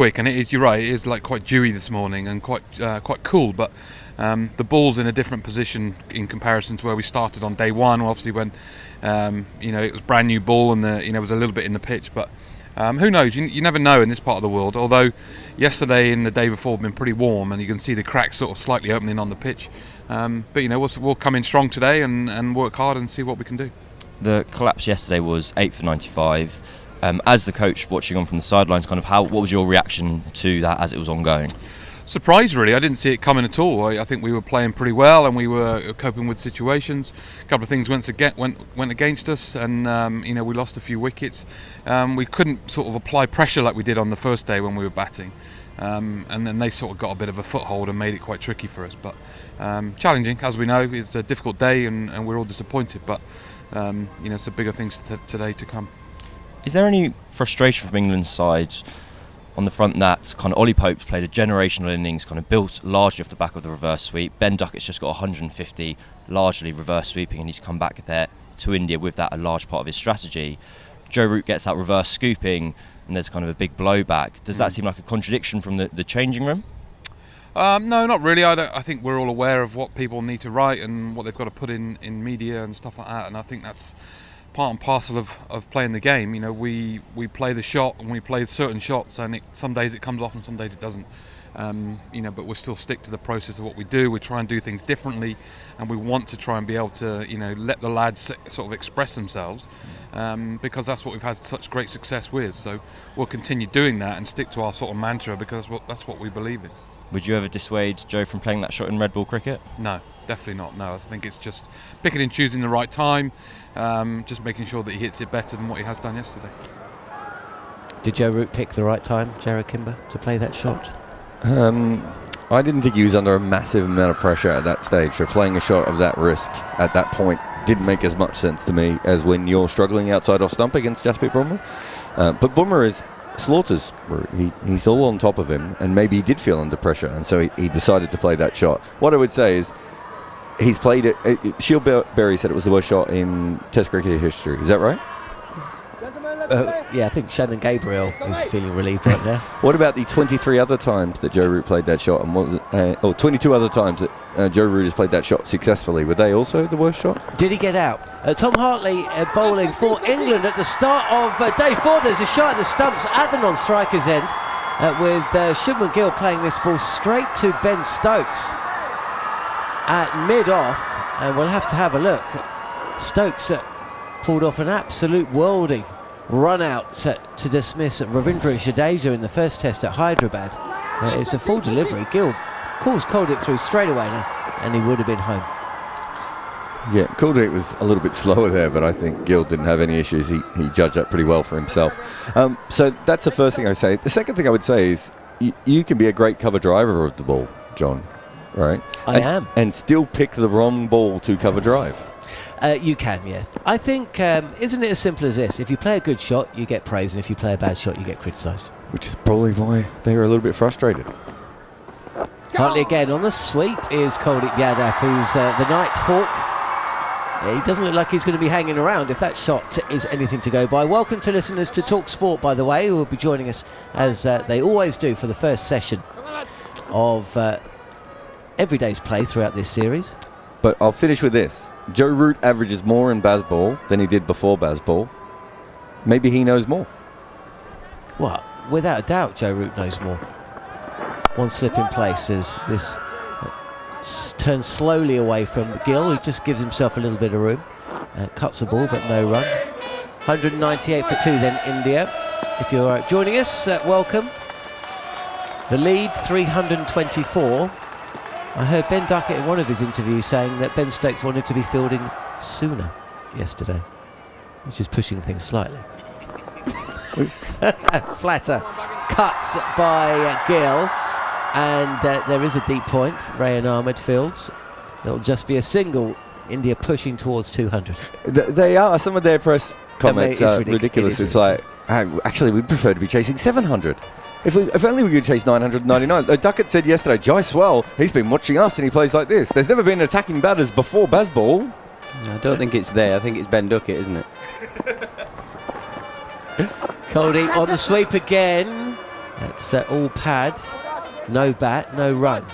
quick, and you're right, it is like quite dewy this morning and quite cool, but the ball's in a different position in comparison to where we started on day one, obviously when it was brand new ball and it was a little bit in the pitch, but who knows, you never know in this part of the world, although yesterday and the day before have been pretty warm and you can see the cracks sort of slightly opening on the pitch, but we'll come in strong today and work hard and see what we can do. The collapse yesterday was 8 for 95. As the coach watching on from the sidelines, what was your reaction to that as it was ongoing? Surprised, really. I didn't see it coming at all. I think we were playing pretty well and we were coping with situations. A couple of things went against us, and we lost a few wickets. We couldn't sort of apply pressure like we did on the first day when we were batting, and then they sort of got a bit of a foothold and made it quite tricky for us. But challenging, as we know. It's a difficult day and we're all disappointed, but some bigger things today to come. Is there any frustration from England's side on the front that Ollie Pope's played a generational innings, built largely off the back of the reverse sweep? Ben Duckett's just got 150, largely reverse sweeping, and he's come back there to India with that a large part of his strategy. Joe Root gets that reverse scooping, and there's a big blowback. Does that seem like a contradiction from the changing room? No, not really. I think we're all aware of what people need to write and what they've got to put in media and stuff like that, and I think that's part and parcel of playing the game. We play the shot and we play certain shots, and some days it comes off and some days it doesn't. But we'll still stick to the process of what we do. We try and do things differently, and we want to try and be able to let the lads sort of express themselves, because that's what we've had such great success with. So we'll continue doing that and stick to our sort of mantra, because that's what we believe in. Would you ever dissuade Joe from playing that shot in red ball cricket? No, definitely not. No, I think it's just picking and choosing the right time, just making sure that he hits it better than what he has done yesterday. Did Joe Root pick the right time, Jarrod, Kimber, to play that shot? I didn't think he was under a massive amount of pressure at that stage, so playing a shot of that risk at that point didn't make as much sense to me as when you're struggling outside off stump against Jasprit Bumble. But Bumble slaughters Root. He's all on top of him, and maybe he did feel under pressure, and so he decided to play that shot. What I would say is he's played it. Shield Berry said it was the worst shot in Test cricket history. Is that right? Yeah, I think Shannon Gabriel is feeling relieved right now. What about the 23 other times that Joe Root played that shot, and 22 other times that Joe Root has played that shot successfully? Were they also the worst shot? Did he get out? Tom Hartley bowling for England at the start of day 4. There's a shot at the stumps at the non-striker's end, with Shubman Gill playing this ball straight to Ben Stokes at mid-off, and we'll have to have a look. Stokes pulled off an absolute worldie run out to dismiss Ravindra Jadeja in the first test at Hyderabad. It's a full delivery. Gill called it through straight away now, and he would have been home. Yeah, called it was a little bit slower there, but I think Gill didn't have any issues. He judged that pretty well for himself. So that's the first thing I would say. The second thing I would say is you can be a great cover driver of the ball, John, right? I am. And still pick the wrong ball to cover drive. You can, yes. I think, isn't it as simple as this? If you play a good shot, you get praise, and if you play a bad shot, you get criticised. Which is probably why they were a little bit frustrated. Hartley again on the sweep is Kuldeep Yadav, who's the Night Hawk. He doesn't look like he's going to be hanging around if that shot is anything to go by. Welcome to listeners to talkSPORT, by the way, who will be joining us as they always do for the first session of every day's play throughout this series. But I'll finish with this. Joe Root averages more in Bazball than he did before Bazball. Maybe he knows more. Well, without a doubt, Joe Root knows more. One slip in place as this turns slowly away from Gill, who just gives himself a little bit of room. Cuts the ball, but no run. 198 for 2 then, India. If you're joining us, welcome. The lead, 324. I heard Ben Duckett in one of his interviews saying that Ben Stokes wanted to be fielding sooner yesterday, which is pushing things slightly. Flatter cuts by Gill, and there is a deep point. Rayan Ahmed fields. It'll just be a single. India pushing towards 200. They are. Some of their press comments are ridiculous. It's like, actually, we'd prefer to be chasing 700. If only we could chase 999. Duckett said yesterday, Jai Swell, he's been watching us and he plays like this. There's never been attacking batters before Bazball. I don't think it's there. I think it's Ben Duckett, isn't it? Kuldeep on the sweep again. That's all pads, no bat, no run.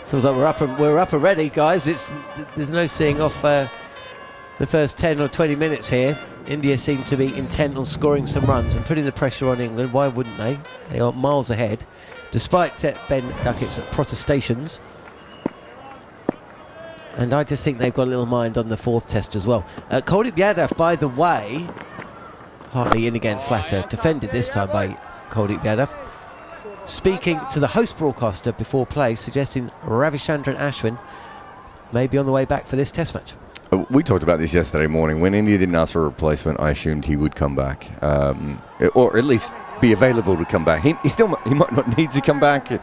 Feels like we're up and ready, guys. There's no seeing off the first 10 or 20 minutes here. India seem to be intent on scoring some runs and putting the pressure on England. Why wouldn't they? They are miles ahead, despite Ben Duckett's protestations. And I just think they've got a little mind on the fourth test as well. Kuldeep Yadav, by the way, hardly in again, flatter. Defended this time by Kuldeep Yadav. Speaking to the host broadcaster before play, suggesting Ravichandran Ashwin may be on the way back for this test match. We talked about this yesterday morning. When India didn't ask for a replacement, I assumed he would come back, or at least be available to come back. He might not need to come back, and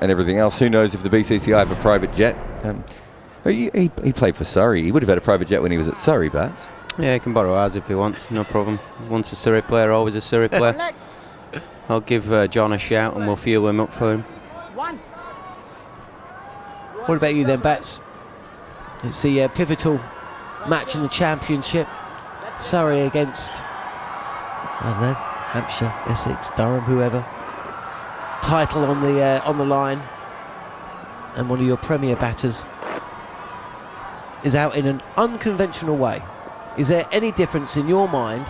everything else. Who knows if the BCCI have a private jet? He played for Surrey. He would have had a private jet when he was at Surrey, Bats. Yeah, he can borrow ours if he wants, no problem. Once a Surrey player, always a Surrey player. I'll give John a shout and we'll fuel him up for him. What about you then, Bats? It's the pivotal match in the championship. Surrey against, I don't know, Hampshire, Essex, Durham, whoever. Title on the line, and one of your premier batters is out in an unconventional way. Is there any difference in your mind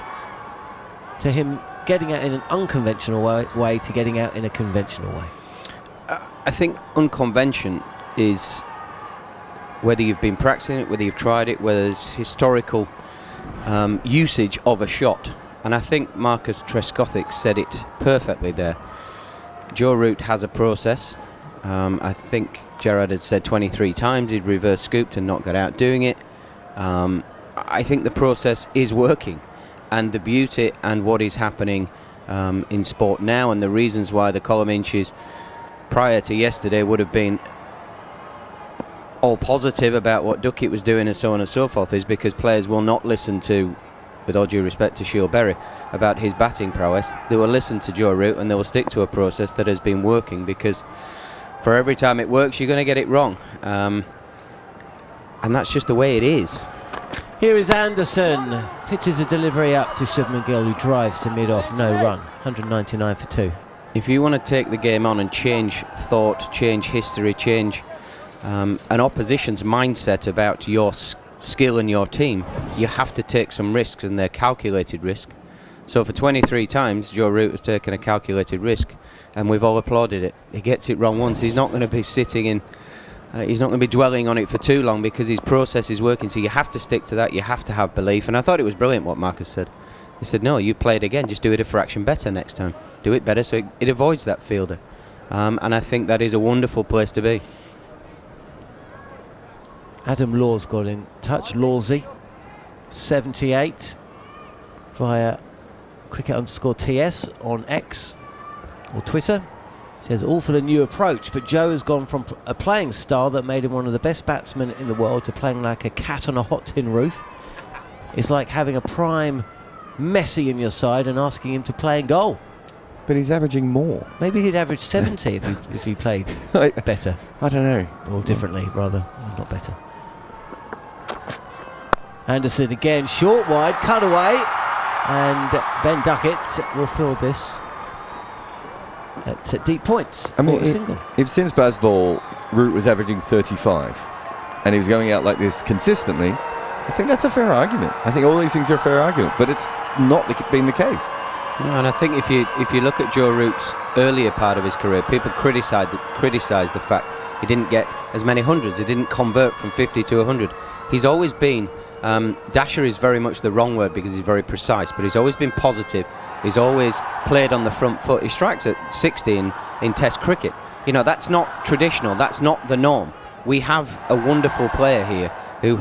to him getting out in an unconventional way to getting out in a conventional way? I think unconvention is whether you've been practicing it, whether you've tried it, whether there's historical usage of a shot. And I think Marcus Trescothick said it perfectly there. Joe Root has a process. I think Jarrod had said 23 times he'd reverse scooped and not got out doing it. I think the process is working, and the beauty and what is happening in sport now, and the reasons why the column inches prior to yesterday would have been all positive about what Duckett was doing and so on and so forth, is because players will not listen to, with all due respect to Shiel Berry, about his batting prowess. They will listen to Joe Root and they will stick to a process that has been working, because for every time it works you're going to get it wrong, and that's just the way it is. Here is Anderson, pitches a delivery up to Shubman Gill, who drives to mid-off, no run, 199 for 2. If you want to take the game on and change thought, change history, change an opposition's mindset about your skill and your team, you have to take some risks, and they're calculated risk. So for 23 times Joe Root has taken a calculated risk, and we've all applauded it. He gets it wrong once, he's not going to be sitting in, he's not going to be dwelling on it for too long, because his process is working. So you have to stick to that, you have to have belief. And I thought it was brilliant what Marcus said. He said, no, you play it again, just do it a fraction better next time. Do it better so it avoids that fielder. And I think that is a wonderful place to be. Adam Law's got in touch. Lawsy, 78, via cricket_TS on X or Twitter. Says all for the new approach, but Joe has gone from a playing style that made him one of the best batsmen in the world to playing like a cat on a hot tin roof. It's like having a prime Messi in your side and asking him to play in goal. But he's averaging more. Maybe he'd average 70 if he played better. I don't know. Or differently, rather. Not better. Anderson again, short wide, cut away, and Ben Duckett will fill this at deep points. I mean, for a single. If since Bazball, Root was averaging 35, and he was going out like this consistently, I think that's a fair argument. I think all these things are a fair argument, but it's not being the case. No, and I think if you look at Joe Root's earlier part of his career, people criticise the fact he didn't get as many hundreds. He didn't convert from 50 to 100. He's always been, dasher is very much the wrong word because he's very precise, but he's always been positive. He's always played on the front foot. He strikes at 60 in Test cricket. You know, that's not traditional. That's not the norm. We have a wonderful player here who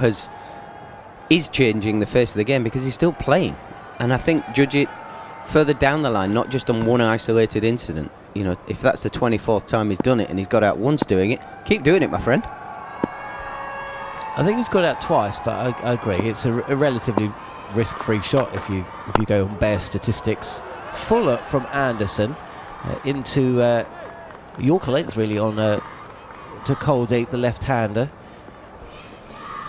is changing the face of the game because he's still playing. And I think judge it further down the line, not just on one isolated incident. You know, if that's the 24th time he's done it and he's got out once doing it, keep doing it, my friend. I think he's got out twice, but I agree. It's a relatively risk-free shot if you go on bare statistics. Fuller from Anderson into Yorker length really on to Kuldeep, the left-hander.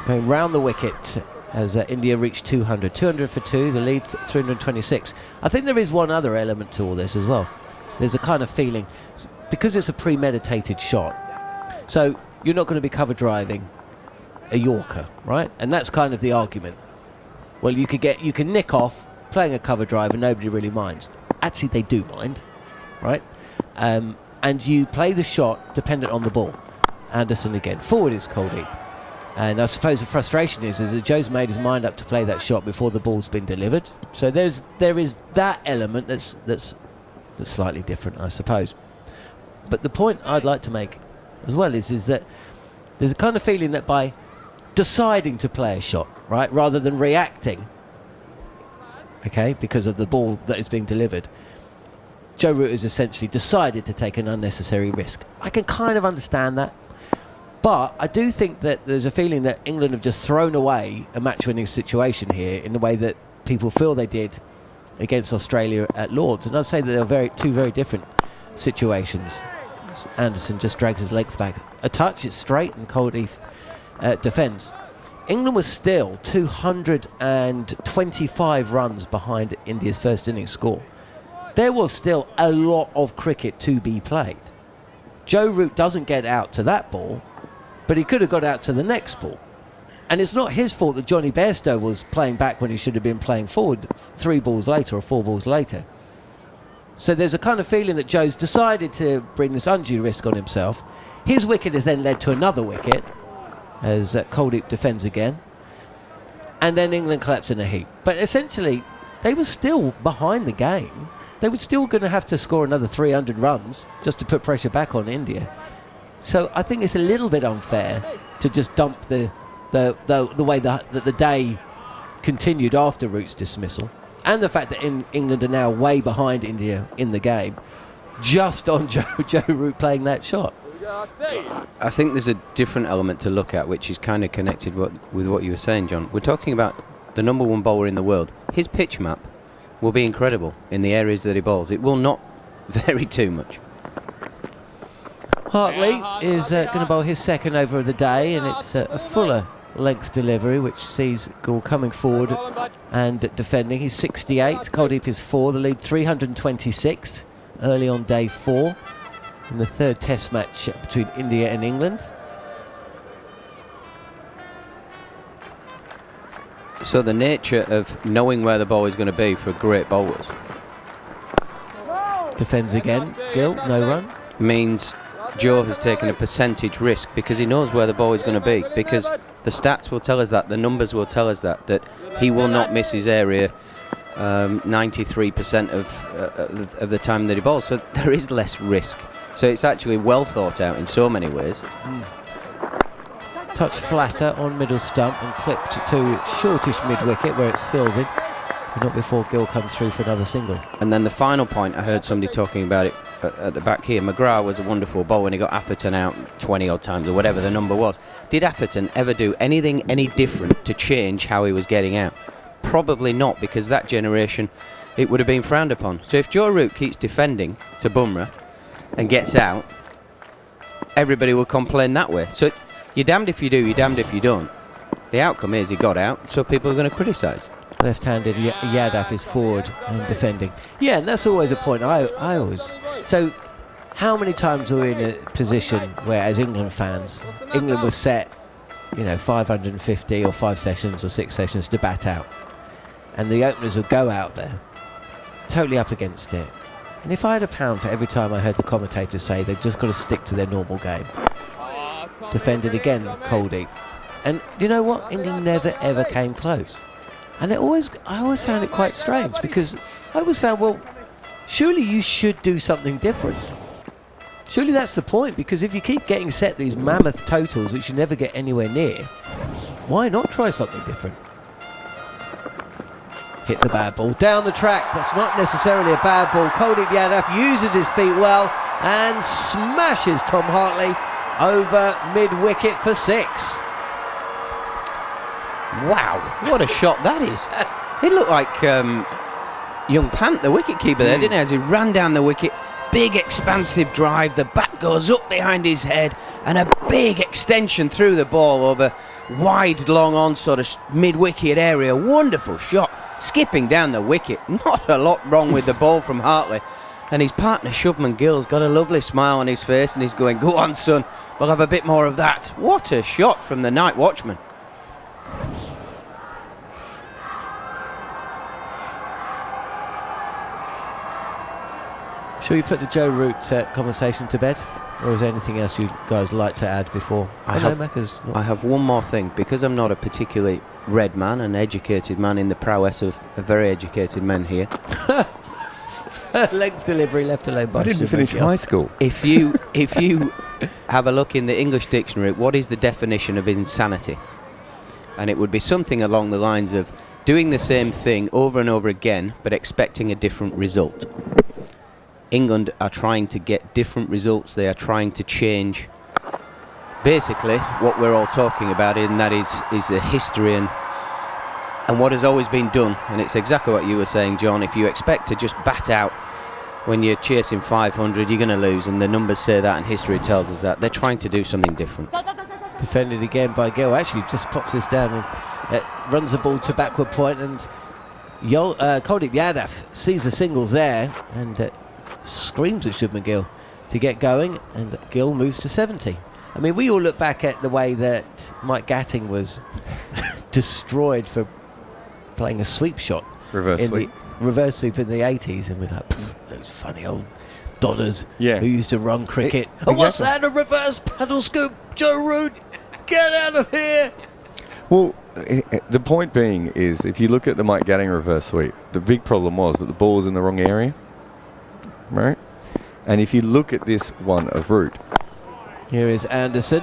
Going round the wicket as India reached 200. 200 for 2, the lead 326. I think there is one other element to all this as well. There's a kind of feeling, because it's a premeditated shot, so you're not going to be cover driving a Yorker, right? And that's kind of the argument. Well, you can nick off playing a cover drive and nobody really minds. Actually, they do mind, right? And you play the shot dependent on the ball. Anderson again. Forward is Kuldeep. And I suppose the frustration is that Joe's made his mind up to play that shot before the ball's been delivered. So there is that element that's slightly different, I suppose. But the point I'd like to make as well is that there's a kind of feeling that by deciding to play a shot, right, rather than reacting, okay, because of the ball that is being delivered, Joe Root has essentially decided to take an unnecessary risk. I can kind of understand that, but I do think that there's a feeling that England have just thrown away a match-winning situation here in the way that people feel they did against Australia at Lord's, and I'd say that they're two very different situations. Anderson just drags his legs back a touch, it's straight, and Kuldeep defends. England was still 225 runs behind India's first innings score. There was still a lot of cricket to be played. Joe Root doesn't get out to that ball, but he could have got out to the next ball. And it's not his fault that Johnny Bairstow was playing back when he should have been playing forward 3 balls later or 4 balls later. So there's a kind of feeling that Joe's decided to bring this undue risk on himself. His wicket has then led to another wicket as Kuldeep defends again. And then England collapse in a heap. But essentially, they were still behind the game. They were still going to have to score another 300 runs just to put pressure back on India. So I think it's a little bit unfair to just dump the way that the day continued after Root's dismissal, and the fact that England are now way behind India in the game, just on Joe Root playing that shot. I think there's a different element to look at, which is kind of connected with what you were saying, John. We're talking about the number 1 bowler in the world. His pitch map will be incredible in the areas that he bowls. It will not vary too much. Hartley is going to bowl his second over of the day, and it's a fuller length delivery, which sees Gould coming forward and defending. He's 68, Kuldeep is 4, the lead 326 early on day 4 in the 3rd test match between India and England. So the nature of knowing where the ball is going to be for great bowlers Defends again, Gill, no run. Means Joe has taken a percentage risk because he knows where the ball is going to be, because the stats will tell us that, the numbers will tell us that he will not miss his area 93% of the time that he bowls. So there is less risk. So it's actually well thought out in so many ways. Touch flatter on middle stump and clipped to shortish mid-wicket where it's fielded. But not before Gill comes through for another single. And then the final point, I heard somebody talking about it at the back here. McGrath was a wonderful bowler when he got Atherton out 20 odd times or whatever the number was. Did Atherton ever do anything any different to change how he was getting out? Probably not, because that generation it would have been frowned upon. So if Joe Root keeps defending to Bumrah and gets out, everybody will complain that way. So you're damned if you do, you're damned if you don't. The outcome is he got out, so people are going to criticise. Left-handed Yadav is forward and defending. Yeah, and that's always a point I always... So how many times were we in a position where, as England fans, England was set, 550 or 5 sessions or 6 sessions to bat out, and the openers would go out there totally up against it, and if I had £1 for every time I heard the commentators say they've just got to stick to their normal game. Defended again, Kuldeep, and you know what, England never ever came close. And I always found it quite strange, because I always found, well, surely you should do something different. Surely that's the point, because if you keep getting set these mammoth totals which you never get anywhere near, why not try something different? Hit the bad ball down the track. That's not necessarily a bad ball. Kuldeep Yadav uses his feet well and smashes Tom Hartley over mid-wicket for 6. Wow, what a shot that is. It looked like young Pant, the wicket-keeper there, didn't he? As he ran down the wicket, big expansive drive, the bat goes up behind his head, and a big extension through the ball over wide, long on sort of mid-wicket area. Wonderful shot, skipping down the wicket. Not a lot wrong with the ball from Hartley. And his partner, Shubman Gill's got a lovely smile on his face, and he's going, "Go on, son, we'll have a bit more of that." What a shot from the night watchman. Shall we put the Joe Root conversation to bed? Or is there anything else you guys like to add before? I have one more thing. Because I'm not a particularly read man, an educated man in the prowess of a very educated men here. Length delivery left alone by I didn't finish high school. If you have a look in the English dictionary, what is the definition of insanity? And it would be something along the lines of doing the same thing over and over again, but expecting a different result. England are trying to get different results. They are trying to change basically what we're all talking about, and that is the history and what has always been done. And it's exactly what you were saying, John. If you expect to just bat out when you're chasing 500, you're going to lose, and the numbers say that, and history tells us that. They're trying to do something different. Defended again by Gill. Actually just pops this down and runs the ball to backward point, and Kuldeep Yadav sees the singles there and screams at Shubman Gill to get going, and Gill moves to 70. I mean, we all look back at the way that Mike Gatting was destroyed for playing a sweep shot, reverse sweep in the 80s, and we're like, those funny old dodders who used to run cricket. What's that, a reverse paddle scoop? Joe Root, get out of here! Well, the point being is, if you look at the Mike Gatting reverse sweep, the big problem was that the ball was in the wrong area, right? And if you look at this one of Root, here is Anderson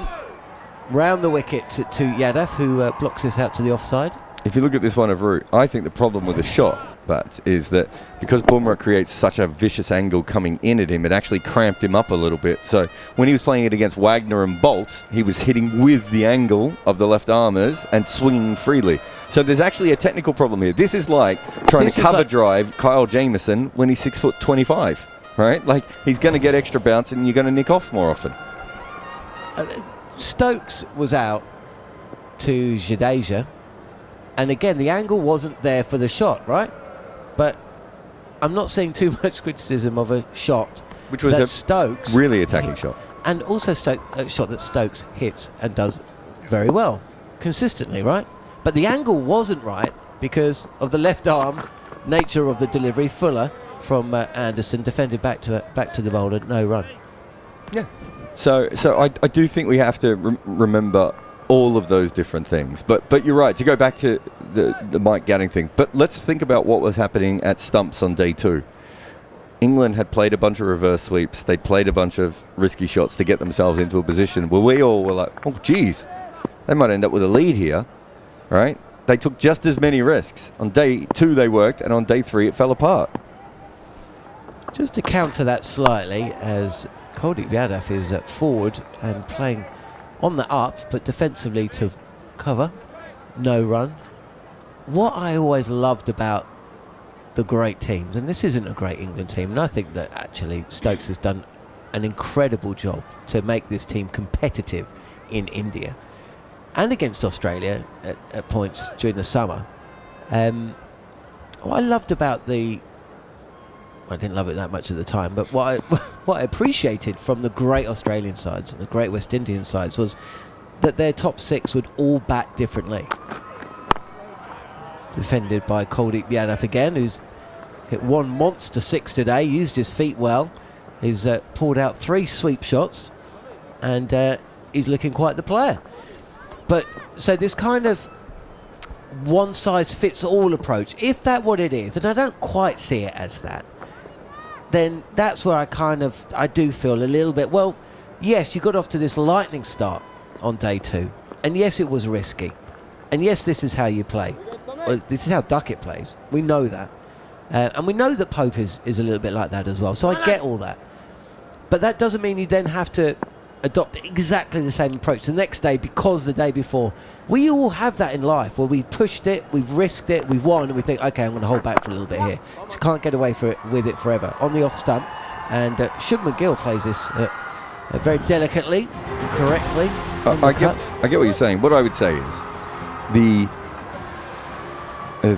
round the wicket to Yadav, who blocks this out to the offside. If you look at this one of Root, I think the problem with the shot, but is that because Bumrah creates such a vicious angle coming in at him, it actually cramped him up a little bit. So when he was playing it against Wagner and Bolt, he was hitting with the angle of the left armers and swinging freely. So there's actually a technical problem here. This is like trying to cover drive Kyle Jamieson when he's 6'25", right? Like, he's going to get extra bounce and you're going to nick off more often. Stokes was out to Jadeja, and again the angle wasn't there for the shot, right? But I'm not seeing too much criticism of a shot which was that a Stokes really attacking shot, and also a shot that Stokes hits and does very well consistently, right? But the angle wasn't right because of the left arm nature of the delivery. Fuller from Anderson defended back to the bowler, no run. Yeah. So I do think we have to remember all of those different things. But you're right, to go back to the Mike Gatting thing. But let's think about what was happening at stumps on day 2. England had played a bunch of reverse sweeps. They played a bunch of risky shots to get themselves into a position where we all were like, oh, geez, they might end up with a lead here, right? They took just as many risks. On day 2 they worked, and on day 3 it fell apart. Just to counter that slightly, as Kuldeep Yadav is forward and playing on the up, but defensively to cover, no run. What I always loved about the great teams, and this isn't a great England team, and I think that actually Stokes has done an incredible job to make this team competitive in India and against Australia at points during the summer. What I loved about I didn't love it that much at the time, but what I appreciated from the great Australian sides and the great West Indian sides was that their top 6 would all bat differently. Defended by Kuldeep Yadav again, who's hit one monster 6 today, used his feet well. He's pulled out 3 sweep shots, and he's looking quite the player. But so this kind of one-size-fits-all approach, if that's what it is, and I don't quite see it as that, then that's where I do feel a little bit, well, yes, you got off to this lightning start on day 2, and yes, it was risky, and yes, this is how you play. Well, this is how Duckett plays. We know that. And we know that Pope is a little bit like that as well, so I get all that. But that doesn't mean you then have to adopt exactly the same approach the next day because the day before. We all have that in life where we've pushed it, we've risked it, we've won, and we think, okay, I'm going to hold back for a little bit here. You can't get away with it forever. On the off stump, and Shubman Gill plays this very delicately, correctly. I get what you're saying. What I would say is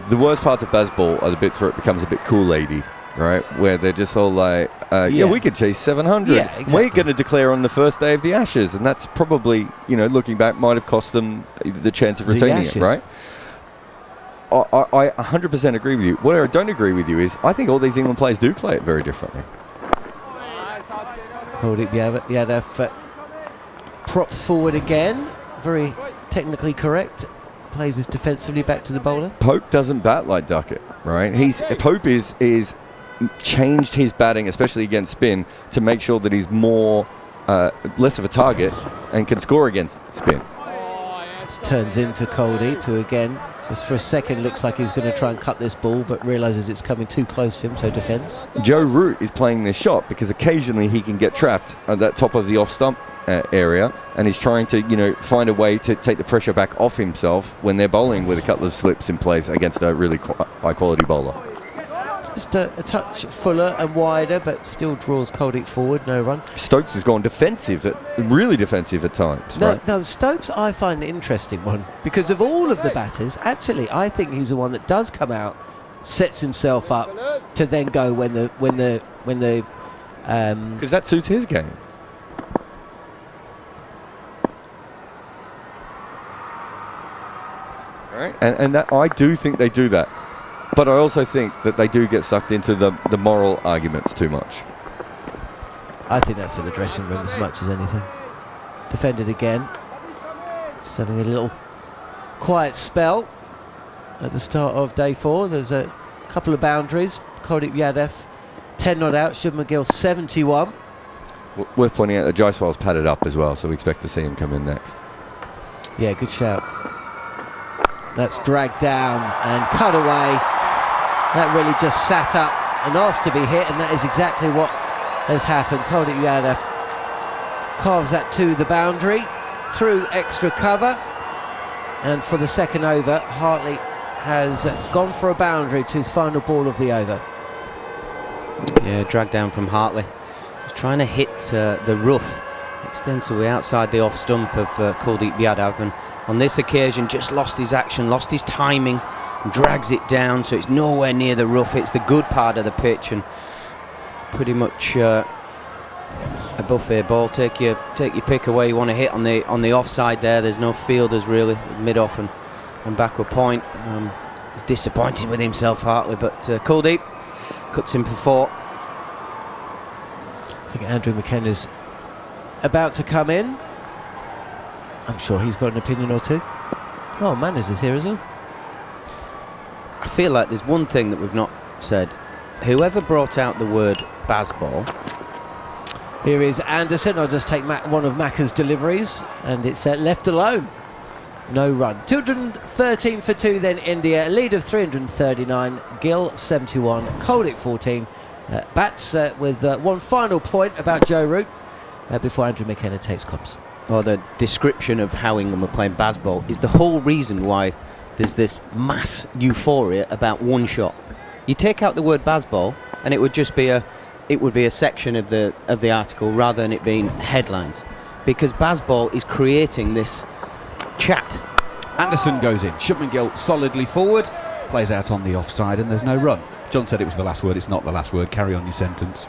the worst parts of baseball are the bits where it becomes a bit Kool-Aidy, right? Where they're just all like, we could chase 700. Yeah, exactly. We're going to declare on the first day of the Ashes, and that's probably, looking back, might have cost them the chance of retaining it, right? I 100% agree with you. What I don't agree with you is I think all these England players do play it very differently. Kuldeep Yadav props forward again, very technically correct. Plays this defensively back to the bowler. Pope doesn't bat like Duckett, right? Pope is changed his batting, especially against spin, to make sure that he's more less of a target and can score against spin. This turns into Kuldeep, who again, just for a second, looks like he's going to try and cut this ball, but realises it's coming too close to him, so defends. Joe Root is playing this shot because occasionally he can get trapped at that top of the off stump area, and he's trying to find a way to take the pressure back off himself when they're bowling with a couple of slips in place against a really high quality bowler. Just a touch fuller and wider, but still draws Kuldeep forward, no run. Stokes has gone really defensive at times. No, Stokes I find an interesting one because of all of the batters. Actually, I think he's the one that does come out, sets himself up to then go when the because that suits his game. Right, and that I do think they do that, but I also think that they do get sucked into the moral arguments too much. I think that's for the dressing room as much as anything. Defended again, just having a little quiet spell at the start of day 4. There's a couple of boundaries. Kuldeep Yadav 10 not out, Shubman Gill 71. Worth pointing out that Jaiswal's padded up as well, so we expect to see him come in next. Yeah, good shout. That's dragged down and cut away. That really just sat up and asked to be hit, and that is exactly what has happened. Kuldeep Yadav carves that to the boundary through extra cover, and for the second over, Hartley has gone for a boundary to his final ball of the over. Yeah, dragged down from Hartley. He's trying to hit the rough extensively outside the off stump of Kuldeep Yadav, and on this occasion just lost his action, lost his timing, and drags it down so it's nowhere near the rough. It's the good part of the pitch, and pretty much a buffet ball. Take your pick away you want to hit on the offside there. There's no fielders really, mid off and backward point. He's disappointed with himself, Hartley, but Kuldeep cuts him for 4. I think Andrew McKenna's about to come in. I'm sure he's got an opinion or two. Oh, Manners is here as well. I feel like there's one thing that we've not said. Whoever brought out the word baseball. Here is Anderson. I'll just take one of Macca's deliveries, and it's left alone. No run. 213 for 2 then India. A lead of 339. Gill 71. Kuldeep 14. Bats with one final point about Joe Root before Andrew McKenna takes comms. Or the description of how England were playing baseball is the whole reason why there's this mass euphoria about one shot. You take out the word baseball and it would just be a section of the article rather than it being headlines, because baseball is creating this chat. Anderson goes in, Shubman Gill solidly forward, plays out on the offside, and there's no run. John said it was the last word. It's not the last word. Carry on your sentence.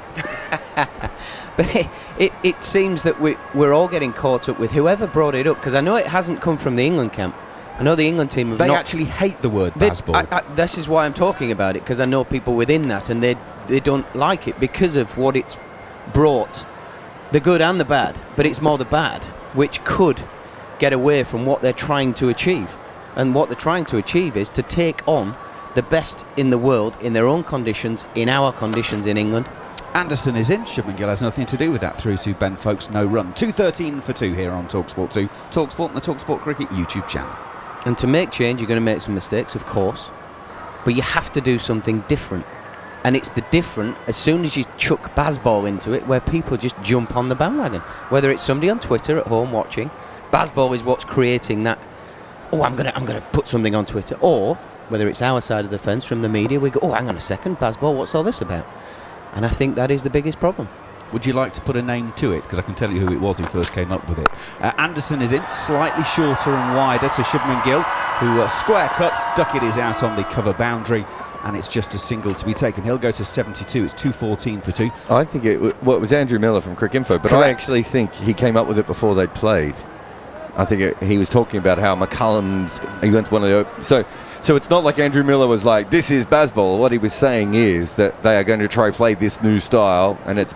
But it seems that we're all getting caught up with whoever brought it up, because I know it hasn't come from the England camp. I know the England team have They actually hate the word baseball. This is why I'm talking about it, because I know people within that, and they don't like it because of what it's brought, the good and the bad. But it's more the bad, which could get away from what they're trying to achieve. And what they're trying to achieve is to take on the best in the world in their own conditions, in our conditions in England. Anderson is in. Shubman Gill has nothing to do with that. Through to Ben Folkes, no run. 213 for 2 here on talkSPORT 2. talkSPORT and the talkSPORT Cricket YouTube channel. And to make change, you're going to make some mistakes, of course, but you have to do something different. And it's the different as soon as you chuck baseball into it, where people just jump on the bandwagon. Whether it's somebody on Twitter at home watching, baseball is what's creating that. Oh, I'm gonna put something on Twitter. Or whether it's our side of the fence from the media, we go, oh, hang on a second, baseball, what's all this about? And I think that is the biggest problem. Would you like to put a name to it? Because I can tell you who it was who first came up with it. Anderson is in, slightly shorter and wider to Shubman Gill, who square cuts. Duckett is out on the cover boundary, and it's just a single to be taken. He'll go to 72. It's 2:14 for 2. I think it was Andrew Miller from Cricinfo, but Correct. I actually think he came up with it before they'd played. I think he was talking about how McCullum's, he went to one of the, so it's not like Andrew Miller was like, this is Bazball. What he was saying is that they are going to try play this new style, and it's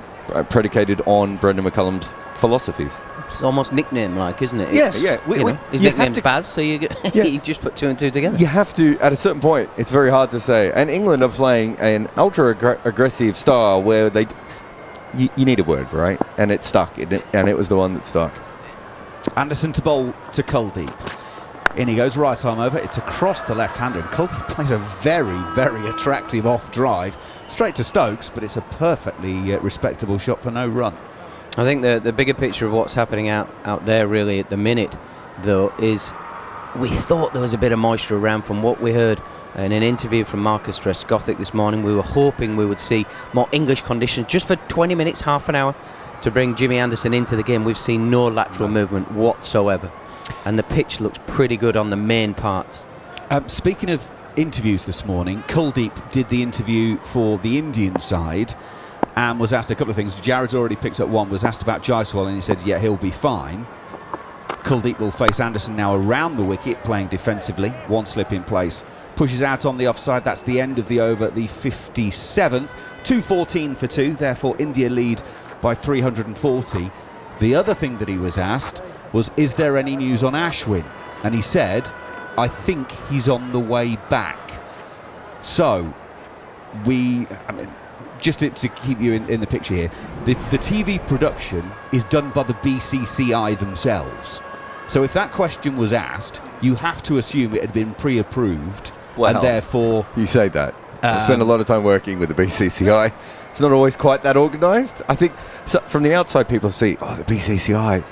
predicated on Brendan McCullum's philosophies. It's almost nickname-like, isn't it? Yeah, It's, yeah. His you have nickname's to- Baz, so you just put 2 and 2 together. You have to, at a certain point, it's very hard to say. And England are playing an ultra-aggressive style where you need a word, right? And it stuck, and it was the one that stuck. Anderson to bowl to Kuldeep. In he goes, right arm over. It's across the left-hander, and Kuldeep plays a very, very attractive off-drive. Straight to Stokes, but it's a perfectly respectable shot for no run. I think the bigger picture of what's happening out there really at the minute, though, is we thought there was a bit of moisture around from what we heard in an interview from Marcus Trescothick this morning. We were hoping we would see more English conditions just for 20 minutes, half an hour, to bring Jimmy Anderson into the game. We've seen no lateral movement whatsoever, and the pitch looks pretty good on the main parts. Speaking of interviews this morning, Kuldeep did the interview for the Indian side and was asked a couple of things. Jarrod's already picked up one, was asked about Jaiswal, and he said, yeah, he'll be fine. Kuldeep will face Anderson now around the wicket, playing defensively. One slip in place. Pushes out on the offside. That's the end of the over, the 57th. 2:14 for 2, therefore India lead by 340. The other thing that he was asked was, is there any news on Ashwin? And he said, I think he's on the way back. So, just to keep you in the picture here, the TV production is done by the BCCI themselves. So if that question was asked, you have to assume it had been pre-approved, and therefore... You say that. I spend a lot of time working with the BCCI. It's not always quite that organised. I think from the outside people see, the BCCI.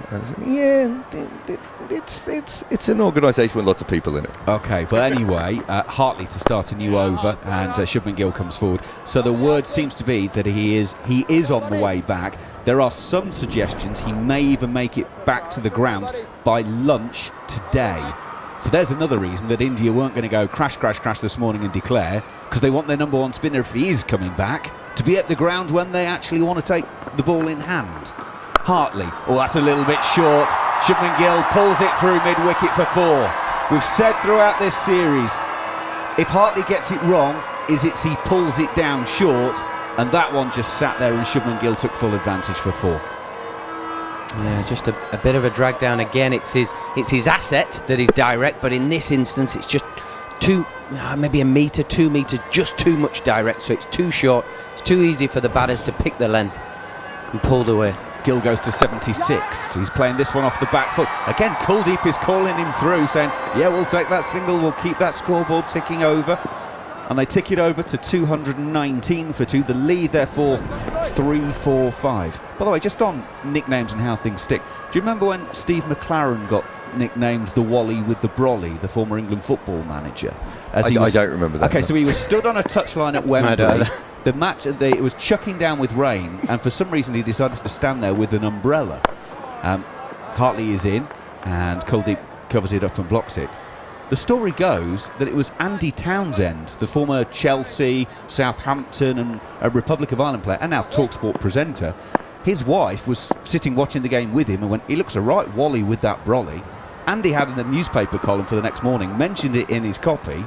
It's an organisation with lots of people in it. Okay, but anyway, Hartley to start a new over, and Shubman Gill comes forward. So the word seems to be that he is on the way back. There are some suggestions he may even make it back to the ground by lunch today. So there's another reason that India weren't going to go crash this morning and declare, because they want their number one spinner, if he is coming back, to be at the ground when they actually want to take the ball in hand. Hartley, that's a little bit short. Shubman Gill pulls it through mid-wicket for 4. We've said throughout this series, if Hartley gets it wrong, he pulls it down short, and that one just sat there and Shubman Gill took full advantage for 4. Yeah, just a bit of a drag down again. It's his asset that is direct, but in this instance it's just maybe a metre, 2 metres, just too much direct, so it's too short. It's too easy for the batters to pick the length and pulled away. Gill goes to 76. He's playing this one off the back foot. Again, Kuldeep is calling him through, saying, yeah, we'll take that single, we'll keep that scoreboard ticking over. And they tick it over to 219 for 2. The lead, therefore, 3-4-5. By the way, just on nicknames and how things stick, do you remember when Steve McLaren got nicknamed the Wally with the Brolly, the former England football manager? I don't remember that. Okay, so he was stood on a touchline at Wembley. The match, it was chucking down with rain, and for some reason he decided to stand there with an umbrella. Hartley is in, and Kuldeep covers it up and blocks it. The story goes that it was Andy Townsend, the former Chelsea, Southampton and Republic of Ireland player, and now talkSPORT presenter. His wife was sitting watching the game with him and went, he looks a right Wally with that brolly. Andy had in the newspaper column for the next morning, mentioned it in his copy,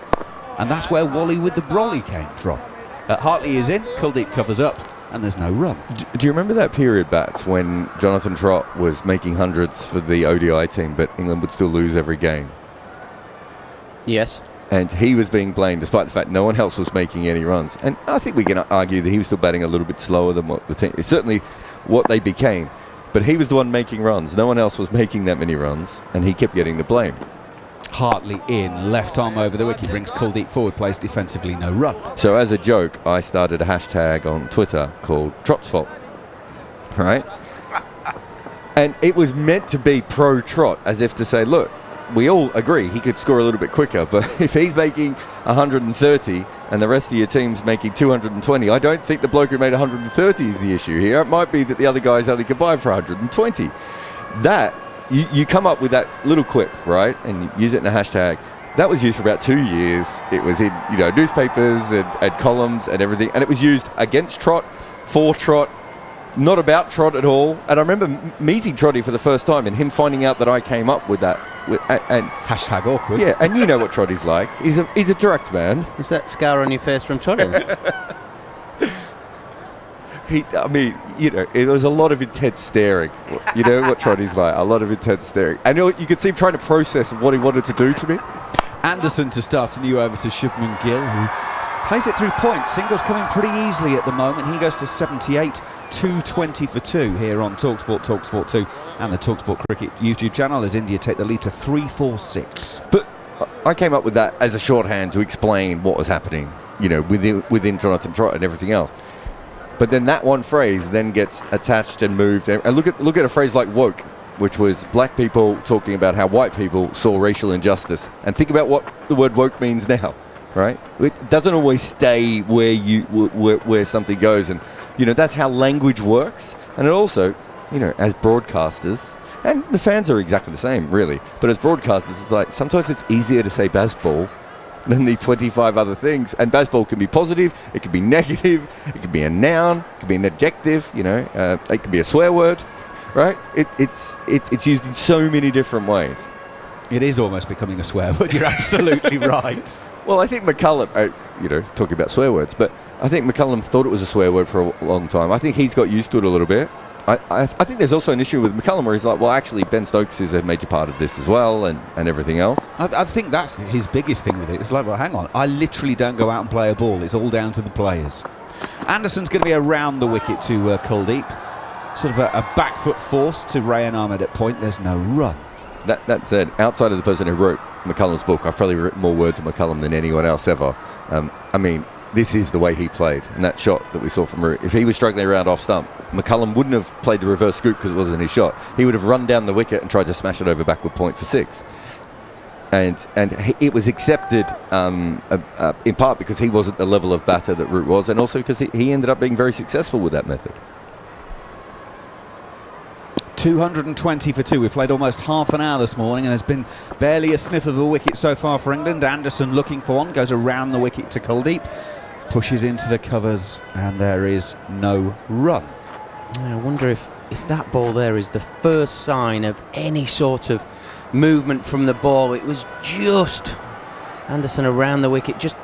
and that's where Wally with the brolly came from. Hartley is in, Kuldeep covers up, and there's no run. Do you remember that period, Bats, when Jonathan Trott was making hundreds for the ODI team, but England would still lose every game? Yes. And he was being blamed, despite the fact no one else was making any runs. And I think we can argue that he was still batting a little bit slower than what the team, certainly what they became. But he was the one making runs. No one else was making that many runs, and he kept getting the blame. Hartley in, left arm over the wicket, brings Kuldeep forward, plays defensively, no run. So as a joke, I started a hashtag on Twitter called Trott's Fault, right? And it was meant to be pro-Trott, as if to say, look, we all agree he could score a little bit quicker, but if he's making 130 and the rest of your team's making 220, I don't think the bloke who made 130 is the issue here. It might be that the other guys only could buy for 120. That, you come up with that little quip, right, and you use it in a hashtag. That was used for about 2 years. It was in newspapers and columns and everything, and it was used against Trot, for Trot, not about Trot at all. And I remember meeting Trotty for the first time and him finding out that I came up with that. And hashtag awkward. Yeah, and you know what Trotty's like. He's a direct man. Is that scar on your face from Trotty? It was a lot of intense staring. You know what Trotty's like, a lot of intense staring. And you could see him trying to process what he wanted to do to me. Anderson to start a new over to Shubman Gill, who plays it through points. Singles coming pretty easily at the moment. He goes to 78, 220 for 2 here on talkSPORT, talkSPORT 2, and the talkSPORT Cricket YouTube channel as India take the lead to 3-4-6. But I came up with that as a shorthand to explain what was happening, within Jonathan Trott and everything else. But then that one phrase then gets attached and moved. And look at a phrase like woke, which was black people talking about how white people saw racial injustice. And think about what the word woke means now, right? It doesn't always stay where something goes. And, that's how language works. And it also, as broadcasters, and the fans are exactly the same, really. But as broadcasters, it's like sometimes it's easier to say baseball than the 25 other things. And baseball can be positive, it can be negative, it can be a noun, it can be an adjective, it can be a swear word. Right? It's used in so many different ways. It is almost becoming a swear word. You're absolutely right. Well, I think McCullum, talking about swear words, but I think McCullum thought it was a swear word for a long time. I think he's got used to it a little bit. I think there's also an issue with McCullum where he's like, well, actually, Ben Stokes is a major part of this as well, and everything else. I think that's his biggest thing with it. It's like, well, hang on, I literally don't go out and play a ball. It's all down to the players. Anderson's going to be around the wicket to Kuldeep. Sort of a back foot force to Rayan Ahmed at point. There's no run. That said, outside of the person who wrote McCullum's book, I've probably written more words on McCullum than anyone else ever. This is the way he played. And that shot that we saw from Root, if he was struggling around off stump, McCullum wouldn't have played the reverse scoop because it wasn't his shot. He would have run down the wicket and tried to smash it over backward point for 6. And it was accepted in part because he wasn't the level of batter that Root was, and also because he ended up being very successful with that method. 220 for 2. We've played almost half an hour this morning and there's been barely a sniff of a wicket so far for England. Anderson looking for one, goes around the wicket to Kuldeep, pushes into the covers, and there is no run. I wonder if that ball there is the first sign of any sort of movement from the ball. It was just Anderson around the wicket, just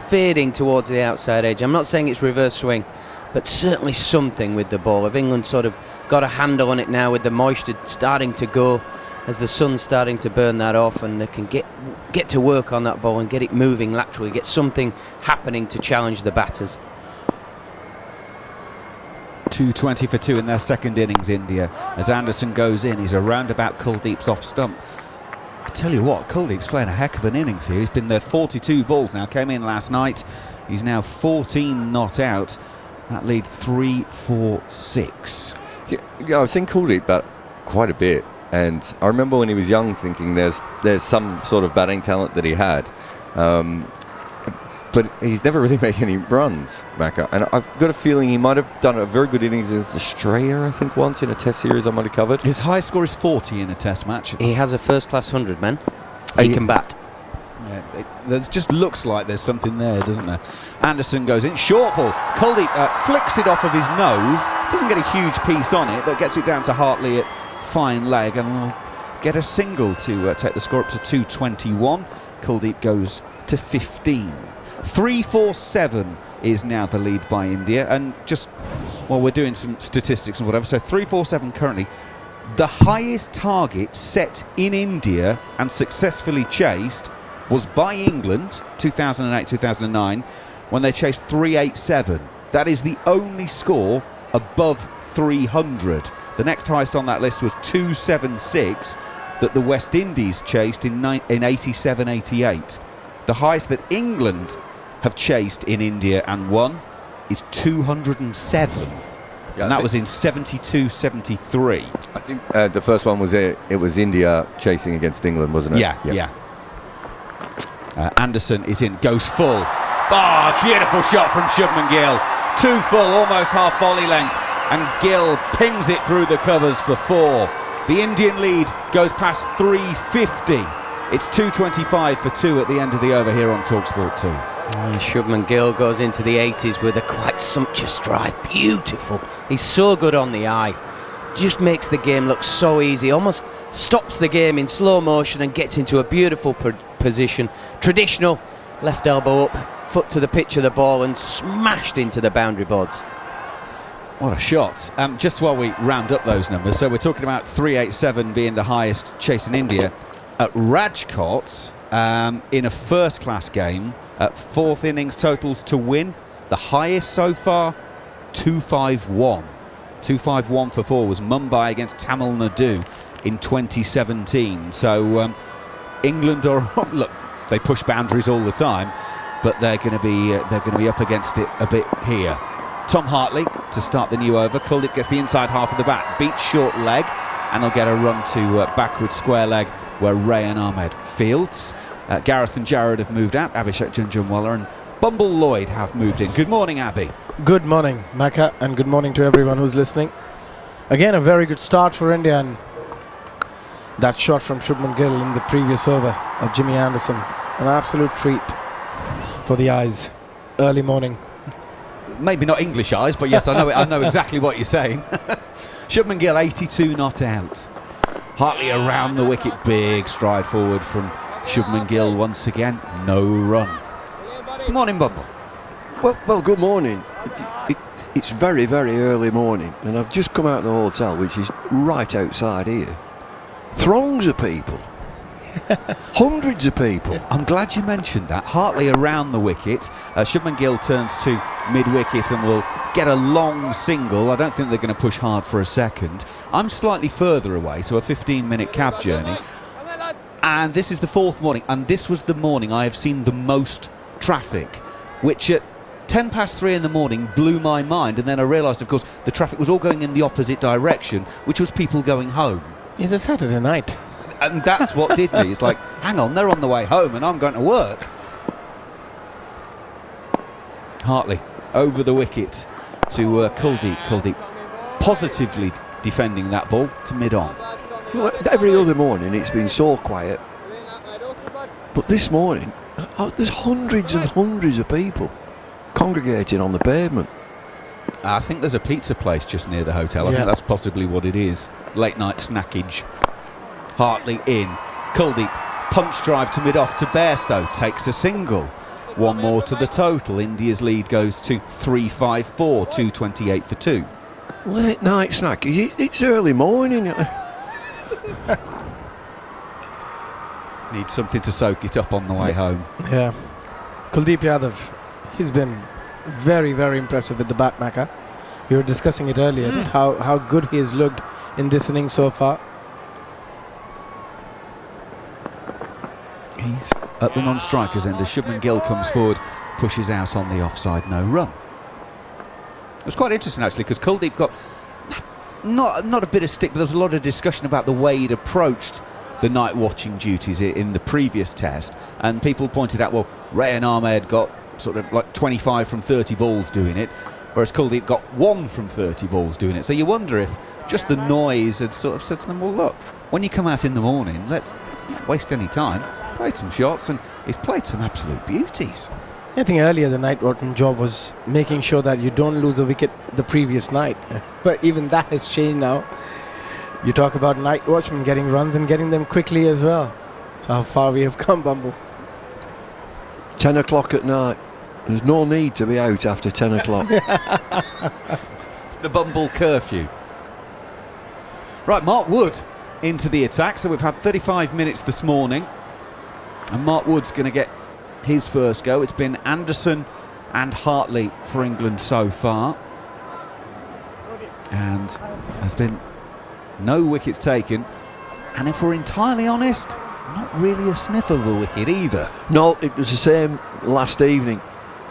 fading towards the outside edge. I'm not saying it's reverse swing, but certainly something with the ball. If England sort of got a handle on it now with the moisture starting to go as the sun's starting to burn that off, and they can get to work on that ball and get it moving laterally, get something happening to challenge the batters. 220 for 2 in their second innings, India. As Anderson goes in, he's around about Kuldeep's off stump. I tell you what, Kuldeep's playing a heck of an innings here. He's been there 42 balls now, came in last night. He's now 14 not out. That lead 3-4-6. Yeah, I've seen Kuldeep bat quite a bit, and I remember when he was young thinking there's some sort of batting talent that he had, but he's never really made any runs back up. And I've got a feeling he might have done a very good innings against Australia, I think, once in a Test series I might have covered. His high score is 40 in a Test match. He has a first-class 100, man. He can bat. Yeah, it just looks like there's something there, doesn't there? Anderson goes in, short ball. Kuldeep flicks it off of his nose, doesn't get a huge piece on it, but gets it down to Hartley at fine leg, and will get a single to take the score up to 221. Kuldeep goes to 15. 3-4-7 is now the lead by India, and we're doing some statistics and whatever, so 3-4-7 currently. The highest target set in India and successfully chased was by England, 2008-2009, when they chased 387. That is the only score above 300. The next highest on that list was 276 that the West Indies chased in 87-88. The highest that England have chased in India and won is 207. Yeah, and that was in 72-73. I think the first one was it was India chasing against England, wasn't it? Yeah. Anderson is in, goes full. Beautiful shot from Shubman Gill. 2 full, almost half volley length, and Gill pings it through the covers for 4. The Indian lead goes past 350. It's 2:25 for 2 at the end of the over here on talkSPORT 2. Shubman Gill goes into the 80s with a quite sumptuous drive. Beautiful. He's so good on the eye. Just makes the game look so easy. Almost stops the game in slow motion and gets into a beautiful position. Traditional left elbow up, foot to the pitch of the ball, and smashed into the boundary boards. What a shot. Just while we round up those numbers, so we're talking about 387 being the highest chase in India. At Rajkot, in a first-class game, at 4th innings totals to win, the highest so far, 251. 251 for 4 was Mumbai against Tamil Nadu in 2017. So England are look, they push boundaries all the time, but they're going to be up against it a bit here. Tom Hartley to start the new over. Kuldeep gets the inside half of the bat, beats short leg, and he'll get a run to backward square leg where Rayan Ahmed fields. Gareth and Jarrod have moved out. Abhishek, Jhnujhnuwala and Bumble Lloyd have moved in. Good morning, Abby. Good morning, Macca, and good morning to everyone who's listening. Again, a very good start for India, and that shot from Shubman Gill in the previous over of Jimmy Anderson, an absolute treat for the eyes. Early morning. Maybe not English eyes, but yes, I know exactly what you're saying. Shubman Gill 82 not out. Hartley around the wicket, big stride forward from Shubman Gill once again, no run. Good morning, Bumble. Well, good morning. It's very, very early morning, and I've just come out of the hotel, which is right outside here. Throngs of people. Hundreds of people. I'm glad you mentioned that. Hartley around the wicket. Shubman Gill turns to mid-wicket and will get a long single. I don't think they're going to push hard for a second. I'm slightly further away, so a 15-minute cab journey. And this is the 4th morning, and this was the morning I have seen the most traffic, which at 10 past 3 in the morning blew my mind. And then I realised, of course, the traffic was all going in the opposite direction, which was people going home. It's a Saturday night. And that's what did me. It's like, hang on, they're on the way home and I'm going to work. Hartley over the wicket to Kuldeep. Kuldeep positively defending that ball to mid-on. Well, every other morning it's been so quiet, but this morning there's hundreds and hundreds of people congregating on the pavement. I think there's a pizza place just near the hotel. I think that's possibly what it is. Late night snackage. Hartley in. Kuldeep punch drive to mid-off to Bairstow, takes a single. One more to the total. India's lead goes to 354, 2:28 for 2. Late night snack. It's early morning. Need something to soak it up on the way home. Yeah. Kuldeep Yadav, he's been very, very impressive with the bat, Macca. We were discussing it earlier, that how good he has looked in this inning so far. He's at the non-strikers end as Shubman Gill comes forward, pushes out on the offside, no run. It was quite interesting actually, because Kuldeep got not a bit of stick, but there was a lot of discussion about the way he'd approached the night watching duties in the previous test, and people pointed out, well, Rayan Ahmed got sort of like 25 from 30 balls doing it, whereas Kuldeep got 1 from 30 balls doing it. So you wonder if just the noise had sort of said to them, well, look, when you come out in the morning, let's not waste any time, play some shots, and he's played some absolute beauties. I think earlier the night watchman job was making sure that you don't lose a wicket the previous night, but even that has changed now. You talk about night watchmen getting runs and getting them quickly as well. So how far we have come, Bumble. 10 o'clock at night. There's no need to be out after 10 o'clock. It's the Bumble curfew. Right, Mark Wood into the attack. So we've had 35 minutes this morning, and Mark Wood's going to get his first go. It's been Anderson and Hartley for England so far, and there's been no wickets taken, and if we're entirely honest, not really a sniff of a wicket either. No, it was the same last evening.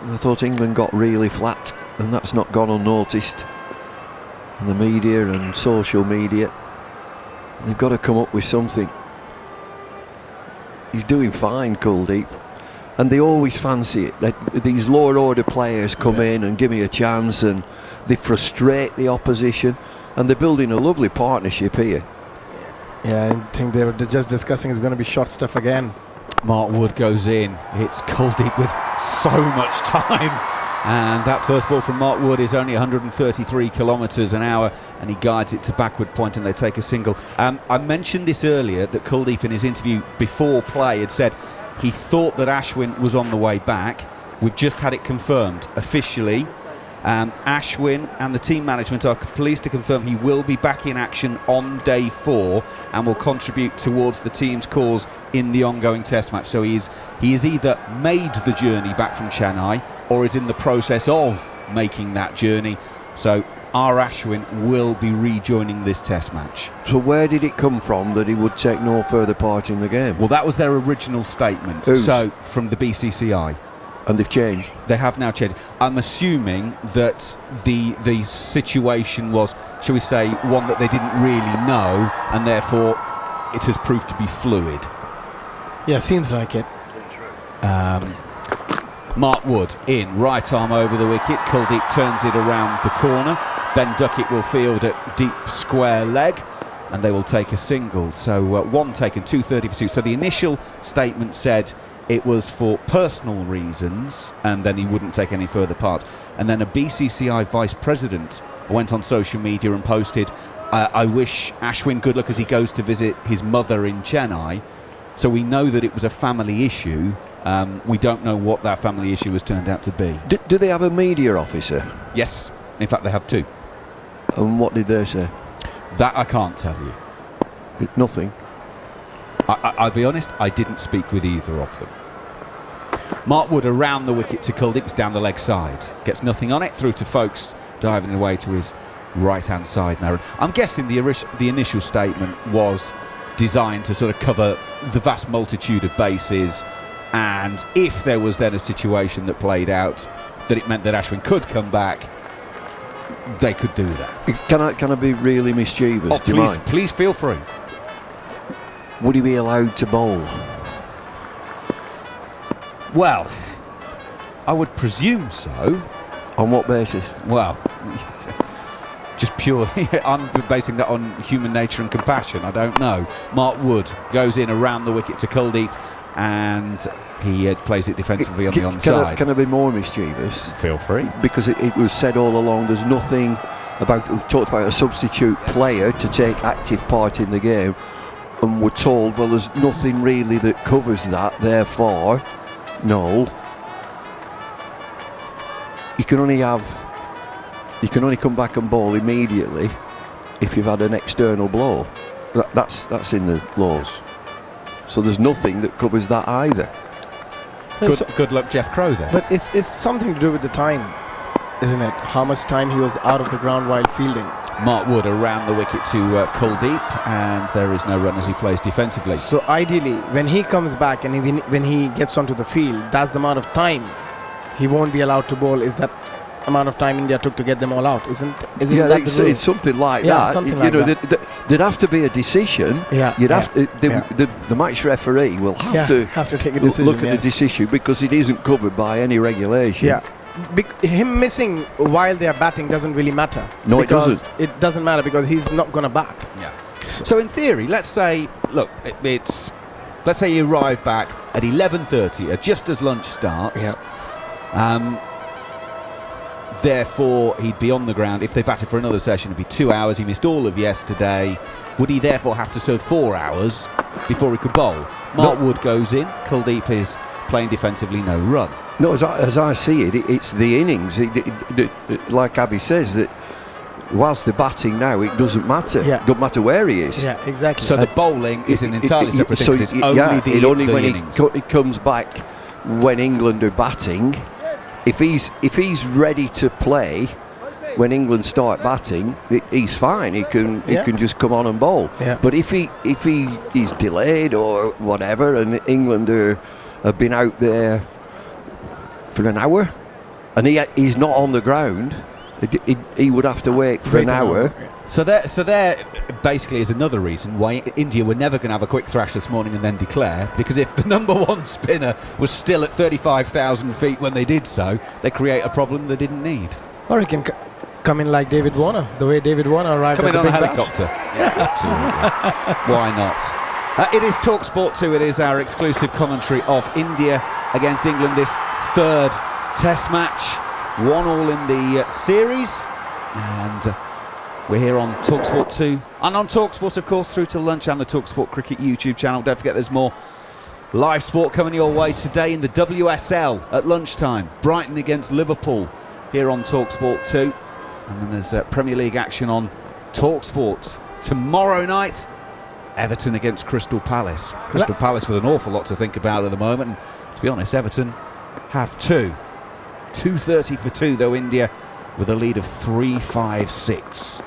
I thought England got really flat, and that's not gone unnoticed. and the media and social media. They've got to come up with something. He's doing fine, Kuldeep. And they always fancy it. These lower order players come in and give me a chance, and they frustrate the opposition. And they're building a lovely partnership here. Yeah, I think they were just discussing it's going to be short stuff again. Mark Wood goes in. It's Kuldeep with so much time. And that first ball from Mark Wood is only 133 kilometres an hour, and he guides it to backward point, and they take a single. I mentioned this earlier, that Kuldeep in his interview before play had said he thought that Ashwin was on the way back. We've just had it confirmed officially. Ashwin and the team management are pleased to confirm he will be back in action on day 4 and will contribute towards the team's cause in the ongoing test match. So he is either made the journey back from Chennai or is in the process of making that journey. So our Ashwin will be rejoining this test match. So where did it come from that he would take no further part in the game? Well, that was their original statement. Whose? So from the BCCI. And they've changed? They have now changed. I'm assuming that the situation was, shall we say, one that they didn't really know, and therefore it has proved to be fluid. Yeah, seems like it. Mark Wood in, right arm over the wicket. Kuldeep turns it around the corner. Ben Duckett will field at deep square leg, and they will take a single. So one taken, 230 for 2. So the initial statement said it was for personal reasons, and then he wouldn't take any further part. And then a BCCI vice president went on social media and posted, I wish Ashwin good luck as he goes to visit his mother in Chennai. So we know that it was a family issue. We don't know what that family issue has turned out to be. Do they have a media officer? Yes, in fact they have 2. And what did they say? That I can't tell you. Nothing. I'll be honest, I didn't speak with either of them. Mark Wood around the wicket to Kuldeep, it's down the leg side. Gets nothing on it, through to Folkes, diving away to his right-hand side now. I'm guessing the initial statement was designed to sort of cover the vast multitude of bases, and if there was then a situation that played out that it meant that Ashwin could come back, they could do that. Can I be really mischievous? Oh, do you mind? Please feel free. Would he be allowed to bowl? Well, I would presume so. On what basis? Well, just purely, I'm basing that on human nature and compassion. I don't know. Mark Wood goes in around the wicket to Kuldeep, and he plays it defensively on the onside. Can I be more mischievous? Feel free. Because it was said all along there's nothing about, we talked about a substitute player to take active part in the game, and we're told, well, there's nothing really that covers that, therefore, no. You can only come back and bowl immediately if you've had an external blow. That's in the laws. So there's nothing that covers that either. Good luck, Jeff Crow, there. But it's something to do with the time, isn't it? How much time he was out of the ground while fielding. Mark Wood around the wicket to Kuldeep, and there is no run as he plays defensively. So ideally, when he comes back and when he gets onto the field, that's the amount of time he won't be allowed to bowl. Is that amount of time India took to get them all out? Isn't that the rule? It's something like that. Something like that. There'd have to be a decision. The match referee will have to take a decision. Look at the decision, because it isn't covered by any regulation. Yeah. Him missing while they are batting doesn't really matter. No, it doesn't. It doesn't matter because he's not going to bat. Yeah. So in theory, let's say you arrive back at 11:30, just as lunch starts. Yeah. Therefore, he'd be on the ground. If they batted for another session, it'd be 2 hours. He missed all of yesterday. Would he therefore have to serve 4 hours before he could bowl? Mark Wood goes in. Kuldeep is playing defensively, no run. No, as I see it, it's the innings. Like Abby says, that whilst they're batting now, it doesn't matter. Yeah. Doesn't matter where he is. Yeah, exactly. So the bowling is an entirely separate thing. It's only the innings. He comes back when England are batting. If he's ready to play when England start batting, he's fine. He can just come on and bowl. Yeah. But if he is delayed or whatever, and England have been out there for an hour, and he's not on the ground, He would have to wait for an hour. So there basically is another reason why India were never going to have a quick thrash this morning and then declare, because if the number one spinner was still at 35,000 feet when they did so, they create a problem they didn't need. Or he can come in like David Warner, the way David Warner arrived Come at in the on a big bash. helicopter. Yeah, absolutely. Why not? It is talkSPORT 2. It is our exclusive commentary of India against England, this third test match. 1-1 in the series. And we're here on talkSPORT 2 and on talkSPORT, of course, through to lunch, and the talkSPORT Cricket YouTube channel. Don't forget there's more live sport coming your way today in the WSL at lunchtime. Brighton against Liverpool here on talkSPORT 2. And then there's Premier League action on talkSPORT tomorrow night. Everton against Crystal Palace. Crystal Palace with an awful lot to think about at the moment. And to be honest, Everton have two. 2:30 for two, though, India with a lead of 3-5-6.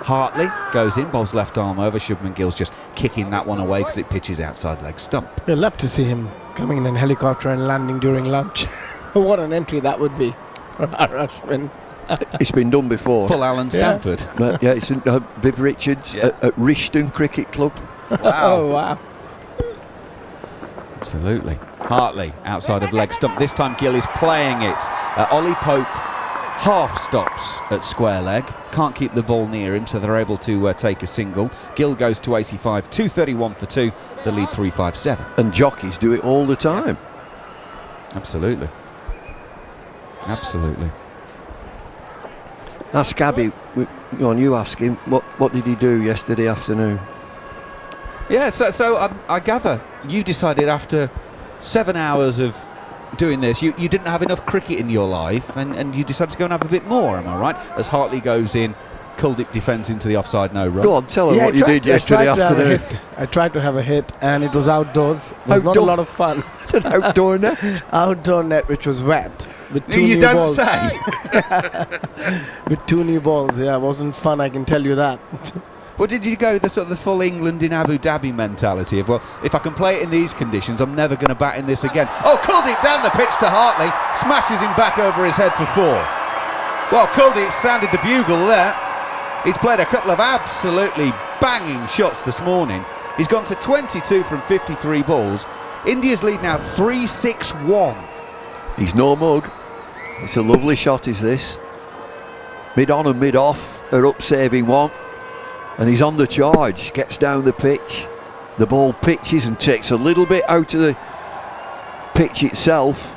Hartley goes in, bowls left arm over. Shubman Gill's just kicking that one away because it pitches outside leg stump. I'd love to see him coming in helicopter and landing during lunch. What an entry that would be for Ashwin. It's been done before. Full Alan Stanford. Yeah, it's Viv Richards at Rishton Cricket Club. Wow. Oh, wow. Absolutely. Hartley outside of leg stump. This time Gill is playing it. Ollie Pope half stops at square leg. Can't keep the ball near him, so they're able to take a single. Gill goes to 85, 231 for two. The lead 3-5-7. And jockeys do it all the time. Absolutely. Absolutely. Ask Abby, you ask him, what did he do yesterday afternoon? Yeah, so I gather you decided after 7 hours of doing this, you didn't have enough cricket in your life, and you decided to go and have a bit more, am I right? As Hartley goes in, Kuldeep defends into the offside, no run. Go on, tell her what you did yesterday afternoon. I tried to have a hit, and it was outdoors. It was not a lot of fun. An outdoor net? Outdoor net, which was wet. With two You new don't balls. say! With two new balls, yeah, it wasn't fun, I can tell you that. Or did you go the sort of the full England in Abu Dhabi mentality of, well, if I can play it in these conditions, I'm never going to bat in this again? Oh, Kuldeep down the pitch to Hartley, smashes him back over his head for four. Well, Kuldeep sounded the bugle there. He's played a couple of absolutely banging shots this morning. He's gone to 22 from 53 balls. India's lead now 3-6-1. He's no mug. It's a lovely shot, is this. Mid on and mid off are up saving one. And he's on the charge, gets down the pitch. The ball pitches and takes a little bit out of the pitch itself.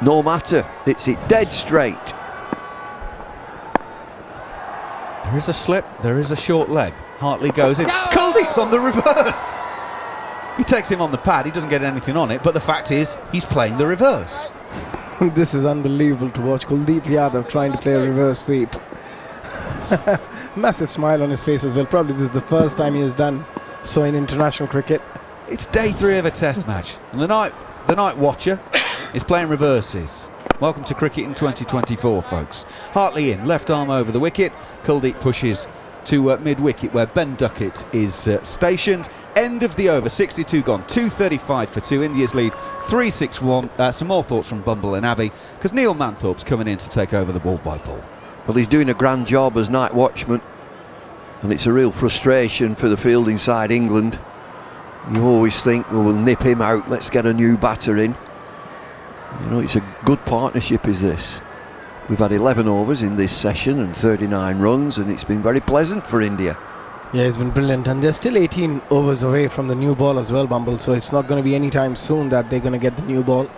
No matter, it's it dead straight. There is a slip, there is a short leg. Hartley goes in. Kuldeep's on the reverse! He takes him on the pad, he doesn't get anything on it, but the fact is, he's playing the reverse. This is unbelievable to watch. Kuldeep Yadav trying to play a reverse sweep. Massive smile on his face as well. Probably this is the first time he has done so in international cricket. It's day 3 of a test match, and the night watcher is playing reverses. Welcome to cricket in 2024, folks. Hartley in, left arm over the wicket. Kuldeep pushes to mid-wicket where Ben Duckett is stationed. End of the over, 62 gone, 2:35 for two. India's lead 3-6-1. Some more thoughts from Bumble and Abby, because Neil Manthorp's coming in to take over the ball by ball. Well, he's doing a grand job as night watchman, and it's a real frustration for the fielding side England. You always think, well, we'll nip him out, let's get a new batter in. You know, it's a good partnership, is this. We've had 11 overs in this session and 39 runs, and it's been very pleasant for India. Yeah, it's been brilliant, and they're still 18 overs away from the new ball as well, Bumble, so it's not going to be any time soon that they're going to get the new ball.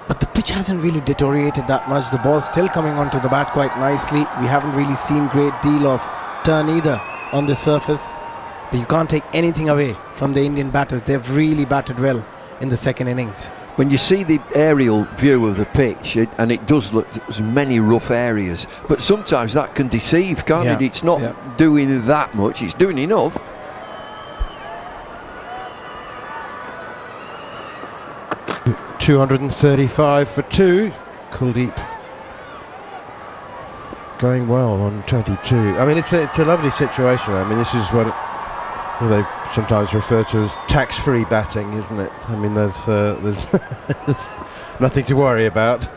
But the pitch hasn't really deteriorated that much. The ball's still coming onto the bat quite nicely. We haven't really seen great deal of turn either on the surface, but you can't take anything away from the Indian batters. They've really batted well in the second innings. When you see the aerial view of the pitch, and it does look, there's many rough areas, but sometimes that can deceive, can't it? It's not doing that much, it's doing enough. .235 for two. Kuldeep going well on 22. I mean, it's a lovely situation. I mean, this is what they sometimes refer to as tax-free batting, isn't it? I mean, there's there's nothing to worry about.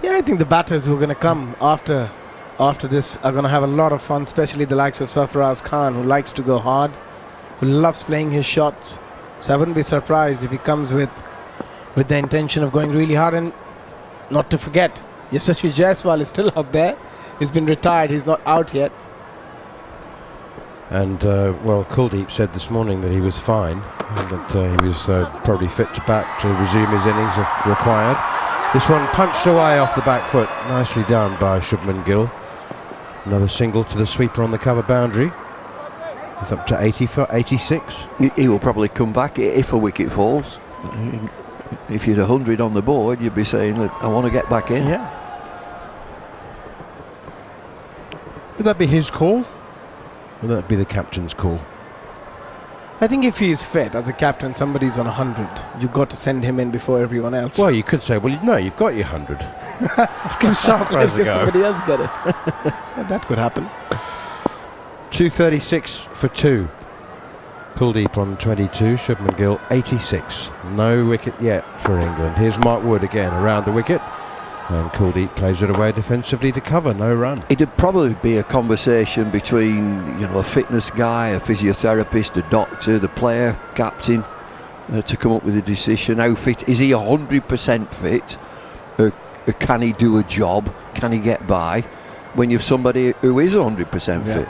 Yeah, I think the batters who are going to come after after this are going to have a lot of fun, especially the likes of Sarfaraz Khan, who likes to go hard, who loves playing his shots. So I wouldn't be surprised if he comes with the intention of going really hard. And not to forget, Yashasvi Jaiswal is still out there. He's been retired, he's not out yet. And, well, Kuldeep said this morning that he was fine, and that he was probably fit to bat to resume his innings if required. This one punched away off the back foot. Nicely done by Shubman Gill. Another single to the sweeper on the cover boundary. He's up to 86. He will probably come back if a wicket falls. If you'd 100 on the board, you'd be saying, look, I want to get back in. Yeah. Would that be his call? Would that be the captain's call? I think if he is fit as a captain, somebody's on 100. You've got to send him in before everyone else. Well, you could say, well, no, you've got your 100. Let's give Sarfaraz a go. Somebody else get it. Yeah, that could happen. 236 for 2. Kuldeep on 22, Shubman Gill 86. No wicket yet for England. Here's Mark Wood again around the wicket. And Kuldeep plays it away defensively to cover, no run. It'd probably be a conversation between, a fitness guy, a physiotherapist, a doctor, the player, captain, to come up with a decision. How fit? Is he 100% fit? Or can he do a job? Can he get by? When you've somebody who is 100% fit.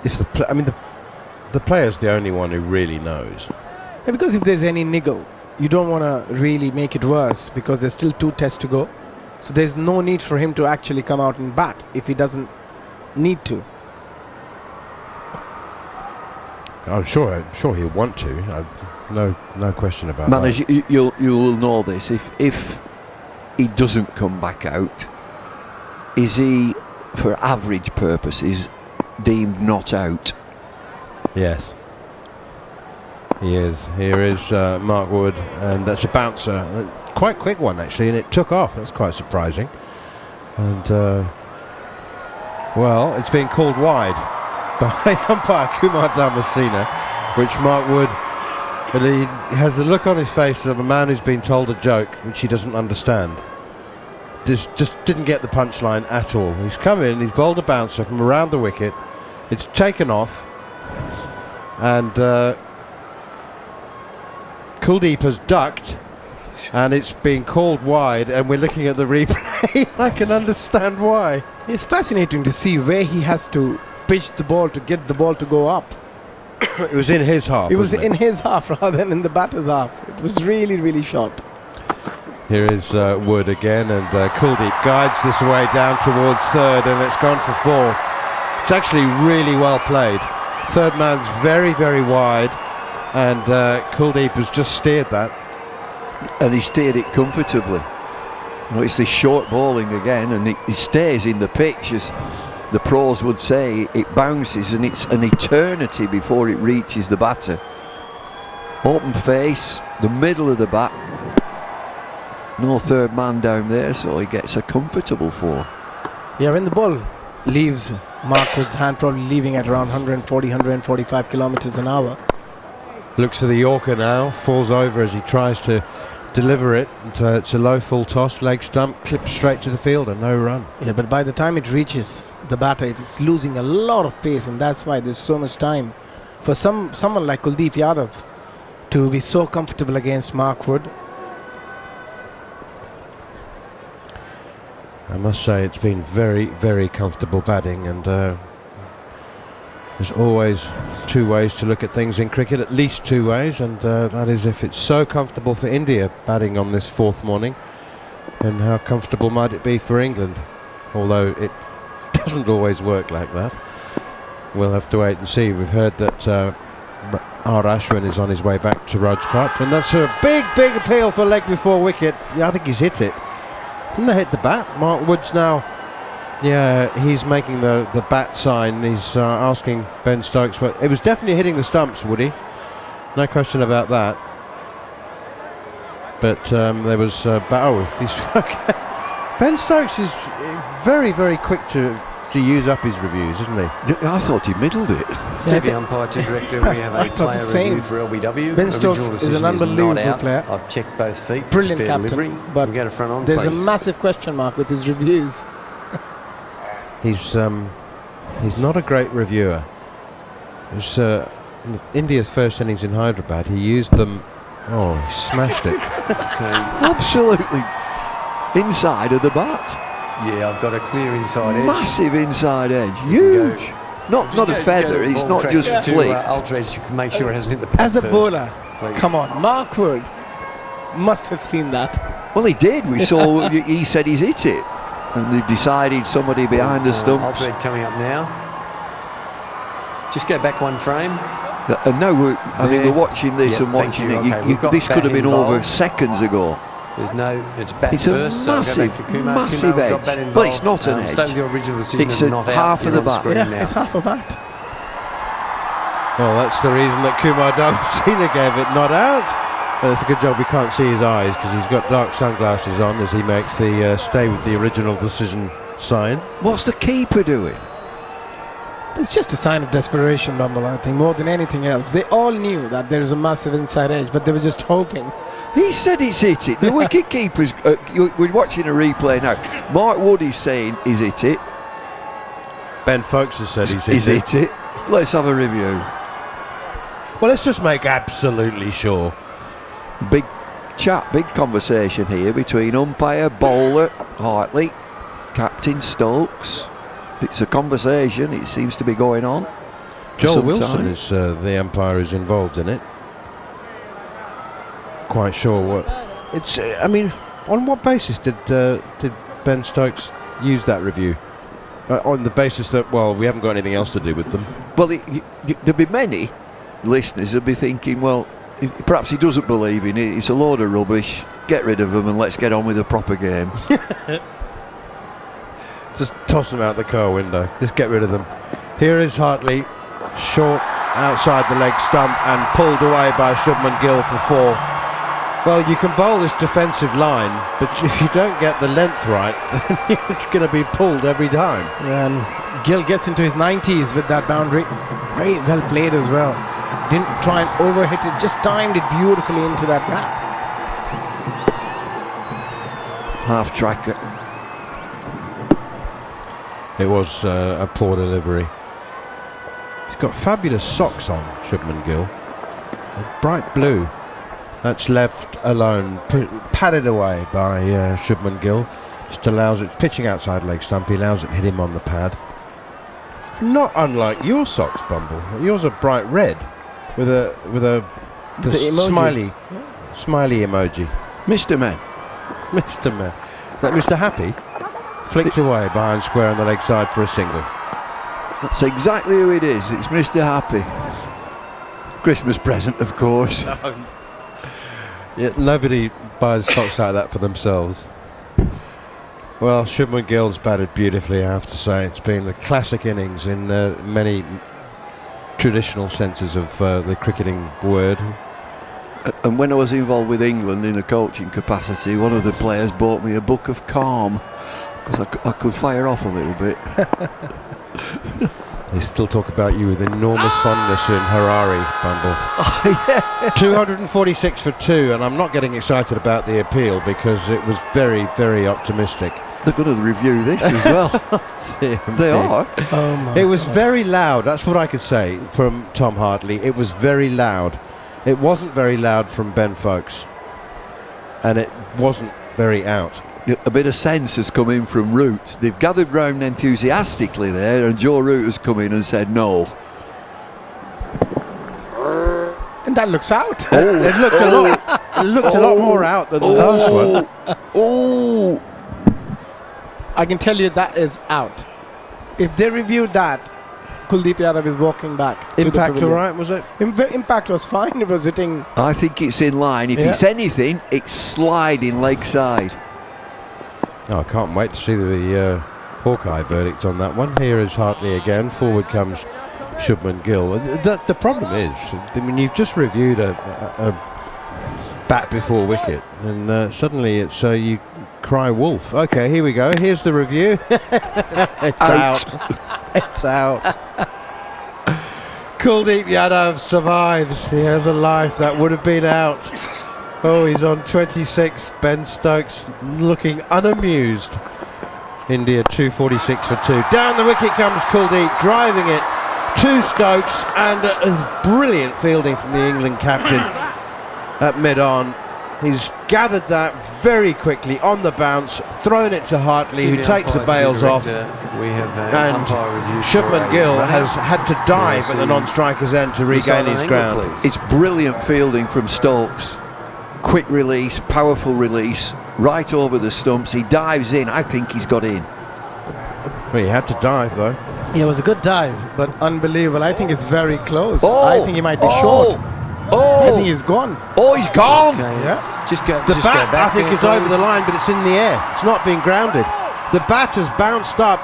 If the player's the only one who really knows. Yeah, because if there's any niggle, you don't want to really make it worse, because there's still 2 tests to go. So there's no need for him to actually come out and bat if he doesn't need to. I'm sure he'll want to. No question about Manners, that. you will know this. If he doesn't come back out, is he, for average purposes, deemed not out? Yes. He is. Here is Mark Wood, and that's a bouncer. Quite quick one, actually, and it took off. That's quite surprising. And, well, it's been called wide by umpire Kumar Dharmasena, which Mark Wood, and he has the look on his face of a man who's been told a joke which he doesn't understand. Just didn't get the punchline at all. He's come in, he's bowled a bouncer from around the wicket. It's taken off, and Kuldeep has ducked, and it's been called wide, and we're looking at the replay. I can understand why. It's fascinating to see where he has to pitch the ball to get the ball to go up. It was in his half. It was wasn't in his half rather than in the batter's half. It was really, really short. Here is Wood again, and Kuldeep guides this away down towards third, and it's gone for 4. It's actually really well played. Third man's very, very wide, and Kuldeep has just steered that. And he steered it comfortably. It's this short bowling again, and it stays in the pitch, as the pros would say. It bounces, and it's an eternity before it reaches the batter. Open face, the middle of the bat. No third man down there, so he gets a comfortable 4. Yeah, when the ball leaves Mark Wood's hand, probably leaving at around 140, 145 kilometers an hour. Looks for the Yorker now, falls over as he tries to deliver it. And, it's a low full toss, leg stump, clips straight to the fielder, no run. Yeah, but by the time it reaches the batter, it's losing a lot of pace, and that's why there's so much time for someone like Kuldeep Yadav to be so comfortable against Mark Wood. I must say it's been very, very comfortable batting, and there's always 2 ways to look at things in cricket, at least 2 ways, and that is if it's so comfortable for India batting on this 4th morning, then how comfortable might it be for England? Although it doesn't always work like that. We'll have to wait and see. We've heard that R. Ashwin is on his way back to Rajkot, and that's a big, big appeal for leg before wicket. Yeah, I think he's hit it. Didn't they hit the bat? Mark Wood's now, yeah, he's making the bat sign. He's asking Ben Stokes, but it was definitely hitting the stumps, Woody. No question about that. But there was, he's okay. Ben Stokes is very, very quick to to use up his reviews, isn't he? I thought he middled it. TV umpire to director, we have a thought the player same. review for LBW. Ben Stokes Original is an decision unbelievable not out. player. I've checked both feet. Brilliant It's a fair captain, delivery. but we go to front on, there's a please. massive question mark with his reviews. He's not a great reviewer. It was, in India's first innings in Hyderabad, he used them. Oh, he smashed it. Absolutely inside of the bat. Yeah, I've got a clear inside edge. Massive inside edge. You can Huge. go- Not a Just feather. go It's ball not track just to, flicked. ultra edge to make sure it hasn't hit the pad As a first, bowler, please. come on, Mark Wood must have seen that. Well, he did. We saw. He said he's hit it, and they've decided somebody behind the stumps. Ultra edge coming up now. Just go back one frame. And now we're watching this Yeah, and thank watching you. it. Okay, we've got This could have been bat over involved. seconds ago. There's no, it's bat It's a first. So massive, go back to Kumar. massive Kumar, we've got edge. bat Well, involved. it's not an edge. Stay with your original decision It's of a not out. half of You're the on bat. screen Yeah, now. it's half a bat. Well, that's the reason that Kumar Dharmasena gave it not out. And it's a good job we can't see his eyes because he's got dark sunglasses on as he makes the stay with the original decision sign. What's the keeper doing? It's just a sign of desperation, Bumble, I think, more than anything else. They all knew that there is a massive inside edge, but they were just hoping. He said he's hit it. The wicket keeper's. We're watching a replay now. Mark Wood is saying he's hit it. Ben Foakes has said He's hit it. Let's have a review. Well, let's just make absolutely sure. Big chat, big conversation here between umpire, bowler, Hartley, Captain Stokes. It's a conversation. It seems to be going on. Joel Sometime. Wilson is the umpire who's involved in it. Quite sure what it's. I mean, on what basis did Ben Stokes use that review? On the basis that, well, we haven't got anything else to do with them. Well, there'll be many listeners who'll be thinking, well, perhaps he doesn't believe in it. It's a load of rubbish. Get rid of him and let's get on with the proper game. Just toss them out the car window. Just get rid of them. Here is Hartley, short outside the leg stump and pulled away by Shubman Gill for 4. Well, you can bowl this defensive line, but if you don't get the length right, then you're going to be pulled every time. And Gill gets into his 90s with that boundary. Very well played as well. Didn't try and overhit it, just timed it beautifully into that gap. Half tracker. It was a poor delivery. He's got fabulous socks on, Shubman Gill. Bright blue. That's left alone, padded away by Shubman Gill. Just allows it, pitching outside leg stump, he allows it to hit him on the pad. Not unlike your socks, Bumble. Yours are bright red with a The emoji. smiley emoji. Mr. Man. Mr. Man. Is that Mr. Happy? Flicked away behind square on the leg side for a single. That's exactly who it is. It's Mr. Happy. Christmas present, of course. Yeah, nobody buys socks like that for themselves. Well, Shubman Gill's batted beautifully, I have to say. It's been a classic innings in many traditional senses of the cricketing word. And when I was involved with England in a coaching capacity, one of the players bought me a book of calm because I could fire off a little bit. They still talk about you with enormous fondness in Harare, Bumble. Yeah. 246 for 2, and I'm not getting excited about the appeal because it was very, very optimistic. They're going to review this as well. They are. Oh my It was God. very loud, that's what I could say from Tom Hartley. It was very loud. It wasn't very loud from Ben Foakes, and it wasn't very out. A bit of sense has come in from Root. They've gathered round enthusiastically there, and Joe Root has come in and said no. And that looks out. It looked a lot more out than the last one. Oh! I can tell you that is out. If they reviewed that, Kuldeep Yadav is walking back. to the Impact all pavilion. right, was it? Impact was fine. It was hitting. I think it's in line. If Yeah. it's anything, it's sliding leg side. Oh, I can't wait to see the Hawkeye verdict on that one. Here is Hartley again. Forward comes Shubman Gill. The problem is, I mean, you've just reviewed a bat before wicket, and suddenly it's you cry wolf. Okay, here we go. Here's the review. It's out. It's out. Kuldeep Yadav survives. He has a life that would have been out. Oh, he's on 26. Ben Stokes looking unamused. India 246 for 2. Down the wicket comes Kuldeep, driving it to Stokes, and brilliant fielding from the England captain at mid-on. He's gathered that very quickly on the bounce, thrown it to Hartley, who takes the bails off, and Shubman Gill has had to dive at the non-striker's end to regain his ground. It's brilliant fielding from Stokes. Quick release, powerful release, right over the stumps. He dives in. I think he's got in. Well, he had to dive, though. Yeah, it was a good dive, but unbelievable. I think it's very close. Oh, I think he might be short. I think he's gone. Oh, he's gone. Okay. Yeah. Just go. The just bat, go back I think, there, is over the please. line, but it's in the air. It's not being grounded. The bat has bounced up,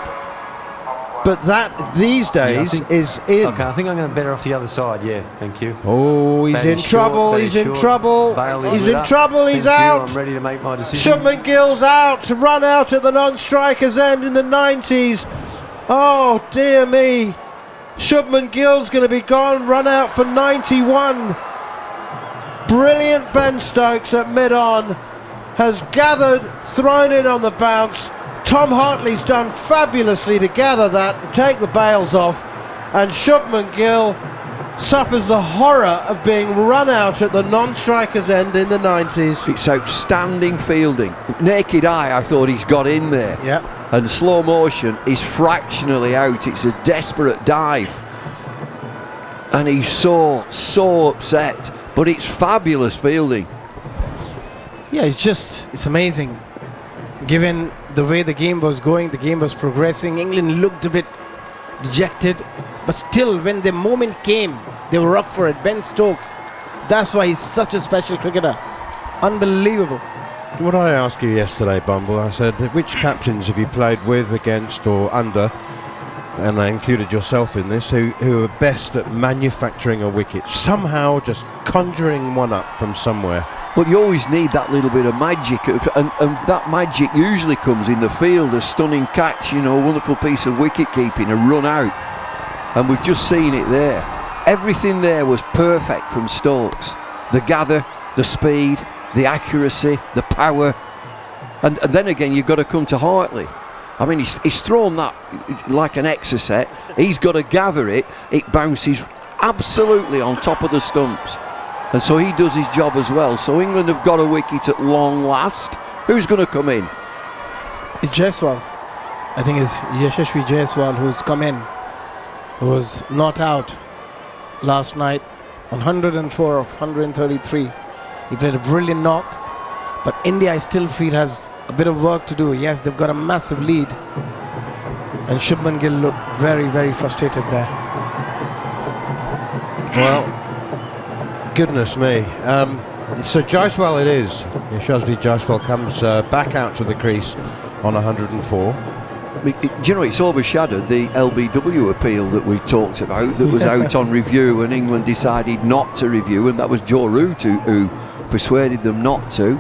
but that these days is in. Okay, I think I'm going to better off the other side. Yeah, thank you. Oh, he's Batty in short, trouble. Batty He's in short. trouble. Bale is He's lit in up. trouble. He's Thank you, out. I'm ready to make my decision. Shubman Gill's out. Run out at the non-striker's end in the 90s. Oh dear me. Shubman Gill's going to be gone. Run out for 91. Brilliant Ben Stokes at mid-on has gathered, thrown in on the bounce. Tom Hartley's done fabulously to gather that and take the bails off, and Shubman Gill suffers the horror of being run out at the non-striker's end in the 90s. It's outstanding fielding. Naked eye, I thought he's got in there. Yeah. And slow motion, he's fractionally out. It's a desperate dive. And he's so upset. But it's fabulous fielding. Yeah, it's amazing. Given the way the game was going, the game was progressing, England looked a bit dejected, but still when the moment came, they were up for it. Ben Stokes, that's why he's such a special cricketer. Unbelievable. What I asked you yesterday, Bumble, I said, which captains have you played with, against or under, and I included yourself in this, who are best at manufacturing a wicket, somehow just conjuring one up from somewhere? But you always need that little bit of magic, and that magic usually comes in the field. A stunning catch, a wonderful piece of wicket keeping, a run out, and we've just seen it there. Everything there was perfect from Stokes. The gather, the speed, the accuracy, the power, and then again you've got to come to Hartley. I mean, he's thrown that like an exocet. He's got to gather it. It bounces absolutely on top of the stumps. And so he does his job as well. So England have got a wicket at long last. Who's going to come in? It's Jaiswal. I think it's Yashasvi Jaiswal who's come in. Who was not out last night on 104 of 133. He played a brilliant knock. But India, I still feel, has a bit of work to do. Yes, they've got a massive lead. And Shubman Gill looked very, very frustrated there. Well, goodness me. So Jaiswal it is. Yashasvi Jaiswal comes back out to the crease on 104. It's overshadowed the LBW appeal that we talked about, that was out on review, and England decided not to review, and that was Jarrod who persuaded them not to.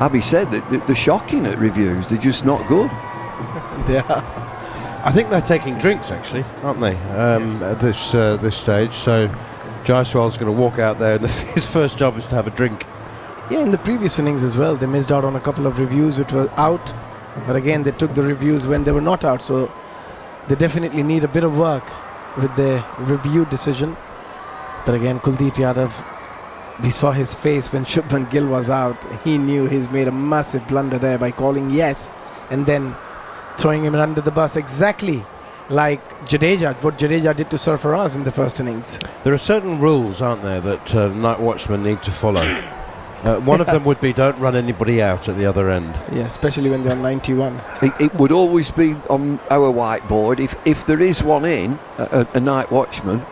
Abby said that they're shocking at reviews. They're just not good. They are. I think they're taking drinks, actually, aren't they, at this stage? So Jaiswal's going to walk out there, and his first job is to have a drink. Yeah, in the previous innings as well, they missed out on a couple of reviews which were out. But again, they took the reviews when they were not out. So they definitely need a bit of work with the review decision. But again, Kuldeep Yadav, we saw his face when Shubman Gill was out. He knew he's made a massive blunder there by calling yes and then throwing him under the bus, exactly like Jadeja, what Jadeja did to Sarfaraz in the first innings. There are certain rules, aren't there, that night watchmen need to follow. One of them would be don't run anybody out at the other end. Yeah, especially when they're on 91. It would always be on our whiteboard, if there is one in, a night watchman,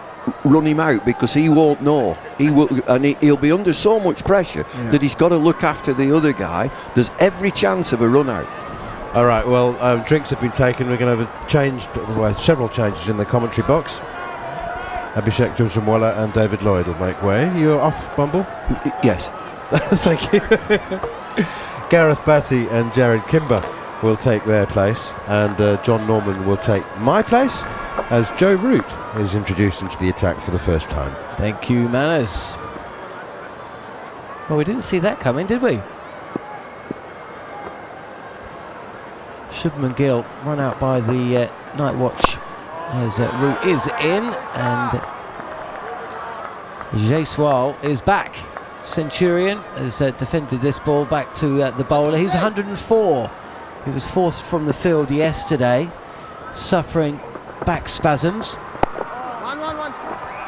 run him out, because he won't know. He'll be under so much pressure that he's got to look after the other guy. There's every chance of a run out. All right, well, drinks have been taken. We're going to have several changes in the commentary box. Abhishek, Jhnujhnuwala and David Lloyd will make way. You're off, Bumble? Yes. Thank you. Gareth, Batty and Jarrod Kimber will take their place, and John Norman will take my place as Joe Root is introduced into the attack for the first time. Thank you, Manners. Well, we didn't see that coming, did we? Shubman Gill run out by the night watch as Root is in, and Jhnujhnuwala is back. Centurion has defended this ball back to the bowler. He's 104. He was forced from the field yesterday, suffering back spasms.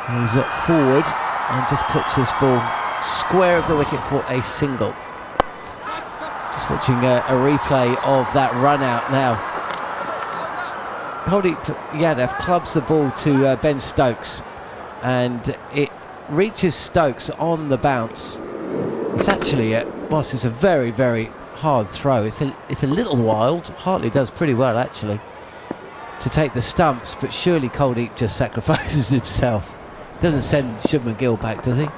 He's up forward and just clips this ball square of the wicket for a single. Just watching a replay of that run out now. Kuldeep Yadav clubs the ball to Ben Stokes, and it reaches Stokes on the bounce. It's actually, whilst it's a very, very hard throw, it's a little wild. Hartley does pretty well actually to take the stumps, but surely Kuldeep just sacrifices himself. Doesn't send Shubman Gill back, does he?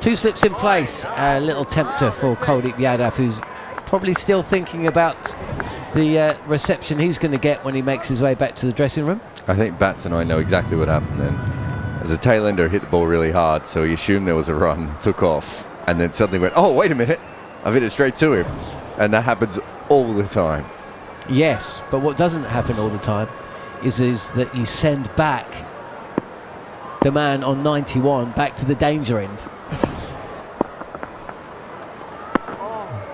2 slips in place. A little tempter for Kuldeep Yadav, who's probably still thinking about the reception he's going to get when he makes his way back to the dressing room. I think Bats and I know exactly what happened then. As a tail ender hit the ball really hard, so he assumed there was a run, took off, and then suddenly went, oh, wait a minute, I've hit it straight to him. And that happens all the time. Yes, but what doesn't happen all the time is that you send back the man on 91 back to the danger end.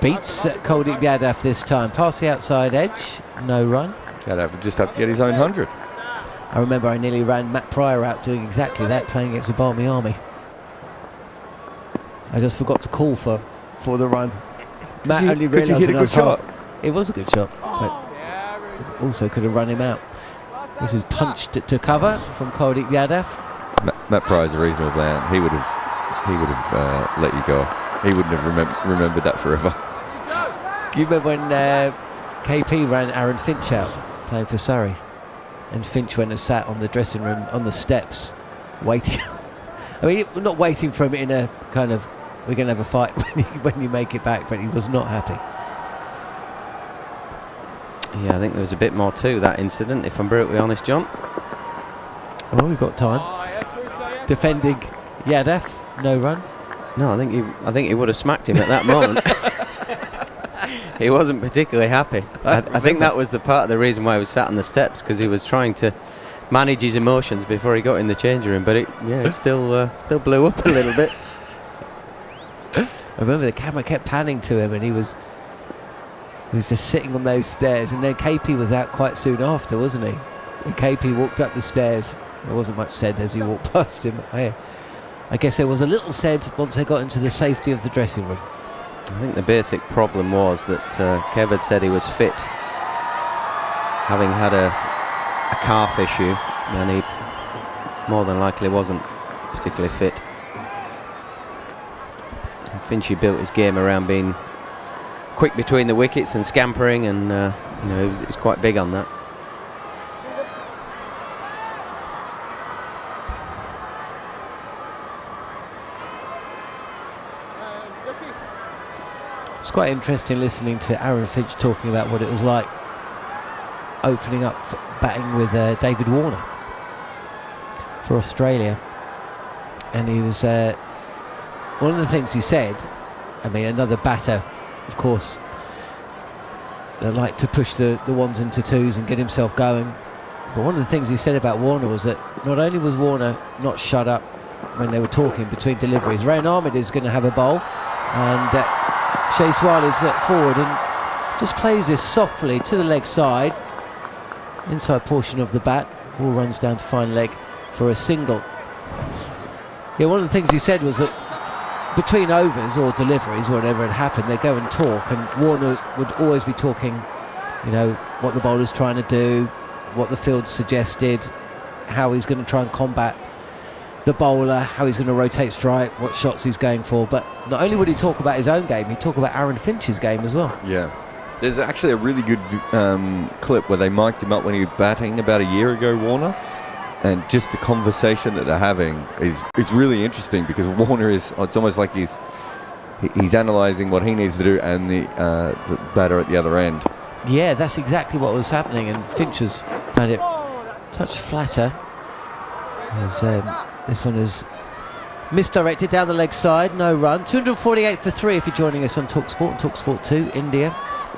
Beats Kuldeep Yadav this time. Past the outside edge, no run. Yadav would just have to get his own 100. I remember I nearly ran Matt Pryor out doing exactly that, playing against the Barmy Army. I just forgot to call for the run. Matt only realised hit a good shot. It was a good shot, but also could have run him out. This is punched to cover from Kuldeep Yadav. Matt Pryor's a reasonable man. He would have let you go. He wouldn't have remembered that forever. You remember when KP ran Aaron Finch out playing for Surrey, and Finch went and sat on the dressing room on the steps waiting. I mean, not waiting for him in a kind of, we're going to have a fight when you make it back, but he was not happy. Yeah, I think there was a bit more to that incident, if I'm brutally honest, John. Well, we've got time. Defending Yadav, no run. No, I think he would have smacked him at that moment. He wasn't particularly happy. I think that was the part of the reason why he was sat on the steps, because he was trying to manage his emotions before he got in the changing room. But it still blew up a little bit. I remember the camera kept panning to him, and he was just sitting on those stairs. And then KP was out quite soon after, wasn't he? And KP walked up the stairs. There wasn't much said as he walked past him. I guess there was a little said once they got into the safety of the dressing room. I think the basic problem was that Kev had said he was fit, having had a calf issue, and he more than likely wasn't particularly fit. And Finchy built his game around being quick between the wickets and scampering, and he was quite big on that. It's quite interesting listening to Aaron Finch talking about what it was like opening up batting with David Warner for Australia. And he was one of the things he said, I mean, another batter, of course, that liked to push the ones into twos and get himself going. But one of the things he said about Warner was that not only was Warner not shut up when they were talking between deliveries, Rayan Ahmed is going to have a bowl, and Jhnujhnuwala is forward and just plays this softly to the leg side, inside portion of the bat. Ball runs down to fine leg for a single. Yeah, one of the things he said was that between overs or deliveries, whatever had happened, they go and talk, and Warner would always be talking, what the bowler's trying to do, what the field suggested, how he's going to try and combat the bowler, how he's going to rotate strike, what shots he's going for. But not only would he talk about his own game, he'd talk about Aaron Finch's game as well. Yeah. There's actually a really good clip where they mic'd him up when he was batting about a year ago, Warner. And just the conversation that they're having is really interesting, because Warner it's almost like he's he's analysing what he needs to do, and the batter at the other end. Yeah, that's exactly what was happening, and Finch has found it touch flatter. As this one is misdirected down the leg side, no run. 248 for 3 if you're joining us on talkSPORT and talkSPORT 2. India.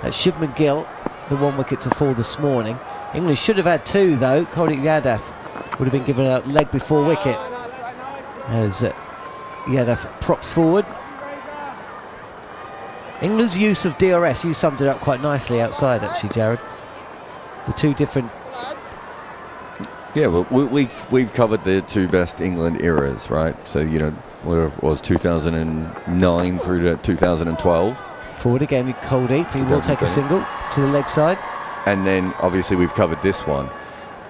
Shubman Gill, the 1 wicket to fall this morning. England should have had 2 though. Kuldeep Yadav would have been given a leg before wicket as Yadav props forward. England's use of DRS, you summed it up quite nicely outside actually, Jarrod. The 2 different... Yeah, well, we've covered the 2 best England eras, right? So, you know, where it was 2009 through to 2012. Forward again with Kuldeep, he will take a single to the leg side. And then, obviously, we've covered this one.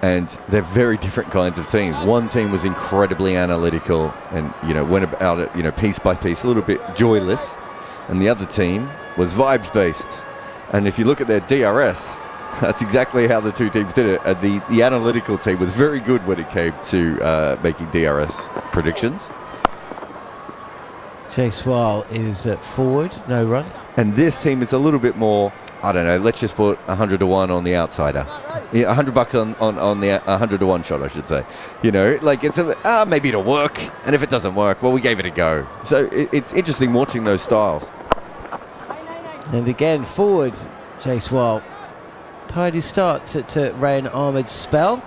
And they're very different kinds of teams. One team was incredibly analytical and, you know, went about it, you know, piece by piece, a little bit joyless. And the other team was vibes-based. And if you look at their DRS, that's exactly how the 2 teams did it. The analytical team was very good when it came to making DRS predictions. Jaiswal is forward, no run. And this team is a little bit more, I don't know, let's just put 100 to 1 on the outsider. Yeah, $100 on the 100 to 1 shot, I should say. You know, like it's maybe it'll work. And if it doesn't work, well, we gave it a go. So it's interesting watching those styles. And again, forward, Jaiswal. Tidy start to Rayan Ahmed's spell.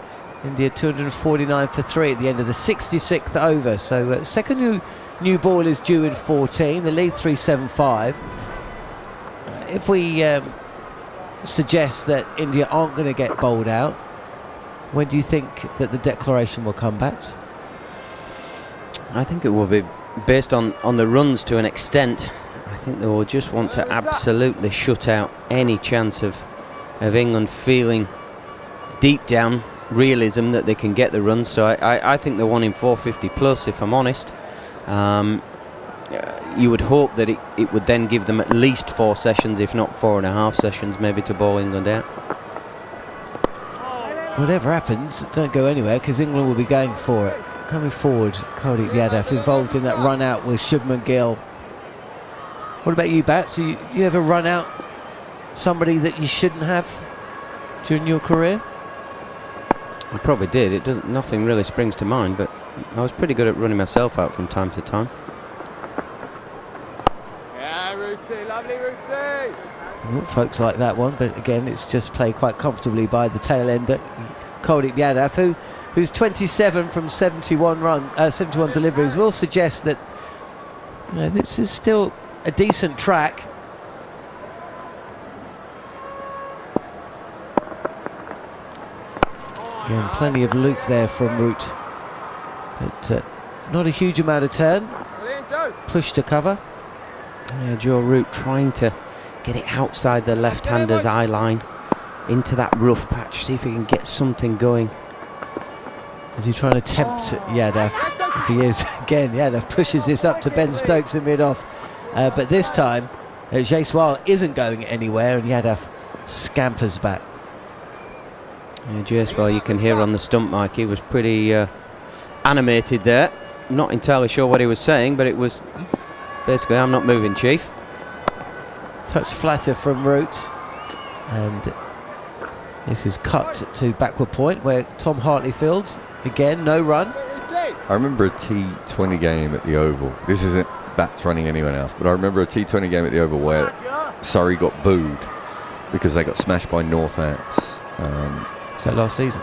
India 249 for 3 at the end of the 66th over. So second new ball is due in 14. The lead 375. If we suggest that India aren't going to get bowled out, when do you think that the declaration will come back? I think it will be based on the runs to an extent. I think they will just want to absolutely shut out any chance of England feeling deep down realism that they can get the runs. So I think they're wanting 450 plus, if I'm honest. You would hope that it would then give them at least 4 sessions, if not 4.5 sessions, maybe to bowl England out. Whatever happens, don't go anywhere, because England will be going for it. Coming forward, Kuldeep Yadav involved in that run out with Shubman Gill. What about you, Bats? Do you ever run out somebody that you shouldn't have during your career? I probably did. Nothing really springs to mind, but I was pretty good at running myself out from time to time. Yeah, Rooty, lovely Rooty. Folks like that one, but again, it's just played quite comfortably by the tail ender, Kuldeep Yadav, who's 27 from 71 deliveries. Will suggest that, you know, this is still a decent track. Again, plenty of loop there from Root, but not a huge amount of turn. Push to cover. Yeah, Joe Root trying to get it outside the left-hander's eye line into that rough patch, see if he can get something going. Is he trying to tempt Yadav? If he is, again, Yadav pushes this up to Ben Stokes in mid-off, but this time Jaiswal isn't going anywhere and Yadav scampers back. Yeah, Jaiswal, you can hear on the stump mic, he was pretty animated there. Not entirely sure what he was saying, but it was basically, I'm not moving, Chief. Touch flatter from Root, and this is cut to backward point where Tom Hartley fields. Again, no run. I remember a T20 game at the Oval. This isn't Bats running anyone else, but I remember a T20 game at the Oval where Surrey got booed because they got smashed by Northants. Is that last season?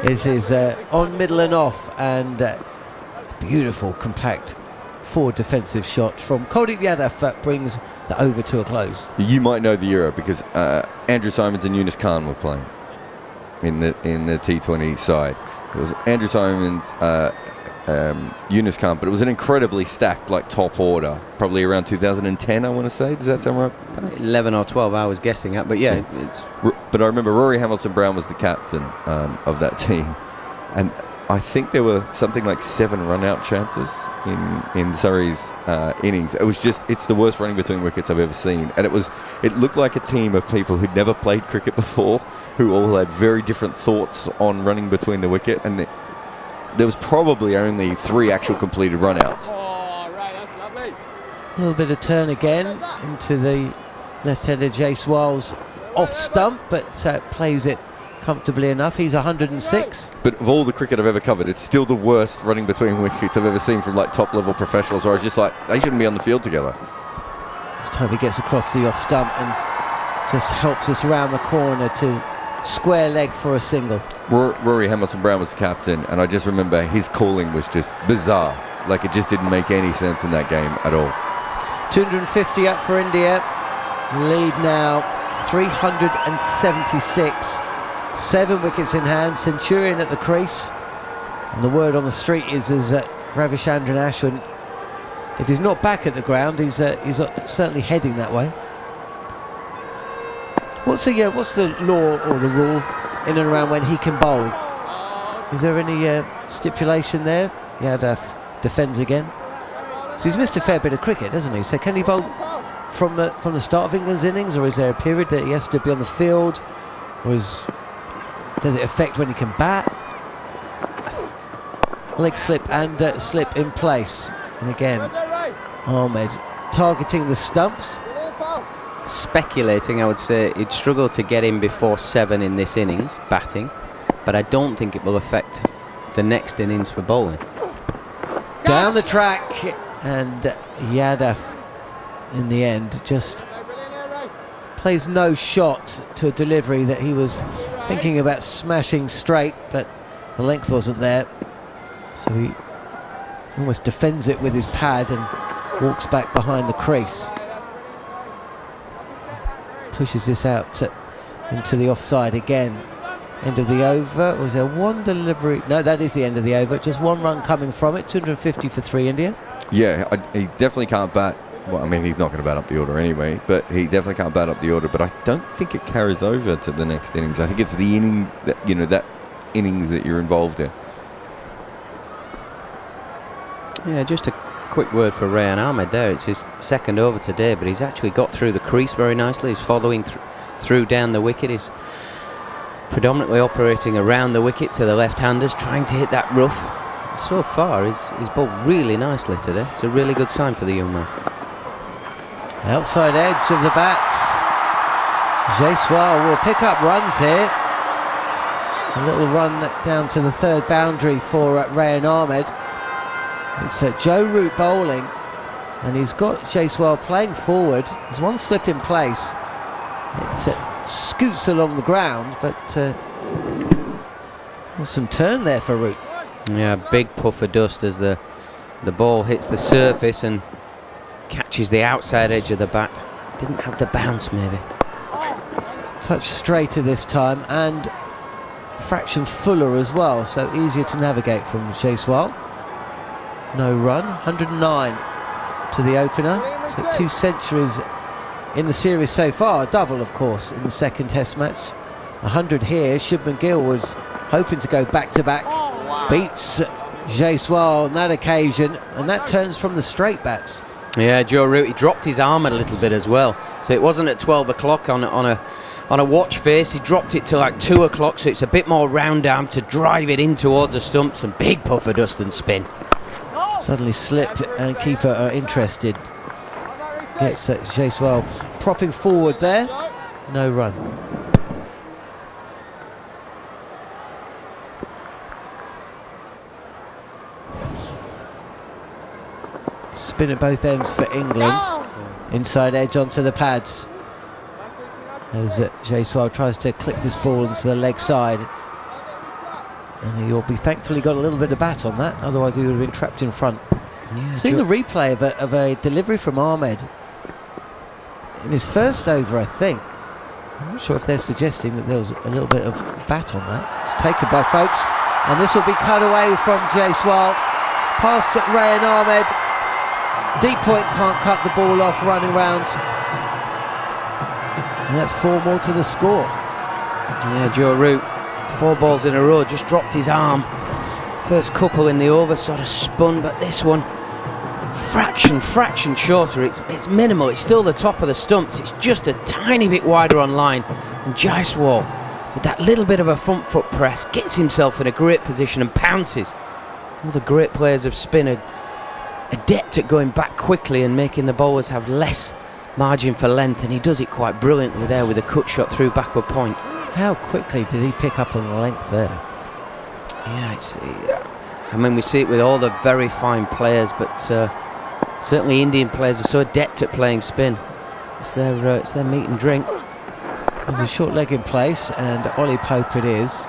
This is on middle and off, and beautiful compact forward defensive shot from Kuldeep Yadav that brings the over to a close. You might know the era because Andrew Simons and Yunus Khan were playing in the T20 side. It was Andrew Simons, Yunus Khan, but it was an incredibly stacked, like, top order, probably around 2010, I want to say. Does that sound right? 11 or 12 I was guessing at, but yeah. It's. But I remember Rory Hamilton-Brown was the captain of that team, and I think there were something like 7 run-out chances in Surrey's innings. It's the worst running between wickets I've ever seen, and it looked like a team of people who'd never played cricket before, who all had very different thoughts on running between the wicket, and there was probably only 3 actual completed run-outs. A little bit of turn again into the left-hander Jaiswal's off stump, but plays it comfortably enough. He's 106. But of all the cricket I've ever covered, it's still the worst running between wickets I've ever seen from like top-level professionals, where I was just like, they shouldn't be on the field together. This time he gets across the off stump and just helps us round the corner to square leg for a single. Rory Hamilton-Brown was the captain, and I just remember his calling was just bizarre. Like, it just didn't make any sense in that game at all. 250 up for India. Lead now 376. 7 wickets in hand. Centurion at the crease. And the word on the street is that Ravichandran Ashwin, if he's not back at the ground, he's certainly heading that way. What's the law or the rule in and around when he can bowl? Is there any stipulation there? Yadav defends again. So he's missed a fair bit of cricket, hasn't he? So can he bowl from the start of England's innings, or is there a period that he has to be on the field, or does it affect when he can bat? Leg slip and slip in place, and again Ahmed targeting the stumps. Speculating, I would say he'd struggle to get in before 7 in this innings batting, but I don't think it will affect the next innings for bowling. Down the track, and Yadav in the end just plays no shot to a delivery that he was thinking about smashing straight, but the length wasn't there, so he almost defends it with his pad and walks back behind the crease. Pushes this out into the offside again. End of the over. Was there one delivery? No, that is the end of the over. Just 1 run coming from it. 250 for 3 India. Yeah, he definitely can't bat. Well, I mean, he's not going to bat up the order anyway, but he definitely can't bat up the order. But I don't think it carries over to the next innings. I think it's the inning that, that innings that you're involved in. Yeah, just a quick word for Rayan Ahmed there. It's his second over today, but he's actually got through the crease very nicely. He's following through down the wicket. He's predominantly operating around the wicket to the left-handers, trying to hit that rough. So far, he's bowled really nicely today. It's a really good sign for the young man. Outside edge of the bats. Jaiswal will pick up runs here. A little run down to the 3rd boundary for Rayan Ahmed. It's Joe Root bowling, and he's got Jaiswal playing forward. There's one slip in place. It scoots along the ground, but there's some turn there for Root. Yeah, big puff of dust as the ball hits the surface and catches the outside edge of the bat. Didn't have the bounce, maybe. Touch straighter this time, and fraction fuller as well, so easier to navigate from Jaiswal. No run, 109 to the opener. So 2 centuries in the series so far. A double, of course, in the second Test match. 100 here. Shubman Gill was hoping to go back-to-back. Beats Jaiswal on that occasion, and that turns from the straight bats. Yeah, Joe Root, he dropped his arm a little bit as well. So it wasn't at 12 o'clock on a watch face. He dropped it to like 2 o'clock, so it's a bit more round arm to drive it in towards the stumps, and big puff of dust and spin. Suddenly slipped, and keeper are interested. Gets Jaiswal propping forward there. No run. Spin at both ends for England. Inside edge onto the pads. As Jaiswal tries to clip this ball into the leg side. And he'll be thankfully got a little bit of bat on that, otherwise he would have been trapped in front. Yeah, seeing a replay of a delivery from Ahmed in his first over, I think. I'm not sure if they're suggesting that there was a little bit of bat on that. It's taken by folks, and this will be cut away from Jaiswal. Past at Rayan Ahmed. Deep point can't cut the ball off, running round. And that's 4 more to the score. Yeah, Joe Root, 4 balls in a row, just dropped his arm. First couple in the over sort of spun, but this one fraction shorter. It's minimal. It's still the top of the stumps. It's just a tiny bit wider on line. And Jaiswal, with that little bit of a front foot press, gets himself in a great position and pounces. All the great players of spin are adept at going back quickly and making the bowlers have less margin for length, and he does it quite brilliantly there with a cut shot through backward point. How quickly did he pick up on the length there? Yeah, I mean, we see it with all the very fine players, but certainly Indian players are so adept at playing spin. It's their meat and drink. There's a short leg in place, and Ollie Pope it is.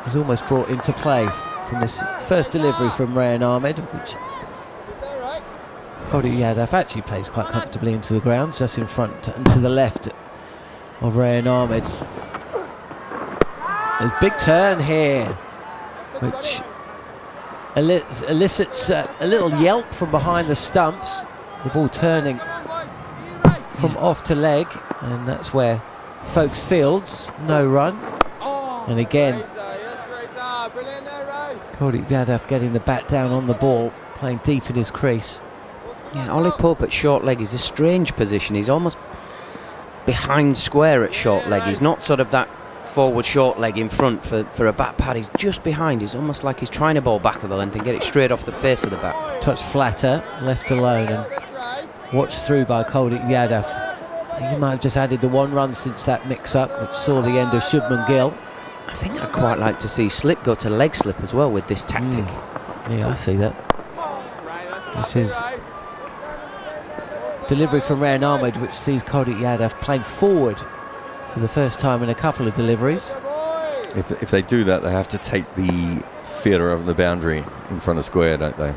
He's almost brought into play from this first delivery from Rayan Ahmed, which Kuldeep Yadav actually plays quite comfortably into the ground, just in front and to the left of Rayan Ahmed. There's a big turn here, which elicits a little yelp from behind the stumps. The ball turning from off to leg, and that's where Folkes fields, no run. And again, Kuldeep Yadav getting the bat down on the ball, playing deep in his crease. Yeah, Ollie Pope at short leg is a strange position. He's almost behind square at short leg. He's not sort of that forward short leg in front for a bat pad. He's just behind. He's almost like he's trying to bowl back of the length and get it straight off the face of the bat. Touch flatter, left alone, and watched through by Kuldeep Yadav. He might have just added the 1 run since that mix-up, which saw the end of Shubman Gill. I think I'd quite like to see slip go to leg slip as well with this tactic. Yeah, I see that. This is delivery from Rayan Ahmed, which sees Kuldeep Yadav playing forward for the first time in a couple of deliveries. If they do that, they have to take the fielder over the boundary in front of square, don't they?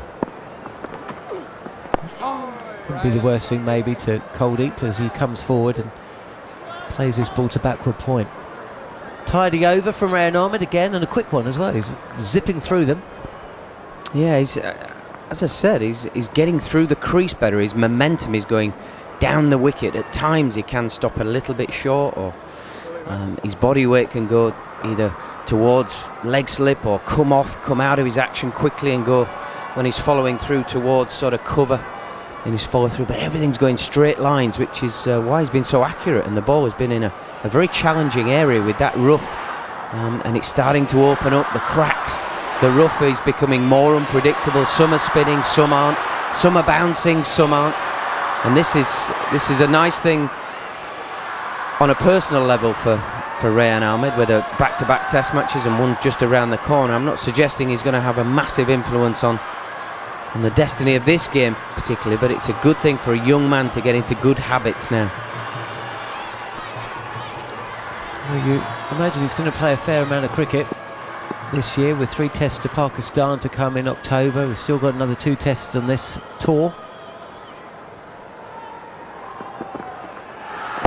Wouldn't be the worst thing maybe to Kuldeep as he comes forward and plays his ball to backward point. Tidy over from Rayan Ahmed again, and a quick one as well. He's zipping through them. Yeah, he's as I said, he's getting through the crease better. His momentum is going down the wicket. At times he can stop a little bit short, or his body weight can go either towards leg slip or come out of his action quickly and go when he's following through towards sort of cover in his follow through. But everything's going straight lines, which is why he's been so accurate, and the ball has been in a very challenging area with that rough, and it's starting to open up the cracks. The rough is becoming more unpredictable. Some are spinning, some aren't. Some are bouncing, some aren't. And this is a nice thing on a personal level for Rayan Ahmed, with a back-to-back test matches and one just around the corner. I'm not suggesting he's going to have a massive influence on the destiny of this game particularly, but it's a good thing for a young man to get into good habits now. Well, you imagine he's going to play a fair amount of cricket this year, with 3 tests to Pakistan to come in October. We've still got another 2 tests on this tour.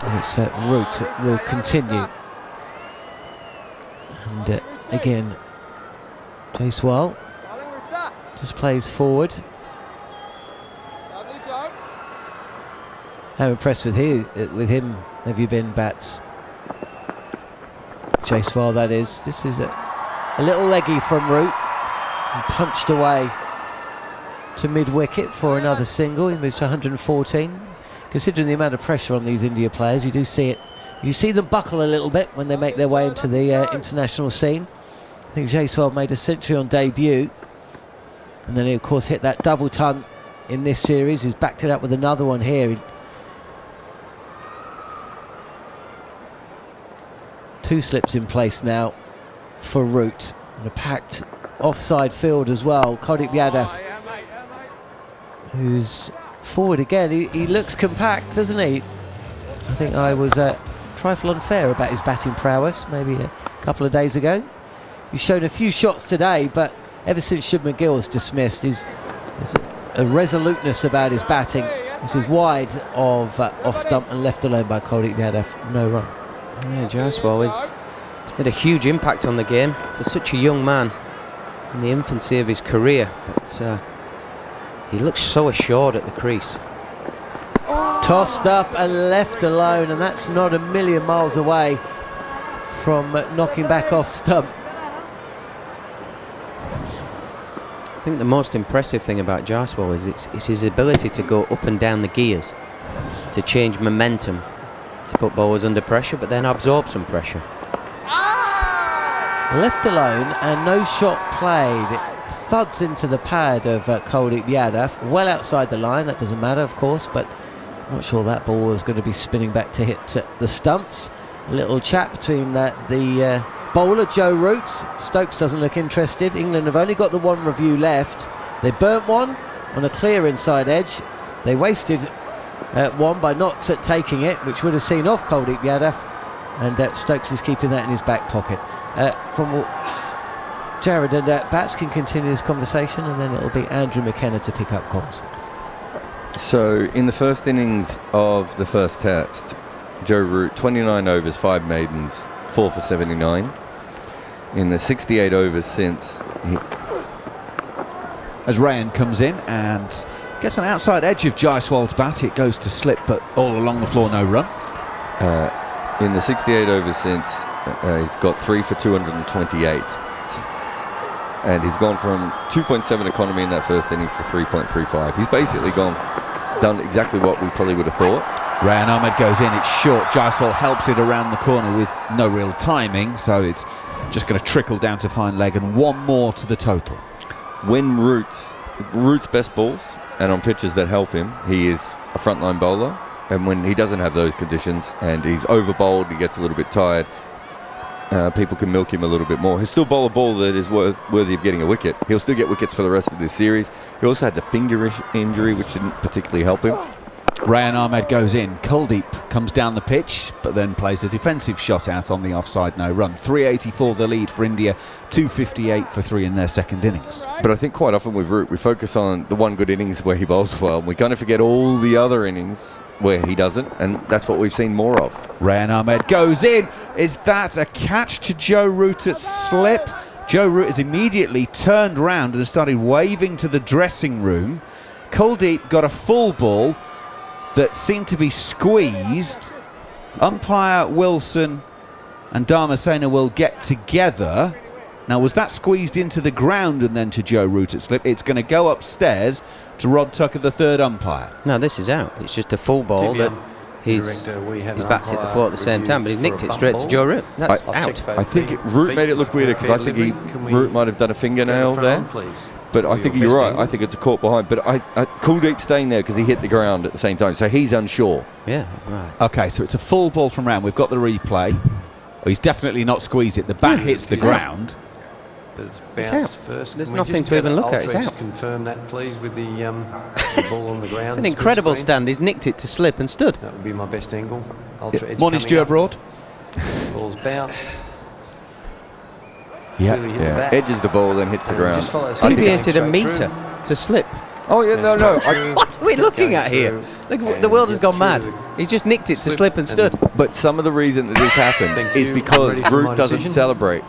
And its route will continue. And again, Jaiswal just plays forward. How impressed with him have you been, Bats? Jaiswal, that is. This is a little leggy from Root, and punched away to mid-wicket for another single. He moves to 114. Considering the amount of pressure on these India players, you do see it. You see them buckle a little bit when they make their way into the international scene. I think Jaiswal made a century on debut, and then he of course hit that double ton in this series. He's backed it up with another one here. 2 slips in place now for Root, and a packed offside field as well. Kuldeep Yadav, who's forward again. He looks compact, doesn't he? I think I was a trifle unfair about his batting prowess maybe a couple of days ago. He's shown a few shots today, but ever since Shubman Gill was dismissed, there's a resoluteness about his batting. This is wide of off stump and left alone by Kuldeep Yadav. No run. Yeah, Jaiswal has made a huge impact on the game for such a young man in the infancy of his career, but he looks so assured at the crease. Tossed up and left alone, and that's not a million miles away from knocking back off stump. I think the most impressive thing about Jaiswal is his ability to go up and down the gears, to change momentum, to put bowlers under pressure, but then absorb some pressure. Left alone and no shot played. thuds into the pad of Kuldeep Yadav, well outside the line. That doesn't matter, of course, but I'm not sure that ball is going to be spinning back to hit the stumps. A little chat between the bowler, Joe Root. Stokes doesn't look interested. England have only got the one review left. They burnt one on a clear inside edge. They wasted one by not taking it, which would have seen off Kuldeep Yadav, and Stokes is keeping that in his back pocket. From Jarrod and Bats can continue this conversation, and then it'll be Andrew McKenna to pick up comms. So in the first innings of the first test, Joe Root, 29 overs, 5 maidens, 4 for 79. In the 68 overs since, as Rayan comes in and gets an outside edge of Jaiswal's bat, it goes to slip, but all along the floor, no run. In the 68 overs since, he's got 3 for 228. And he's gone from 2.7 economy in that first innings to 3.35. He's basically done exactly what we probably would have thought. Rayan Ahmed goes in, it's short. Jaiswal helps it around the corner with no real timing, so it's just going to trickle down to fine leg, and one more to the total. When Root's best balls, and on pitches that help him, he is a frontline bowler. And when he doesn't have those conditions and he's over bowled, he gets a little bit tired, people can milk him a little bit more. He'll still bowl a ball that is worthy of getting a wicket. He'll still get wickets for the rest of this series. He also had the finger injury, which didn't particularly help him. Rayan Ahmed goes in. Kuldeep comes down the pitch, but then plays a defensive shot out on the offside, no run. 384 the lead for India, 258 for 3 in their second innings. But I think quite often with Root, we focus on the one good innings where he bowls well. We kind of forget all the other innings where he doesn't, and that's what we've seen more of. Rayan Ahmed goes in. Is that a catch to Joe Root at slip? Joe Root has immediately turned round and started waving to the dressing room. Kuldeep got a full ball that seemed to be squeezed. Umpire Wilson and Dharmasena will get together. Now, was that squeezed into the ground and then to Joe Root at slip? It's going to go upstairs to Rod Tucker, the third umpire. No, this is out. It's just a full ball that his bats hit the floor at the same time, but he's nicked it straight to Joe Root. That's out. I think Root made it look weirder because I think Root might have done a fingernail there. But I think you're right. I think it's a caught behind. But Kuldeep staying there because he hit the ground at the same time, so he's unsure. Yeah, right. Okay, so it's a full ball from round. We've got the replay. Oh, he's definitely not squeezed it. The bat hits the ground. It's out. There's nothing to even look at. It's out. Confirm that, please, with the ball on the ground. It's an incredible stand. He's nicked it to slip and stood. That would be my best angle. Morning, Stuart Broad. Ball's bounced. Yeah, edges the ball, then hits the ground. Deviated a metre to slip. Oh, yeah, no. What are we looking at here? Look, the world has gone mad. He's just nicked it to slip and stood. But some of the reason that this happened is because Root doesn't celebrate.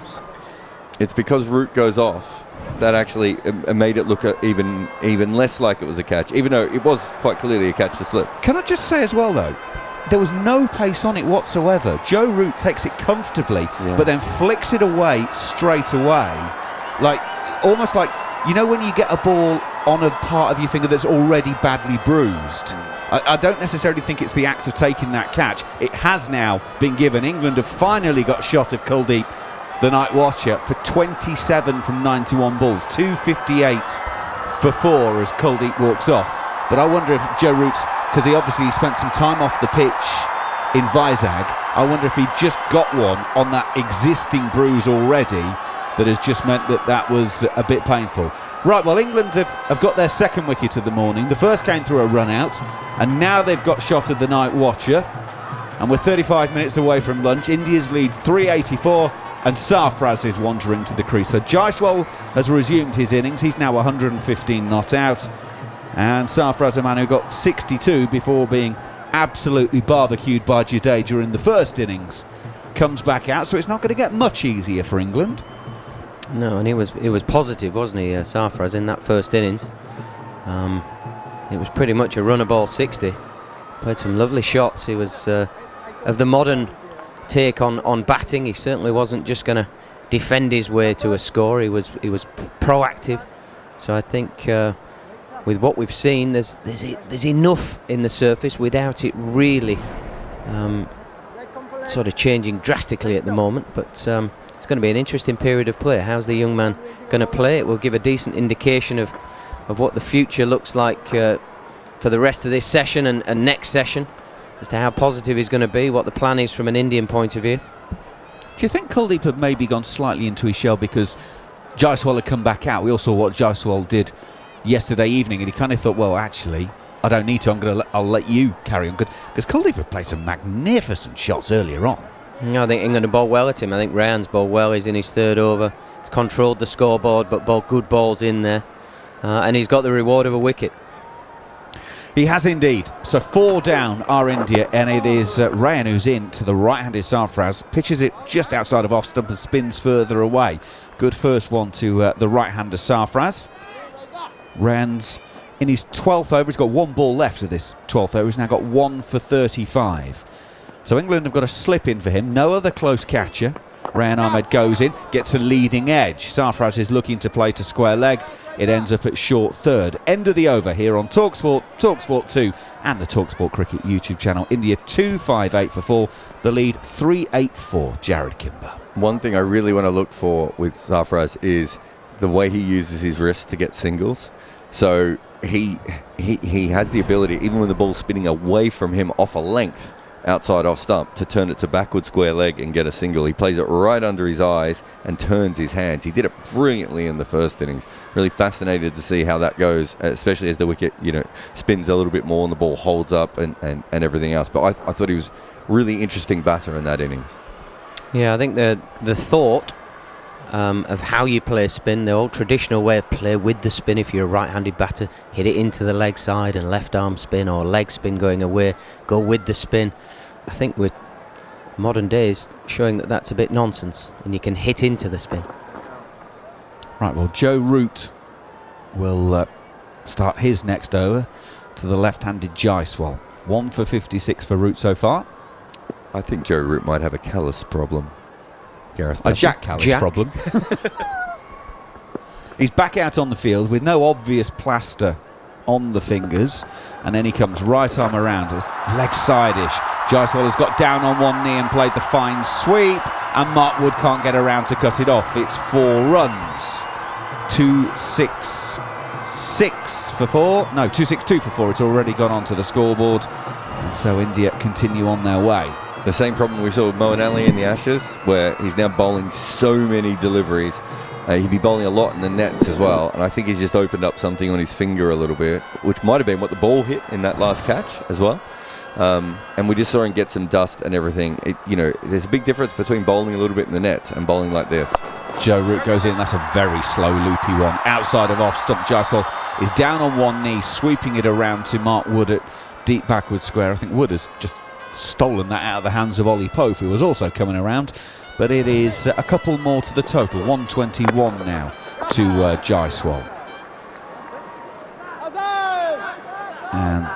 It's because Root goes off that actually made it look even less like it was a catch, even though it was quite clearly a catch to slip. Can I just say as well, though, there was no pace on it whatsoever. Joe Root takes it comfortably, but then flicks it away straight away. Almost like, you know when you get a ball on a part of your finger that's already badly bruised? I don't necessarily think it's the act of taking that catch. It has now been given. England have finally got shot of Kuldeep, the night watcher, for 27 from 91 balls. 258 for 4 as Kuldeep walks off. But I wonder if Joe Root, because he obviously spent some time off the pitch in Vizag, I wonder if he just got one on that existing bruise already that has just meant that was a bit painful. Right, well, England have got their second wicket of the morning. The first came through a run out, and now they've got shot of the night watcher. And we're 35 minutes away from lunch. India's lead 384, and Sarfraz is wandering to the crease. So Jaiswal has resumed his innings. He's now 115 not out. And Sarfraz, a man who got 62 before being absolutely barbecued by Jadeja in the first innings, comes back out. So it's not going to get much easier for England. No, and he was positive, wasn't he, Sarfraz, in that first innings. It was pretty much a runner ball 60. Played some lovely shots. He was of the modern take on batting. He certainly wasn't just going to defend his way to a score. He was proactive. So I think with what we've seen, there's enough in the surface without it really sort of changing drastically at the moment. But it's going to be an interesting period of play. How's the young man going to play? It will give a decent indication of what the future looks like for the rest of this session and next session, as to how positive he's going to be, what the plan is from an Indian point of view. Do you think Kuldeep had maybe gone slightly into his shell because Jaiswal had come back out? We all saw what Jaiswal did yesterday evening, and he kind of thought, well, actually, I don't need to. I'll let you carry on, because Kuldeep had played some magnificent shots earlier on. I think England have bowled well at him. I think Ryan's bowled well. He's in his third over. He's controlled the scoreboard, but bowled good balls in there, and he's got the reward of a wicket. He has indeed. So 4 down are India, and it is Rayan who's in to the right-handed Sarfraz. Pitches it just outside of off stump and spins further away. Good first one to the right-hander Sarfraz. Rayan's in his 12th over. He's got 1 ball left of this 12th over. He's now got 1 for 35. So England have got a slip in for him. No other close catcher. Rayan Ahmed goes in, gets a leading edge. Sarfraz is looking to play to square leg. It ends up at short third. End of the over here on talkSPORT, talkSPORT 2 and the talkSPORT Cricket YouTube channel. India 258 for 4. The lead 384. Jarrod Kimber. One thing I really want to look for with Sarfraz is the way he uses his wrist to get singles. So he has the ability, even when the ball's spinning away from him off a length, outside off stump, to turn it to backward square leg and get a single. He plays it right under his eyes and turns his hands. He did it brilliantly in the first innings. Really fascinated to see how that goes, especially as the wicket, spins a little bit more and the ball holds up and everything else. But I thought he was really interesting batter in that innings. Yeah, I think the thought of how you play spin, the old traditional way of play with the spin, if you're a right-handed batter, hit it into the leg side and left arm spin, or leg spin going away, go with the spin. I think with modern days showing that that's a bit nonsense and you can hit into the spin. Right, well, Joe Root will start his next over to the left-handed Jaiswal. 1 for 56 for Root so far. I think Joe Root might have a callus problem. Gareth, a Jack Callis problem. He's back out on the field with no obvious plaster on the fingers, and then he comes right arm around. It's leg side-ish. Jaiswal has got down on one knee and played the fine sweep, and Mark Wood can't get around to cut it off. It's 4 runs. 266 for 4. No, 262 for 4. It's already gone onto the scoreboard, and so India continue on their way. The same problem we saw with Moeen Ali in the Ashes, where he's now bowling so many deliveries. He'd be bowling a lot in the nets as well, and I think he's just opened up something on his finger a little bit, which might have been what the ball hit in that last catch as well. And we just saw him get some dust and everything. There's a big difference between bowling a little bit in the nets and bowling like this. Joe Root goes in. That's a very slow, loopy one. Outside of off stump, Jaiswal is down on one knee, sweeping it around to Mark Wood at deep backward square. I think Wood has just stolen that out of the hands of Ollie Pope, who was also coming around. But it is a couple more to the total. 121 now to Jaiswal. And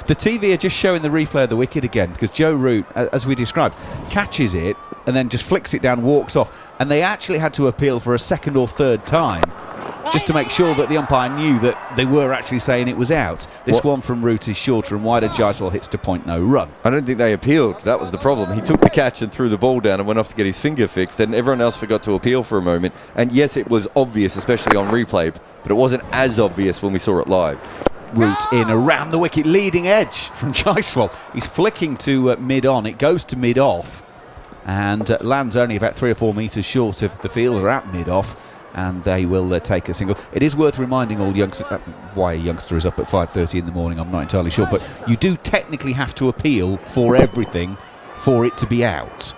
the TV are just showing the replay of the wicket again, because Joe Root, as we described, catches it and then just flicks it down, walks off, and they actually had to appeal for a second or third time just to make sure that the umpire knew that they were actually saying it was out. This one from Root is shorter and wider. Jaiswal hits to point no run. I don't think they appealed. That was the problem. He took the catch and threw the ball down and went off to get his finger fixed, and everyone else forgot to appeal for a moment. And yes, it was obvious, especially on replay, but it wasn't as obvious when we saw it live. Root in around the wicket, leading edge from Jaiswal. He's flicking to mid-on. It goes to mid-off and lands only about 3 or 4 metres short of the fielder at mid-off, and they will take a single. It is worth reminding all youngsters, why a youngster is up at 5:30 in the morning, I'm not entirely sure, but you do technically have to appeal for everything for it to be out,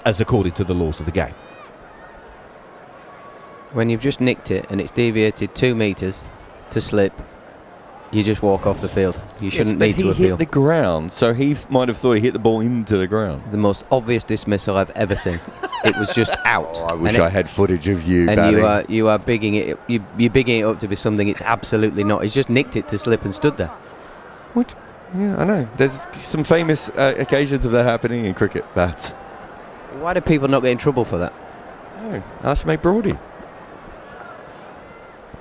as according to the laws of the game. When you've just nicked it and it's deviated 2 metres to slip, you just walk off the field. You shouldn't need to appeal. He hit the ground, so he might have thought he hit the ball into the ground. The most obvious dismissal I've ever seen. It was just out. Oh, I wish I had footage of you, and Batty. you are bigging it. You're bigging it up to be something it's absolutely not. He's just nicked it to slip and stood there. What? Yeah, I know. There's some famous occasions of that happening in cricket, bats. Why do people not get in trouble for that? No, ask mate Brody.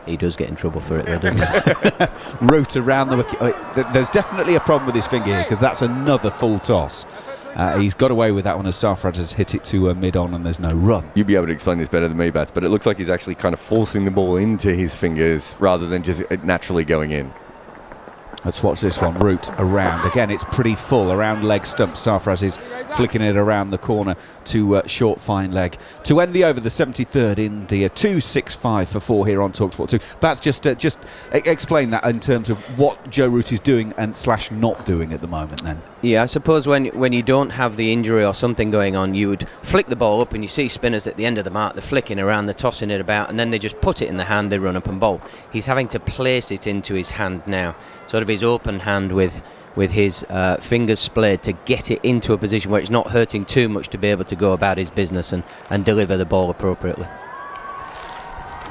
He does get in trouble for it, though, doesn't he? Root around the wicket. There's definitely a problem with his finger here, because that's another full toss. He's got away with that one as Sarfraz has hit it to mid-on and there's no run. You'd be able to explain this better than me, Bats, but it looks like he's actually kind of forcing the ball into his fingers rather than just it naturally going in. Let's watch this one. Root around. Again, it's pretty full. Around leg stump. Sarfraz is flicking it around the corner to short fine leg. To end the over, the 73rd, India 2-6-5 for 4 here on talkSPORT 2. That's just explain that in terms of what Joe Root is doing and / not doing at the moment then. Yeah, I suppose when you don't have the injury or something going on, you would flick the ball up and you see spinners at the end of the mark, they're flicking around, they're tossing it about, and then they just put it in the hand, they run up and bowl. He's having to place it into his hand now, sort of his open hand with his fingers splayed to get it into a position where it's not hurting too much to be able to go about his business and deliver the ball appropriately.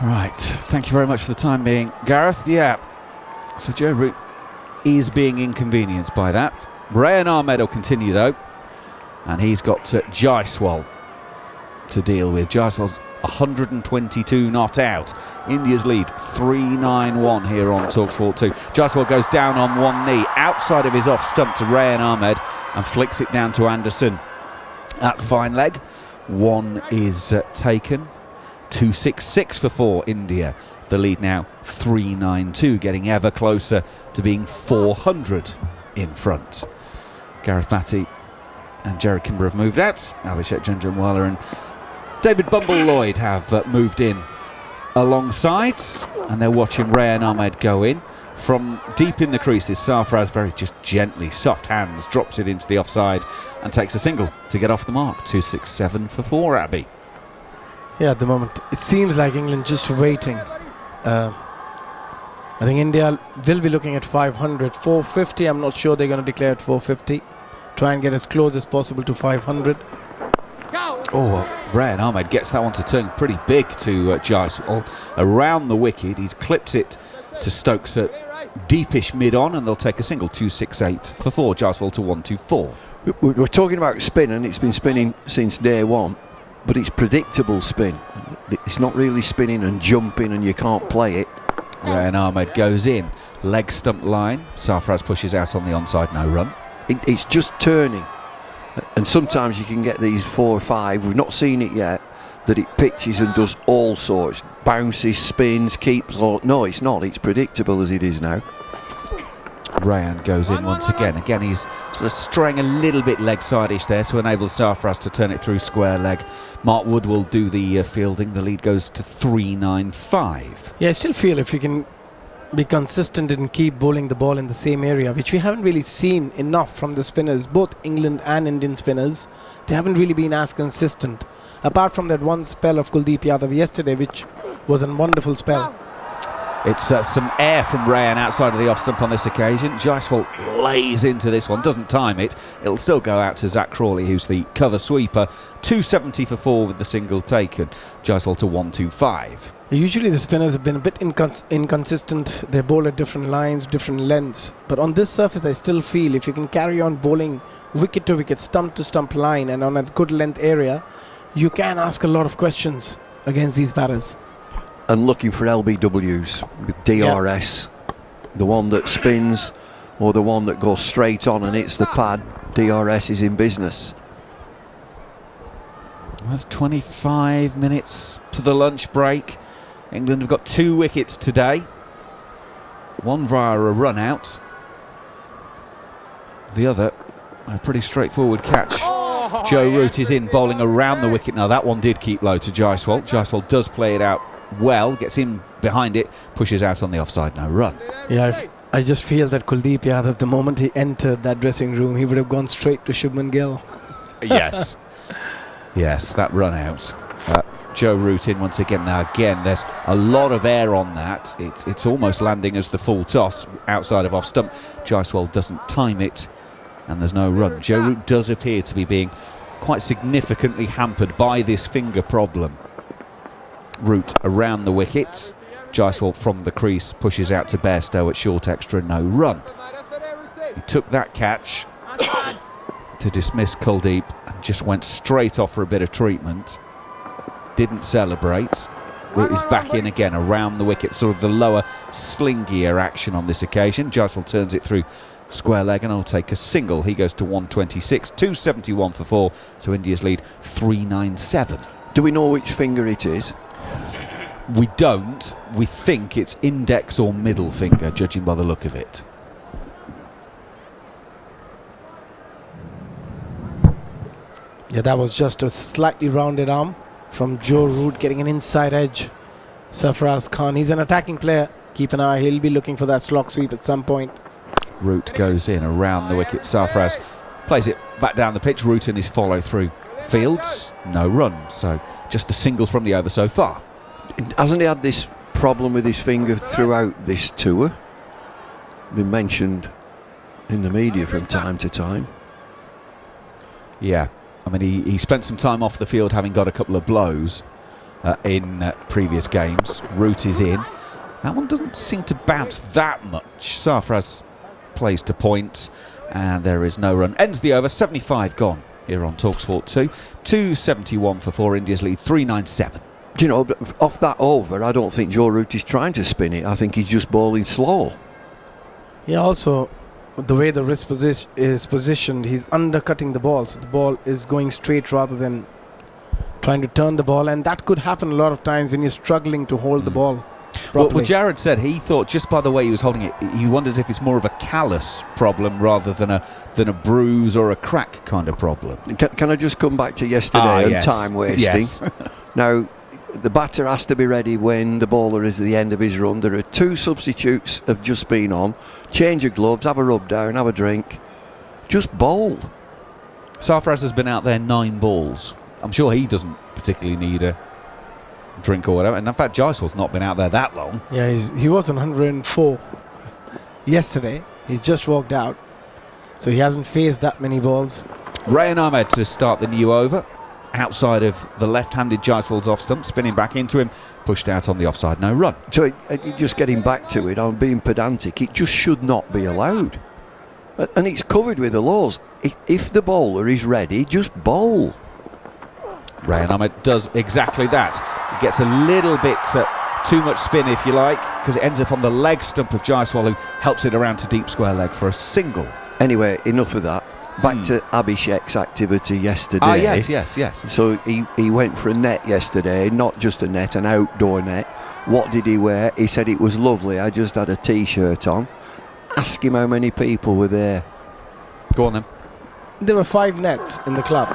Right, thank you very much for the time being, Gareth. Yeah, so Joe Root is being inconvenienced by that. Rayan Ahmed will continue though, and he's got Jaiswal to deal with. Jaiswal's 122 not out. India's lead 3-9-1 here on talkSPORT 2. Jaiswal goes down on one knee outside of his off stump to Rayan Ahmed and flicks it down to Anderson at fine leg. One is taken. 2-6-6 for 4 India. The lead now 3-9-2, getting ever closer to being 400 in front. Gareth, Batty and Jarrod Kimber have moved out. Abhishek, Jhnujhnuwala and David Bumble Lloyd have moved in alongside, and they're watching Rayan Ahmed go in. From deep in the creases, Sarfraz very just gently, soft hands, drops it into the offside and takes a single to get off the mark. 2-6-7 for 4, Abby. Yeah, at the moment, it seems like England just waiting. I think India will be looking at 500. 450, I'm not sure they're going to declare at 450. Try and get as close as possible to 500. Oh, Rayan Ahmed gets that one to turn pretty big to Jaiswal. Around the wicket, he clips it to Stokes at deepish mid-on, and they'll take a single. 2-6-8 for 4. Jaiswal to 1-2-4. We're talking about spin, and it's been spinning since day one, but it's predictable spin. It's not really spinning and jumping and you can't play it. Rayan Ahmed goes in, leg stump line. Sarfraz pushes out on the onside, no run. It's just turning, and sometimes you can get these 4 or 5, we've not seen it yet, that it pitches and does all sorts, bounces, spins, keeps. No, it's not, it's predictable as it is now. Rayan goes in once again. Again, he's sort of straying a little bit leg side-ish there to enable Sarfraz to turn it through square leg. Mark Wood will do the fielding. The lead goes to 3-9-5. Yeah, I still feel if you can be consistent and keep bowling the ball in the same area, which we haven't really seen enough from the spinners, both England and Indian spinners, they haven't really been as consistent. Apart from that one spell of Kuldeep Yadav yesterday, which was a wonderful spell. It's some air from Rayan outside of the off stump on this occasion. Jaiswal lays into this one, doesn't time it. It'll still go out to Zach Crawley, who's the cover sweeper. 270 for 4 with the single taken. Jaiswal to 1-2-5. Usually the spinners have been a bit inconsistent. They bowl at different lines, different lengths. But on this surface, I still feel if you can carry on bowling wicket to wicket, stump to stump line, and on a good length area, you can ask a lot of questions against these batters. And looking for LBWs with DRS, the one that spins or the one that goes straight on and hits the pad. DRS is in business. That's 25 minutes to the lunch break. England have got 2 wickets today, one via a run out, the other a pretty straightforward catch. Joe Root is in, bowling around the wicket. Now that one did keep low to Jaiswal. Jaiswal does play it out well, gets in behind it, pushes out on the offside, no run. Yeah, I just feel that Kuldeep Yadav, the moment he entered that dressing room, he would have gone straight to Shubman Gill. Yes. Yes, that run out. Joe Root in once again. Now again, there's a lot of air on that. It's almost landing as the full toss outside of off stump. Jaiswal doesn't time it, and there's no run. Joe Root does appear to be being quite significantly hampered by this finger problem. Root around the wickets. Jaiswal from the crease pushes out to Bairstow at short extra, no run. He took that catch to dismiss Kuldeep and just went straight off for a bit of treatment. Didn't celebrate. Root is back in again around the wicket, sort of the lower slingier action on this occasion. Jaiswal turns it through square leg, and I'll take a single. He goes to 126, 271 for 4, so India's lead 397. Do we know which finger it is? We don't. We think it's index or middle finger, judging by the look of it. Yeah, that was just a slightly rounded arm from Joe Root, getting an inside edge. Sarfaraz Khan, he's an attacking player. Keep an eye, he'll be looking for that slog sweep at some point. Root goes in around the wicket. Sarfaraz plays it back down the pitch. Root in his follow through. Fields, no run. So just the single from the over so far. Hasn't he had this problem with his finger throughout this tour? Been mentioned in the media from time to time. Yeah, I mean, he spent some time off the field having got a couple of blows in previous games. Root is in. That one doesn't seem to bounce that much. Sarfaraz plays to points, and there is no run. Ends the over, 75 gone here on talkSPORT 2. 271 for 4, India's lead 397. Do you know, off that over, I don't think Joe Root is trying to spin it. I think he's just bowling slow. Yeah, also, the way the wrist is positioned, he's undercutting the ball, so the ball is going straight rather than trying to turn the ball, and that could happen a lot of times when you're struggling to hold the ball properly. Well, Jarrod said he thought, just by the way he was holding it, he wondered if it's more of a callus problem rather than a bruise or a crack kind of problem. Can I just come back to yesterday and time wasting? Yes. Now, the batter has to be ready when the bowler is at the end of his run. There are 2 substitutes have just been on. Change your gloves, have a rub down, have a drink. Just bowl. Sarfaraz has been out there 9 balls. I'm sure he doesn't particularly need a drink or whatever. And in fact, Jaiswal's not been out there that long. Yeah, he was on 104 yesterday. He's just walked out, so he hasn't faced that many balls. Rayan Ahmed to start the new over. Outside of the left-handed Jaiswal's off stump, spinning back into him, pushed out on the offside, no run. So just getting back to it, I'm being pedantic, it just should not be allowed. And it's covered with the laws. If the bowler is ready, just bowl. Rayan Ahmed does exactly that. He gets a little bit too much spin, if you like, because it ends up on the leg stump of Jaiswal, who helps it around to deep square leg for a single. Anyway, enough of that. Back to Abhishek's activity yesterday. Yes. So he went for a net yesterday, not just a net, an outdoor net. What did he wear? He said it was lovely. I just had a T-shirt on. Ask him how many people were there. Go on then. There were 5 nets in the club.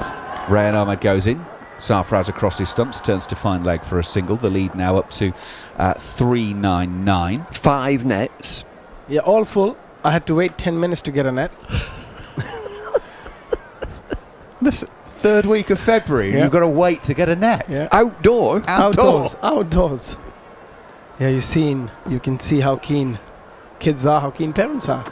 Rayan Ahmed goes in. Sarfaraz across his stumps, turns to fine leg for a single. The lead now up to 399. 5 nets. Yeah, all full. I had to wait 10 minutes to get a net. This 3rd week of February, yeah. You've got to wait to get a net. Yeah. Outdoors. Yeah, you can see how keen kids are, how keen parents are.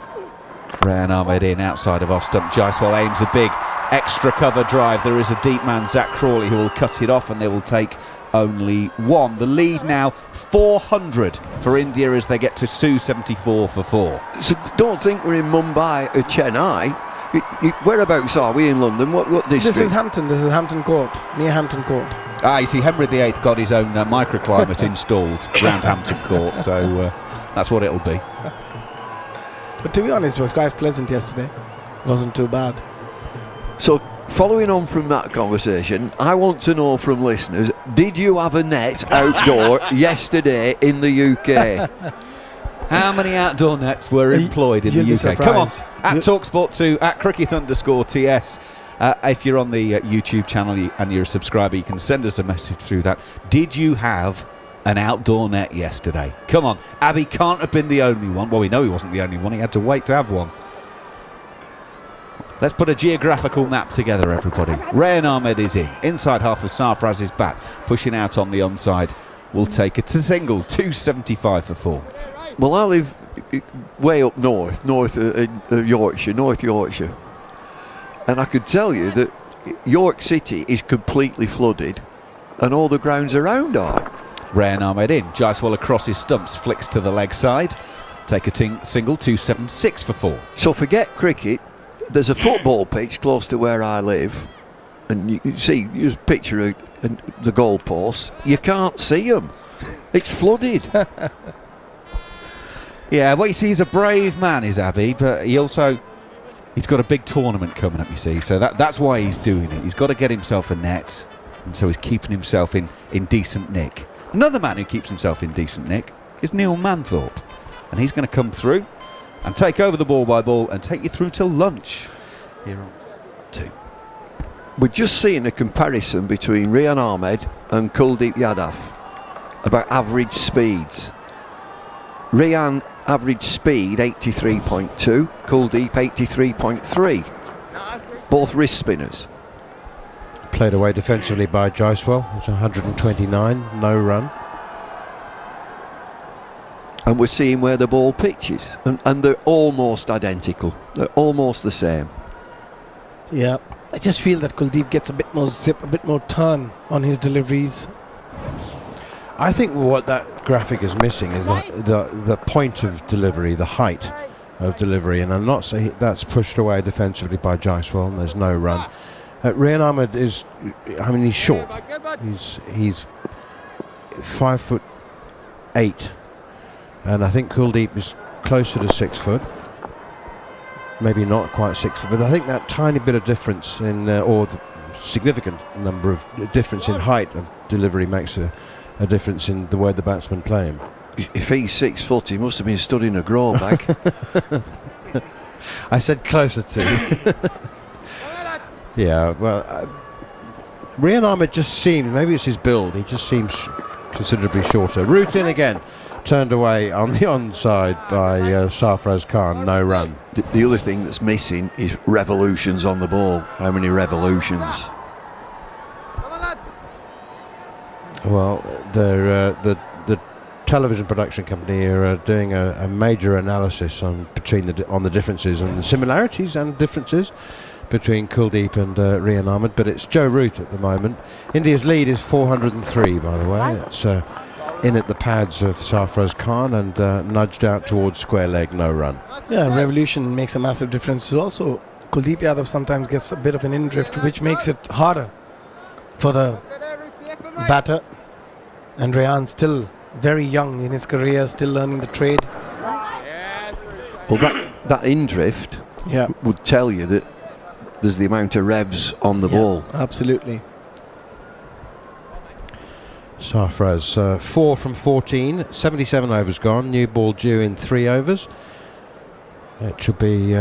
Rayan Ahmed in outside of off stump. Jaiswal aims a big extra cover drive. There is a deep man, Zach Crawley, who will cut it off, and they will take only 1. The lead now 400 for India as they get to 274 for 4. So don't think we're in Mumbai or Chennai. Whereabouts are we in London? What district? This is Hampton Court, near Hampton Court. You see, Henry VIII got his own microclimate installed around Hampton Court, so that's what it'll be. But to be honest, it was quite pleasant yesterday. It wasn't too bad. So, following on from that conversation, I want to know from listeners, did you have a net outdoor yesterday in the UK? How many outdoor nets were employed in the UK? Come on, at talkSPORT2, at cricket_TS. If you're on the YouTube channel and you're a subscriber, you can send us a message through that. Did you have an outdoor net yesterday? Come on, Abby can't have been the only one. Well, we know he wasn't the only one. He had to wait to have one. Let's put a geographical map together, everybody. Rayan Ahmed is in. Inside half of Sarfaraz's bat. Pushing out on the onside. We'll take it to single. 275 for 4. Well, I live way up north Yorkshire, North Yorkshire. And I could tell you that York City is completely flooded and all the grounds around are. Rayan Ahmed in. Jaiswal across his stumps. Flicks to the leg side. Take a single. 276 for 4. So forget cricket. There's a football pitch close to where I live. And you can see, you just picture the goalposts. You can't see them. It's flooded. Yeah, well, you see, he's a brave man, is Abby, but he's got a big tournament coming up, you see, so that's why he's doing it. He's got to get himself a net, and so he's keeping himself in decent nick. Another man who keeps himself in decent nick is Neil Manthorp, and he's going to come through and take over the ball by ball and take you through till lunch here on 2. We're just seeing a comparison between Rian Ahmed and Kuldeep Yadav about average speeds. Rian average speed 83.2, Kuldeep 83.3. Both wrist spinners. Played away defensively by Jaiswal. It's 129, no run. And we're seeing where the ball pitches, and they're almost identical. They're almost the same. Yeah, I just feel that Kuldeep gets a bit more zip, a bit more turn on his deliveries. I think what that graphic is missing is the point of delivery, the height of delivery, and I'm not saying that's pushed away defensively by Jaiswal, and there's no run. Rian Ahmed he's short. He's 5'8", and I think Kuldeep is closer to 6 foot. Maybe not quite 6 foot, but I think that tiny bit of difference or the significant number of difference in height of delivery makes a difference in the way the batsmen play him. If he's 6 foot, he must have been stood in a grow bag. I said closer to. Yeah, well, Rian Ahmed just seems, maybe it's his build, he just seems considerably shorter. Root in again, turned away on the onside by Sarfraz Khan, no run. The other thing that's missing is revolutions on the ball. How many revolutions? Well, the television production company are doing a major analysis on the differences and the similarities and differences between Kuldeep and Rian Ahmed, but it's Joe Root at the moment. India's lead is 403, by the way. That's in at the pads of Sarfraz Khan and nudged out towards square leg, no run. Yeah, revolution makes a massive difference. Also, Kuldeep Yadav sometimes gets a bit of an in-drift, which makes it harder for the batter. And Rian still very young in his career, still learning the trade. Well, that in-drift would tell you that there's the amount of revs on the ball. Absolutely. Sarfraz 4 from 14, 77 overs gone, new ball due in 3 overs. It should be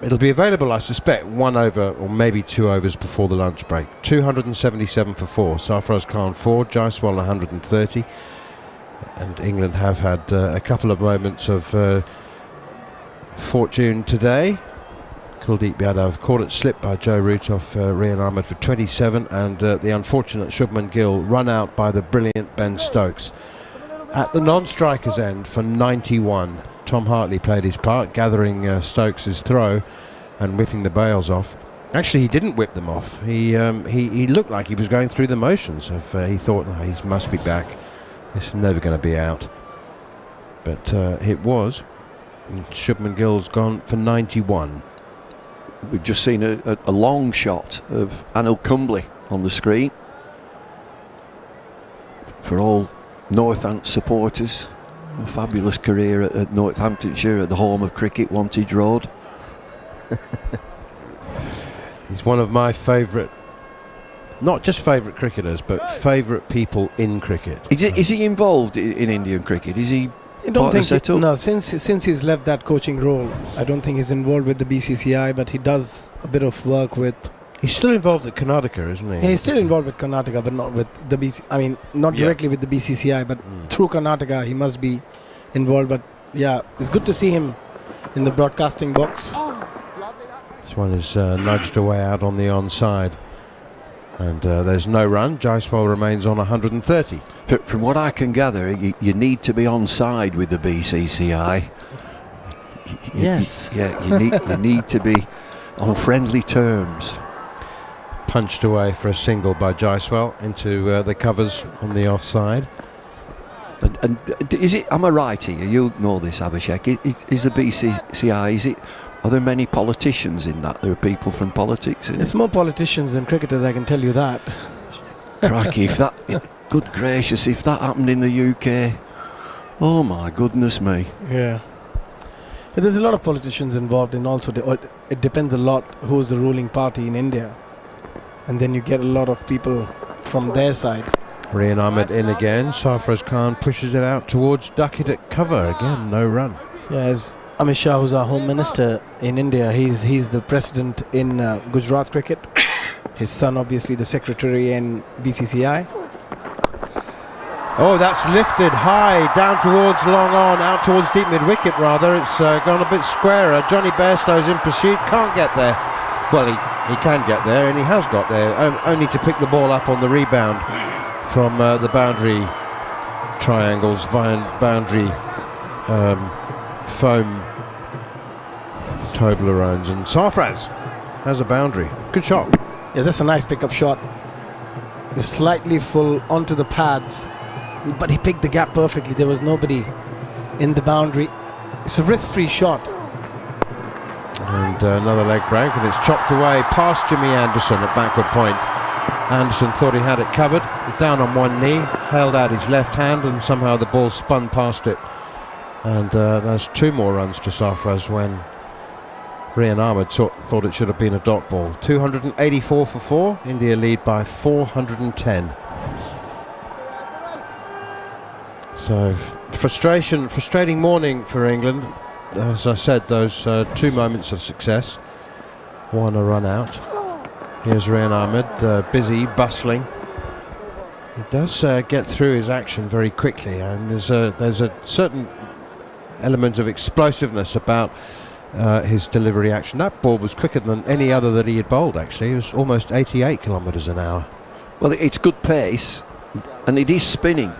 it'll be available, I suspect, 1 over or maybe 2 overs before the lunch break. 277 for 4, Sarfraz Khan 4, Jaiswal 130, and England have had a couple of moments of fortune today. Kuldeep Yadav caught it slip by Joe Root off Rian Ahmed for 27, and the unfortunate Shubman Gill run out by the brilliant Ben Stokes. At the non-striker's end for 91, Tom Hartley played his part, gathering Stokes' throw and whipping the bails off. Actually, he didn't whip them off. He looked like he was going through the motions. He thought, oh, he must be back. This is never going to be out. But it was. And Shubman Gill's gone for 91. We've just seen a long shot of Anil Kumble on the screen. For all Northants supporters, a fabulous career at Northamptonshire, at the home of cricket, Wantage Road. He's one of my favourite, not just favourite cricketers, but favourite people in cricket. Is he involved in Indian cricket? Is he? I don't think no. Since he's left that coaching role, I don't think he's involved with the BCCI, but he does a bit of work with. He's still involved at Karnataka, isn't he? Yeah, he's still involved with Karnataka, but not with the not directly with the BCCI, but through Karnataka he must be involved. But yeah, it's good to see him in the broadcasting box. This one is nudged away out on the onside, and there's no run. Jaiswal remains on 130. From what I can gather, you need to be on side with the BCCI. Yes. You need to be on friendly terms. Punched away for a single by Jaiswal into the covers on the offside. And is it? Am I right here? You'll know this, Abhishek. Is the BCCI? Are there many politicians in that? There are people from politics in it. It's more politicians than cricketers, I can tell you that. Crikey, good gracious, if that happened in the UK, Oh my goodness me. Yeah. There's a lot of politicians involved, and also it depends a lot who's the ruling party in India. And then you get a lot of people from their side. Rian Ahmed in again. Sarfaraz Khan pushes it out towards Duckett at cover. Again, no run. Yeah, as Amit Shah, who's our home minister in India, he's the president in Gujarat cricket. His son, obviously, the secretary in BCCI. Oh, that's lifted high down towards long on, out towards deep mid wicket rather. It's gone a bit squarer. Johnny Bairstow's in pursuit, can't get there. Well, he can get there, and he has got there, only to pick the ball up on the rebound from the boundary triangles, boundary foam Toblerones, and Sarfaraz has a boundary. Good shot. Yeah, that's a nice pickup shot. He's slightly full onto the pads, but he picked the gap perfectly. There was nobody in the boundary. It's a risk-free shot. And another leg break, and it's chopped away past Jimmy Anderson at backward point. Anderson thought he had it covered. He's down on one knee, held out his left hand, and somehow the ball spun past it. And there's 2 more runs to Sarfaraz when Rian Ahmed thought it should have been a dot ball. 284 for 4. India lead by 410. So frustrating morning for England. As I said, those 2 moments of success. 1 a run out. Here's Rian Ahmed, busy, bustling. He does get through his action very quickly, and there's a certain element of explosiveness about his delivery action. That ball was quicker than any other that he had bowled, actually. It was almost 88 kilometres an hour. Well, it's good pace, and it is spinning.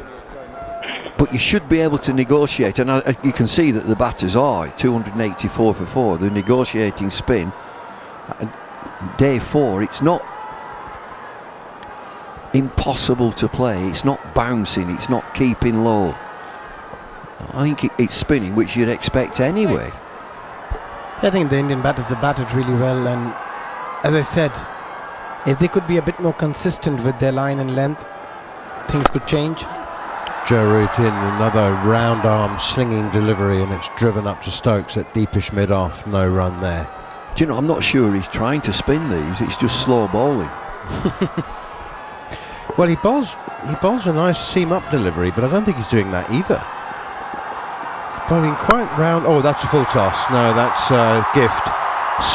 But you should be able to negotiate, and you can see that the batters are 284 for 4. They're negotiating spin. And day 4, it's not impossible to play. It's not bouncing. It's not keeping low. I think it's spinning, which you'd expect anyway. I think the Indian batters have batted really well, and as I said, if they could be a bit more consistent with their line and length, things could change. Jarrod in, another round arm slinging delivery, and it's driven up to Stokes at deepish mid-off. No run there. Do you know, I'm not sure he's trying to spin these. It's just slow bowling. Well, he bowls a nice seam-up delivery, but I don't think he's doing that either. Bowling quite round. Oh, that's a full toss. No, that's Gift.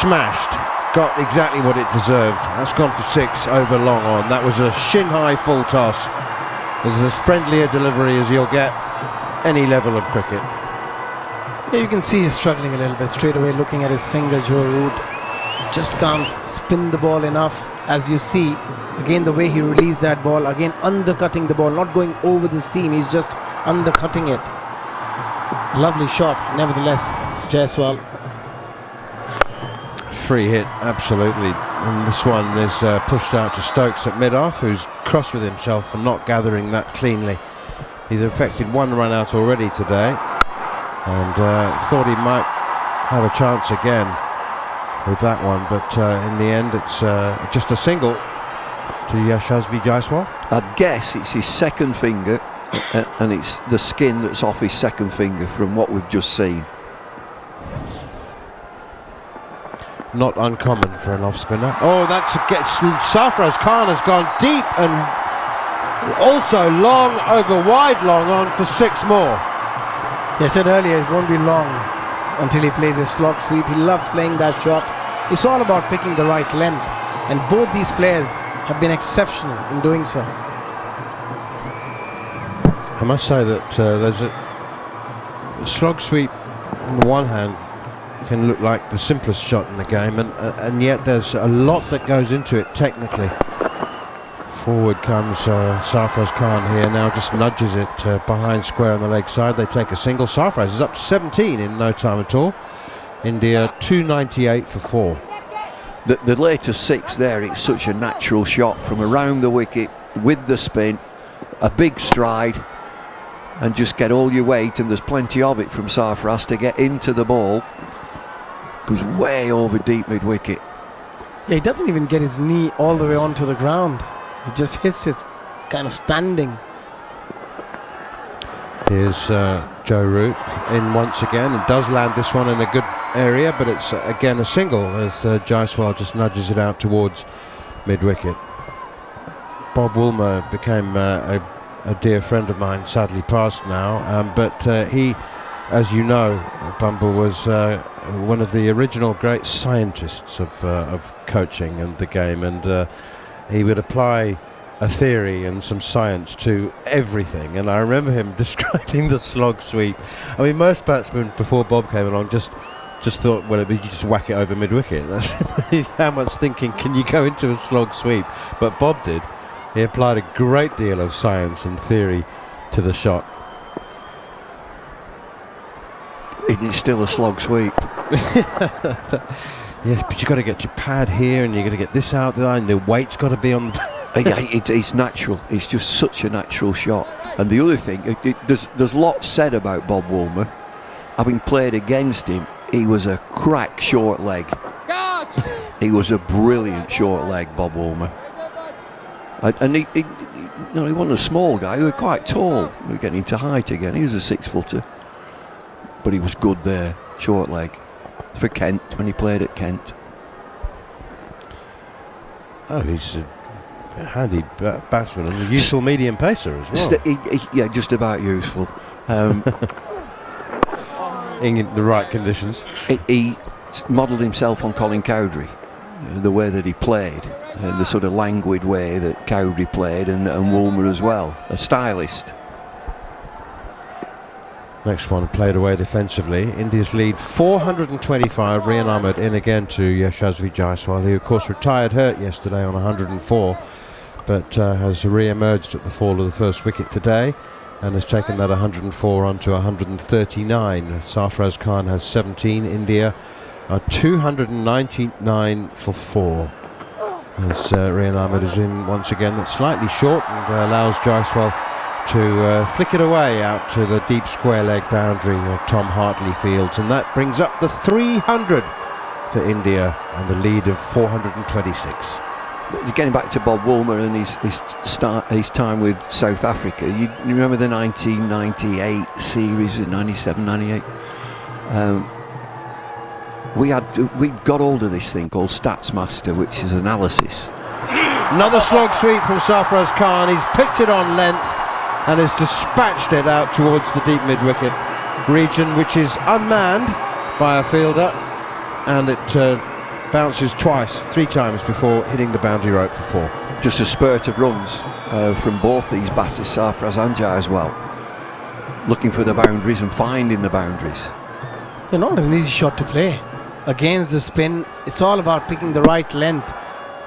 Smashed. Got exactly what it deserved. That's gone for 6 over long on. That was a shin-high full toss. This is as friendly a delivery as you'll get any level of cricket. Yeah, you can see he's struggling a little bit. Straight away looking at his finger, Jarrod just can't spin the ball enough. As you see, again the way he released that ball, again undercutting the ball, not going over the seam, he's just undercutting it. Lovely shot, nevertheless, Jaiswal. Free hit, absolutely. And this one is pushed out to Stokes at mid-off, who's cross with himself for not gathering that cleanly. He's affected 1 run out already today, and thought he might have a chance again with that one, but in the end it's just a single to Yashasvi Jaiswal. I'd guess it's his second finger, and it's the skin that's off his second finger from what we've just seen. Not uncommon for an off-spinner. Oh, Sarfaraz Khan has gone deep and also long over wide long on for 6 more. I said earlier it won't be long until he plays a slog sweep. He loves playing that shot. It's all about picking the right length, and both these players have been exceptional in doing so. I must say that there's a slog sweep on the one hand can look like the simplest shot in the game, and yet there's a lot that goes into it technically. Forward comes Sarfaraz Khan here, now just nudges it behind square on the leg side. They take a single. Sarfaraz is up to 17 in no time at all. India 298 for 4. The latest 6 there, it's such a natural shot from around the wicket with the spin, a big stride, and just get all your weight, and there's plenty of it from Sarfaraz to get into the ball. Goes way over deep mid wicket. Yeah, he doesn't even get his knee all the way onto the ground. He just hits it kind of standing. Here's Joe Root in once again and does land this one in a good area, but it's again a single as Jaiswal just nudges it out towards mid-wicket. Bob Woolmer became a dear friend of mine, sadly passed now, but he, as you know, Bumble was one of the original great scientists of coaching and the game, and he would apply a theory and some science to everything. And I remember him describing the slog sweep. I mean, most batsmen before Bob came along just thought, well, you just whack it over mid-wicket. That's how much thinking can you go into a slog sweep? But Bob did. He applied a great deal of science and theory to the shot. It's still a slog sweep. Yes, but you've got to get your pad here and you've got to get this out there and the weight's got to be on It's natural. It's just such a natural shot. And the other thing, there's lots said about Bob Woolmer. Having played against him, he was a crack short leg. He was a brilliant short leg, Bob Woolmer. And he wasn't a small guy. He was quite tall. We were getting into height again. He was a 6-footer, but he was good there, short leg, for Kent when he played at Kent. Oh, he's a handy batsman and a useful medium pacer as well. Yeah, just about useful. In the right conditions. He modelled himself on Colin Cowdrey, the way that he played, the sort of languid way that Cowdrey played, and Woolmer as well, a stylist. Next one played away defensively. India's lead 425. Rian Ahmed in again to Yashasvi Jaiswal, who of course retired hurt yesterday on 104, but has re-emerged at the fall of the first wicket today and has taken that 104 on to 139. Sarfraz Khan has 17. India are 299 for 4. As Rian Ahmed is in once again. That's slightly short and allows Jaiswal to flick it away out to the deep square leg boundary of Tom Hartley Fields, and that brings up the 300 for India and the lead of 426. Getting back to Bob Woolmer and his time with South Africa, you remember the 1998 series, 97, 98? We got hold of this thing called StatsMaster, which is analysis. Another slog sweep from Sarfraz Khan. He's picked it on length and has dispatched it out towards the deep mid-wicket region, which is unmanned by a fielder, and it bounces three times before hitting the boundary rope for 4. Just a spurt of runs from both these batters, Sarfraz and Jaiswal, looking for the boundaries and finding the boundaries. They're not an easy shot to play. Against the spin, it's all about picking the right length.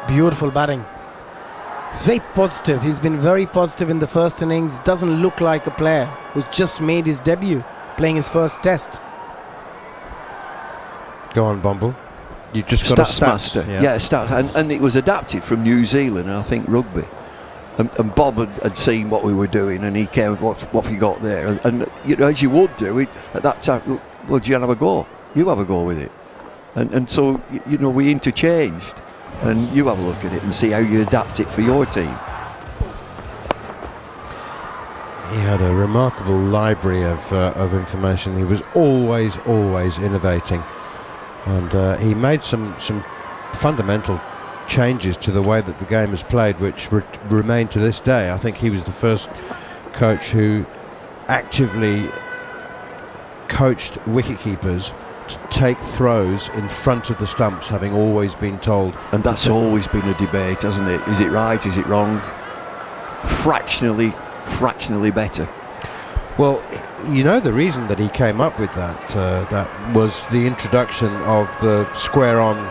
Beautiful batting. He's very positive. He's been very positive in the first innings. Doesn't look like a player who's just made his debut, playing his first test. Go on, Bumble. You just got StatsMaster. Yeah, stats. And it was adapted from New Zealand and I think rugby. And Bob had seen what we were doing, and he came, what have you got there? And as you would do it at that time, well, do you have a go? You have a go with it. And so, we interchanged, and you have a look at it and see how you adapt it for your team. He had a remarkable library of information. He was always innovating, and he made some fundamental changes to the way that the game is played, which remain to this day. I think he was the first coach who actively coached wicketkeepers to take throws in front of the stumps, having always been told. And that's always been a debate, hasn't it? Is it right? Is it wrong? Fractionally better. Well, the reason that he came up with that was the introduction of the square-on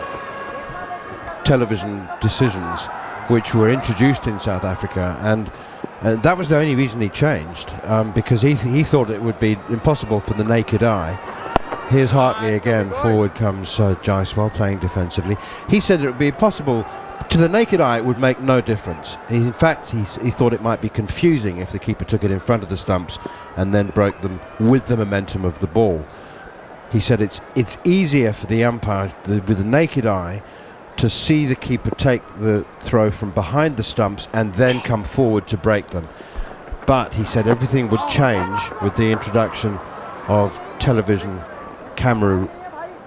television decisions, which were introduced in South Africa, and that was the only reason he changed, because he thought it would be impossible for the naked eye. Here's Hartley again, forward comes Jaiswal playing defensively. He said it would be impossible, to the naked eye it would make no difference. In fact, he thought it might be confusing if the keeper took it in front of the stumps and then broke them with the momentum of the ball. He said it's easier for the umpire with the naked eye to see the keeper take the throw from behind the stumps and then come forward to break them. but he said everything would change with the introduction of television camera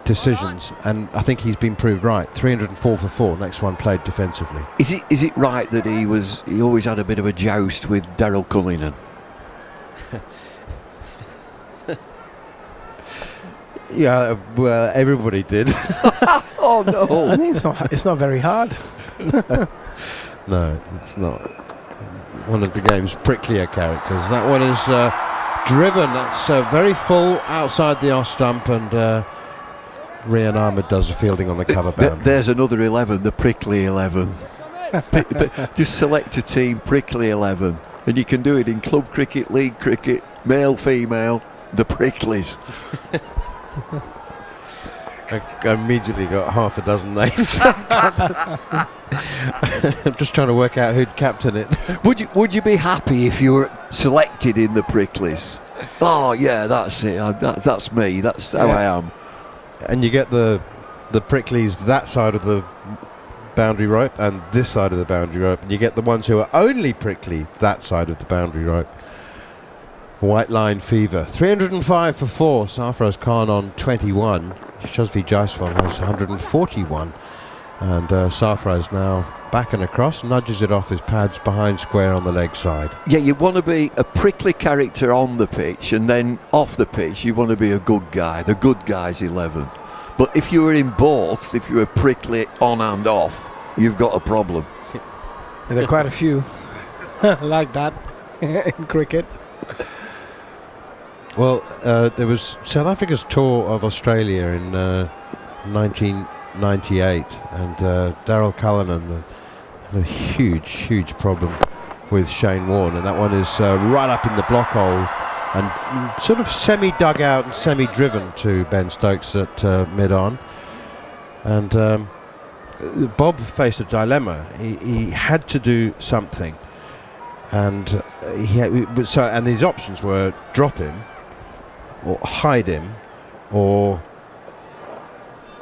decisions, and I think he's been proved right. 304 for 4. Next one played defensively. Is it right that he always had a bit of a joust with Daryl Cullinan? Yeah, well, everybody did. Oh no! I think it's not very hard. No, it's not. One of the game's pricklier characters. That one is driven. That's very full outside the off stump, and Rian Ahmed does the fielding on the cover boundary. There's another 11, the prickly 11. Just select a team, prickly 11, and you can do it in club cricket, league cricket, male, female, the pricklies. I immediately got half a dozen names. I'm just trying to work out who'd captain it. Would you be happy if you were selected in the pricklies? Oh yeah, that's it. That's me. That's how I am. And you get the pricklies that side of the boundary rope and this side of the boundary rope, and you get the ones who are only prickly that side of the boundary rope. White line fever. 305 for 4. Sarfaraz Khan on 21. Shazvi Jaiswal has 141. And Sarfaraz now back and across, nudges it off his pads behind square on the leg side. Yeah, you want to be a prickly character on the pitch, and then off the pitch you want to be a good guy, the good guy's 11. But if you were in both, if you were prickly on and off, you've got a problem. And there are quite a few like that in cricket. Well, there was South Africa's tour of Australia in 1998, and Daryl Cullinan had a huge problem with Shane Warne, and that one is right up in the block hole and sort of semi-dug out and semi-driven to Ben Stokes at mid-on. And Bob faced a dilemma. He had to do something, and and his options were drop him, or hide him, or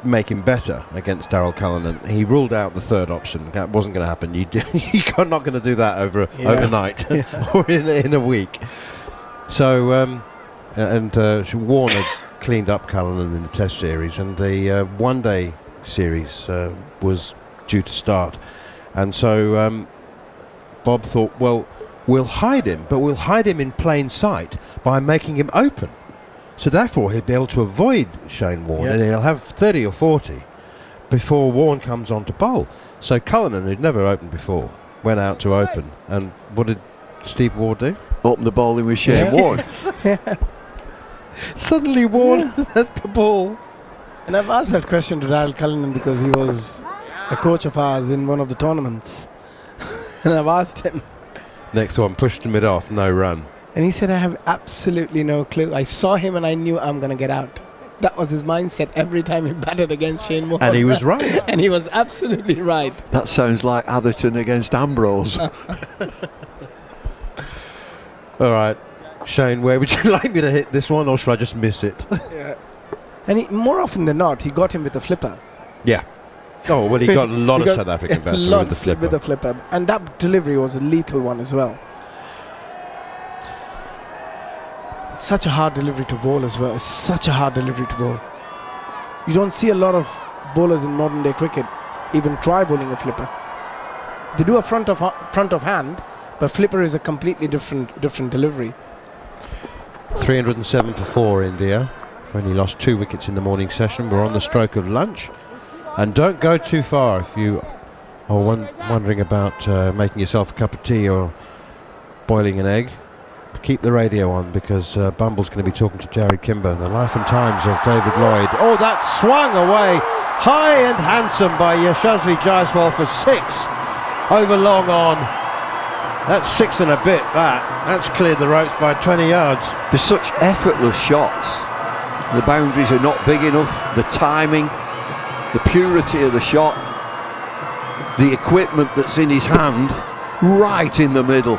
make him better against Daryl Cullinan. He ruled out the third option. That wasn't going to happen. You're not going to do that overnight or in a week. So Warne had cleaned up Cullinan in the Test series, and the one-day series was due to start. And so Bob thought, well, we'll hide him, but we'll hide him in plain sight by making him open. So therefore he'll be able to avoid Shane Warne, and he'll have 30 or 40 before Warne comes on to bowl. So Cullinan, who'd never opened before, went out to open. And what did Steve Ward do? Open the bowling with Shane Warne. Suddenly Warne had the ball. And I've asked that question to Daryl Cullinan because he was a coach of ours in one of the tournaments. And I've asked him. Next one, pushed him off, no run. And he said, I have absolutely no clue. I saw him and I knew I'm going to get out. That was his mindset every time he batted against Shane Warne. And he was right. And he was absolutely right. That sounds like Atherton against Ambrose. All right, Shane, where would you like me to hit this one, or should I just miss it? Yeah. And more often than not, he got him with a flipper. Yeah. Oh, well, he got a lot of South African batsmen with the flipper. With the flipper. And that delivery was a lethal one as well. Such a hard delivery to bowl as well. It's such a hard delivery to bowl. You don't see a lot of bowlers in modern day cricket even try bowling a flipper. They do a front of hand, but flipper is a completely different delivery. 307 for 4 India. Only lost 2 wickets in the morning session. We're on the stroke of lunch. And don't go too far if you are wondering about making yourself a cup of tea or boiling an egg. Keep the radio on, because Bumble's going to be talking to Jarrod Kimber, the life and times of David Lloyd. Oh, that swung away high and handsome by Yashasvi Jaiswal for 6 over long on. That's 6 and a bit. That's cleared the ropes by 20 yards. There's such effortless shots. The boundaries are not big enough. The timing, the purity of the shot, the equipment that's in his hand, right in the middle.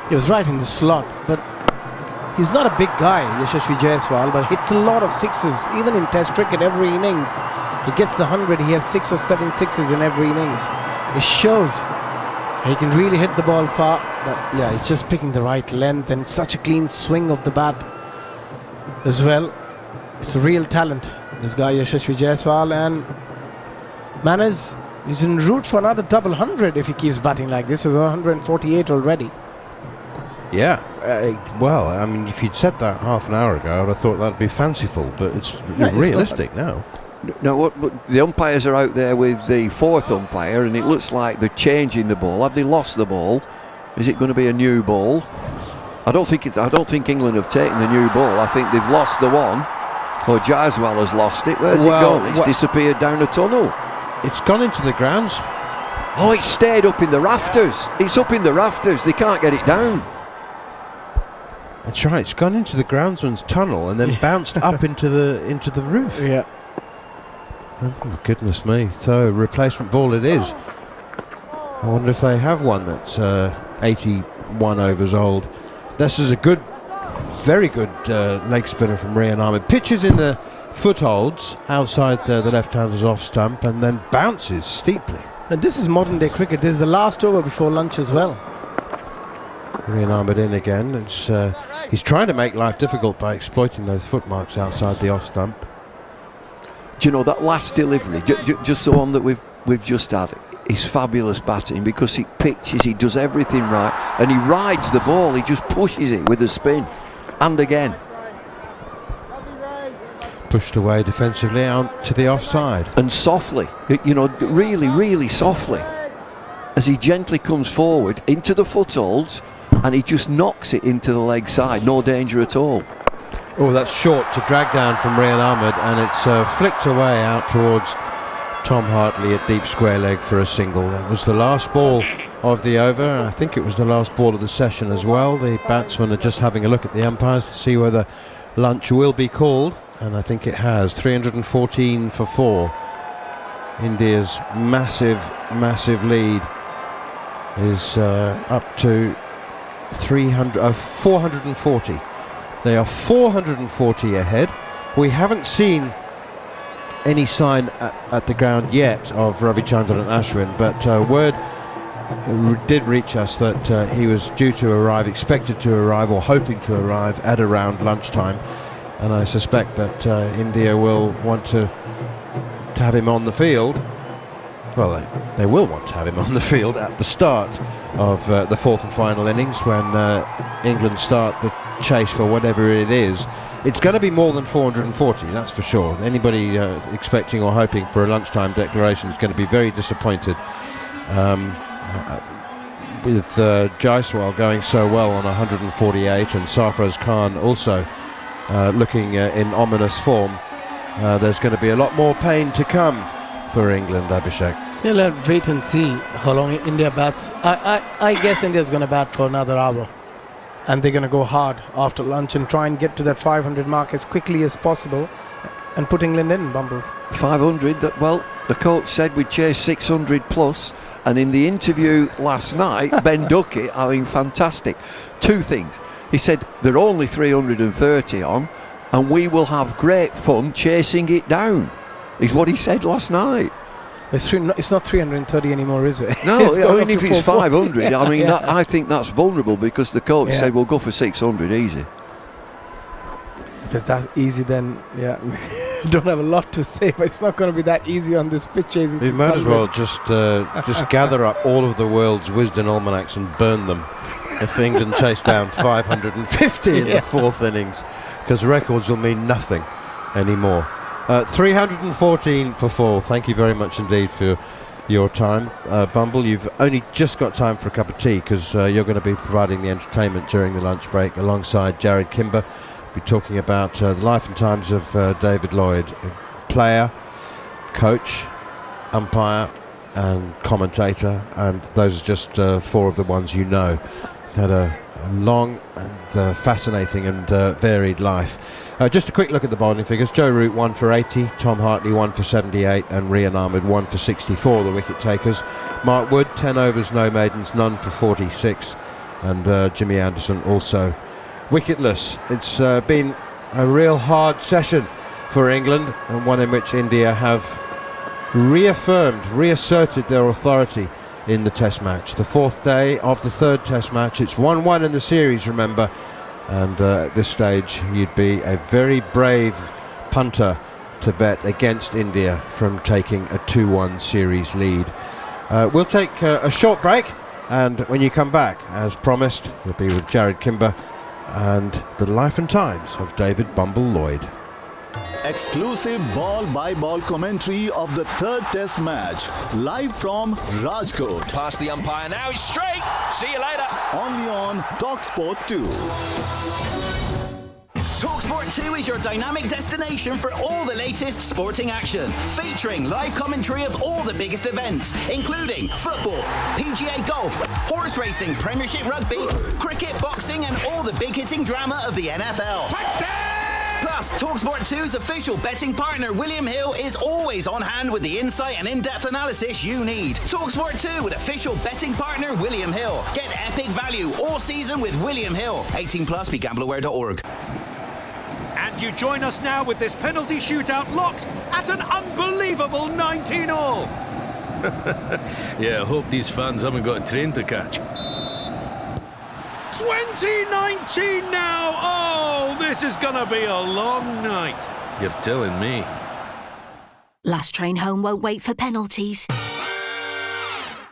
He was right in the slot, but he's not a big guy, Yashasvi Jaiswal, but hits a lot of sixes, even in Test cricket, every innings. He gets 100, he has 6 or 7 sixes in every innings. It shows He can really hit the ball far, but yeah, he's just picking the right length and such a clean swing of the bat as well. It's a real talent, this guy Yashasvi Jaiswal, and Manners is en route for another double 100 if he keeps batting like this. He's 148 already. Yeah, well, I mean, if you'd said that half an hour ago, I'd have thought that'd be fanciful, but it's realistic now. No, the umpires are out there with the fourth umpire, and it looks like they're changing the ball. Have they lost the ball? Is it going to be a new ball? I don't think England have taken the new ball. I think they've lost the one. Or Jaiswal has lost it. Where's it gone? It's disappeared down a tunnel. It's gone into the grounds. Oh, it's stayed up in the rafters. It's up in the rafters. They can't get it down. That's right. It's gone into the groundsman's tunnel and then bounced up into the roof. Yeah. Oh, goodness me. So, replacement ball it is. I wonder if they have one that's 81 overs old. This is a good, very good leg spinner from Rian Ahmed. Pitches in the footholds outside the left-hander's off stump and then bounces steeply. And this is modern day cricket. This is the last over before lunch as well. Rian Ahmed in again. He's trying to make life difficult by exploiting those footmarks outside the off stump. Do you know that last delivery, just the one that we've just had, is fabulous batting because he pitches, he does everything right, and he rides the ball. He just pushes it with a spin, and again. Pushed away defensively out to the offside. And softly, really, really softly, as he gently comes forward into the footholds, and he just knocks it into the leg side. No danger at all. Oh, that's short to drag down from Rian Ahmed, and it's flicked away out towards Tom Hartley at deep square leg for a single. That was the last ball of the over. I think it was the last ball of the session as well. The batsmen are just having a look at the umpires to see whether lunch will be called, and I think it has. 314 for 4. India's massive lead is up to 440. They are 440 ahead. We haven't seen any sign at the ground yet of Ravichandran Ashwin, but word did reach us that he was due to arrive, expected to arrive, or hoping to arrive at around lunchtime, and I suspect that India will want to have him on the field. Well, they will want to have him on the field at the start of the fourth and final innings when England start the chase for whatever it is. It's going to be more than 440, that's for sure. Anybody expecting or hoping for a lunchtime declaration is going to be very disappointed. With Jaiswal going so well on 148 and Sarfaraz Khan also looking in ominous form, there's going to be a lot more pain to come for England, Abhishek. Yeah, let's wait and see how long India bats. I guess India's going to bat for another hour, and they're going to go hard after lunch and try and get to that 500 mark as quickly as possible and put England in, Bumble. 500, the coach said we'd chase 600 plus, and in the interview last night, Ben Duckett, fantastic. Two things. He said they're only 330 on, and we will have great fun chasing it down, is what he said last night. It's not 330 anymore, is it? No, if it's 500, I think that's vulnerable because the coach said we'll go for 600 easy. If it's that easy, then I don't have a lot to say, but it's not going to be that easy on this pitch chasing 600. You might as well just gather up all of the world's wisdom almanacs and burn them if England chase down 550 in the fourth innings, because records will mean nothing anymore. 314 for 4. Thank you very much indeed for your time. Bumble, you've only just got time for a cup of tea because you're going to be providing the entertainment during the lunch break alongside Jarrod Kimber. We'll be talking about the life and times of David Lloyd, player, coach, umpire and commentator, and those are just 4 of the ones you know. He's had a long and fascinating and varied life. Just a quick look at the bowling figures. Joe Root 1 for 80, Tom Hartley 1 for 78 and Rian Ahmed 1 for 64, the wicket takers. Mark Wood 10 overs, no maidens, none for 46, and Jimmy Anderson also wicketless. It's been a real hard session for England, and one in which India have reasserted their authority in the Test match. The 4th day of the 3rd Test match. It's 1-1 in the series, remember. And at this stage, you'd be a very brave punter to bet against India from taking a 2-1 series lead. We'll take a short break, and when you come back, as promised, we'll be with Jarrod, Kimber and the life and times of David Bumble Lloyd. Exclusive ball-by-ball commentary of the 3rd Test match, live from Rajkot. Past the umpire now, he's straight. See you later. Only on talkSPORT 2. talkSPORT 2 is your dynamic destination for all the latest sporting action, featuring live commentary of all the biggest events, including football, PGA golf, horse racing, Premiership rugby, cricket, boxing, and all the big-hitting drama of the NFL. Plus, talkSPORT 2's official betting partner, William Hill, is always on hand with the insight and in-depth analysis you need. talkSPORT 2 with official betting partner, William Hill. Get epic value all season with William Hill. 18+, begambleaware.org. And you join us now with this penalty shootout locked at an unbelievable 19-all. Yeah, I hope these fans haven't got a train to catch. 2019 now! Oh, this is gonna be a long night. You're telling me. Last train home won't wait for penalties.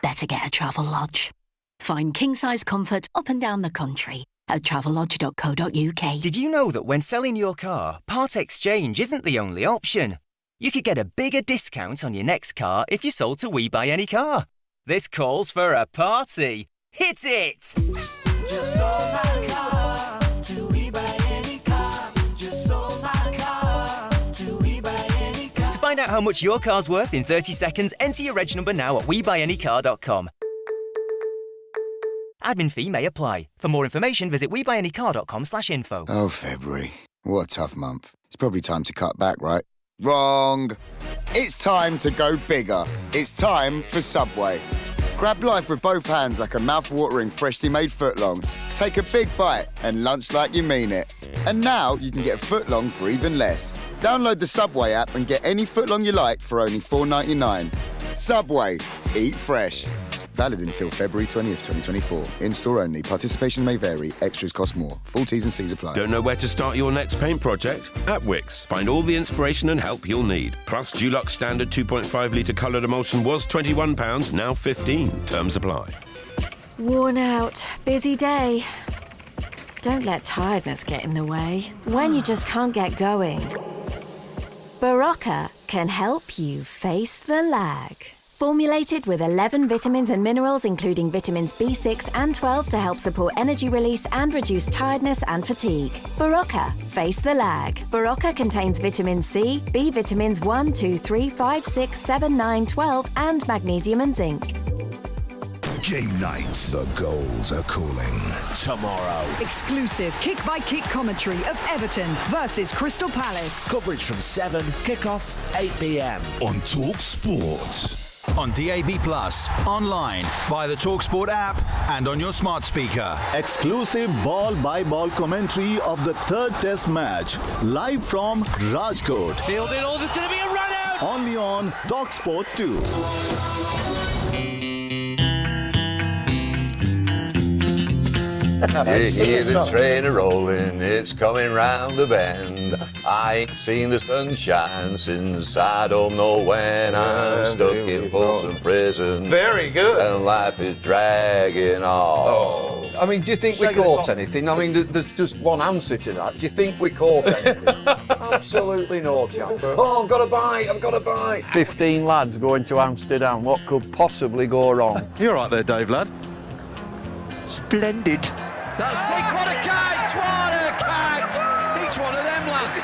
Better get a travel lodge. Find king-size comfort up and down the country at travellodge.co.uk. Did you know that when selling your car, part exchange isn't the only option? You could get a bigger discount on your next car if you sold to We Buy Any Car. This calls for a party. Hit it! Just sold my car to We Buy Any Car. Just sold my car to We Buy Any Car. To find out how much your car's worth in 30 seconds, enter your reg number now at WeBuyAnyCar.com. Admin fee may apply. For more information, visit WeBuyAnyCar.com/info. Oh, February. What a tough month. It's probably time to cut back, right? Wrong! It's time to go bigger. It's time for Subway. Grab life with both hands like a mouth-watering, freshly made footlong. Take a big bite and lunch like you mean it. And now you can get a footlong for even less. Download the Subway app and get any footlong you like for only $4.99. Subway. Eat fresh. Valid until February 20th, 2024. In-store only. Participation may vary. Extras cost more. Full T's and C's apply. Don't know where to start your next paint project? At Wix. Find all the inspiration and help you'll need. Plus, Dulux Standard 2.5 litre coloured emulsion was £21, now $15. Terms apply. Worn out. Busy day. Don't let tiredness get in the way when you just can't get going. Barocca can help you face the lag. Formulated with 11 vitamins and minerals, including vitamins B6 and 12 to help support energy release and reduce tiredness and fatigue. Barocca, face the lag. Barocca contains vitamin C, B vitamins 1, 2, 3, 5, 6, 7, 9, 12, and magnesium and zinc. Game night. The goals are calling. Tomorrow. Exclusive kick-by-kick commentary of Everton versus Crystal Palace. Coverage from 7, kick-off 8 p.m. on talkSPORT. On DAB+, online, via the talkSPORT app, and on your smart speaker. Exclusive ball-by-ball commentary of the 3rd Test match, live from Rajkot. Fielding, oh, there's going to be a run-out! Only on talkSPORT 2. You hear the train a-rolling, it's coming round the bend. I ain't seen the sunshine since I don't know when. I'm stuck in Folsom Prison. Very good. And life is dragging on. I mean, do you think we caught anything? I mean, there's just one answer to that. Do you think we caught anything? Absolutely no chance. Oh, I've got a bite. 15 lads going to Amsterdam. What could possibly go wrong? You're right there, Dave, lad. Splendid. That's it, what a catch, what a catch! Each one of them lads,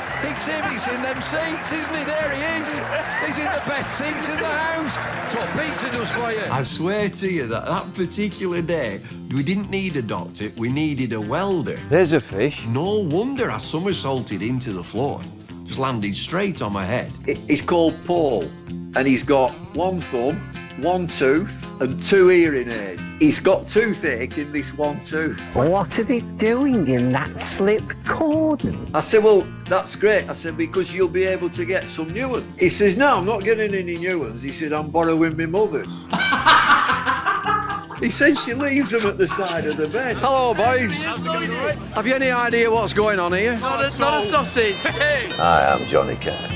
he's in them seats, isn't he? There he is. He's in the best seats in the house. That's what pizza does for you. I swear to you that particular day, we didn't need a doctor, we needed a welder. There's a fish. No wonder I somersaulted into the floor. Just landed straight on my head. He's called Paul, and he's got one thumb, one tooth, and 2 hearing aids. He's got toothache in this one tooth. What are they doing in that slip cordon? I said, well, that's great. I said, because you'll be able to get some new ones. He says, no, I'm not getting any new ones. He said, I'm borrowing my mother's. He says she leaves them at the side of the bed. Hello, boys. Have you any idea what's going on here? Not a sausage. I am Johnny Cash.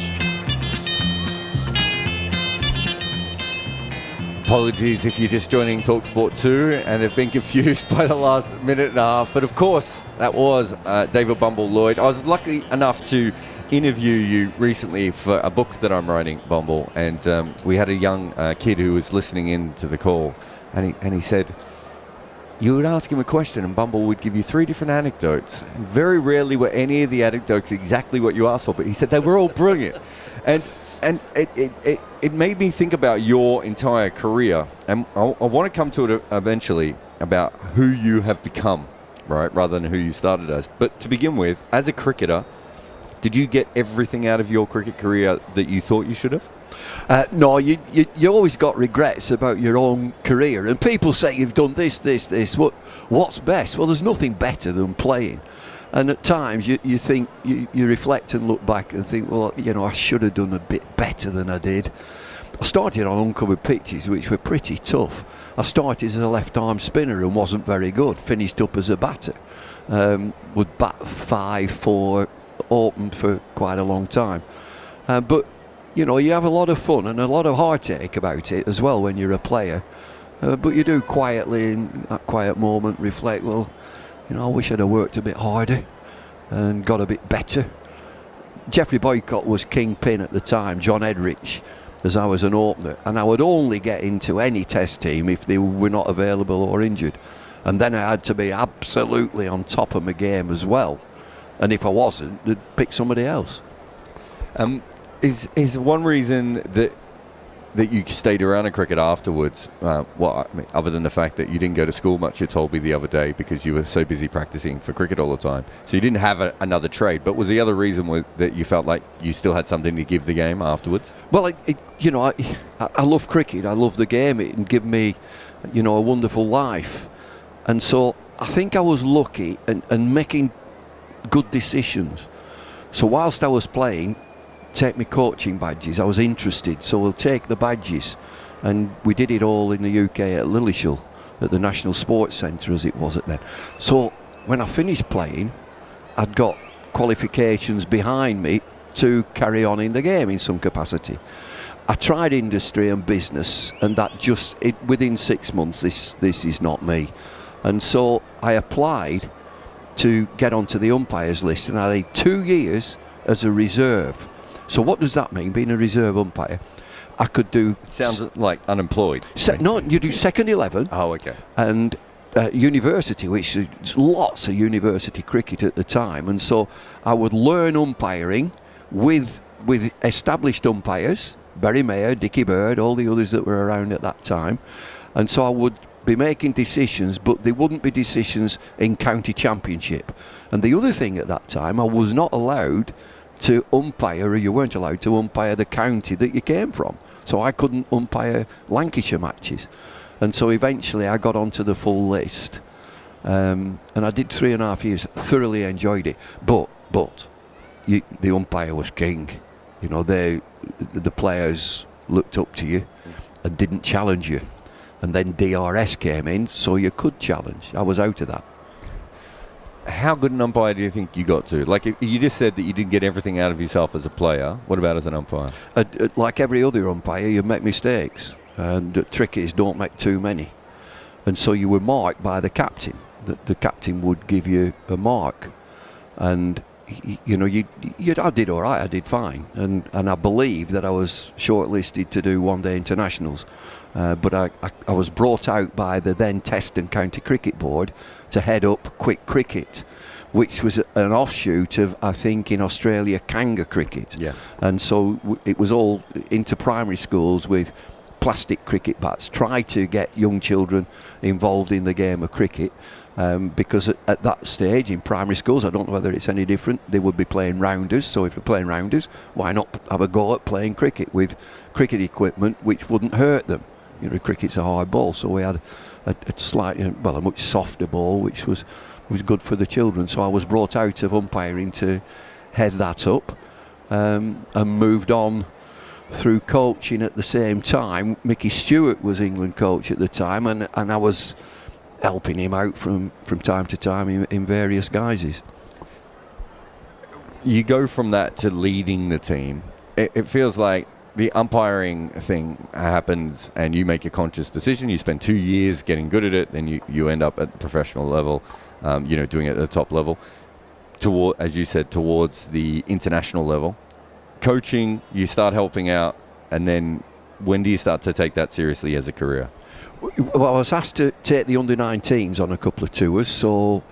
Apologies if you're just joining talkSPORT 2 and have been confused by the last minute and a half. But of course, that was David Bumble Lloyd. I was lucky enough to interview you recently for a book that I'm writing, Bumble. And we had a young kid who was listening in to the call. And he said, you would ask him a question and Bumble would give you 3 different anecdotes. And very rarely were any of the anecdotes exactly what you asked for. But he said they were all brilliant. And it made me think about your entire career, and I want to come to it eventually about who you have become, right, rather than who you started as. But to begin with, as a cricketer, did you get everything out of your cricket career that you thought you should have? No, you always got regrets about your own career, and people say you've done this. What's best? Well, there's nothing better than playing. And at times you think, you reflect and look back and think, well, I should have done a bit better than I did. I started on uncovered pitches, which were pretty tough. I started as a left-arm spinner and wasn't very good. Finished up as a batter. Would bat 5-4, opened for quite a long time. But, you have a lot of fun and a lot of heartache about it as well when you're a player. But you do quietly, in that quiet moment, reflect, well, I wish I'd have worked a bit harder and got a bit better. Geoffrey Boycott was kingpin at the time, John Edrich, as I was an opener. And I would only get into any test team if they were not available or injured. And then I had to be absolutely on top of my game as well. And if I wasn't, they'd pick somebody else. Is one reason that you stayed around in cricket afterwards, other than the fact that you didn't go to school much, you told me the other day, because you were so busy practicing for cricket all the time. So you didn't have another trade. But was the other reason that you felt like you still had something to give the game afterwards? Well, I love cricket. I love the game. It given me, a wonderful life. And so I think I was lucky and making good decisions. So whilst I was playing, take my coaching badges, I was interested, so we'll take the badges, and we did it all in the UK at Lillishall at the National Sports Centre, as it was at then. So when I finished playing, I'd got qualifications behind me to carry on in the game in some capacity. I tried industry and business, and that within 6 months, this is not me. And so I applied to get onto the umpires list, and I did 2 years as a reserve. So what does that mean, being a reserve umpire? I could do... Sounds like unemployed. No, you do second 11. Oh, okay. And university, which is lots of university cricket at the time. And so I would learn umpiring with established umpires, Barry Mayer, Dickie Bird, all the others that were around at that time. And so I would be making decisions, but they wouldn't be decisions in county championship. And the other thing at that time, I was not allowed to umpire, or you weren't allowed to umpire the county that you came from. So I couldn't umpire Lancashire matches. And so eventually I got onto the full list. And I did 3.5 years, thoroughly enjoyed it. But the umpire was king. The players looked up to you and didn't challenge you. And then DRS came in, so you could challenge. I was out of that. How good an umpire do you think you got to? Like, you just said that you didn't get everything out of yourself as a player. What about as an umpire? Like every other umpire, you make mistakes. And the trick is, don't make too many. And so you were marked by the captain. The captain would give you a mark. And, I did all right. I did fine. And I believe that I was shortlisted to do one-day internationals. But I was brought out by the then Test and County Cricket Board to head up quick cricket, which was an offshoot of, I think, in Australia, Kanga cricket. Yeah. And so it was all into primary schools with plastic cricket bats, try to get young children involved in the game of cricket. Because at that stage in primary schools, I don't know whether it's any different, they would be playing rounders. So if you're playing rounders, why not have a go at playing cricket with cricket equipment which wouldn't hurt them? Cricket's a hard ball, so we had a a much softer ball, which was good for the children. So I was brought out of umpiring to head that up, and moved on through coaching at the same time. Mickey Stewart was England coach at the time, and I was helping him out from time to time in various guises. You go from that to leading the team. It feels like the umpiring thing happens and you make a conscious decision. You spend 2 years getting good at it, then you end up at the professional level, doing it at the top level. As you said, towards the international level. Coaching, you start helping out, and then when do you start to take that seriously as a career? Well, I was asked to take the under-19s on a couple of tours, so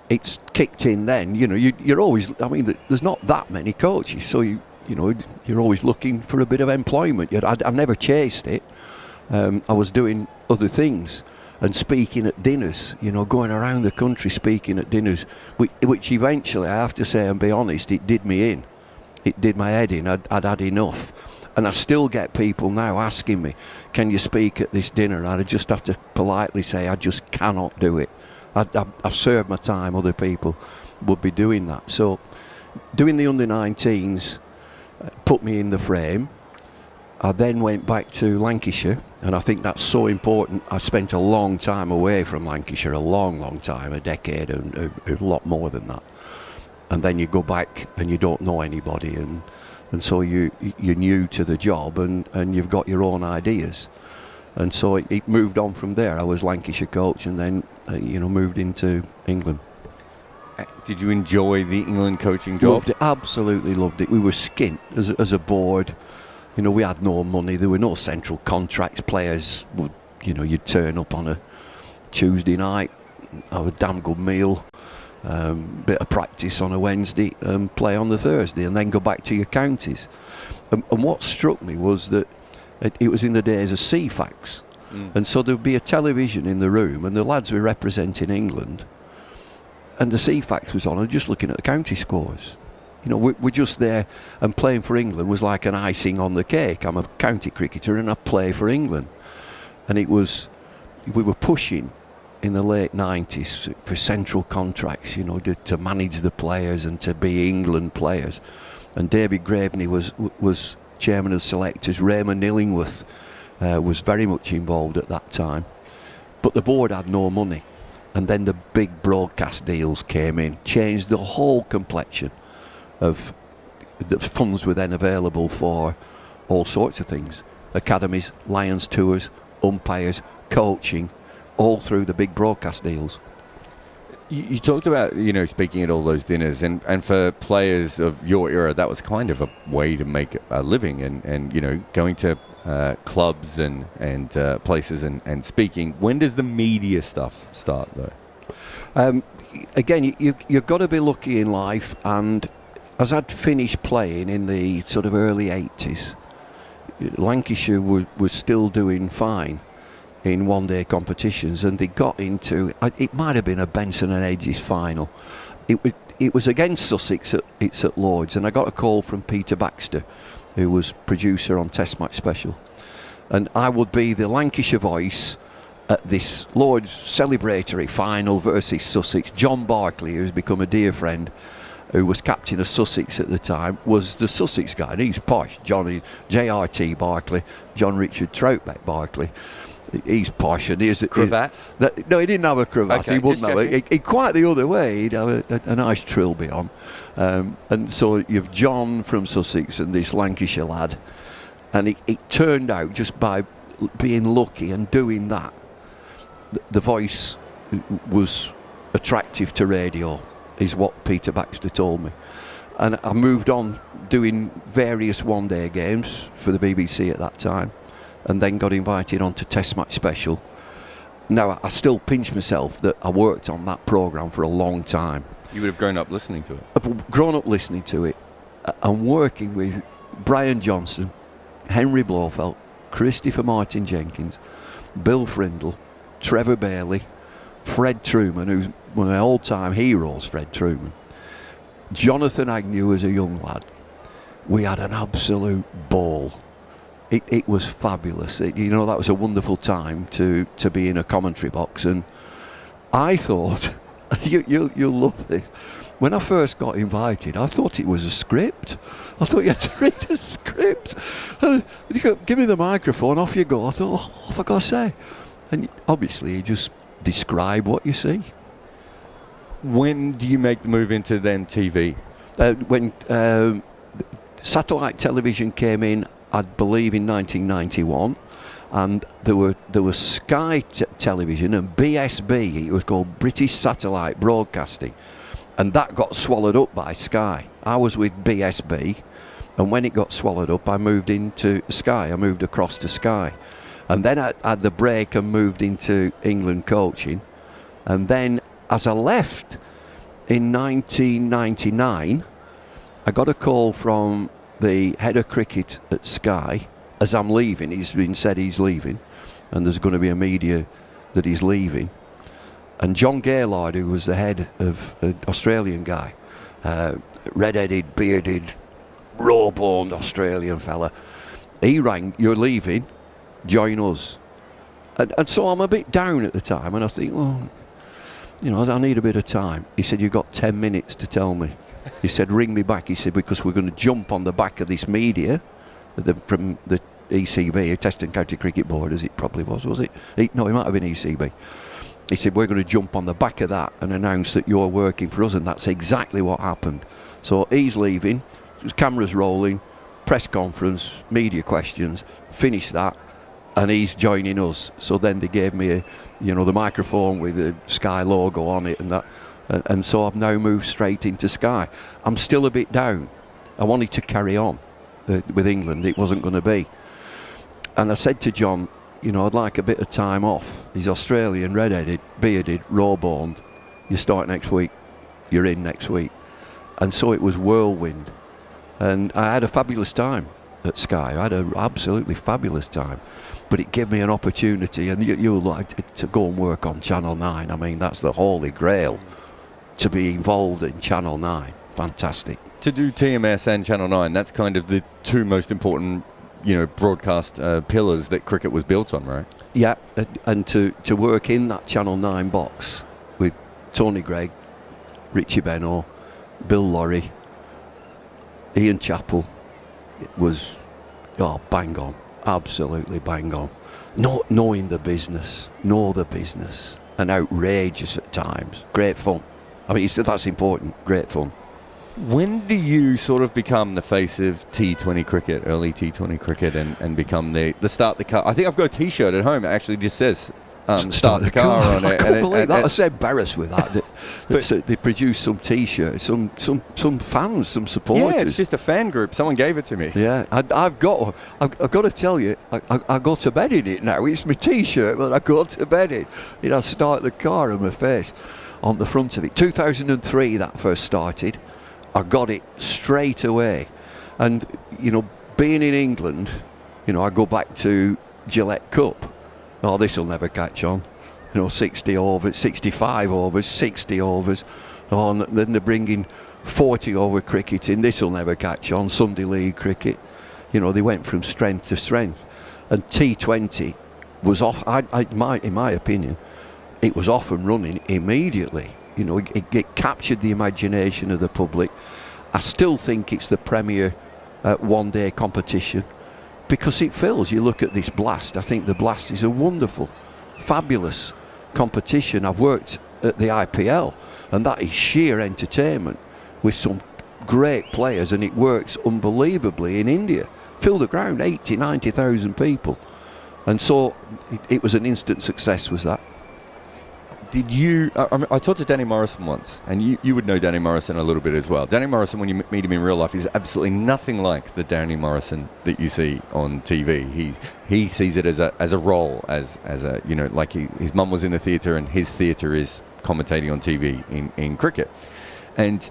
it's kicked in then. You're always, there's not that many coaches, so you're always looking for a bit of employment. I never chased it. I was doing other things and speaking at dinners, going around the country speaking at dinners, which eventually, I have to say and be honest, it did me in. It did my head in. I'd had enough. And I still get people now asking me, can you speak at this dinner? And I just have to politely say, I just cannot do it. I've served my time. Other people would be doing that. So doing the under-19s put me in the frame. I then went back to Lancashire, and I think that's so important. I spent a long time away from Lancashire, a long time, a decade and a lot more than that. And then you go back and you don't know anybody, and so you're new to the job, and you've got your own ideas. And so it moved on from there. I was Lancashire coach, and then moved into England. Did you enjoy the England coaching job? Loved it, absolutely loved it. We were skint as a board. We had no money. There were no central contracts. Players would, you'd turn up on a Tuesday night, have a damn good meal, bit of practice on a Wednesday, and play on the Thursday, and then go back to your counties. And what struck me was that it was in the days of CFAX, and so there would be a television in the room, and the lads were representing England, and the CFAX was on, and just looking at the county scores. We're just there, and playing for England was like an icing on the cake. I'm a county cricketer and I play for England. And we were pushing in the late 90s for central contracts, to manage the players and to be England players. And David Graveney was chairman of selectors. Raymond Illingworth was very much involved at that time. But the board had no money. And then the big broadcast deals came in, changed the whole complexion of the funds were then available for all sorts of things. Academies, Lions tours, umpires, coaching, all through the big broadcast deals. You talked about, speaking at all those dinners, and for players of your era, that was kind of a way to make a living, and going to clubs and places and speaking. When does the media stuff start, though? Again, you've got to be lucky in life, and as I'd finished playing in the sort of early 80s, Lancashire was still doing fine in one-day competitions, and they got into, it might have been a Benson and Hedges final. It was against Sussex, it's at Lloyd's, and I got a call from Peter Baxter, who was producer on Test Match Special, and I would be the Lancashire voice at this Lloyd's celebratory final versus Sussex. John Barclay, who's become a dear friend, who was captain of Sussex at the time, was the Sussex guy, and he's posh. JRT Barclay, John Richard Troutbeck Barclay. He's posh, and he's cravat. No, he didn't have a cravat. Okay, he wouldn't have it. He quite the other way. He'd have a nice trilby on, and so you've John from Sussex and this Lancashire lad, and it turned out just by being lucky and doing that, the voice was attractive to radio, is what Peter Baxter told me. And I moved on doing various one-day games for the BBC at that time, and then got invited onto Test Match Special. Now, I still pinch myself that I worked on that programme for a long time. You would have grown up listening to it. I've grown up listening to it and working with Brian Johnson, Henry Blofeld, Christopher Martin Jenkins, Bill Frindle, Trevor Bailey, Fred Truman, who's one of my all-time heroes, Fred Truman, Jonathan Agnew as a young lad. We had an absolute ball. It was fabulous. That was a wonderful time to be in a commentary box, and I thought, you'll love this, when I first got invited, I thought it was a script. I thought you had to read a script. You go, give me the microphone, off you go. I thought, what have I got to say? And obviously you just describe what you see. When do you make the move into then TV? When satellite television came in, I believe in 1991, and there was Sky Television and BSB. It was called British Satellite Broadcasting, and that got swallowed up by Sky. I was with BSB, and when it got swallowed up, I moved into Sky. I moved across to Sky, and then I had the break and moved into England coaching, and then as I left in 1999, I got a call from the head of cricket at Sky as I'm leaving. He's been said he's leaving, and there's going to be a media that he's leaving. And John Gaylord, who was the head of an Australian guy, red-headed, bearded, raw-boned Australian fella, he rang, "You're leaving, join us." And so I'm a bit down at the time, and I think, well, you know, I need a bit of time. He said, "You've got 10 minutes to tell me." He said, "Ring me back." He said, "Because we're going to jump on the back of this media from the ECB, Test and County Cricket Board," as it probably was it? No, it might have been ECB. He said, "We're going to jump on the back of that and announce that you're working for us," and that's exactly what happened. So he's leaving, cameras rolling, press conference, media questions, finish that, and he's joining us. So then they gave me the microphone with the Sky logo on it and that. And so I've now moved straight into Sky. I'm still a bit down. I wanted to carry on with England. It wasn't going to be. And I said to John, I'd like a bit of time off. He's Australian, red-headed, bearded, raw-boned. You start next week. You're in next week. And so it was whirlwind. And I had a fabulous time at Sky. I had an absolutely fabulous time. But it gave me an opportunity, and you'll like to go and work on Channel 9. I mean, that's the holy grail. To be involved in Channel 9, fantastic. To do TMS and Channel 9, that's kind of the two most important, broadcast pillars that cricket was built on, right? Yeah, and to work in that Channel 9 box with Tony Gregg, Richie Beno, Bill Lorry, Ian Chappell, it was bang on, absolutely bang on. Knowing the business, and outrageous at times, great fun. I mean, that's important. Great fun. When do you sort of become the face of T20 cricket, early T20 cricket, and become the start the car? I think I've got a T-shirt at home. It actually just says start the car on it. I can't believe that. I was embarrassed with that. But they produced some T-shirts, some fans, some supporters. Yeah, it's just a fan group. Someone gave it to me. Yeah, I've got to tell you, I go to bed in it now. It's my T-shirt, but I go to bed in. I start the car on my face. On the front of it. 2003 that first started. I got it straight away. And, being in England, I go back to Gillette Cup. Oh, this will never catch on. 60 overs, 65 overs, 60 overs. Oh, and then they're bringing 40 over cricket in. This will never catch on. Sunday League cricket. They went from strength to strength. And T20 was off, in my opinion, it was off and running immediately. It captured the imagination of the public. I still think it's the premier one-day competition because it fills. You look at this Blast. I think the Blast is a wonderful, fabulous competition. I've worked at the IPL, and that is sheer entertainment with some great players, and it works unbelievably in India. Fill the ground, 80, 90,000 people. And so it was an instant success, was that. Did you... I talked to Danny Morrison once, and you would know Danny Morrison a little bit as well. Danny Morrison, when you meet him in real life, is absolutely nothing like the Danny Morrison that you see on TV. He sees it as a role, as a like his mum was in the theatre, and his theatre is commentating on TV in cricket. And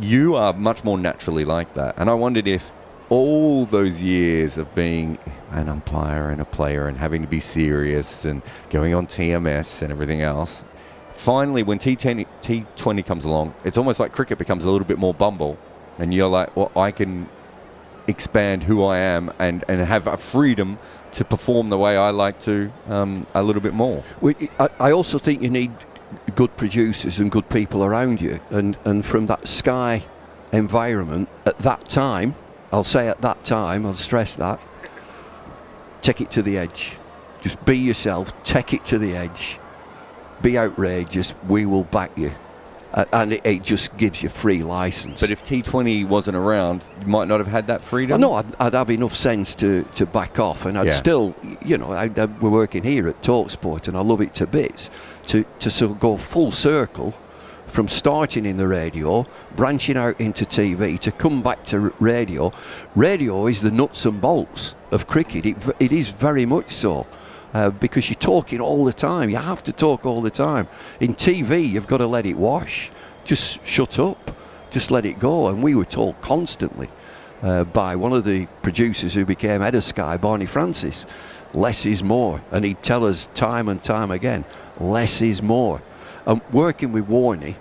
you are much more naturally like that. And I wondered if all those years of being an umpire and a player and having to be serious and going on TMS and everything else, finally when T20 comes along, it's almost like cricket becomes a little bit more Bumble, and you're like, well, I can expand who I am and have a freedom to perform the way I like to a little bit more. I also think you need good producers and good people around you, and from that Sky environment at that time, I'll stress that, take it to the edge. Just be yourself, take it to the edge, be outrageous, we will back you. And it just gives you free license. But if T20 wasn't around, you might not have had that freedom? No, I'd have enough sense to back off, and I'd still, we're working here at talkSPORT, and I love it to bits, to sort of go full circle from starting in the radio, branching out into TV, to come back to radio. Radio is the nuts and bolts of cricket. It is very much so. Because you're talking all the time. You have to talk all the time. In TV, you've got to let it wash. Just shut up. Just let it go. And we were told constantly by one of the producers who became head of Sky, Barney Francis, less is more. And he'd tell us time and time again, less is more. And working with Warney,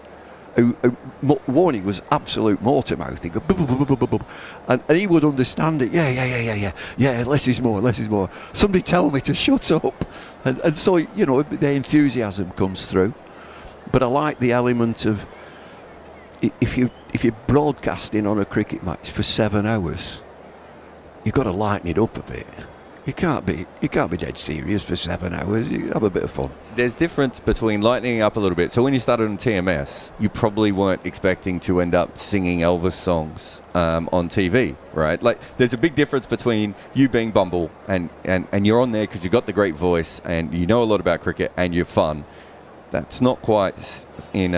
Warney was absolute motor mouth. He'd go, bub, bub, bub, bub, bub, and he would understand it. Yeah, less is more. Somebody tell me to shut up. And so, the enthusiasm comes through. But I like the element of, if you're broadcasting on a cricket match for 7 hours, you've got to lighten it up a bit. You can't be dead serious for 7 hours. You have a bit of fun. There's difference between lightening up a little bit. So when you started on TMS, you probably weren't expecting to end up singing Elvis songs on TV, right? Like, there's a big difference between you being Bumble and you're on there because you've got the great voice and you know a lot about cricket and you're fun. That's not quite in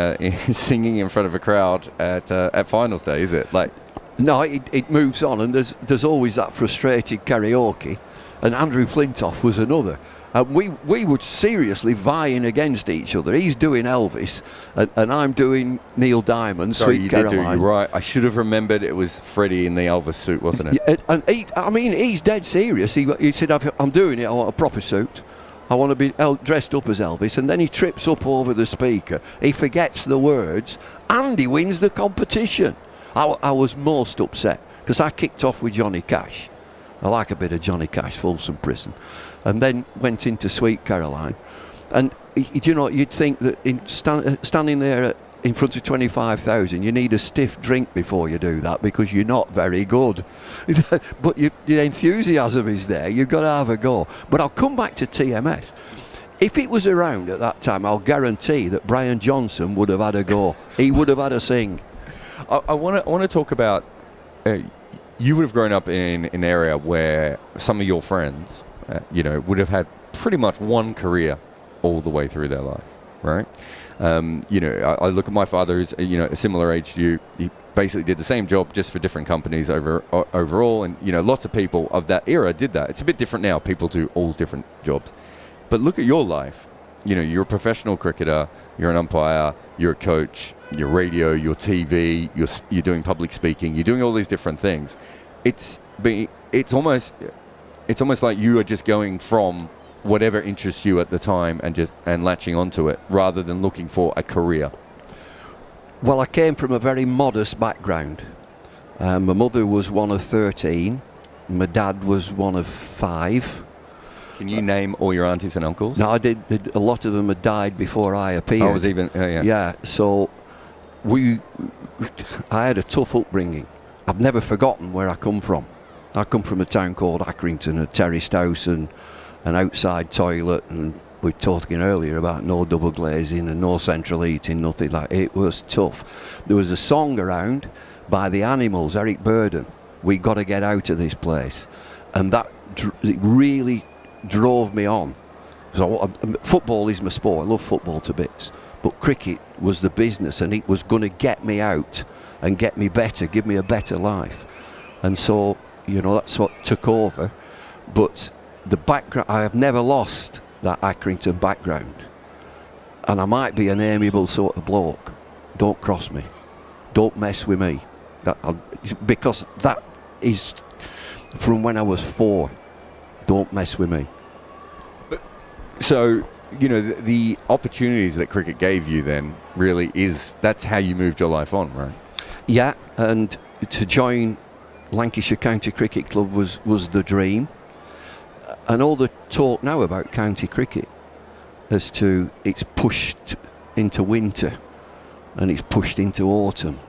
singing in front of a crowd at finals day, is it? Like, no, it moves on, and there's always that frustrated karaoke. And Andrew Flintoff was another. We were seriously vying against each other. He's doing Elvis, and I'm doing Neil Diamond, sorry, Sweet you Caroline. did do, you're right. I should have remembered it was Freddie in the Elvis suit, wasn't it? Yeah, and he's dead serious. He said, I'm doing it, I want a proper suit. I want to be dressed up as Elvis. And then he trips up over the speaker. He forgets the words, and he wins the competition. I was most upset, because I kicked off with Johnny Cash. I like a bit of Johnny Cash, Folsom Prison, and then went into Sweet Caroline. And you'd think that standing there in front of 25,000, you need a stiff drink before you do that, because you're not very good. But the enthusiasm is there. You've got to have a go. But I'll come back to TMS. If it was around at that time, I'll guarantee that Brian Johnson would have had a go. He would have had a sing. I want to talk about. You would have grown up in an area where some of your friends, would have had pretty much one career all the way through their life, right? I look at my father, who's a similar age to you. He basically did the same job, just for different companies overall, and lots of people of that era did that. It's a bit different now. People do all different jobs, but look at your life. You're a professional cricketer. You're an umpire. You're a coach. You're radio. You're TV. You're doing public speaking. You're doing all these different things. It's almost like you are just going from whatever interests you at the time and latching onto it, rather than looking for a career. Well, I came from a very modest background. My mother was one of 13. My dad was one of 5. Can you name all your aunties and uncles? No, I did. A lot of them had died before I appeared. I was even, Yeah, so I had a tough upbringing. I've never forgotten where I come from. I come from a town called Accrington, a terraced house and an outside toilet, and we were talking earlier about no double glazing and no central heating, nothing like it. Was tough. There was a song around by the Animals, Eric Burden, "We got to get out of this place," and that it really drove me on. So football is my sport. I love football to bits, but cricket was the business, and it was going to get me out and get me better, give me a better life. And so, that's what took over. But the background, I have never lost that Accrington background. And I might be an amiable sort of bloke. Don't cross me. Don't mess with me. Because that is from when I was 4. Don't mess with me. So, the opportunities that cricket gave you then really that's how you moved your life on, right? Yeah, and to join Lancashire County Cricket Club was the dream. And all the talk now about county cricket as to it's pushed into winter and it's pushed into autumn.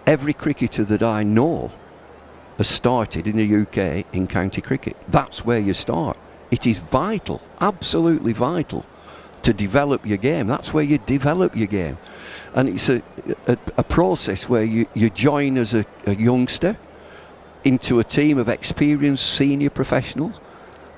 Every cricketer that I know has started in the UK in county cricket. That's where you start. It is vital, absolutely vital, to develop your game. That's where you develop your game. And it's a process where you join as a youngster into a team of experienced senior professionals,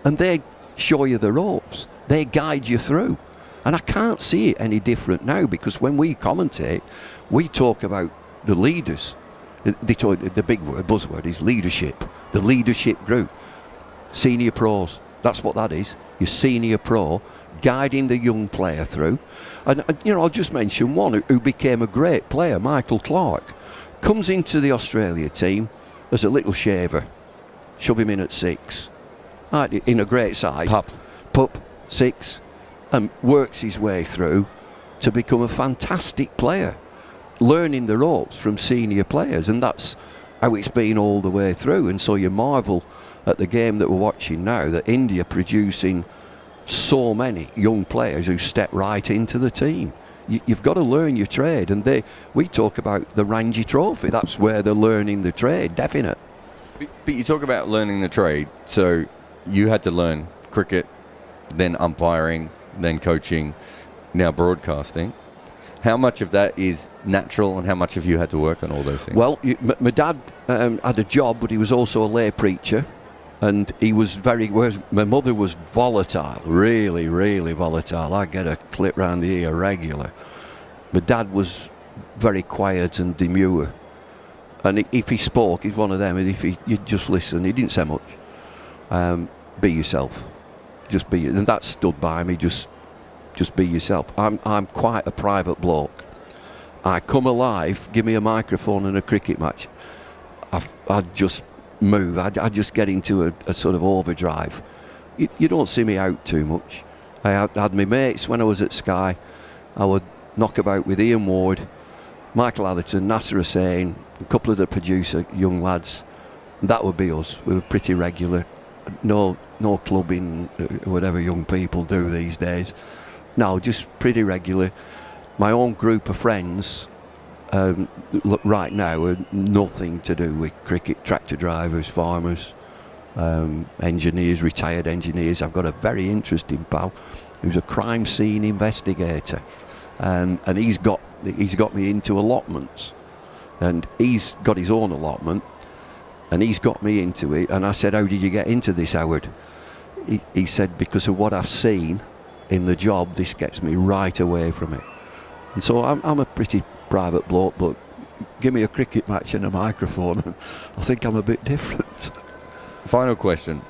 and they show you the ropes. They guide you through. And I can't see it any different now, because when we commentate, we talk about the leaders. The big word, buzzword, is leadership. The leadership group. Senior pros. That's what that is. Your senior pro guiding the young player through. And I'll just mention one who became a great player, Michael Clarke. Comes into the Australia team as a little shaver. Shove him in at 6. In a great side. Pup, 6. And works his way through to become a fantastic player, learning the ropes from senior players, and that's how it's been all the way through. And so you marvel at the game that we're watching now, that India producing so many young players who step right into the team. You've got to learn your trade, and we talk about the Ranji Trophy. That's where they're learning the trade, definite. But you talk about learning the trade, so you had to learn cricket, then umpiring, then coaching, now broadcasting. How much of that is natural, and how much have you had to work on all those things? Well, my dad had a job, but he was also a lay preacher, and he was my mother was volatile, really, really volatile. I get a clip round the ear regular. My dad was very quiet and demure, and if he spoke, he's one of them, and if you just listen, he didn't say much. Be yourself. Just be, and that stood by me. Just be yourself. I'm quite a private bloke. I come alive. Give me a microphone and a cricket match, I'd just move. I'd just get into a sort of overdrive. You don't see me out too much. I had my mates when I was at Sky. I would knock about with Ian Ward, Michael Atherton, Nasser Hussain, a couple of the producer young lads. That would be us. We were pretty regular. No clubbing, whatever young people do these days. No, just pretty regular. My own group of friends right now are nothing to do with cricket. Tractor drivers, farmers, engineers, retired engineers. I've got a very interesting pal who's a crime scene investigator, and he's got me into allotments, and he's got his own allotment. And he's got me into it. And I said, how did you get into this, Howard? He said, because of what I've seen in the job, this gets me right away from it. And so I'm a pretty private bloke, but give me a cricket match and a microphone, and I think I'm a bit different. Final question.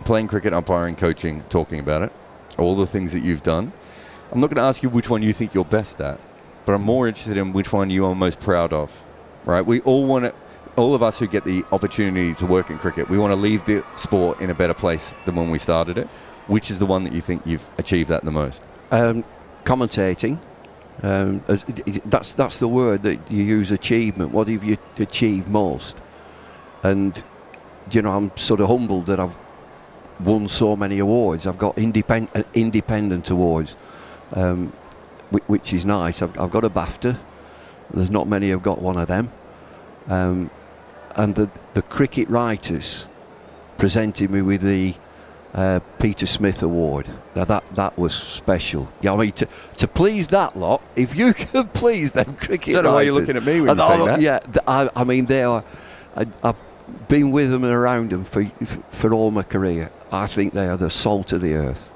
Playing cricket, umpiring, coaching, talking about it, all the things that you've done. I'm not going to ask you which one you think you're best at, but I'm more interested in which one you are most proud of, right? We all want to... All of us who get the opportunity to work in cricket, we want to leave the sport in a better place than when we started it. Which is the one that you think you've achieved that the most? Commentating. That's the word that you use, achievement. What have you achieved most? And, I'm sort of humbled that I've won so many awards. I've got independent awards, which is nice. I've got a BAFTA. There's not many who've got one of them. And the cricket writers presented me with the Peter Smith Award. Now that was special. Yeah, I mean, to please that lot, if you could please them cricket writers. I don't know why you're looking at me when you say that. Yeah, I mean, they are. I've been with them and around them for all my career. I think they are the salt of the earth.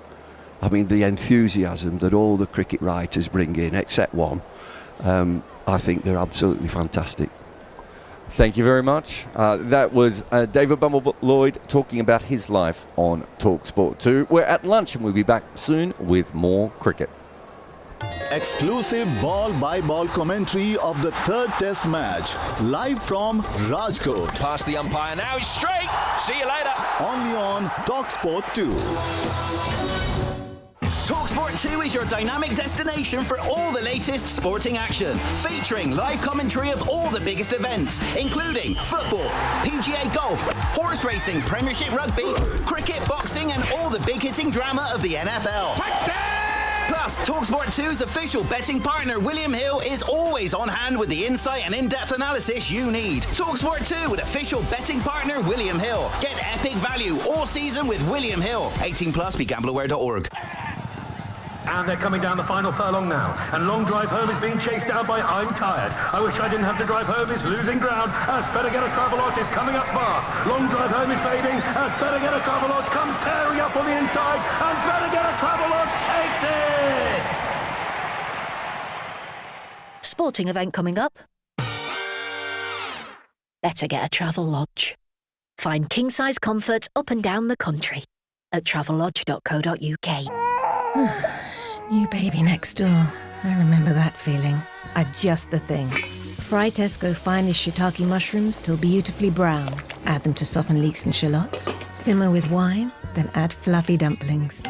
I mean, the enthusiasm that all the cricket writers bring in, except one, I think they're absolutely fantastic. Thank you very much. That was David Bumble Lloyd talking about his life on talkSPORT 2. We're at lunch and we'll be back soon with more cricket. Exclusive ball-by-ball commentary of the third test match, live from Rajkot. Past the umpire, now he's straight. See you later. Only on talkSPORT 2. talkSPORT 2 is your dynamic destination for all the latest sporting action, featuring live commentary of all the biggest events, including football, PGA golf, horse racing, Premiership rugby, cricket, boxing, and all the big hitting drama of the NFL. Touchdown! Plus, talkSPORT 2's official betting partner, William Hill, is always on hand with the insight and in-depth analysis you need. talkSPORT 2 with official betting partner, William Hill. Get epic value all season with William Hill. 18 plus, begambleaware.org. And they're coming down the final furlong now. And Long Drive Home is being chased down by I'm Tired. I wish I didn't have to drive home is losing ground as Better Get a Travelodge is coming up fast. Long Drive Home is fading as Better Get a Travelodge comes tearing up on the inside and Better Get a Travelodge takes it! Sporting event coming up. Better Get a Travelodge. Find king-size comfort up and down the country at travellodge.co.uk. New baby next door. I remember that feeling. I've just the thing. Fry Tesco finest shiitake mushrooms till beautifully brown. Add them to soften leeks and shallots. Simmer with wine, then add fluffy dumplings.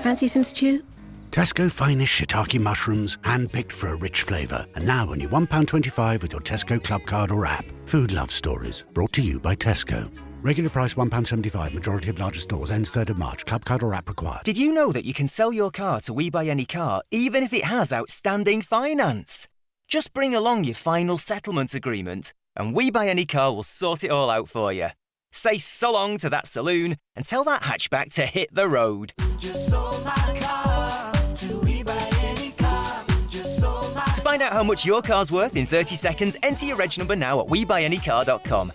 Fancy some stew? Tesco finest shiitake mushrooms, hand-picked for a rich flavour. And now only £1.25 with your Tesco Club card or app. Food Love Stories, brought to you by Tesco. Regular price £1.75, majority of larger stores, ends 3rd of March. Club card or app required. Did you know that you can sell your car to We Buy Any Car even if it has outstanding finance? Just bring along your final settlement agreement and We Buy Any Car will sort it all out for you. Say so long to that saloon and tell that hatchback to hit the road. Just sold my car to We Buy Any Car. Just sold my To find out how much your car's worth in 30 seconds, enter your reg number now at WeBuyAnyCar.com.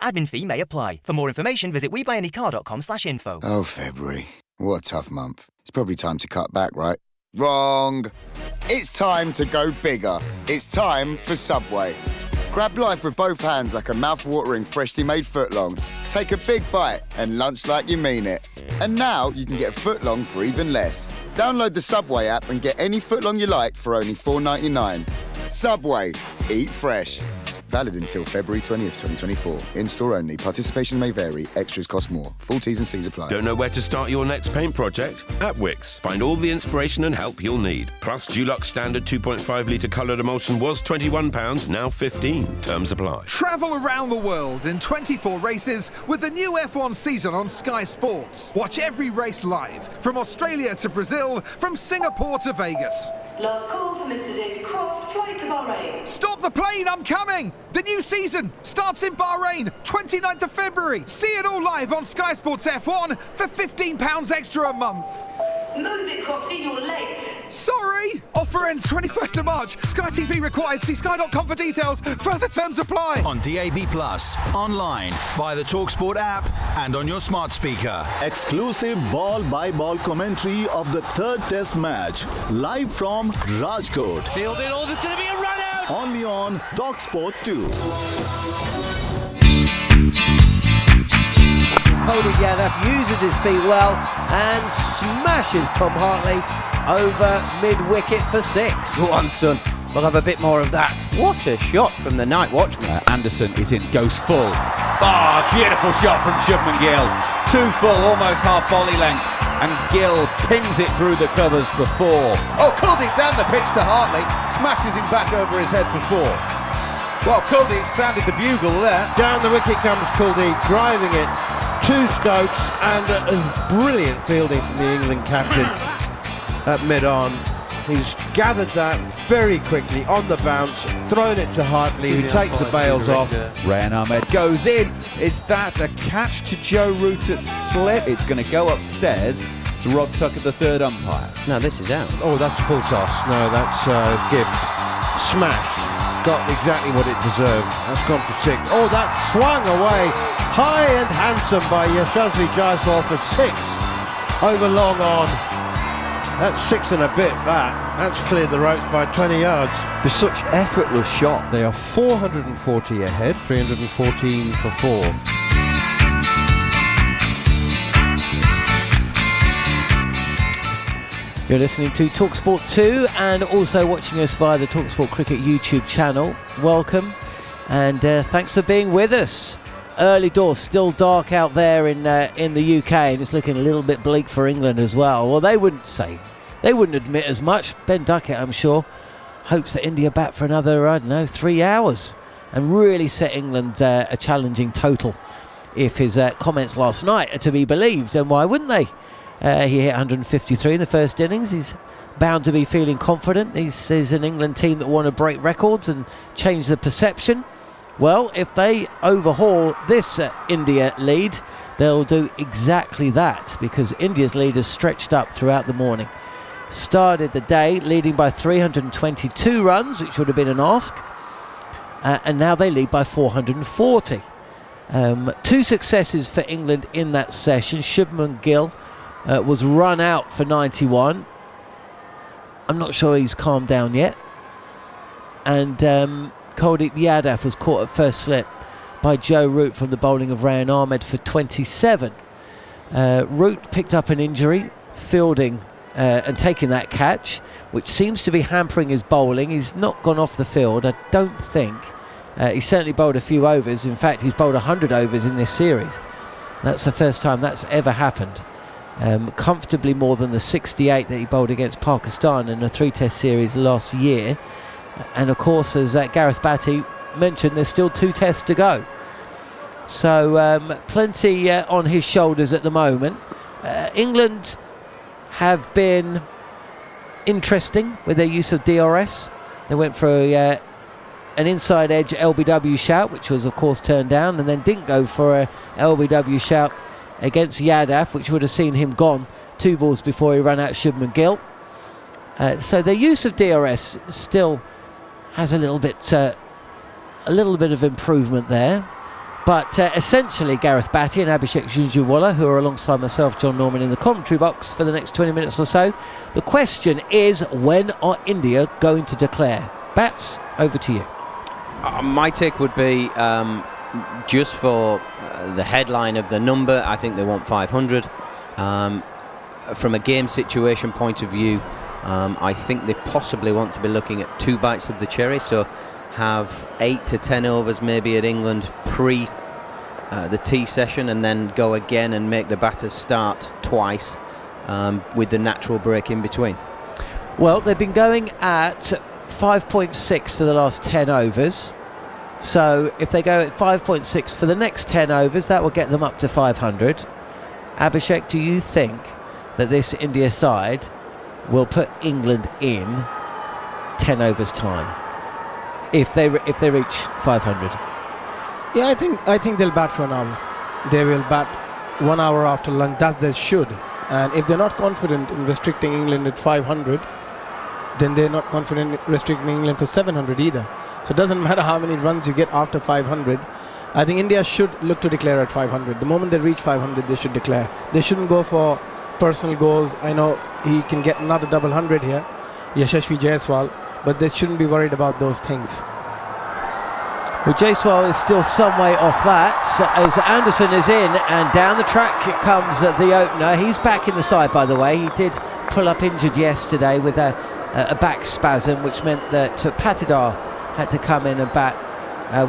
Admin fee may apply. For more information, visit WeBuyAnyCar.com/info. Oh, February. What a tough month. It's probably time to cut back, right? Wrong! It's time to go bigger. It's time for Subway. Grab life with both hands like a mouth-watering, freshly made footlong. Take a big bite and lunch like you mean it. And now you can get a footlong for even less. Download the Subway app and get any footlong you like for only $4.99. Subway. Eat fresh. Valid until February 20th, 2024. In-store only. Participation may vary. Extras cost more. Full T's and C's apply. Don't know where to start your next paint project? At Wix. Find all the inspiration and help you'll need. Plus, Dulux standard 2.5 litre coloured emulsion was £21, now $15. Terms apply. Travel around the world in 24 races with the new F1 season on Sky Sports. Watch every race live, from Australia to Brazil, from Singapore to Vegas. Last call for Mr. David Croft, flight to Bahrain. Stop the plane, I'm coming! The new season starts in Bahrain, 29th of February. See it all live on Sky Sports F1 for £15 extra a month. Move it, Crofty, you're late. Sorry! Offer ends 21st of March. Sky TV required. See sky.com for details. Further terms apply. On DAB+, online, via the talkSPORT app and on your smart speaker. Exclusive ball-by-ball commentary of the third test match. Live from Rajkot. Fielded, oh, there's going to be a run out! Only on talkSPORT 2. Holding Gareth uses his feet well and smashes Tom Hartley over mid-wicket for 6. Go on, son. We'll have a bit more of that. What a shot from the night watchman. Anderson is in, goes full. Oh, beautiful shot from Shubman Gill. 2 full, almost half volley length. And Gill pings it through the covers for 4. Oh, Kuldeep down the pitch to Hartley. Smashes him back over his head for 4. Well, Kuldeep sounded the bugle there. Down the wicket comes Kuldeep, driving it. 2 Stokes and brilliant fielding from the England captain at mid-on. He's gathered that very quickly on the bounce, thrown it to Hartley, who takes the bails off. Rayan Ahmed goes in. Is that a catch to Joe Root at slip? It's going to go upstairs to Rob Tucker, the third umpire. No, this is out. Oh, that's a full toss. No, that's gift. Smashed. Got exactly what it deserved. That's gone for 6. Oh, that swung away high and handsome by Yashasvi Jaiswal for 6 over long on. That's 6 and a bit, that's cleared the ropes by 20 yards. There's such effortless shot. They are 440 ahead, 314 for 4. You're listening to talkSPORT 2 and also watching us via the talkSPORT Cricket YouTube channel. Welcome and thanks for being with us. Early doors, still dark out there in the UK, and it's looking a little bit bleak for England as well. Well, they wouldn't admit as much. Ben Duckett, I'm sure, hopes that India bat for another, 3 hours and really set England a challenging total if his comments last night are to be believed. And why wouldn't they? He hit 153 in the first innings. He's bound to be feeling confident. This is an England team that want to break records and change the perception. Well, if they overhaul this India lead, they'll do exactly that, because India's lead has stretched up throughout the morning. Started the day leading by 322 runs, which would have been an ask, and now they lead by 440. 2 successes for England in that session. Shubman Gill was run out for 91. I'm not sure he's calmed down yet. And Kuldeep Yadav was caught at first slip by Joe Root from the bowling of Rayan Ahmed for 27. Root picked up an injury fielding and taking that catch, which seems to be hampering his bowling. He's not gone off the field, I don't think. He certainly bowled a few overs. In fact, he's bowled 100 overs in this series. That's the first time that's ever happened. Comfortably more than the 68 that he bowled against Pakistan in a 3-test series last year. And of course, as Gareth Batty mentioned, there's still 2 tests to go. So plenty on his shoulders at the moment. England have been interesting with their use of DRS. They went for an inside edge LBW shout, which was of course turned down, and then didn't go for a LBW shout against Yadav, which would have seen him gone 2 balls before he ran out Shubman Gill. So their use of DRS still has a little bit of improvement there. But essentially, Gareth Batty and Abhishek Jhnujhnuwala, who are alongside myself, John Norman, in the commentary box for the next 20 minutes or so. The question is, when are India going to declare? Bats, over to you. My take would be, just for the headline of the number, I think they want 500. From a game situation point of view, I think they possibly want to be looking at 2 bites of the cherry, so have 8 to 10 overs maybe at England pre the tea session, and then go again and make the batters start twice with the natural break in between. Well, they've been going at 5.6 for the last 10 overs. So if they go at 5.6 for the next 10 overs, that will get them up to 500. Abhishek, do you think that this India side will put England in 10 overs time if they reach 500? Yeah, I think they'll bat for an hour. They will bat 1 hour after lunch. That they should. And if they're not confident in restricting England at 500, then they're not confident in restricting England for 700 either. So it doesn't matter how many runs you get after 500. I think India should look to declare at 500. The moment they reach 500, they should declare. They shouldn't go for personal goals. I know he can get another double 100 here, Yashasvi Jaiswal, but they shouldn't be worried about those things. Well, Jaiswal is still some way off that, as Anderson is in, and down the track comes the opener. He's back in the side, by the way. He did pull up injured yesterday with a back spasm, which meant that Patidar had to come in and bat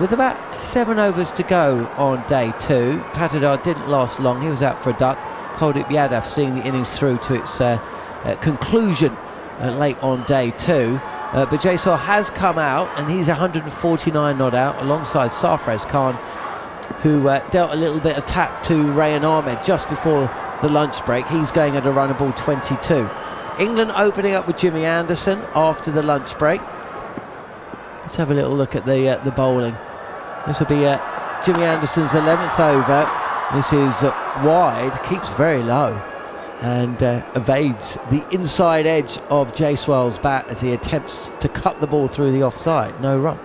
with about 7 overs to go on day 2. Patidar didn't last long. He was out for a duck. Kuldeep Yadav seeing the innings through to its conclusion late on day 2. But Jaiswal has come out, and he's 149 not out, alongside Sarfraz Khan, who dealt a little bit of tap to Rayan Ahmed just before the lunch break. He's going at a run of ball 22. England opening up with Jimmy Anderson after the lunch break. Let's have a little look at the bowling. This will be Jimmy Anderson's 11th over. This is wide, keeps very low, and evades the inside edge of Jaiswal's bat as he attempts to cut the ball through the offside. No run.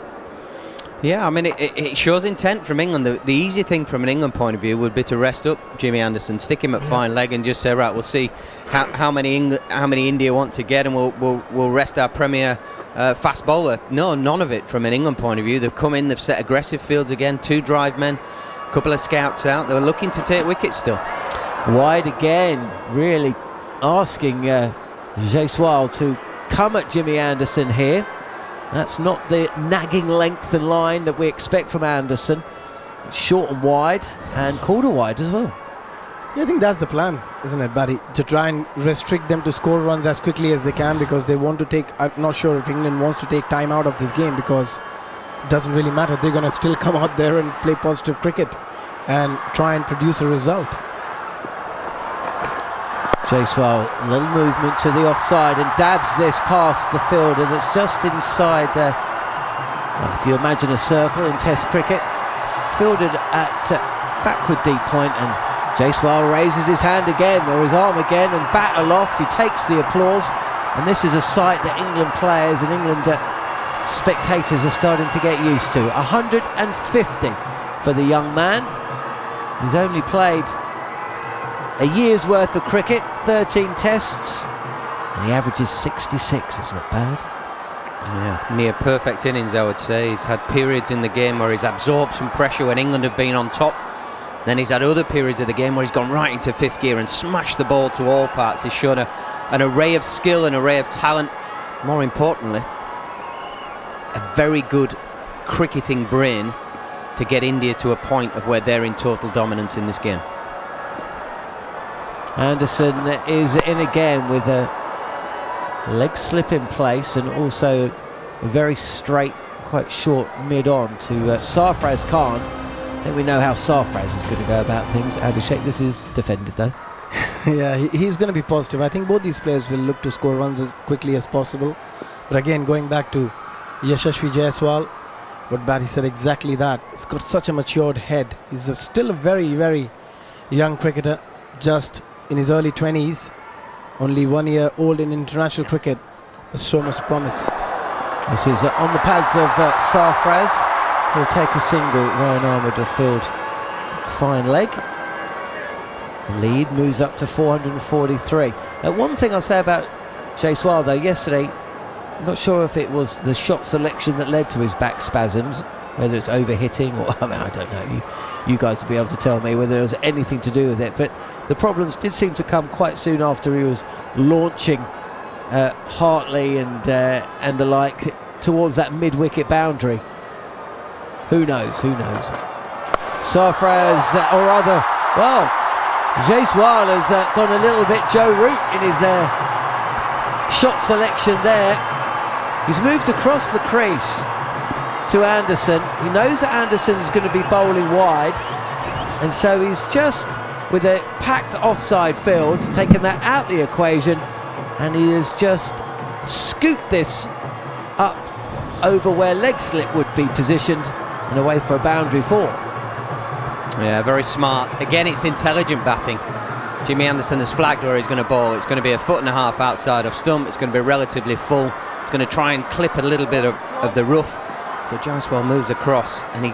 Yeah, I mean, it shows intent from England. The easy thing from an England point of view would be to rest up Jimmy Anderson, stick him at fine leg, and just say, right, we'll see how many India want to get, and we'll rest our premier fast bowler. No, none of it from an England point of view. They've come in, they've set aggressive fields again, 2 drive men, a couple of scouts out. They were looking to take wickets still. Wide again, really asking Jaiswal to come at Jimmy Anderson here. That's not the nagging length and line that we expect from Anderson. It's short and wide, and quarter wide as well. Yeah, I think that's the plan, isn't it, Batty? To try and restrict them to score runs as quickly as they can, because they want to take, I'm not sure if England wants to take time out of this game, because it doesn't really matter. They're going to still come out there and play positive cricket and try and produce a result. Jaiswal, a little movement to the offside and dabs this past the fielder that's just inside the, well, if you imagine a circle in Test cricket, fielded at backward deep point, and Jaiswal raises his hand again, or his arm again, and bat aloft. He takes the applause, and this is a sight that England players and England spectators are starting to get used to. 150 for the young man. He's only played a year's worth of cricket, 13 tests, and he averages 66. It's not bad. Yeah, near perfect innings, I would say. He's had periods in the game where he's absorbed some pressure when England have been on top. Then he's had other periods of the game where he's gone right into fifth gear and smashed the ball to all parts. He's shown an array of skill, an array of talent. More importantly, a very good cricketing brain to get India to a point of where they're in total dominance in this game. Anderson is in again with a leg slip in place, and also a very straight, quite short mid-on to Sarfraz Khan. I think we know how Sarfraz is going to go about things. Abhishek, this is defended though. Yeah, he's going to be positive. I think both these players will look to score runs as quickly as possible. But again, going back to Yashasvi Jaiswal, what Batty said, exactly that. He's got such a matured head. He's still a very, very young cricketer, just in his early 20s, only 1 year old in international cricket. There's so much promise. This is on the pads of Sarfraz. He'll take a single. Ryan Ahmed have filled fine leg. The lead moves up to 443. One thing I'll say about Jaiswal though, yesterday, I'm not sure if it was the shot selection that led to his back spasms, whether it's overhitting or, I mean, I don't know. You guys will be able to tell me whether there was anything to do with it, but the problems did seem to come quite soon after he was launching Hartley and the like towards that mid-wicket boundary. Who knows? Who knows? Sarfraz, or rather, well, Jaiswal has gone a little bit Joe Root in his shot selection there. He's moved across the crease to Anderson. He knows that Anderson is going to be bowling wide, and so he's just, with a packed offside field, taken that out the equation, and he has just scooped this up over where leg slip would be positioned and away for a boundary four. Yeah, very smart. Again, it's intelligent batting. Jimmy Anderson has flagged where he's going to bowl. It's going to be 1.5 foot outside of stump. It's going to be relatively full. It's going to try and clip a little bit of the rough. So Jaiswal moves across, and he,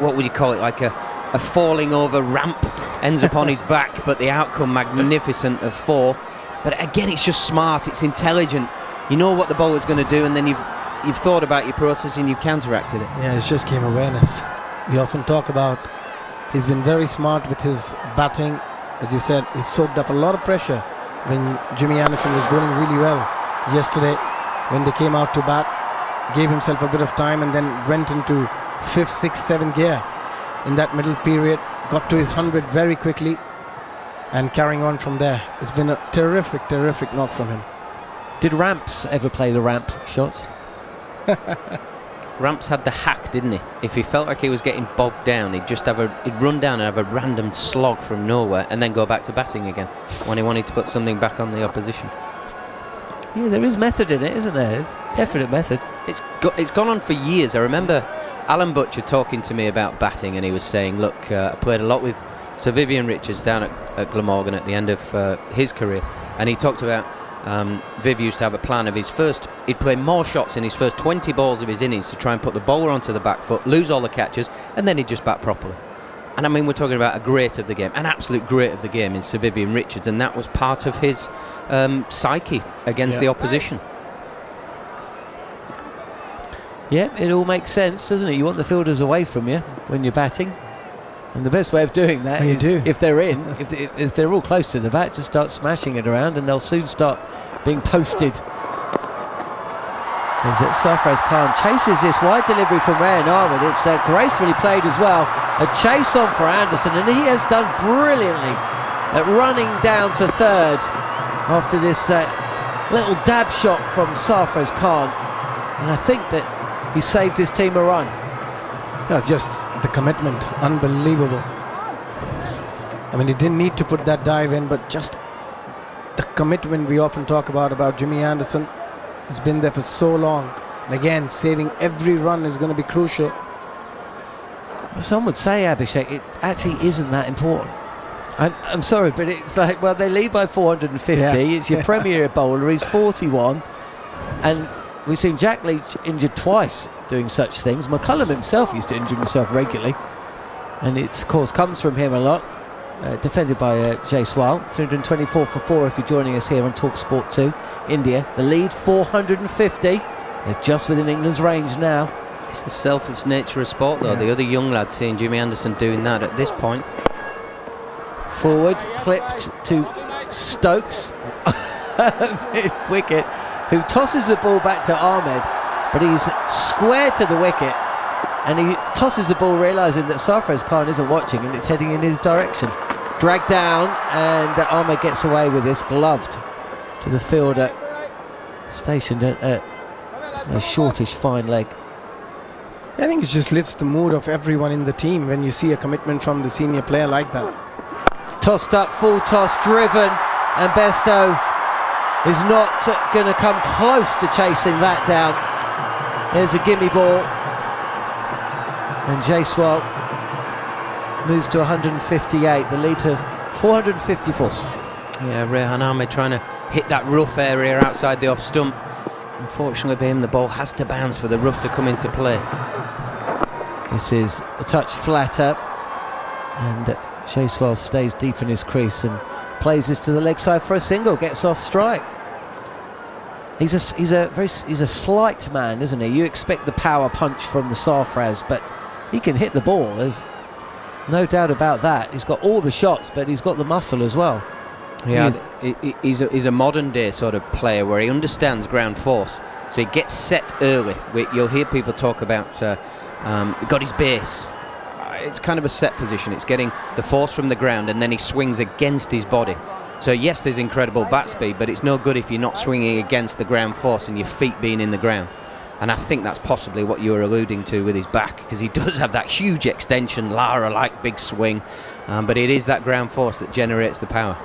what would you call it, like a falling over ramp, ends up on his back, but the outcome magnificent of 4. But again, it's just smart, it's intelligent. You know what the bowler's going to do, and then you've thought about your process and you've counteracted it. Yeah, it's just game awareness. We often talk about he's been very smart with his batting. As you said, he soaked up a lot of pressure when Jimmy Anderson was bowling really well yesterday. When they came out to bat, gave himself a bit of time and then went into 5th, 6th, 7th gear in that middle period, got to his 100 very quickly and carrying on from there. It's been a terrific, terrific knock from him. Did Ramps ever play the ramp shot? Ramps had the hack, didn't he? If he felt like he was getting bogged down, he'd run down and have a random slog from nowhere and then go back to batting again when he wanted to put something back on the opposition. Yeah, there is method in it, isn't there? It's definite method. It's gone on for years. I remember Alan Butcher talking to me about batting, and he was saying, look, I played a lot with Sir Vivian Richards down at Glamorgan at the end of his career, and he talked about Viv used to have a plan of he'd play more shots in his first 20 balls of his innings to try and put the bowler onto the back foot, lose all the catches, and then he'd just bat properly. And I mean, we're talking about a great of the game, an absolute great of the game in Sir Vivian Richards, and that was part of his psyche against the opposition. Yeah, it all makes sense, doesn't it? You want the fielders away from you when you're batting, and the best way of doing that is if they're in, if they're all close to the bat, just start smashing it around, and they'll soon start being posted. As Sarfraz Khan chases this wide delivery from Ryan Ahmed. It's gracefully played as well. A chase on for Anderson, and he has done brilliantly at running down to third after this little dab shot from Sarfraz Khan. And I think that he saved his team a run. Yeah, just the commitment, unbelievable. I mean, he didn't need to put that dive in, but just the commitment we often talk about Jimmy Anderson has been there for so long. And again, saving every run is going to be crucial. Some would say, Abhishek, it actually isn't that important. I'm sorry, but it's like, well, they lead by 450. Yeah. It's your premier bowler. He's 41. And we've seen Jack Leach injured twice doing such things. McCullum himself used to injure himself regularly. And it, of course, comes from him a lot. Defended by Jaiswal. 324 for 4 if you're joining us here on talkSPORT 2. India, the lead, 450. They're just within England's range now. It's the selfless nature of sport, though. The other young lads seeing Jimmy Anderson doing that at this point. Forward, clipped to Stokes. Wicket, who tosses the ball back to Ahmed, but he's square to the wicket. And he tosses the ball, realising that Sarfraz Khan isn't watching and it's heading in his direction. Dragged down, and Ahmed gets away with this, gloved to the fielder, stationed at a shortish fine leg. I think it just lifts the mood of everyone in the team when you see a commitment from the senior player like that. Tossed up, full toss, driven, and Besto is not going to come close to chasing that down. There's a gimme ball, and Jaiswal moves to 158, the lead to 454. Yeah, Rehan Ahmed trying to hit that rough area outside the off stump. Unfortunately for him, the ball has to bounce for the rough to come into play. This is a touch flatter, and Jaiswal stays deep in his crease and plays this to the leg side for a single, gets off strike. He's a slight man, isn't he? You expect the power punch from the Sarfraz, but he can hit the ball. There's no doubt about that. He's got all the shots, but he's got the muscle as well. Yeah, he's a modern day sort of player where he understands ground force, so he gets set early. You'll hear people talk about got his base. It's kind of a set position. It's getting the force from the ground, and then he swings against his body. So yes, there's incredible bat speed, but it's no good if you're not swinging against the ground force and your feet being in the ground. And I think that's possibly what you were alluding to with his back, because he does have that huge extension, Lara-like big swing, but it is that ground force that generates the power.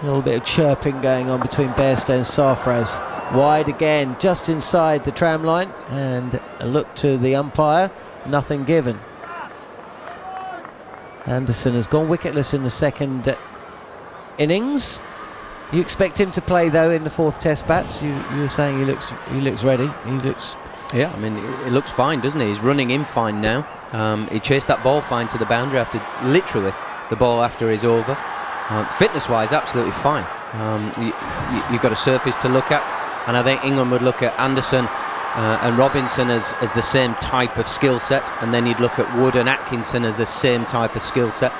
A little bit of chirping going on between Bairstow and Sarfraz. Wide again, just inside the tram line, and a look to the umpire, nothing given. Anderson has gone wicketless in the second innings. You expect him to play though in the fourth test bats. You were saying he looks ready. He looks... Yeah, I mean, it looks fine, doesn't he? He's running in fine now. He chased that ball fine to the boundary after, literally, the ball after is over. Fitness-wise, absolutely fine. You've got a surface to look at, and I think England would look at Anderson and Robinson as the same type of skill set, and then you'd look at Wood and Atkinson as the same type of skill set.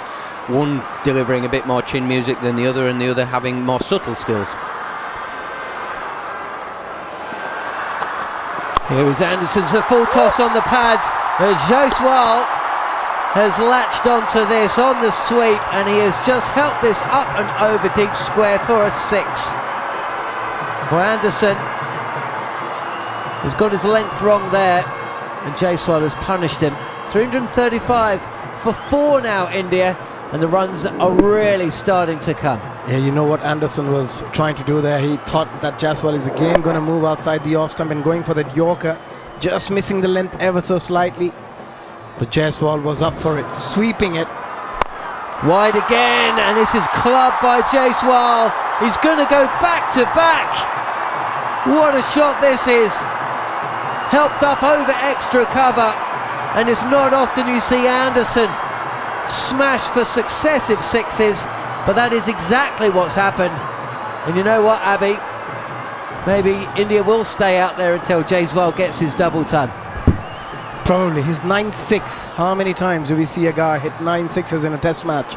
One delivering a bit more chin music than the other, and the other having more subtle skills. Here is Anderson's a full toss on the pads. Jaiswal has latched onto this on the sweep, and he has just helped this up and over deep square for a 6. Well, Anderson has got his length wrong there, and Jaiswal has punished him. 335 for 4 now, India, and the runs are really starting to come. Yeah, you know what Anderson was trying to do there. He thought that Jaiswal is again going to move outside the off stump and going for that Yorker, just missing the length ever so slightly. But Jaiswal was up for it, sweeping it. Wide again, and this is clubbed by Jaiswal. He's going to go back to back. What a shot this is. Helped up over extra cover, and it's not often you see Anderson smash for successive 6s, but that is exactly what's happened. And you know what, Abby? Maybe India will stay out there until Jaiswal gets his double ton. Probably his 9-6. How many times do we see a guy hit 9 6s in a test match?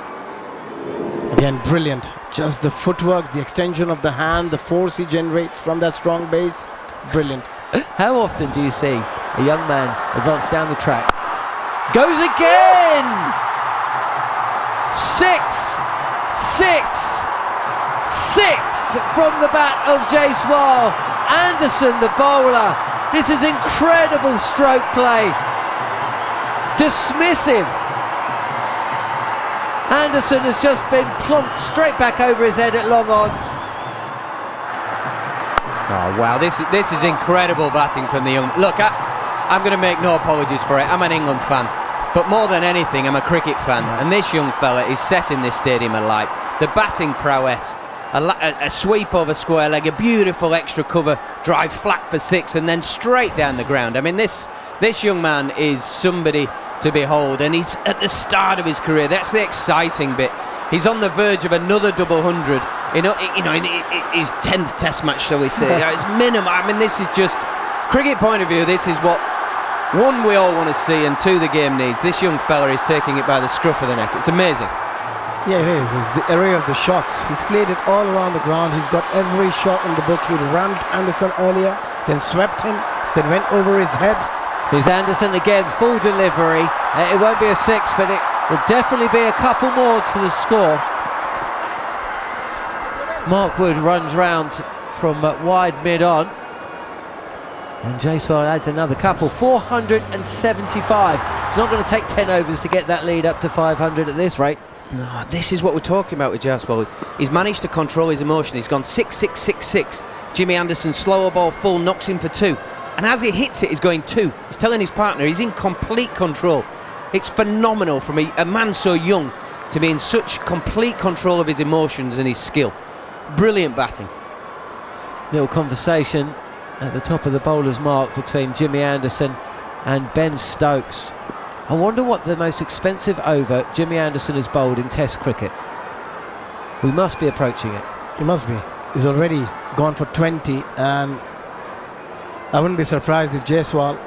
Again, brilliant. Just the footwork, the extension of the hand, the force he generates from that strong base. Brilliant. How often do you see a young man advance down the track? Goes again! 6 from the bat of Jaiswal. Anderson, the bowler. This is incredible stroke play. Dismissive. Anderson has just been plonked straight back over his head at long on. Oh wow, this is incredible batting from the young. Look, I'm going to make no apologies for it. I'm an England fan, but more than anything, I'm a cricket fan, and this young fella is setting this stadium alight. The batting prowess, a sweep over square leg, a beautiful extra cover drive flat for 6, and then straight down the ground. I mean, this young man is somebody to behold, and he's at the start of his career. That's the exciting bit. He's on the verge of another double 100 in his 10th Test match, shall we say. It's minimum. I mean, this is just cricket point of view. This is what, one, we all want to see, and two, the game needs. This young fella is taking it by the scruff of the neck. It's amazing. Yeah, it is. It's the array of the shots. He's played it all around the ground. He's got every shot in the book. He rammed Anderson earlier, then swept him, then went over his head. Here's Anderson again, full delivery. It won't be a 6, but it will definitely be a couple more to the score. Mark Wood runs round from wide mid-on, and Jaiswal adds another couple. 475. It's not going to take 10 overs to get that lead up to 500 at this rate. No, this is what we're talking about with Jaiswal. He's managed to control his emotion. He's gone 6-6-6-6. Jimmy Anderson, slower ball full, knocks him for 2. And as he hits it, he's going 2. He's telling his partner he's in complete control. It's phenomenal from a man so young to be in such complete control of his emotions and his skill. Brilliant batting. Little conversation at the top of the bowler's mark between Jimmy Anderson and Ben Stokes. I wonder what the most expensive over Jimmy Anderson has bowled in Test cricket. We must be approaching it. He must be. He's already gone for 20, and I wouldn't be surprised if Jaiswal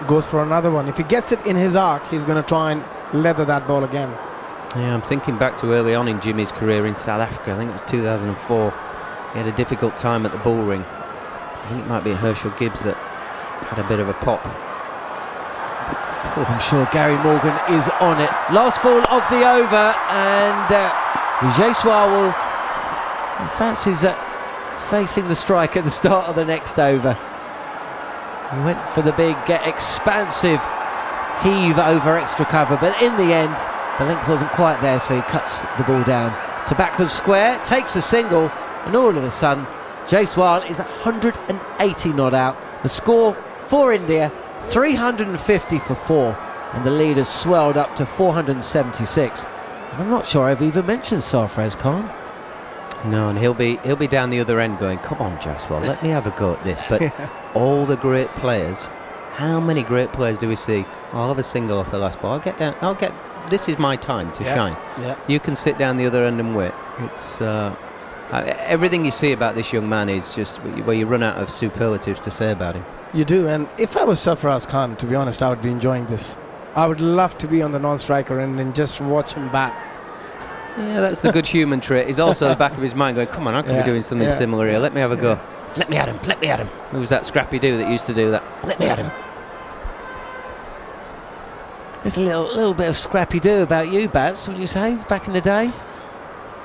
goes for another one. If he gets it in his arc, he's going to try and leather that ball again. Yeah, I'm thinking back to early on in Jimmy's career in South Africa. I think it was 2004. He had a difficult time at the bull ring. I think it might be Herschel Gibbs that had a bit of a pop. I'm sure Gary Morgan is on it. Last ball of the over, and Jaiswal fancies facing the strike at the start of the next over. He went for the big expansive heave over extra cover, but in the end the length wasn't quite there, so he cuts the ball down to backwards square, takes a single, and all of a sudden Jaiswal is 180 not out. The score for India, 350 for 4, and the lead has swelled up to 476. And I'm not sure I've even mentioned Sarfraz Khan. No, and he'll be down the other end going, come on Jaiswal, let me have a go at this. But all the great players, how many great players do we see? I'll have a single off the last ball. This is my time to shine. Yeah. You can sit down the other end and wait. It's everything you see about this young man is just where you run out of superlatives to say about him. You do, and if I was Sarfraz Khan, to be honest, I would be enjoying this. I would love to be on the non-striker and then just watch him bat. Yeah, that's the good human trait. He's also at the back of his mind going, come on, I could be doing something similar here. Let me have a go. Let me at him. Who was that Scrappy Doo that used to do that? Let me at him. There's a little bit of Scrappy Doo about you, Bats, wouldn't you say, back in the day?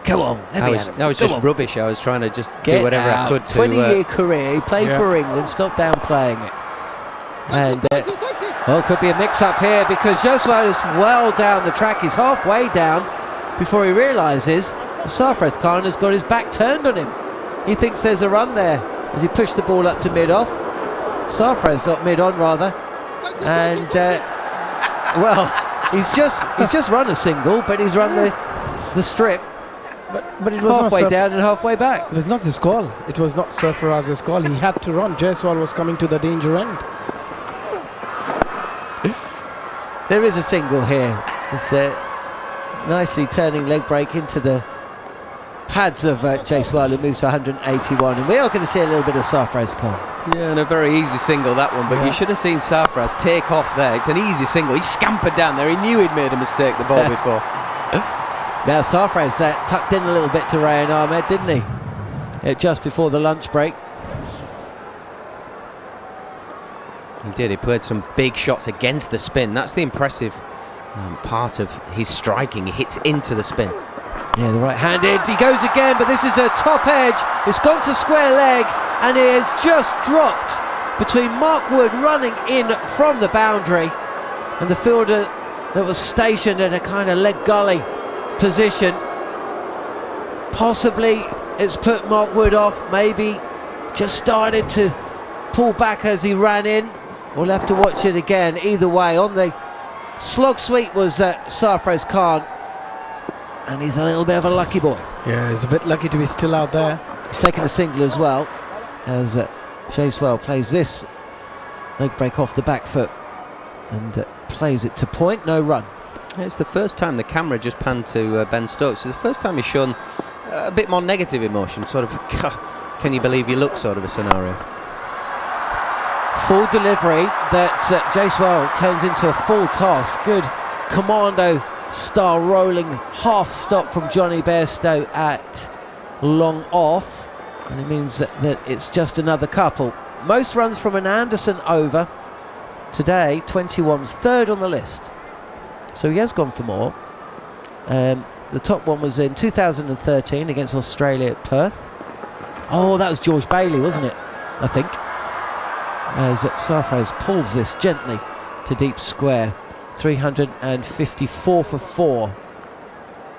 Come on, let me at him. I was just rubbish. I was trying to just do whatever I could to... 20-year career, he played for England, stopped downplaying it. And, it could be a mix-up here because Jaiswal is well down the track. He's halfway down before he realises Sarfraz Khan has got his back turned on him. He thinks there's a run there as he pushed the ball up to mid-off. Sarfraz got mid-on rather, and he's just run a single, but he's run the strip. But it was halfway down and halfway back. It was not his call. It was not Sarfaraz's call. He had to run. Jaiswal was coming to the danger end. There is a single here. It's nicely turning leg break into the pads of Jaiswal, who moves to 181, and we are going to see a little bit of Sarfraz Khan. Yeah, and a very easy single that one, but you should have seen Sarfraz take off there. It's an easy single. He scampered down there. He knew he'd made a mistake the ball before. Now Sarfraz tucked in a little bit to Rayan Ahmed, didn't he? Just before the lunch break. He did. He played some big shots against the spin. That's the impressive part of his striking. He hits into the spin. Yeah, the right-handed. He goes again, but this is a top edge. It's gone to square leg, and it has just dropped between Mark Wood running in from the boundary and the fielder that was stationed at a kind of leg gully position. Possibly it's put Mark Wood off, maybe just started to pull back as he ran in. We'll have to watch it again. Either way, on the slog sweep was Sarfraz Khan, and he's a little bit of a lucky boy. Yeah, he's a bit lucky to be still out there. He's taken a single as well, as Jaiswal plays this leg break off the back foot and plays it to point, no run. It's the first time the camera just panned to Ben Stokes. It's the first time he's shown a bit more negative emotion, sort of, can you believe you look sort of a scenario. Full delivery that Jaiswal turns into a full toss. Good commando style rolling half stop from Johnny Bairstow at long off, and it means that it's just another couple. Most runs from an Anderson over today. 21's third on the list, so he has gone for more. The top one was in 2013 against Australia at Perth. Oh, that was George Bailey, wasn't it? I think. As Sarfraz pulls this gently to deep square. 354 for 4.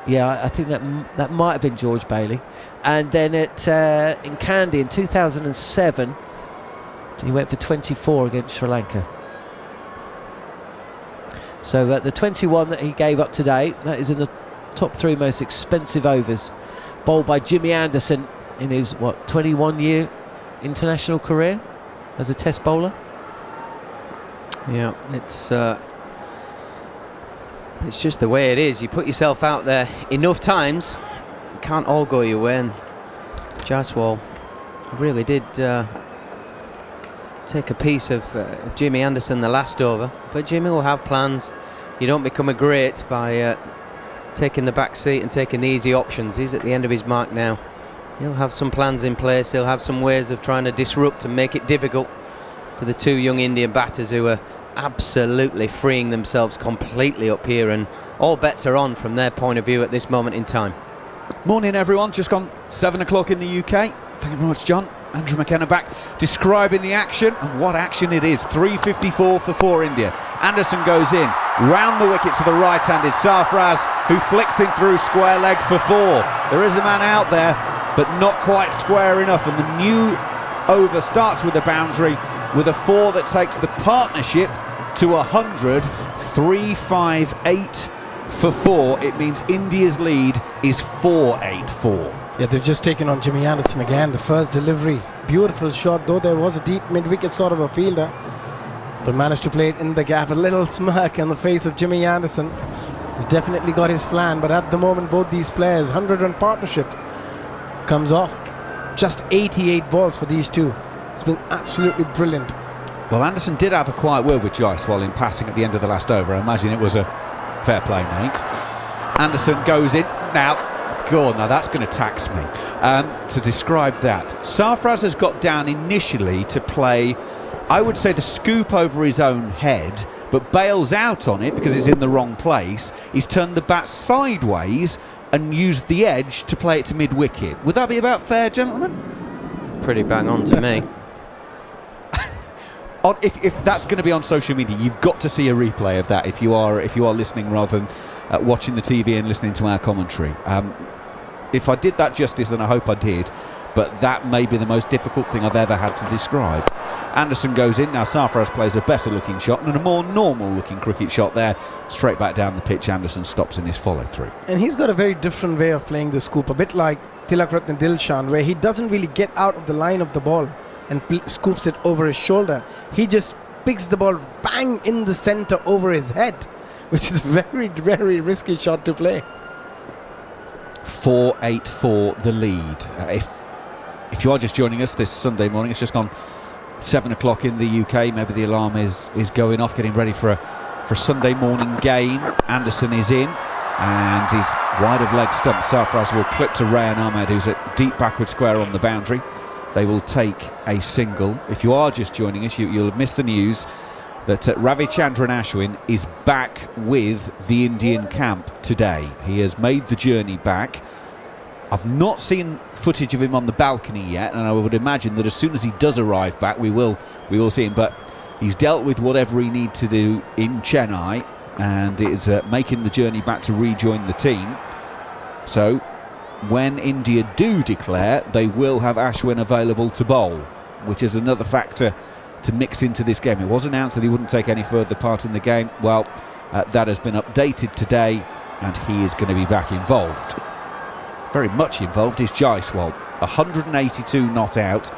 Yeah, I think that might have been George Bailey. And then in Kandy in 2007, he went for 24 against Sri Lanka. So the 21 that he gave up today, that is in the top 3 most expensive overs, bowled by Jimmy Anderson in his 21-year international career as a test bowler. Yeah, it's just the way it is. You put yourself out there enough times, it can't all go your way, and Jaiswal really did take a piece of Jimmy Anderson the last over, but Jimmy will have plans. You don't become a great by taking the back seat and taking the easy options. He's at the end of his mark now. He'll have some plans in place. He'll have some ways of trying to disrupt and make it difficult for the 2 young Indian batters who are absolutely freeing themselves completely up here, and all bets are on from their point of view at this moment in time. Morning everyone, just gone 7 o'clock in the UK. Thank you very much, John. Andrew McKenna back describing the action, and what action it is. 354 for 4 India. Anderson goes in, round the wicket to the right-handed Sarfraz, who flicks him through square leg for 4. There is a man out there, but not quite square enough, and the new over starts with a boundary with a 4 that takes the partnership to 100. 358 for 4. It means India's lead is 484. Yeah, they've just taken on Jimmy Anderson again. The first delivery, beautiful shot, though there was a deep mid-wicket sort of a fielder, but managed to play it in the gap. A little smirk on the face of Jimmy Anderson. He's definitely got his plan, but at the moment both these players, 100-run partnership comes off. Just 88 balls for these two. It's been absolutely brilliant. Well, Anderson did have a quiet word with Jaiswal in passing at the end of the last over. I imagine it was a fair play, mate. Anderson goes in now. God, now that's going to tax me to describe that. Sarfraz has got down initially to play, I would say, the scoop over his own head, but bails out on it because it's in the wrong place. He's turned the bat sideways and used the edge to play it to mid-wicket. Would that be about fair, gentlemen? Pretty bang on to me. If that's going to be on social media, you've got to see a replay of that if you are listening rather than watching the TV and listening to our commentary. If I did that justice, then I hope I did, but that may be the most difficult thing I've ever had to describe. Anderson goes in. Now Sarfraz plays a better looking shot and a more normal looking cricket shot there. Straight back down the pitch, Anderson stops in his follow through. And he's got a very different way of playing the scoop, a bit like Tilakratne Dilshan, where he doesn't really get out of the line of the ball and scoops it over his shoulder. He just picks the ball bang in the center over his head, which is a very, very risky shot to play. 484 the lead. If you are just joining us this Sunday morning, it's just gone 7 o'clock in the UK. Maybe the alarm is going off, getting ready for a Sunday morning game. Anderson is in, and he's wide of leg stump. Sarfraz will clip to Rayan Ahmed, who's at deep backward square on the boundary. They will take a single. If you are just joining us, you'll have missed the news that Ravichandran Ashwin is back with the Indian camp today. He has made the journey back. I've not seen footage of him on the balcony yet, and I would imagine that as soon as he does arrive back, we will see him. But he's dealt with whatever he needs to do in Chennai, and it's making the journey back to rejoin the team. So when India do declare, they will have Ashwin available to bowl, which is another factor to mix into this game. It was announced that he wouldn't take any further part in the game. Well, that has been updated today, and he is going to be back involved. Very much involved is Jaiswal. 182 not out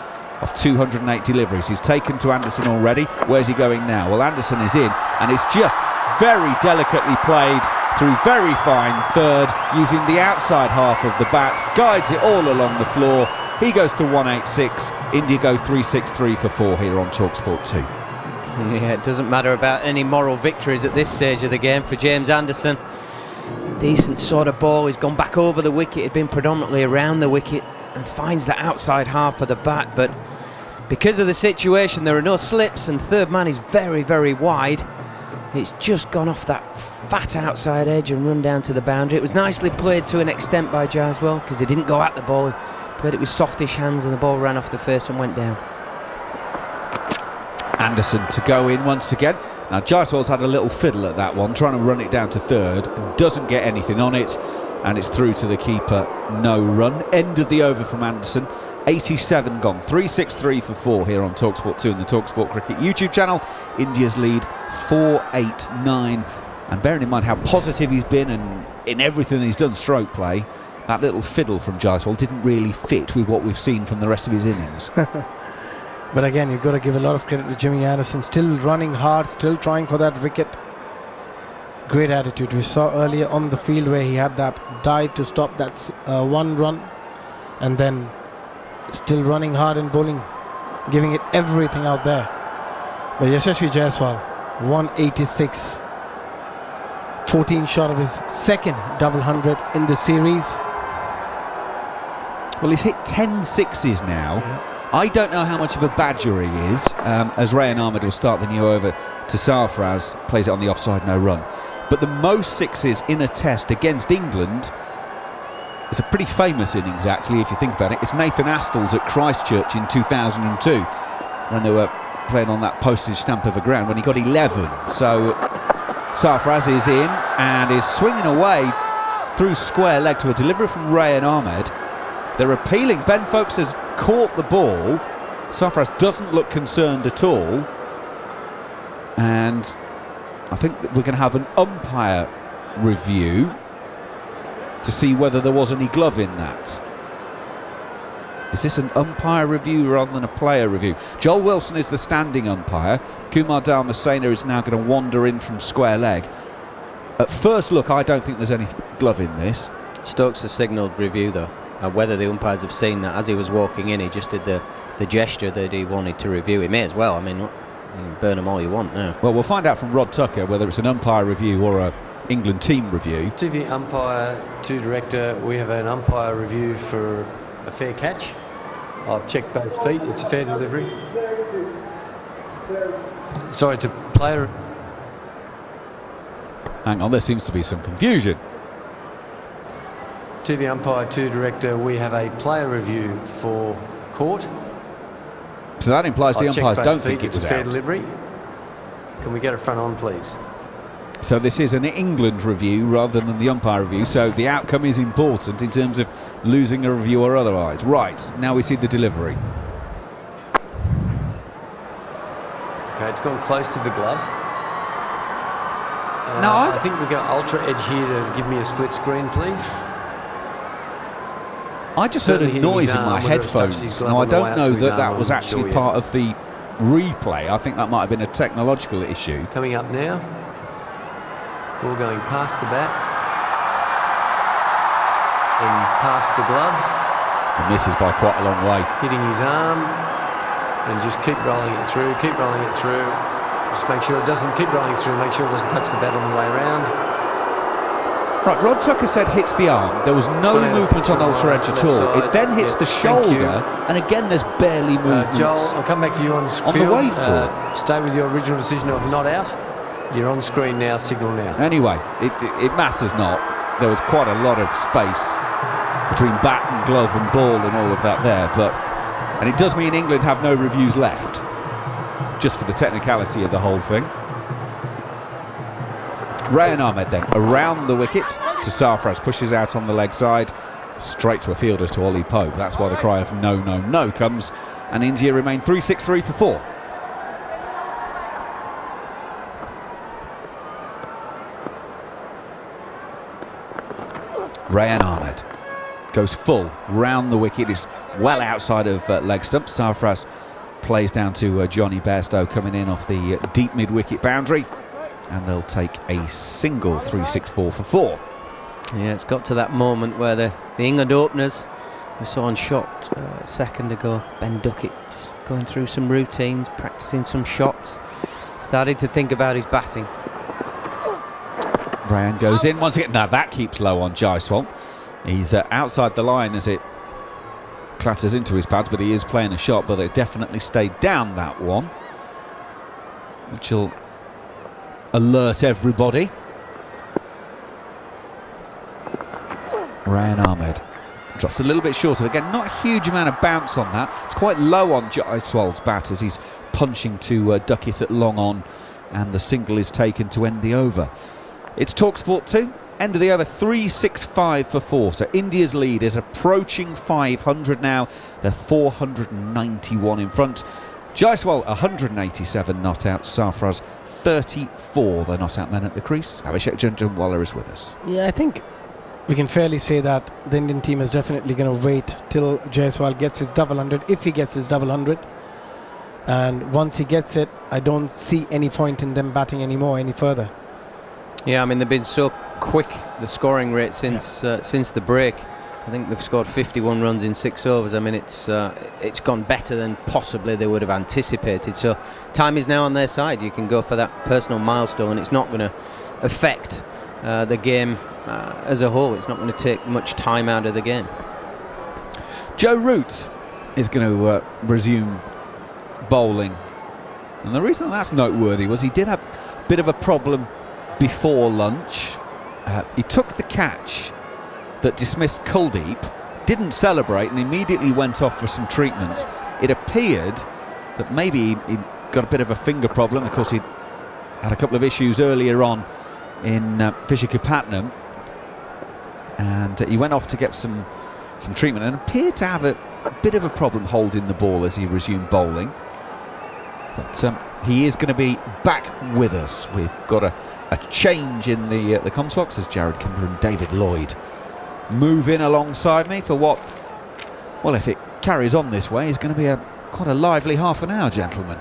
of 208 deliveries. He's taken to Anderson already. Where's he going now? Well, Anderson is in, and it's just very delicately played through very fine third, using the outside half of the bat, guides it all along the floor. He goes to 186. India go 363 for 4 here on talkSPORT 2. Yeah, it doesn't matter about any moral victories at this stage of the game for James Anderson. Decent sort of ball. He's gone back over the wicket. He'd been predominantly around the wicket and finds the outside half of the bat, but because of the situation there are no slips and third man is very, very wide. It's just gone off that fat outside edge and run down to the boundary. It was nicely played to an extent by Jaiswal because he didn't go at the ball. He played it with softish hands and the ball ran off the face and went down. Anderson to go in once again. Now Jaiswal's had a little fiddle at that one, trying to run it down to third, doesn't get anything on it, and it's through to the keeper, no run. End of the over from Anderson. 87 gone, 363 for 4 here on talkSPORT 2 and the talkSPORT Cricket YouTube channel. India's lead 4-8-9, and bearing in mind how positive he's been and in everything he's done stroke play, that little fiddle from Jaiswal didn't really fit with what we've seen from the rest of his innings. But again, you've got to give a lot of credit to Jimmy Anderson, still running hard, still trying for that wicket. Great attitude. We saw earlier on the field where he had that dive to stop that one run, and then still running hard and bowling, giving it everything out there. But Yashasvi Jaiswal, 186, 14 short of his second double 100 in the series. Well, he's hit 10 sixes now. Yeah. I don't know how much of a badger he is, as Rayan Ahmed will start the new over to Sarfraz, plays it on the offside, no run. But the most sixes in a test against England, it's a pretty famous innings actually if you think about it. It's Nathan Astle's at Christchurch in 2002 when they were playing on that postage stamp of a ground when he got 11. So Sarfraz is in and is swinging away through square leg to a delivery from Rayan Ahmed. They're appealing. Ben Foakes has caught the ball. Sarfraz doesn't look concerned at all. And I think that we're going to have an umpire review to see whether there was any glove in that. Is this an umpire review rather than a player review? Joel Wilson is the standing umpire. Kumar Dalmasena is now going to wander in from square leg. At first look, I don't think there's any glove in this. Stokes has signalled review though. Whether the umpires have seen that, as he was walking in, he just did the gesture that he wanted to review. He may as well. I mean, you can burn them all you want now. Well, we'll find out from Rod Tucker whether it's an umpire review or a England team review. TV umpire to director, we have an umpire review for a fair catch. I've checked both feet. It's a fair delivery. Sorry, it's a player. Hang on, there seems to be some confusion. TV umpire to director, we have a player review for court. So that implies the umpires don't think it was a fair out. delivery. Can we get it front on, please? So this is an England review rather than the umpire review, so the outcome is important in terms of losing a review or otherwise. Right, now we see the delivery. Okay, it's gone close to the glove. No, I think we've got ultra edge here to give me a split screen, please. I just heard a noise in my headphones. Now, I don't know that that was actually part of the replay. I think that might have been a technological issue. Coming up now. Ball going past the bat. And past the glove. And misses by quite a long way. Hitting his arm. And just keep rolling it through, keep rolling it through. Just make sure it doesn't, keep rolling through, make sure it doesn't touch the bat on the way around. Right, Rod Tucker said hits the arm. There was no movement on ultra edge at all. It then hits the shoulder, and again there's barely movement. Joel, I'll come back to you on field. The way for stay with your original decision of not out. You're on screen now, signal now. Anyway, it matters not. There was quite a lot of space between bat and glove and ball and all of that there, and it does mean England have no reviews left, just for the technicality of the whole thing. Rayan Ahmed then around the wicket to Sarfraz, pushes out on the leg side. straight to a fielder to Ollie Pope. That's why the cry of no, no, no comes, and India remain 3-6-3 for 4. Rayan Ahmed goes full round the wicket. Is well outside of leg stump. Sarfraz plays down to Johnny Bairstow coming in off the deep mid-wicket boundary, and they'll take a single 3-6-4 for 4. Yeah, it's got to that moment where the England openers we saw on shot a second ago, Ben Duckett, just going through some routines, practicing some shots, started to think about his batting. Brian goes in once again. Now that keeps low on Jaiswal. He's outside the line as it clatters into his pads, but he is playing a shot, but they definitely stayed down that one, which will alert everybody. Rayan Ahmed drops a little bit shorter. Again, not a huge amount of bounce on that. It's quite low on Jaiswal's bat as he's punching to Duckett at long on, and the single is taken to end the over. It's talkSPORT 2, end of the over, 3-6-5 for 4. So India's lead is approaching 500 now. They're 491 in front. Jaiswal 187 not out. Sarfraz 34 the not out men at the crease. Abhishek Jhnujhnuwala is with us. Yeah, I think we can fairly say that the Indian team is definitely going to wait till Jaiswal gets his double 100, if he gets his double 100. And once he gets it, I don't see any point in them batting any further. Yeah, I mean, they've been so quick, the scoring rate since the break. I think they've scored 51 runs in 6 overs. I mean, it's gone better than possibly they would have anticipated. So time is now on their side. You can go for that personal milestone. It's not going to affect the game as a whole. It's not going to take much time out of the game. Joe Root is going to resume bowling. And the reason that's noteworthy was he did have a bit of a problem before lunch. He took the catch that dismissed Kuldeep, didn't celebrate, and immediately went off for some treatment. It appeared that maybe he got a bit of a finger problem. Of course, he had a couple of issues earlier on in Visakhapatnam, and he went off to get some treatment and appeared to have a bit of a problem holding the ball as he resumed bowling. But he is going to be back with us. We've got a change in the comms box as Jarrod, Kimber and David Lloyd move in alongside me for what, well, if it carries on this way, is going to be quite a lively half an hour, gentlemen.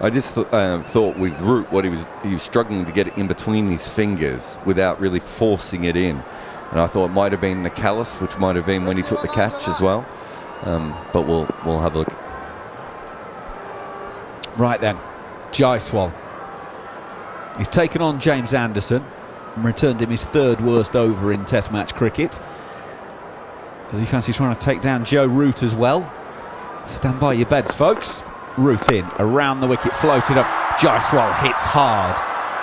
I just thought with Root, what he was struggling to get it in between his fingers without really forcing it in, and I thought it might have been the callus, which might have been when he took the catch as well. But we'll have a look. Right then, Jaiswal. He's taken on James Anderson and returned him his 3rd worst over in Test match cricket. Does he fancy trying to take down Joe Root as well? Stand by your beds, folks. Root in, around the wicket, floated up. Jaiswal hits hard.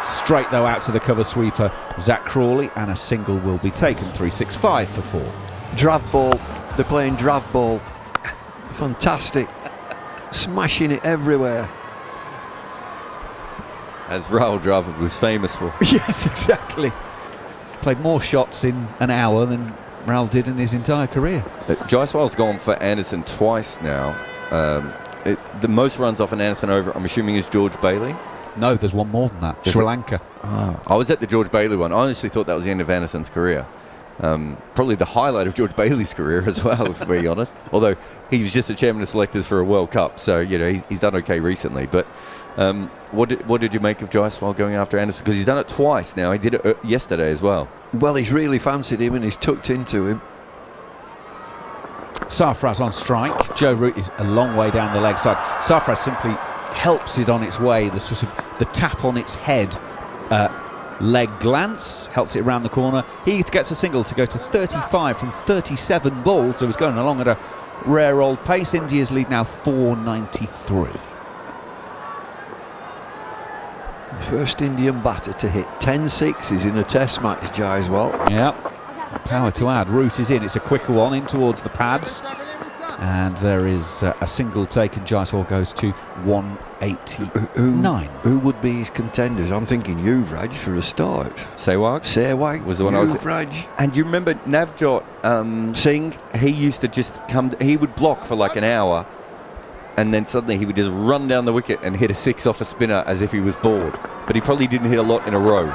Straight though out to the cover sweeper, Zach Crawley, and a single will be taken. 3-6-5 for 4. Drav ball. They're playing drav ball. Fantastic. Smashing it everywhere. As Rahul Dravid was famous for. Yes, exactly. Played more shots in an hour than Rahul did in his entire career. Jaiswal's gone for Anderson twice now. The most runs off an Anderson over, I'm assuming, is George Bailey. No, there's one more than that. Sri Lanka. I was at the George Bailey one. I honestly thought that was the end of Anderson's career. Probably the highlight of George Bailey's career as well, if we're honest. Although he was just the chairman of selectors for a World Cup, so you know he's done okay recently. But what did you make of Jaiswal going after Anderson? Because he's done it twice now. He did it yesterday as well. Well, he's really fancied him and he's tucked into him. Sarfraz on strike. Joe Root is a long way down the leg side. Sarfraz simply helps it on its way. The sort of the tap on its head. Leg glance helps it around the corner. He gets a single to go to 35 from 37 balls, so he's going along at a rare old pace. India's lead now 493. First Indian batter to hit 10 sixes in a Test match, Jaiswal. Yeah, power to add. Root is in. It's a quicker one in towards the pads, and there is a single taken. Jaiswal goes to 189. Who would be his contenders? I'm thinking Yuvraj for a start. Sehwag was the one. Yuvraj. I was. And you remember Navjot Singh. He used to just he would block for like an hour, and then suddenly he would just run down the wicket and hit a 6 off a spinner as if he was bored. But he probably didn't hit a lot in a row.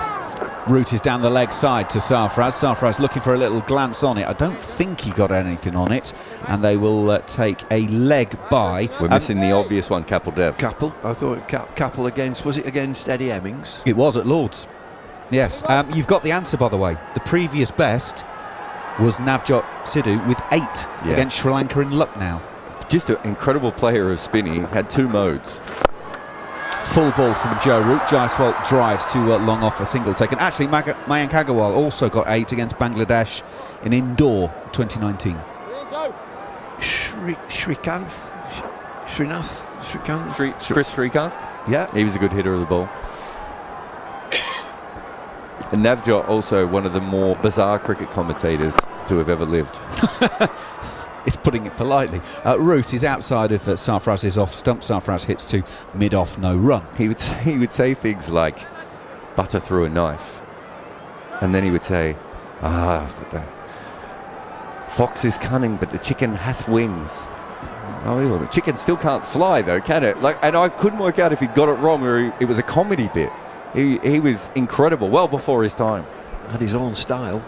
Root is down the leg side to Sarfraz. Sarfraz looking for a little glance on it. I don't think he got anything on it, and they will take a leg by. We're missing the obvious one, Kapil Dev. Kapil. I thought Kapil against, was it against Eddie Hemmings? It was at Lord's. Yes. You've got the answer, by the way. The previous best was Navjot Sidhu with 8 against Sri Lanka in Lucknow. Just an incredible player of spin. He had 2 modes. Full ball from Joe Root. Jaiswal drives to long off a single taken. Actually, Mayank Agarwal also got 8 against Bangladesh in Indore 2019. Srikanth? Chris Srikanth? Yeah. He was a good hitter of the ball. And Navjot also one of the more bizarre cricket commentators to have ever lived. It's putting it politely. Root is outside of Sarfraz's off stump. Sarfraz hits to mid-off, no run. He would say things like butter through a knife, and then he would say, the fox is cunning, but the chicken hath wings. Oh, well, the chicken still can't fly though, can it? And I couldn't work out if he got it wrong or it was a comedy bit. He was incredible, well before his time. Had his own style.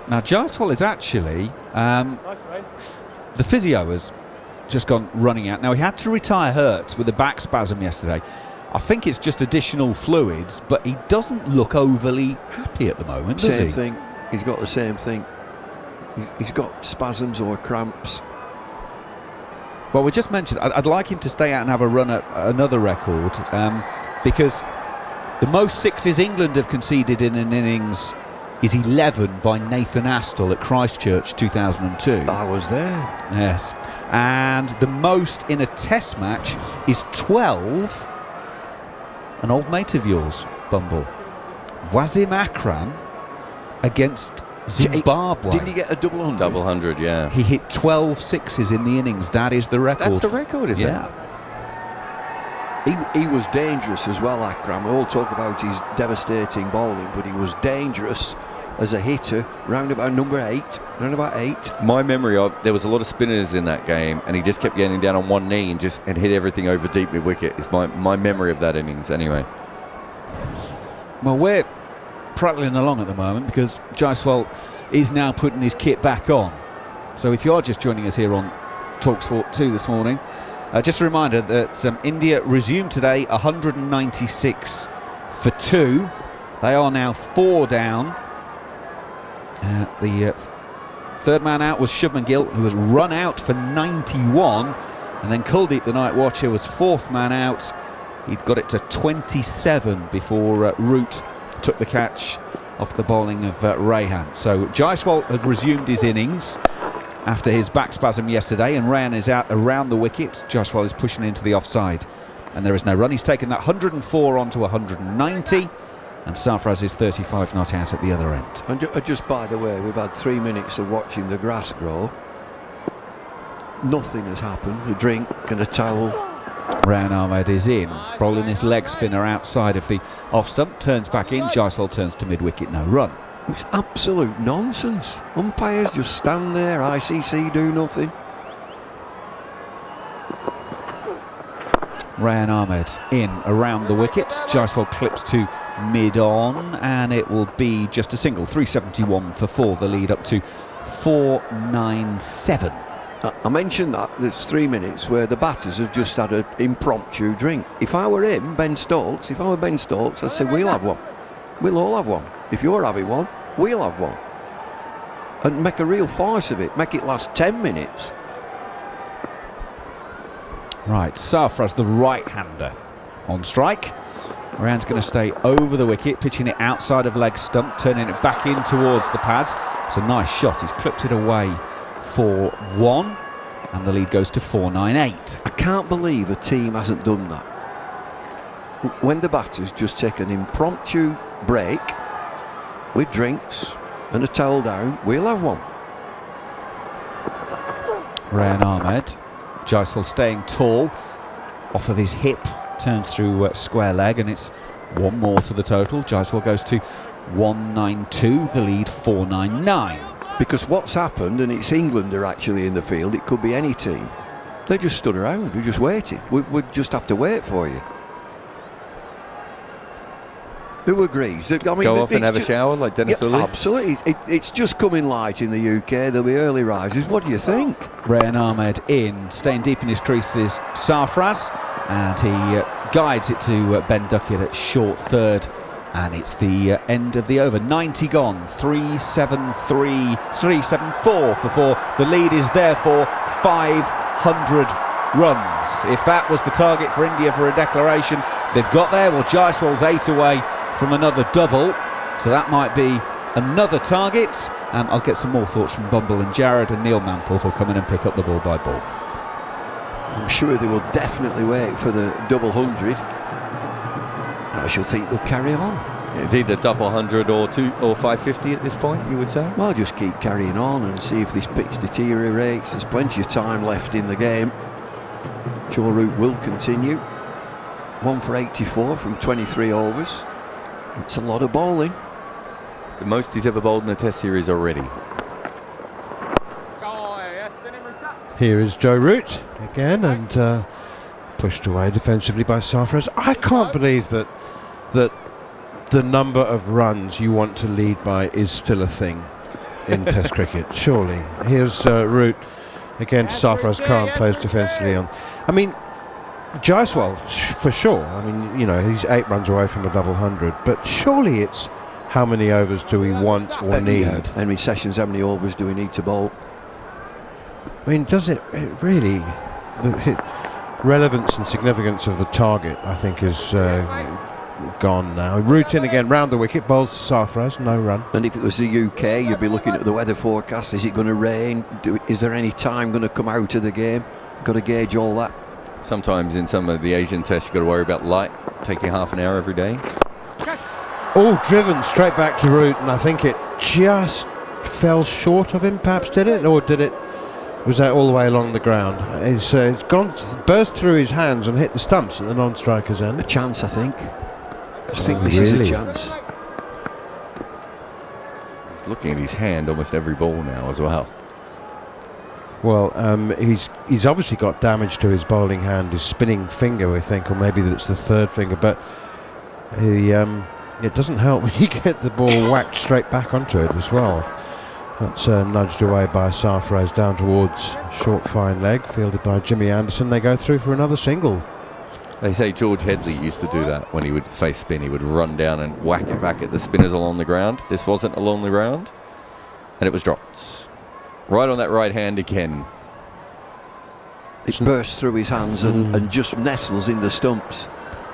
Now Jaiswal is actually the physio has just gone running out. Now he had to retire hurt with a back spasm yesterday. I think it's just additional fluids, but he doesn't look overly happy at the moment, does he? Same thing. He's got the same thing. He's got spasms or cramps. Well, we just mentioned I'd like him to stay out and have a run at another record because the most 6s England have conceded in an innings is 11 by Nathan Astell at Christchurch 2002. I was there. Yes. And the most in a test match is 12. An old mate of yours, Bumble. Wasim Akram against Zimbabwe. Didn't he get a double 100? Double 100, yeah. He hit 12 6s in the innings. That is the record. That's the record, is it? Yeah. He was dangerous as well, Akram. We all talk about his devastating bowling, but he was dangerous as a hitter round about number 8. My memory of there was a lot of spinners in that game, and he just kept getting down on one knee and hit everything over deep mid wicket. Is my memory of that innings anyway. Well, we're prattling along at the moment because Jaiswal is now putting his kit back on. So if you are just joining us here on talkSPORT 2 this morning, just a reminder that India resumed today 196 for 2. They are now 4 down. The third man out was Shubman Gill, who was run out for 91, and then Kuldeep, the night watcher, was 4th man out. He'd got it to 27 before Root took the catch off the bowling of Rehan. So Jaiswal had resumed his innings after his back spasm yesterday, and Rehan is out around the wicket. Jaiswal is pushing into the offside, and there is no run. He's taken that 104 onto 190, and Sarfraz is 35 not out at the other end. And just by the way, we've had 3 minutes of watching the grass grow. Nothing has happened. A drink and a towel. Rehan Ahmed is in, bowling his leg spinner outside of the off stump, turns back in. Jaiswal turns to mid wicket, no run. It's absolute nonsense. Umpires just stand there, ICC do nothing. Rehan Ahmed in around the wicket. Jaiswal clips to mid-on, and it will be just a single. 371 for 4, the lead up to 497. I mentioned that there's 3 minutes where the batters have just had an impromptu drink. If I were him, Ben Stokes, I'd say we'll have one. We'll all have one. If you're having one, we'll have one. And make a real farce of it. Make it last 10 minutes. Right, Sarfraz, the right-hander, on strike. Rehan's going to stay over the wicket, pitching it outside of leg stump, turning it back in towards the pads. It's a nice shot. He's clipped it away for 1, and the lead goes to 498. I can't believe a team hasn't done that. When the batters just take an impromptu break with drinks and a towel down, we'll have one. Rehan Ahmed, Jaiswal staying tall, off of his hip, turns through square leg, and it's 1 more to the total. Jaiswal goes to 192, the lead 499. Because what's happened, and it's England are actually in the field, it could be any team. They just stood around, we just waited. We just have to wait for you. Who agrees? I mean, Go off and have a shower like Dennis Ulley? Absolutely. It's just coming light in the UK. There'll be early rises. What do you think? Rayan Ahmed in, staying deep in his creases, Sarfraz, and he guides it to Ben Duckett at short third. And it's the end of the over. 90 gone. 3-7-3, 3-7-4 for 4. The lead is therefore 500 runs. If that was the target for India for a declaration, they've got there. Well, Jaiswal's 8 away from another double, so that might be another target. I'll get some more thoughts from Bumble and Jarrod, and Neil Manthorp will come in and pick up the ball by ball. I'm sure they will definitely wait for the double 100. I should think they'll carry on. It's either double 100 or 550 at this point, you would say? Well, just keep carrying on and see if this pitch deteriorates. There's plenty of time left in the game. Joe Root will continue. 1 for 84 from 23 overs. It's a lot of bowling. The most he's ever bowled in a Test series already. Here is Joe Root again, and pushed away defensively by Sarfraz. I can't believe that the number of runs you want to lead by is still a thing in Test cricket. Surely. Here's Root again. Sarfraz can't plays defensively on. I mean, Jaiswal for sure. I mean, you know, he's 8 runs away from a double 100, but surely it's how many overs do we want or need? Henry Sessions, how many overs do we need to bowl? I mean, does it really? The relevance and significance of the target, I think, is gone now. Root in again, round the wicket, bowls to Sarfraz, no run. And if it was the UK, you'd be looking at the weather forecast. Is it going to rain? Is there any time going to come out of the game? Got to gauge all that. Sometimes in some of the Asian tests, you've got to worry about light, taking half an hour every day. All driven straight back to Root, and I think it just fell short of him, perhaps, did it? Or did it? Was that all the way along the ground? It's gone, burst through his hands and hit the stumps at the non-striker's end. A chance, I think. I think this is a chance. He's looking at his hand almost every ball now as well. Well, he's obviously got damage to his bowling hand, his spinning finger, we think, or maybe that's the third finger, but it doesn't help when you get the ball whacked straight back onto it as well. That's nudged away by Sarfraz down towards short fine leg, fielded by Jimmy Anderson. They go through for another single. They say George Headley used to do that when he would face spin. He would run down and whack it back at the spinners along the ground. This wasn't along the ground, and it was dropped. Right on that right hand again. It bursts through his hands and just nestles in the stumps.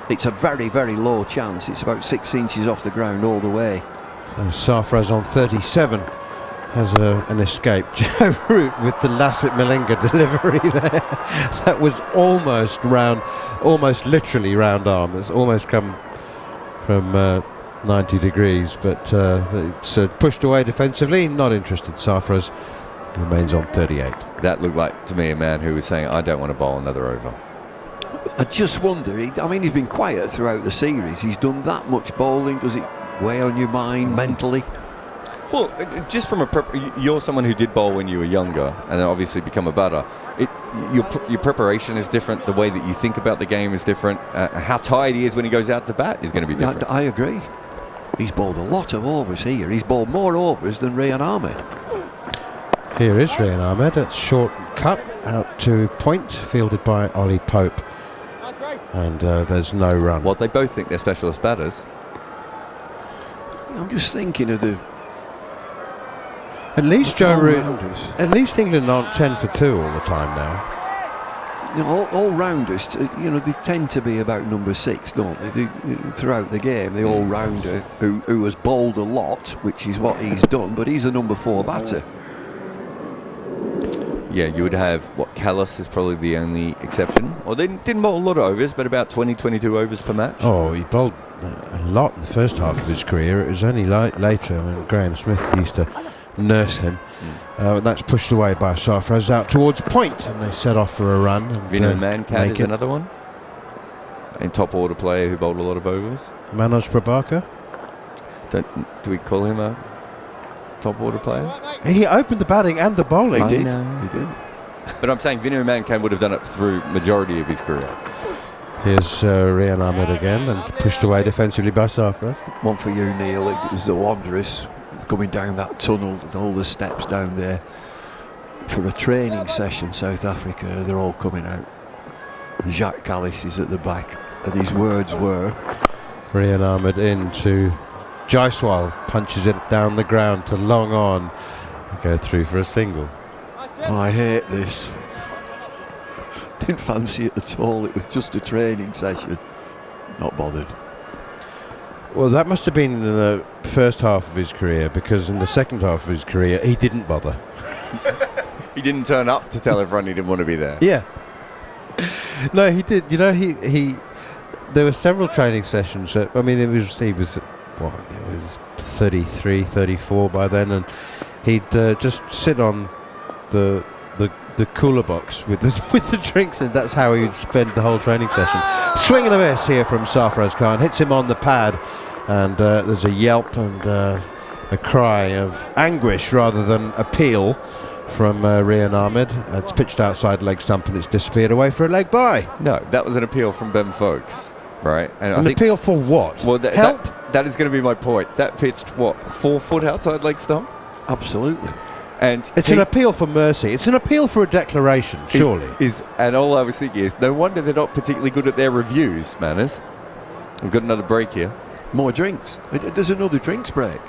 It's a very, very low chance. It's about 6 inches off the ground all the way. So Sarfraz on 37 has an escape. Joe Root with the Lassit Malinga delivery there. That was almost literally round arm. It's almost come from 90 degrees, but it's pushed away defensively. Not interested. Sarfraz remains on 38. That looked like to me a man who was saying, I don't want to bowl another over. I just wonder, I mean, he's been quiet throughout the series. He's done that much bowling. Does it weigh on your mind mentally? Well, just from you're someone who did bowl when you were younger, and then obviously become a batter. Your preparation is different. The way that you think about the game is different. How tired he is when he goes out to bat is going to be different. I agree. He's bowled a lot of overs here. He's bowled more overs than Rayan Ahmed. Here is Rayan Ahmed at short cut out to point, fielded by Ollie Pope. And there's no run. Well, they both think they're specialist batters. I'm just thinking of the... At least Joe Root, at least England aren't 10 for 2 all the time now. You know, all-rounders, you know, they tend to be about number 6, don't they? Throughout the game, the all-rounder who has bowled a lot, which is what he's done, but he's a number 4 batter. Yeah, you would have, Callis is probably the only exception. Well, they didn't bowl a lot of overs, but about 20-22 overs per match. Oh, he bowled a lot in the first half of his career. It was only later when Graham Smith used to nurse him. That's pushed away by Sarfraz out towards point, and they set off for a run. Vino Mancat is another one. A top order player who bowled a lot of overs. Manoj Prabhakar. Do we call him a top order player. He opened the batting and the bowling. He did. He did. But I'm saying Vinny Mankan would have done it through majority of his career. Here's Rian Ahmed again and pushed away defensively by Sarfraz. One for you, Neil. It was the Wanderers coming down that tunnel, all the steps down there for a training session. South Africa, they're all coming out. Jacques Callis is at the back, and his words were... Rian Ahmed into Jaiswal, punches it down the ground to long on. Go through for a single. I hate this. Didn't fancy it at all. It was just a training session. Not bothered. Well, that must have been in the first half of his career, because in the second half of his career he didn't bother. He didn't turn up to tell everyone he didn't want to be there. Yeah. No, he did. You know, he there were several training sessions. He was 33, 34 by then, and he'd just sit on the cooler box with the drinks, and that's how he would spend the whole training session. Swing and a miss here from Sarfraz Khan, hits him on the pad, and there's a yelp and a cry of anguish rather than appeal from Rian Ahmed. It's pitched outside leg stump and it's disappeared away for a leg by. No, that was an appeal from Ben Folkes, right? And An appeal for what? Well, help? That is going to be my point. That pitched, 4 foot outside leg stump? Absolutely. And it's an appeal for mercy. It's an appeal for a declaration, surely. And all I was thinking is, no wonder they're not particularly good at their reviews, Manners. We've got another break here. More drinks. There's another drinks break.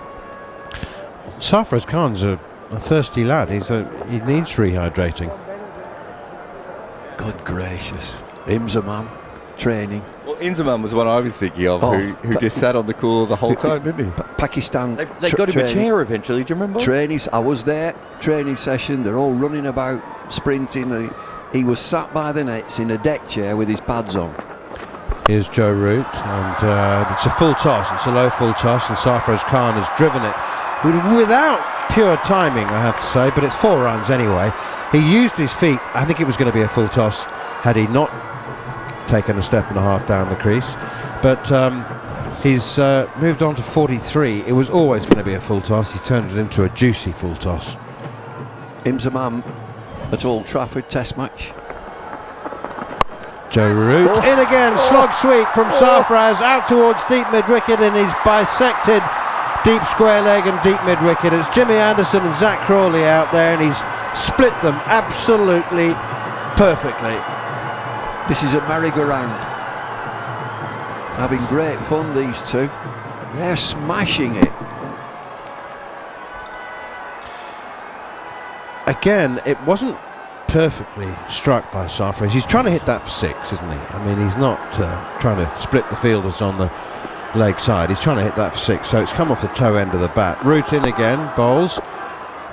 Sarfraz Khan's a thirsty lad. He needs rehydrating. Good gracious. Him's a man. Training. Well, Inzamam was one I was thinking of, who just sat on the cooler the whole time, didn't he? Pakistan. They got him a chair eventually, do you remember? Trainees. I was there. Training session. They're all running about, sprinting. He was sat by the nets in a deck chair with his pads on. Here's Joe Root, and it's a full toss. It's a low full toss, and Sarfraz Khan has driven it without pure timing, I have to say, but it's 4 runs anyway. He used his feet. I think it was going to be a full toss had he not taken a step and a half down the crease, but he's moved on to 43. It was always going to be a full toss. He turned it into a juicy full toss. Him's a man at Old Trafford Test match. Joe Root in again, slog sweep from Sarfraz out towards deep mid-wicket, and he's bisected deep square leg and deep mid-wicket. It's Jimmy Anderson and Zach Crawley out there, and he's split them absolutely perfectly. This is a merry-go-round. Having great fun, these two. They're smashing it. Again, it wasn't perfectly struck by Sarfraz. He's trying to hit that for 6, isn't he? I mean, he's not trying to split the fielders on the leg side. He's trying to hit that for 6, so it's come off the toe end of the bat. Root in again, bowls.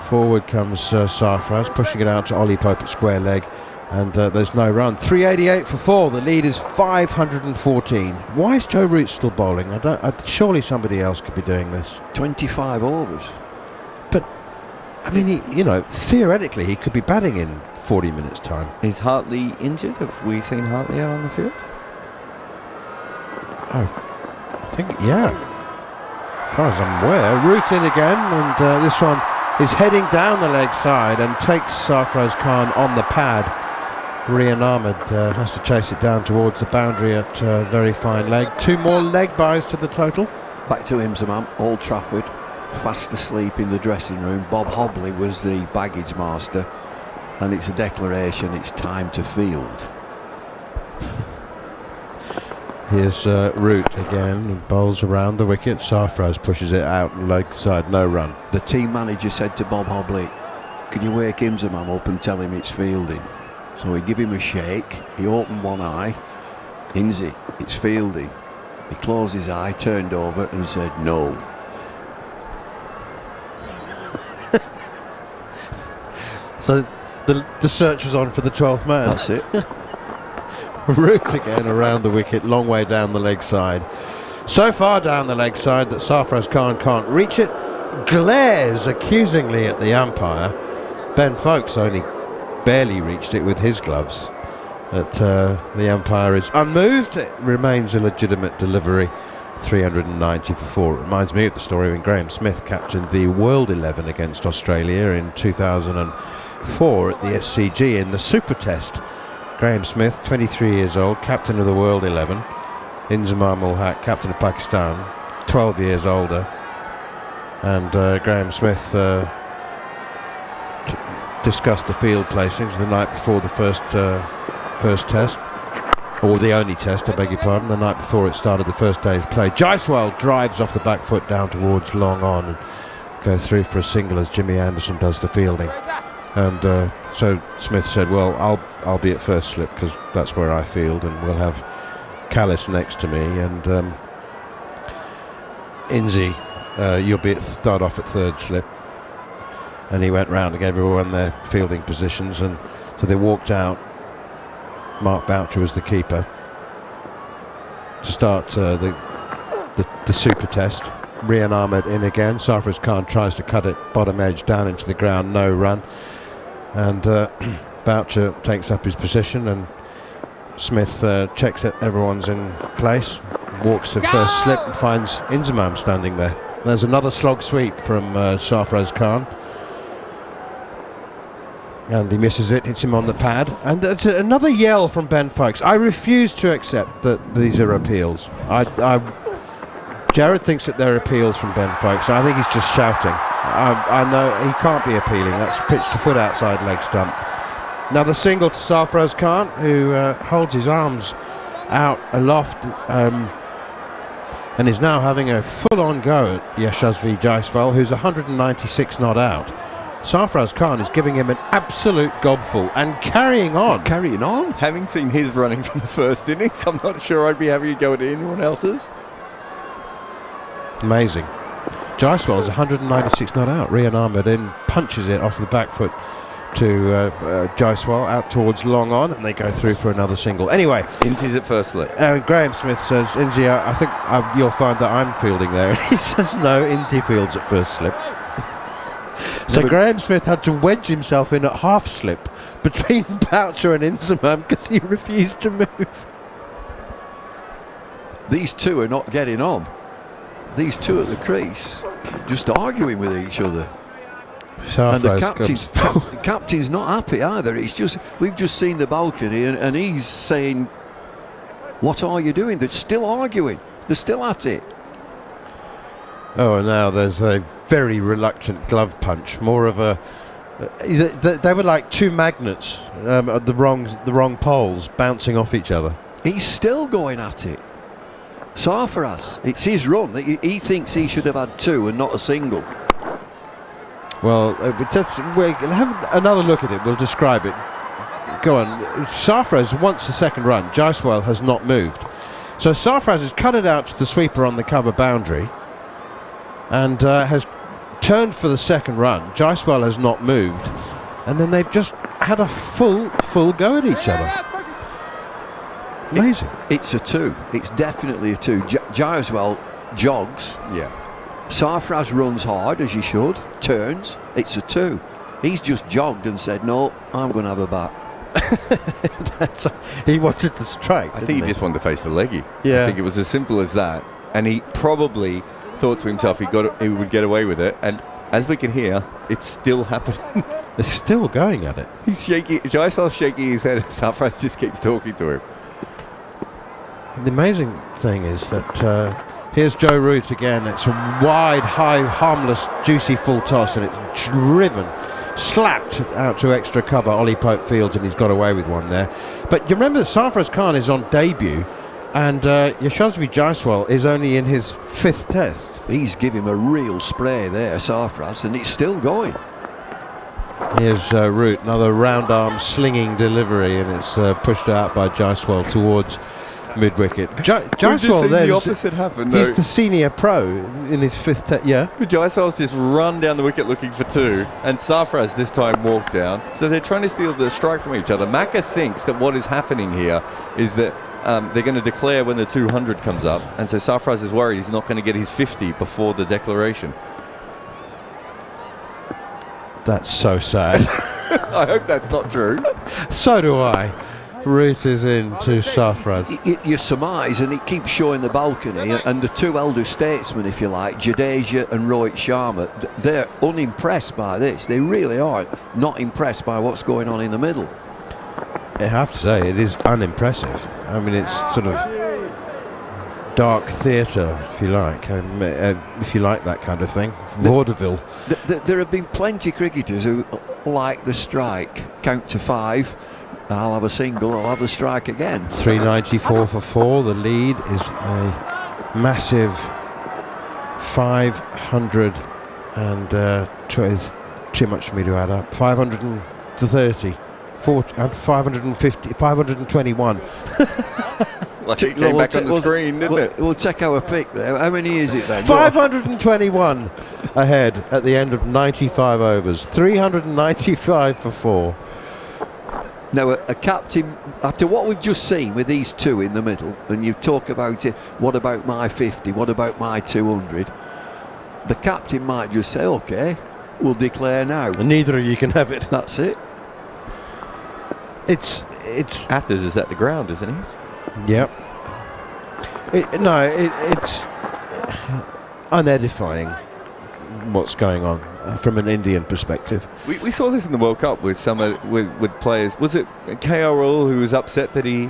Forward comes Sarfraz, pushing it out to Ollie Pope at square leg. And there's no run. 388 for 4. The lead is 514. Why is Joe Root still bowling? Surely somebody else could be doing this. 25 overs. But I mean, theoretically, he could be batting in 40 minutes' time. Is Hartley injured? Have we seen Hartley out on the field? Oh, I think yeah. As far as I'm aware, Root in again, and this one is heading down the leg side and takes Sarfraz Khan on the pad. Rian Ahmed has to chase it down towards the boundary at very fine leg. 2 more leg byes to the total. Back to Imsamam, Old Trafford, fast asleep in the dressing room. Bob Hobley was the baggage master, and it's a declaration, it's time to field. Here's Root again, and bowls around the wicket. Sarfraz pushes it out and leg side, no run. The team manager said to Bob Hobley, can you wake Imsamam up and tell him it's fielding? So he gave him a shake, he opened one eye, Inzi, it's fielding. He closed his eye, turned over and said no. So the search was on for the 12th man. That's it. Root again around the wicket, long way down the leg side. So far down the leg side that Sarfraz Khan can't reach it. Glares accusingly at the umpire. Ben Folkes only barely reached it with his gloves. But the umpire is unmoved. It remains a legitimate delivery 390 for 4. It reminds me of the story when Graham Smith captained the World 11 against Australia in 2004 at the SCG in the Super Test. Graham Smith, 23 years old, captain of the World 11. Inzamam ul Haq, captain of Pakistan, 12 years older. And Graham Smith discussed the field placings the night before the first test. Or the only test, I beg your pardon, the night before it started the first day's play. Jaiswal drives off the back foot down towards long on and goes through for a single as Jimmy Anderson does the fielding. And so Smith said, well, I'll be at first slip because that's where I field, and we'll have Callis next to me, and Inzi, you'll start off at third slip. And he went round and gave everyone their fielding positions, and so they walked out. Mark Boucher was the keeper to start the Super Test. Rian Ahmed in again. Sarfraz Khan tries to cut it bottom edge down into the ground, no run, and Boucher takes up his position, and Smith checks that everyone's in place, walks to first slip and finds Inzamam standing there. There's another slog sweep from Sarfraz Khan. And he misses it, hits him on the pad. And it's another yell from Ben Foakes. I refuse to accept that these are appeals. Jarrod thinks that they're appeals from Ben Foakes. I think he's just shouting. I know he can't be appealing. That's pitched a foot outside leg stump. Another single to Sarfraz Khan, who holds his arms out aloft and is now having a full-on go at Yashasvi Jaiswal, who's 196 not out. Sarfraz Khan is giving him an absolute gobful and carrying on. Carrying on? Having seen his running from the first innings, I'm not sure I'd be having a go at anyone else's. Amazing. Jaiswal is 196 not out. Rian Ahmed in punches it off the back foot to Jaiswal out towards long on, and they go through for another single. Anyway, Inzi's at first slip. Graham Smith says, Inzi, I think you'll find that I'm fielding there. And he says, no, Inzi fields at first slip. So Graham Smith had to wedge himself in at half slip between Boucher and Inzamam because he refused to move. These two are not getting on. These two at the crease just arguing with each other. And the captain's not happy either. It's just, we've just seen the balcony and he's saying, what are you doing? They're still arguing. They're still at it. Oh, and now there's a very reluctant glove punch. More of a... They were like two magnets at the wrong poles bouncing off each other. He's still going at it. Sarfraz, it's his run. He thinks he should have had two and not a single. Well, we'll have another look at it. We'll describe it. Go on. Sarfraz wants the second run. Jaiswal has not moved. So Sarfraz has cut it out to the sweeper on the cover boundary and has turned for the second run. Jaiswal has not moved, and then they've just had a full go at each other. Amazing. It's a two. It's definitely a two. Jaiswal jogs. Yeah. Sarfraz runs hard, as he should, turns. It's a two. He's just jogged and said, no, I'm going to have a bat. He wanted the strike. I think he just wanted to face the leggy. Yeah. I think it was as simple as that. And he probably thought to himself he would get away with it. And as we can hear, it's still happening. They're still going at it. He's shaking. Jaiswal's shaking his head. Sarfraz just keeps talking to him. The amazing thing is that here's Joe Root again. It's a wide, high, harmless, juicy full toss, and it's driven, slapped out to extra cover. Ollie Pope fields, and he's got away with one there. But you remember that Sarfraz Khan is on debut, and Yashasvi Jaiswal is only in his 5th test. He's giving him a real spray there, Sarfraz, and it's still going. Here's Root, another round arm slinging delivery, and it's pushed out by Jaiswal towards mid-wicket. Jaiswal there, the opposite happened. He's the senior pro in his 5th test. Yeah. Jaiswal's just run down the wicket looking for two, and Sarfraz this time walked down. So they're trying to steal the strike from each other. Macca thinks that what is happening here is that they're going to declare when the 200 comes up, and so Sarfraz is worried he's not going to get his 50 before the declaration. That's so sad. I hope that's not true. So do I. Root is in to Sarfraz. You surmise, and it keeps showing the balcony, and the two elder statesmen, if you like, Jadeja and Rohit Sharma, they're unimpressed by this. They really are not impressed by what's going on in the middle. I have to say, it is unimpressive. I mean, it's sort of dark theatre, if you like, if you like that kind of thing. Vaudeville. There have been plenty cricketers who like the strike. Count to 5. I'll have a single, I'll have the strike again. 394 for 4. The lead is a massive 500 and is too much for me to add up. 530, 40, 550, 521. Like it came back on the screen, didn't it? We'll take our pick there. How many is it then? 521 ahead at the end of 95 overs. 395 for 4. Now, a captain, after what we've just seen with these two in the middle, and you talk about it, what about my 50, what about my 200, the captain might just say, OK, we'll declare now. And neither of you can have it. That's it. It's Athers is at the ground, isn't he? Yep. It's unedifying what's going on from an Indian perspective. We saw this in the World Cup with with players. Was it KRL who was upset that he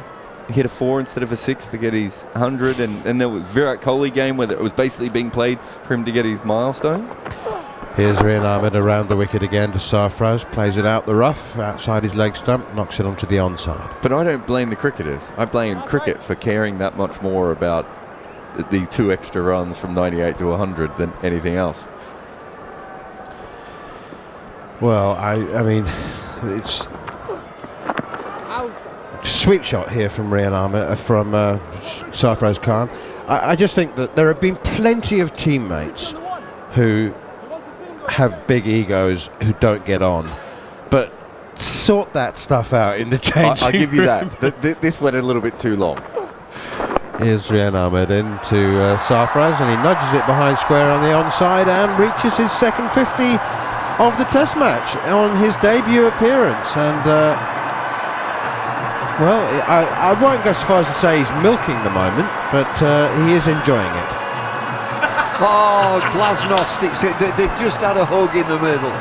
hit a 4 instead of a 6 to get his 100, and there was Virat Kohli game where it was basically being played for him to get his milestone? Here's Rian Ahmed around the wicket again to Sarfraz, plays it out the rough, outside his leg stump, knocks it onto the onside. But I don't blame the cricketers. I blame cricket for caring that much more about the 2 extra runs from 98 to 100 than anything else. Well, I mean, it's sweep shot here from Rian Ahmed, from Sarfraz Khan. I just think that there have been plenty of teammates who have big egos who don't get on, but sort that stuff out in the changing I'll give you room. that. This went a little bit too long. Here's Rian Ahmed into Sarfraz, and he nudges it behind square on the onside and reaches his second 50 of the Test match on his debut appearance. And well, I won't go so far as to say he's milking the moment, but he is enjoying it. Oh, Glasnost, they've just had a hug in the middle.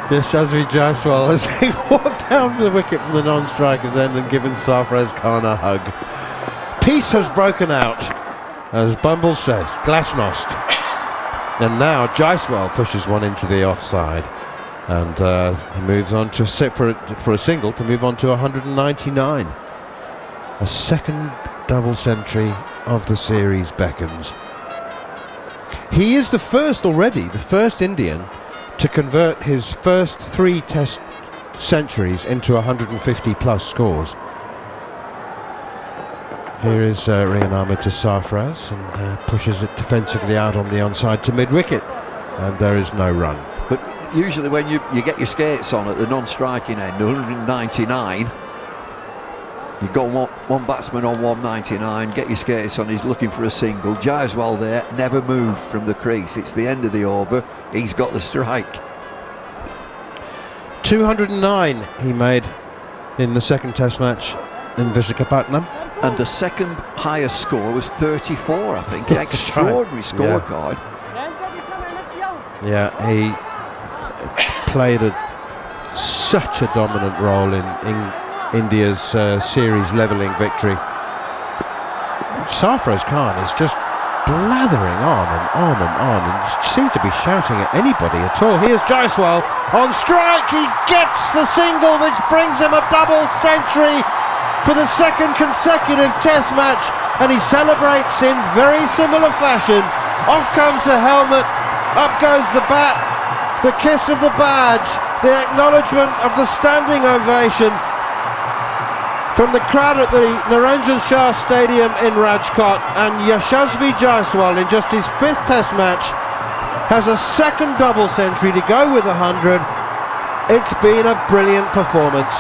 Yes, Yashasvi Jaiswal has walked down the wicket from the non-striker's end and given Sarfraz Khan a hug. Peace has broken out, as Bumble says, Glasnost. And now Jaiswal pushes one into the offside, and he moves on to for a single to move on to 199. A second double century of the series beckons. He is the first Indian to convert his first 3 Test centuries into 150 plus scores. Here is Rian Ahmed to Sarfraz, and pushes it defensively out on the onside to mid-wicket, and there is no run. But usually when you get your skates on at the non-striking end, 199, you've got one batsman on 199, get your skates on, he's looking for a single. Jaiswal there, never moved from the crease. It's the end of the over, he's got the strike. 209 he made in the second Test match in Visakhapatnam. And the second highest score was 34, I think. That's Extraordinary right. scorecard. Yeah, he played such a dominant role in India's series levelling victory. Sarfraz Khan is just blathering on and on and on, and seemed to be shouting at anybody at all. Here's Jaiswal on strike. He gets the single, which brings him a double century for the second consecutive Test match, and he celebrates in very similar fashion. Off comes the helmet, up goes the bat, the kiss of the badge, the acknowledgement of the standing ovation from the crowd at the Naranjan Shah Stadium in Rajkot. And Yashasvi Jaiswal, in just his 5th Test match, has a second double century to go with 100. It's been a brilliant performance.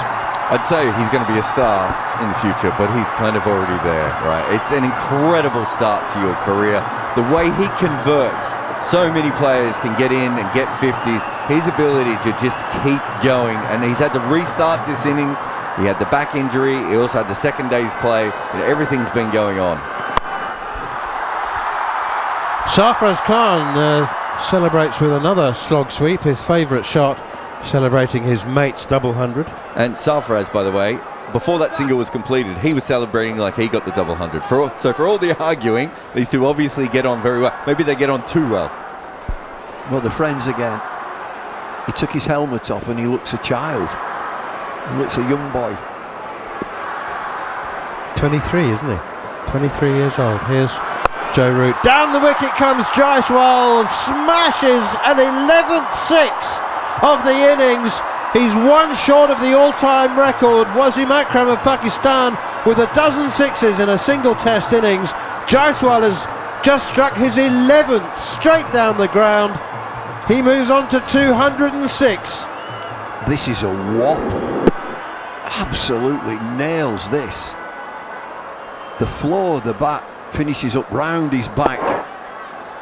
I'd say he's going to be a star in the future, but he's kind of already there, right? It's an incredible start to your career. The way he converts So many players can get in and get 50s. His ability to just keep going, and he's had to restart this innings. He had the back injury, he also had the second day's play, and everything's been going on. Sarfraz Khan celebrates with another slog sweep, his favourite shot, celebrating his mate's double 100. And Sarfraz, by the way, before that single was completed, he was celebrating like he got the double 100. So for all the arguing, these two obviously get on very well. Maybe they get on too well. Well, they're friends again. He took his helmet off and he looks a child. He looks a young boy. 23, isn't he? 23 years old. Here's Joe Root. Down the wicket comes Jaiswal, smashes an 11th six of the innings. He's one short of the all-time record. Wasim Akram of Pakistan with a dozen sixes in a single test innings. Jaiswal has just struck his 11th straight down the ground. He moves on to 206. This is a whopper. Absolutely nails this. The floor of the bat finishes up round his back.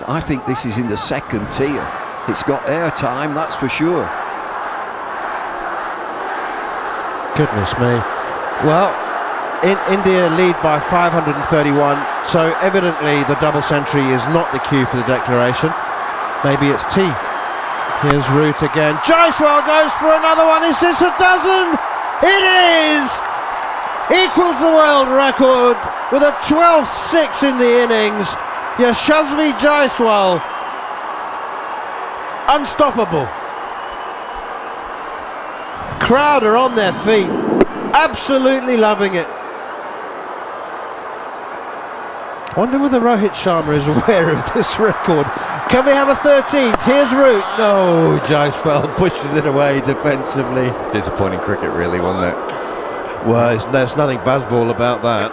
I think this is in the second tier. It's got air time, that's for sure. Goodness me. Well, in India lead by 531, so evidently the double century is not the cue for the declaration. Maybe it's tea. Here's Root again. Jaiswal goes for another one. Is this a dozen? It is! Equals the world record with a 12th six in the innings. Yashasvi Jaiswal, unstoppable. Crowd are on their feet, absolutely loving it. I wonder whether Rohit Sharma is aware of this record. Can we have a 13th? Here's Root. No, Jaiswal pushes it away defensively. Disappointing cricket, really, wasn't it? Well, there's nothing Bazball about that.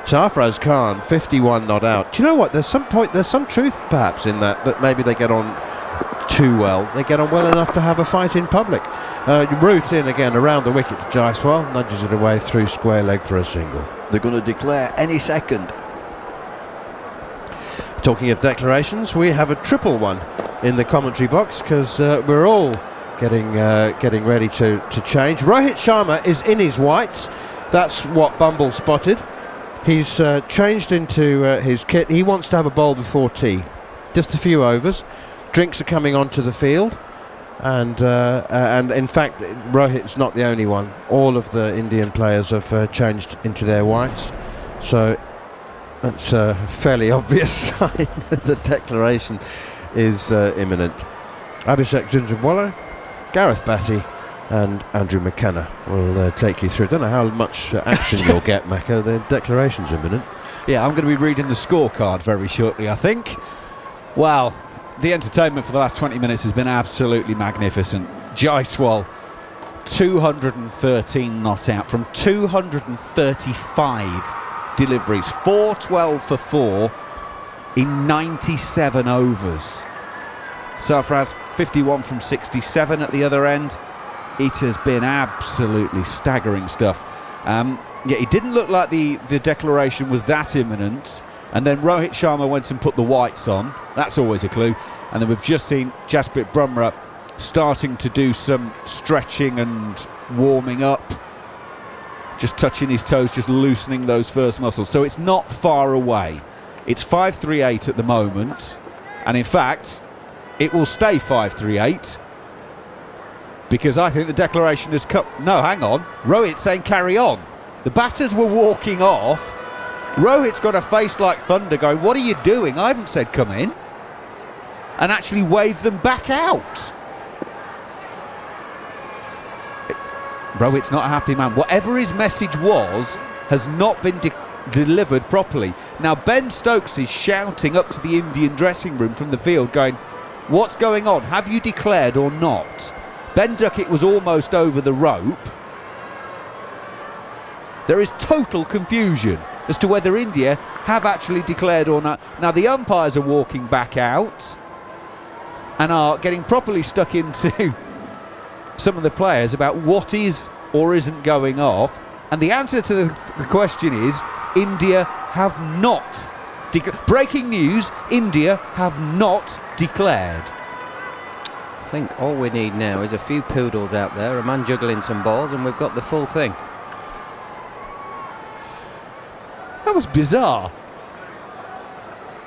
Sarfraz Khan, 51 not out. Do you know what? There's some truth perhaps in that maybe they get on too well. They get on well enough to have a fight in public. Root in again around the wicket to Jaiswal, nudges it away through square leg for a single. They're going to declare any second. Talking of declarations, we have a triple one in the commentary box because we're all getting ready to change. Rohit Sharma is in his whites. That's what Bumble spotted. He's changed into his kit. He wants to have a bowl before tea. Just a few overs. Drinks are coming onto the field. And in fact, Rohit's not the only one. All of the Indian players have changed into their whites. So that's a fairly obvious sign that the declaration is imminent. Abhishek Jhnujhnuwala, Gareth Batty and Andrew McKenna will take you through. Don't know how much action you'll get, Macca. The declaration's imminent. Yeah, I'm going to be reading the scorecard very shortly, I think. Wow, the entertainment for the last 20 minutes has been absolutely magnificent. Jaiswal, 213 not out from 235 deliveries, 412 for 4 in 97 overs. Sarfraz, 51 from 67 at the other end. It has been absolutely staggering stuff. Yeah, it didn't look like the declaration was that imminent. And then Rohit Sharma went and put the whites on. That's always a clue. And then we've just seen Jasprit Bumrah starting to do some stretching and warming up. Just touching his toes, just loosening those first muscles. So it's not far away. It's 5-3-8 at the moment. And in fact, it will stay 5-3-8. Because I think the declaration has come... No, hang on. Rohit's saying carry on. The batters were walking off. Rohit's got a face like thunder going, what are you doing? I haven't said come in. And actually waved them back out. Rohit's not a happy man. Whatever his message was has not been delivered properly. Now Ben Stokes is shouting up to the Indian dressing room from the field going, what's going on? Have you declared or not? Ben Duckett was almost over the rope. There is total confusion as to whether India have actually declared or not. Now the umpires are walking back out and are getting properly stuck into some of the players about what is or isn't going off. And the answer to the question is India have not Breaking news, India have not declared. I think all we need now is a few poodles out there, a man juggling some balls, and we've got the full thing. That was bizarre.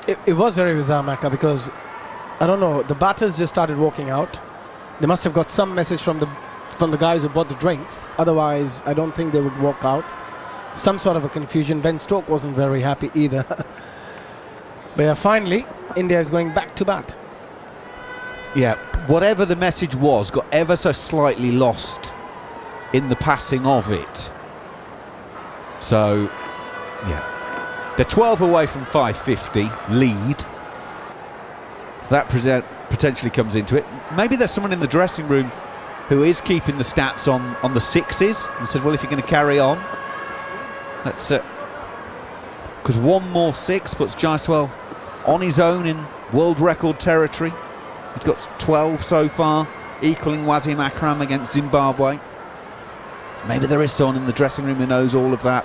It was very bizarre, Macca, because I don't know, the batters just started walking out. They must have got some message from the guys who bought the drinks. Otherwise, I don't think they would walk out. Some sort of a confusion. Ben Stokes wasn't very happy either. But yeah, finally, India is going back to bat. Yeah, whatever the message was got ever so slightly lost in the passing of it. So, yeah, they're 12 away from 550 lead. So that potentially comes into it. Maybe there's someone in the dressing room who is keeping the stats on the sixes and said, well, if you're going to carry on, let's... because one more six puts Jaiswal on his own in world record territory. He's got 12 so far, equaling Wasim Akram against Zimbabwe. Maybe there is someone in the dressing room who knows all of that.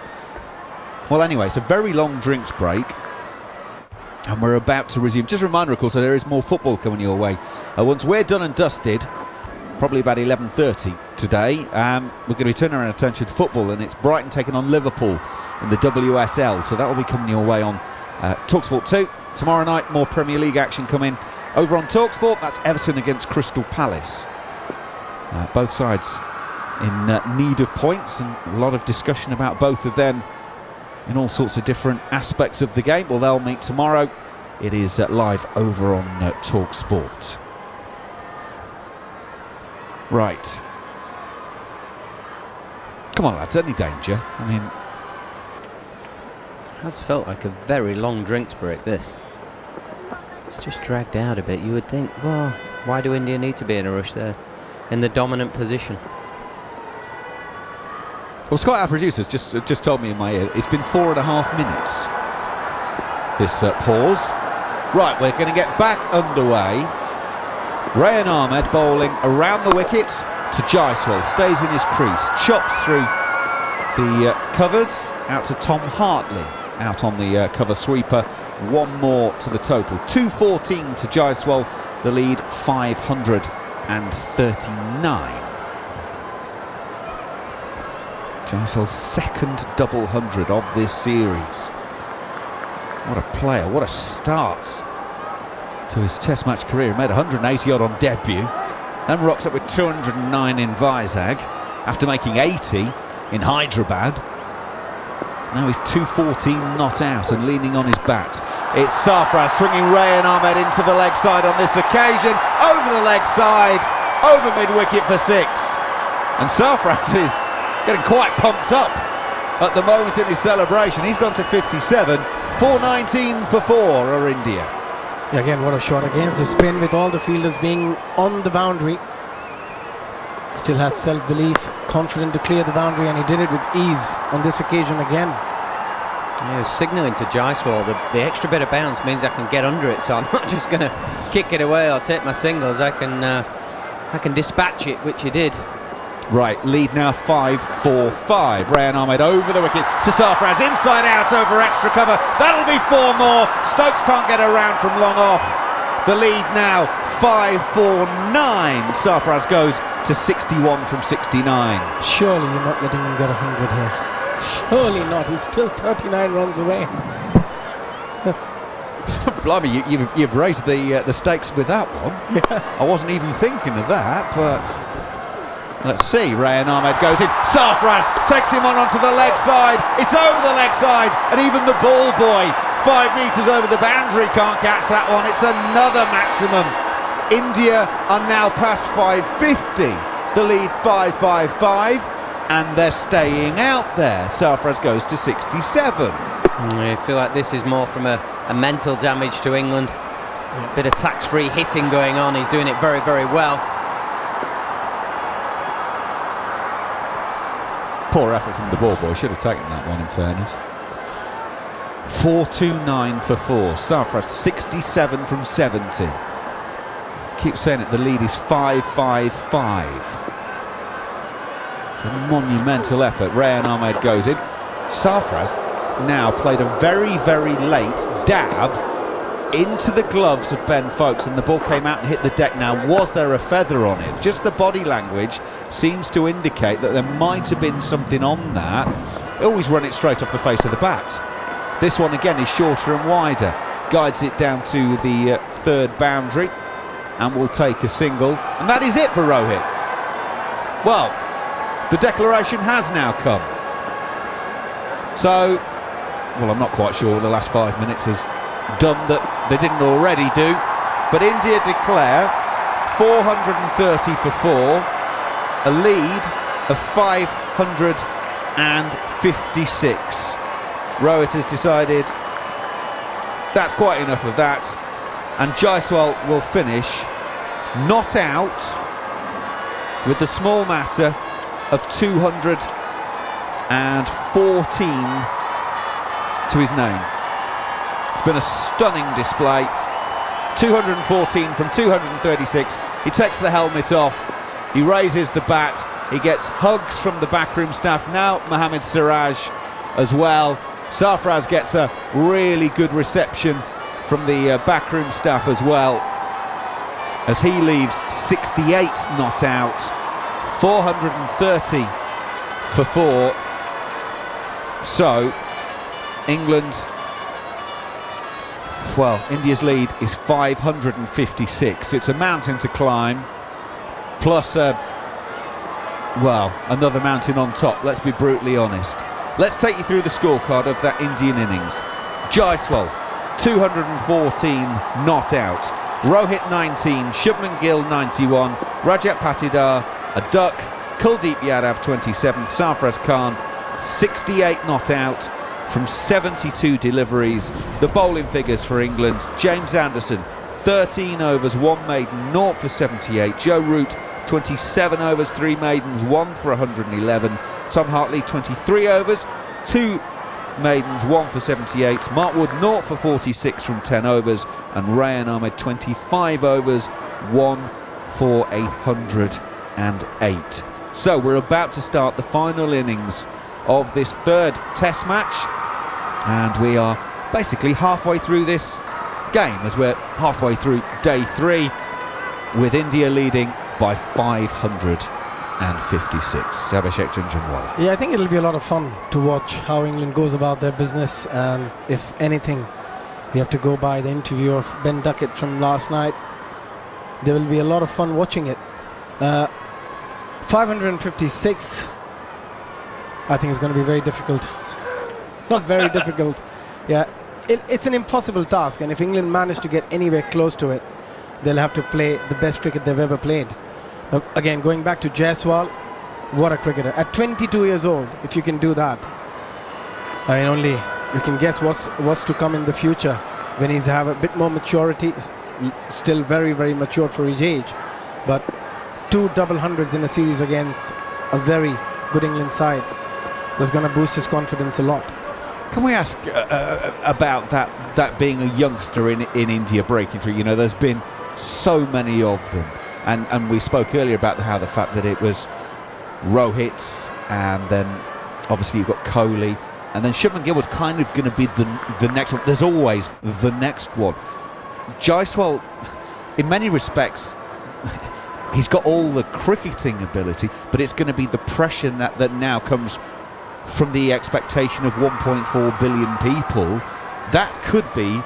Well, anyway, it's a very long drinks break, and we're about to resume. Just a reminder, of course, that there is more football coming your way. Once we're done and dusted, probably about 11:30 today, we're going to be turning our attention to football, and it's Brighton taking on Liverpool in the WSL. So that will be coming your way on talkSPORT 2. Tomorrow night, more Premier League action coming over on talkSPORT. That's Everton against Crystal Palace. Both sides in need of points, and a lot of discussion about both of them in all sorts of different aspects of the game. Well, they'll meet tomorrow. It is live over on talkSPORT. Right. Come on, lads, any danger? I mean... It has felt like a very long drinks break, this. It's just dragged out a bit. You would think, well, why do India need to be in a rush there? In the dominant position. Well, Scott, our producers, just told me in my ear, it's been 4.5 minutes, this pause. Right, we're going to get back underway. Rayan Ahmed bowling around the wicket to Jaiswal, stays in his crease, chops through the covers, out to Tom Hartley, out on the cover sweeper. One more to the total. 214 to Jaiswal, the lead 539. Jaiswal's second double 100 of this series. What a player, what a start to his test match career. He made 180 odd on debut, then rocks up with 209 in Vizag after making 80 in Hyderabad. Now he's 214 not out and leaning on his bat. It's Sarfraz swinging Rayan Ahmed into the leg side on this occasion, over the leg side, over mid-wicket for 6. And Sarfraz is getting quite pumped up at the moment in his celebration. He's gone to 57, 419 for 4 are India. Again, what a shot against the spin with all the fielders being on the boundary. Still has self-belief, confident to clear the boundary, and he did it with ease on this occasion again. He was signalling to Jaiswal, the extra bit of bounce means I can get under it, so I'm not just going to kick it away or take my singles. I can dispatch it, which he did. Right, lead now 5-4-5. Rayan Ahmed over the wicket to Sarfraz, inside out over extra cover. That'll be 4 more. Stokes can't get around from long off. The lead now 5-4-9. Sarfraz goes to 61 from 69. Surely you're not letting him get 100 here. Surely not. He's still 39 runs away. Blimey, you've raised the stakes with that one. Yeah. I wasn't even thinking of that, but let's see. Rayan Ahmed goes in. Sarfraz takes him onto the leg side. It's over the leg side, and even the ball boy 5 metres over the boundary can't catch that one. It's another maximum. India are now past 550. The lead 5-5-5, and they're staying out there. Sarfraz goes to 67. I feel like this is more from a mental damage to England. A bit of tax-free hitting going on. He's doing it very, very well. Poor effort from the ball boy. Should have taken that one, in fairness. 4-2-9 for 4. Sarfraz 67 from 70. Keep saying it, the lead is 5-5-5. It's a monumental effort. Rayan Ahmed goes in. Sarfraz now played a very, very late dab into the gloves of Ben Foakes, and the ball came out and hit the deck. Now, was there a feather on it? Just the body language seems to indicate that there might have been something on that. Always run it straight off the face of the bat. This one again is shorter and wider, guides it down to the third boundary, and will take a single, and that is it for Rohit. Well, the declaration has now come. So, well, I'm not quite sure what the last 5 minutes has done that they didn't already do, but India declare 430 for 4, a lead of 556. Rohit has decided that's quite enough of that, and Jaiswal will finish not out with the small matter of 214 to his name. It's been a stunning display. 214 from 236. He takes the helmet off, he raises the bat, he gets hugs from the backroom staff, now Mohammad Siraj as well. Sarfraz gets a really good reception from the backroom staff as well, as he leaves 68 not out, 430 for 4. So England, well, India's lead is 556. It's a mountain to climb, plus well, another mountain on top, let's be brutally honest. Let's take you through the scorecard of that Indian innings. Jaiswal, 214 not out. Rohit 19, Shubman Gill 91, Rajat Patidar a duck, Kuldeep Yadav 27, Sarfraz Khan 68 not out from 72 deliveries. The bowling figures for England: James Anderson 13 overs, 1 maiden, 0 for 78. Joe Root 27 overs, 3 maidens, 1 for 111. Tom Hartley 23 overs, 2 maidens, 1 for 78. Mark Wood 0 for 46 from 10 overs, and Rayan Ahmed 25 overs, 1 for 108. So we're about to start the final innings of this third test match, and we are basically halfway through this game, as we're halfway through day 3, with India leading by 556. Abhishek Jhnujhnuwala. Yeah, I think it'll be a lot of fun to watch how England goes about their business, and if anything, we have to go by the interview of Ben Duckett from last night. There will be a lot of fun watching it. 556, I think it's going to be very difficult. Not very difficult. Yeah, it's an impossible task, and if England manage to get anywhere close to it, they'll have to play the best cricket they've ever played. But again, going back to Jaiswal, what a cricketer. At 22 years old, if you can do that, I mean, only you can guess what's to come in the future when he's have a bit more maturity. Still very, very mature for his age, but 2 double hundreds in a series against a very good England side was going to boost his confidence a lot. Can we ask about that being a youngster in India breaking through? You know, there's been so many of them, and we spoke earlier about the fact that it was Rohit, and then obviously you've got Kohli, and then Shubman Gill was kind of going to be the next one. There's always the next one. Jaiswal, in many respects, he's got all the cricketing ability, but it's going to be the pressure that now comes from the expectation of 1.4 billion people. That could be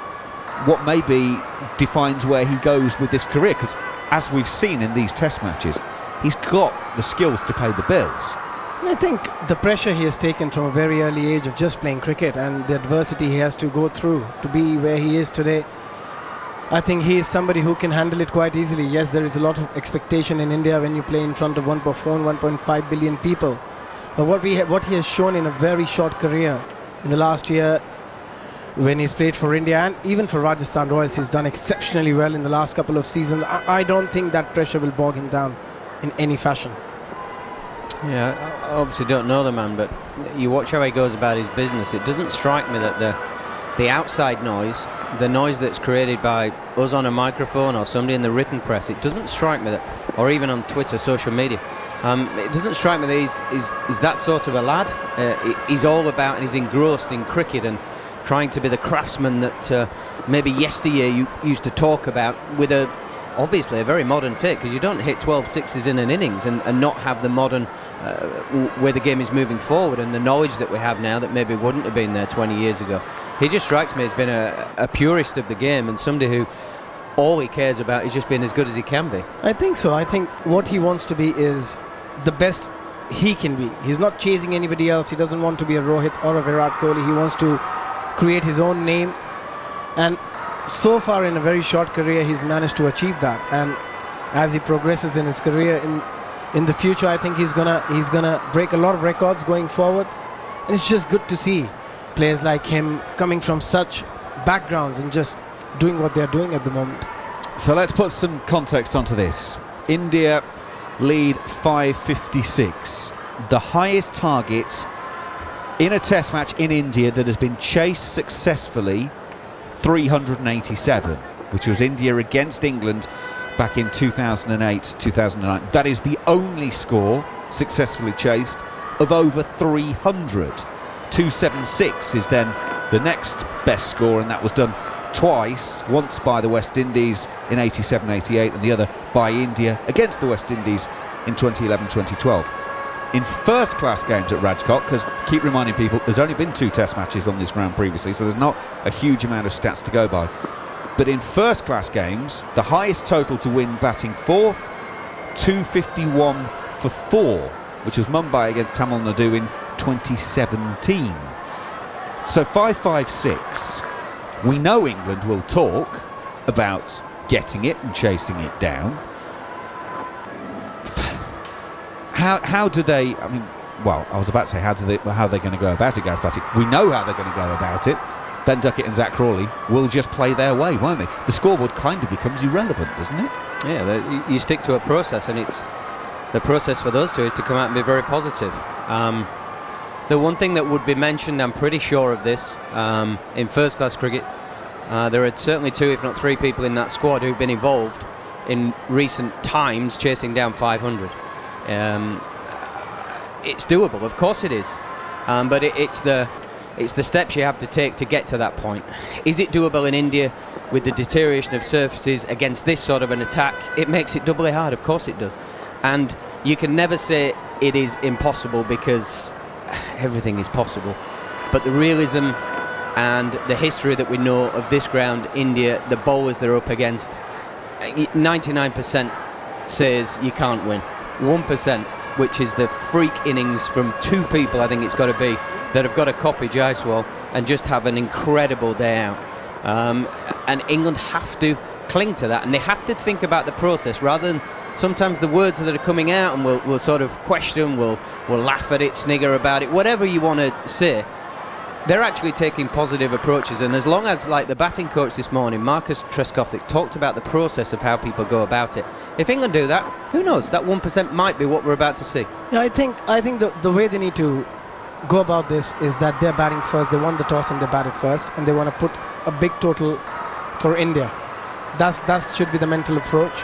what maybe defines where he goes with this career, because as we've seen in these test matches, he's got the skills to pay the bills. I think the pressure he has taken from a very early age of just playing cricket, and the adversity he has to go through to be where he is today, I think he is somebody who can handle it quite easily. Yes, there is a lot of expectation in India when you play in front of 1.5 billion people. But what he has shown in a very short career, in the last year when he's played for India and even for Rajasthan Royals, he's done exceptionally well in the last couple of seasons. I don't think that pressure will bog him down in any fashion. Yeah, I obviously don't know the man, but you watch how he goes about his business. It doesn't strike me that the outside noise, the noise that's created by us on a microphone or somebody in the written press, it doesn't strike me that, or even on Twitter, social media, It doesn't strike me that he's that sort of a lad. He's all about and he's engrossed in cricket and trying to be the craftsman that maybe yesteryear you used to talk about, with obviously a very modern take, because you don't hit 12 sixes in an innings and not have the modern where the game is moving forward and the knowledge that we have now that maybe wouldn't have been there 20 years ago. He just strikes me as being a purist of the game and somebody who all he cares about is just being as good as he can be. I think so. I think what he wants to be is the best he can be. He's not chasing anybody else. He doesn't want to be a Rohit or a Virat Kohli. He wants to create his own name, and so far in a very short career he's managed to achieve that. And as he progresses in his career in the future, I think he's gonna break a lot of records going forward. And it's just good to see players like him coming from such backgrounds and just doing what they're doing at the moment. So let's put some context onto this. India lead 556, the highest targets in a test match in India that has been chased successfully, 387, which was India against England back in 2008-2009. That is the only score successfully chased of over 300. 276 is then the next best score, and that was done twice, once by the West Indies in 87-88 and the other by India against the West Indies in 2011-2012. In first-class games at Rajkot, because keep reminding people there's only been 2 test matches on this ground previously, so there's not a huge amount of stats to go by, but in first-class games the highest total to win batting fourth, 251 for 4, which was Mumbai against Tamil Nadu in 2017. So 556. We know England will talk about getting it and chasing it down. How do they? I mean, well, I was about to say how are they going to go about it, Gareth Batty? We know how they're going to go about it. Ben Duckett and Zach Crawley will just play their way, won't they? The scoreboard kind of becomes irrelevant, doesn't it? Yeah, you stick to a process, and it's the process for those two is to come out and be very positive. The one thing that would be mentioned, I'm pretty sure of this, in first-class cricket, there are certainly 2, if not 3 people in that squad who've been involved in recent times chasing down 500. It's doable, of course it is, but it's the steps you have to take to get to that point. Is it doable in India with the deterioration of surfaces against this sort of an attack? It makes it doubly hard, of course it does. And you can never say it is impossible, because everything is possible. But the realism and the history that we know of this ground, India, the bowlers they're up against, 99% says you can't win. 1%, which is the freak innings from 2 people, I think it's got to be, that have got to copy Jaiswal and just have an incredible day out. And England have to cling to that, and they have to think about the process rather than sometimes the words that are coming out, and we'll sort of question, we'll laugh at it, snigger about it, whatever you want to say. They're actually taking positive approaches, and as long as, like the batting coach this morning, Marcus Trescothick, talked about the process of how people go about it. If England do that, who knows? That 1% might be what we're about to see. Yeah, I think the way they need to go about this is that they're batting first. They won the toss and they batted first, and they want to put a big total for India. That should be the mental approach.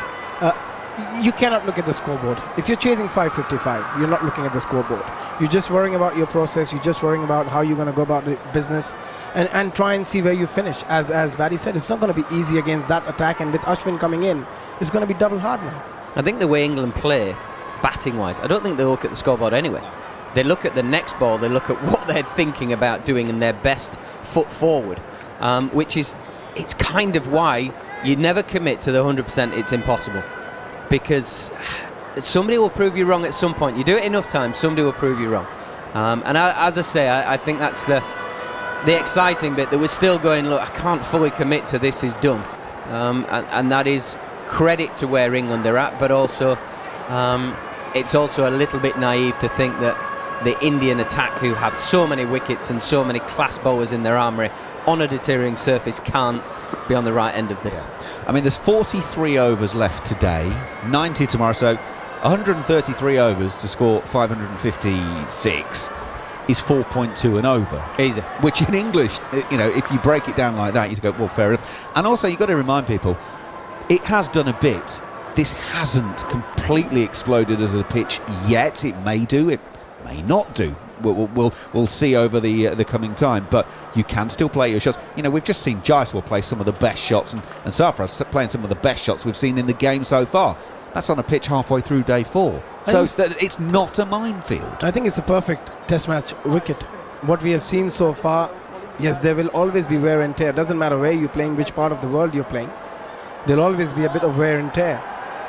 You cannot look at the scoreboard. If you're chasing 555, you're not looking at the scoreboard. You're just worrying about your process. You're just worrying about how you're going to go about the business and try and see where you finish. As Batty said, it's not going to be easy against that attack, and with Ashwin coming in, it's going to be double hard now. I think the way England play, batting-wise, I don't think they look at the scoreboard anyway. They look at the next ball, they look at what they're thinking about doing and their best foot forward, it's kind of why you never commit to the 100%. It's impossible, because somebody will prove you wrong at some point. You do it enough times, somebody will prove you wrong. As I say, I think that's the exciting bit, that we're still going, look, I can't fully commit to this is done. And that is credit to where England are at, but also it's also a little bit naive to think that the Indian attack, who have so many wickets and so many class bowlers in their armoury on a deteriorating surface, can't be on the right end of this. I mean, there's 43 overs left today, 90 tomorrow, so 133 overs to score 556 is 4.2 and over. Easy. Which in English, if you break it down like that, you go, well, fair enough. And also, you've got to remind people, it has done a bit this hasn't completely exploded as a pitch yet. It may do, it may not do. We'll see over the coming time, but you can still play your shots. You know, we've just seen Jhnujhnuwala play some of the best shots, and Safra's playing some of the best shots we've seen in the game so far. That's on a pitch halfway through day 4. So it's not a minefield. I think it's the perfect test match wicket. What we have seen so far, yes, there will always be wear and tear. Doesn't matter where you're playing, which part of the world you're playing. There'll always be a bit of wear and tear.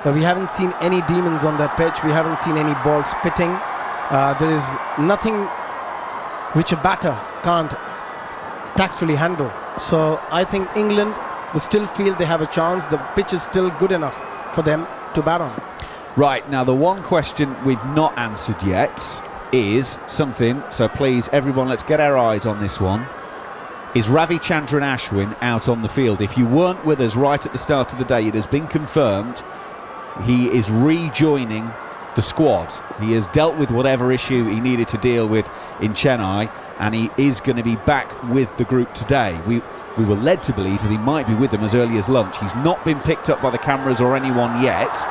But we haven't seen any demons on that pitch. We haven't seen any ball spitting. There is nothing which a batter can't tactfully handle. So I think England will still feel they have a chance. The pitch is still good enough for them to bat on. Right, now the one question we've not answered yet is something, so please everyone, let's get our eyes on this one. Is Ravichandran Ashwin out on the field? If you weren't with us right at the start of the day, it has been confirmed he is rejoining the squad. He has dealt with whatever issue he needed to deal with in Chennai, and he is going to be back with the group today. We were led to believe that he might be with them as early as lunch. He's not been picked up by the cameras or anyone yet.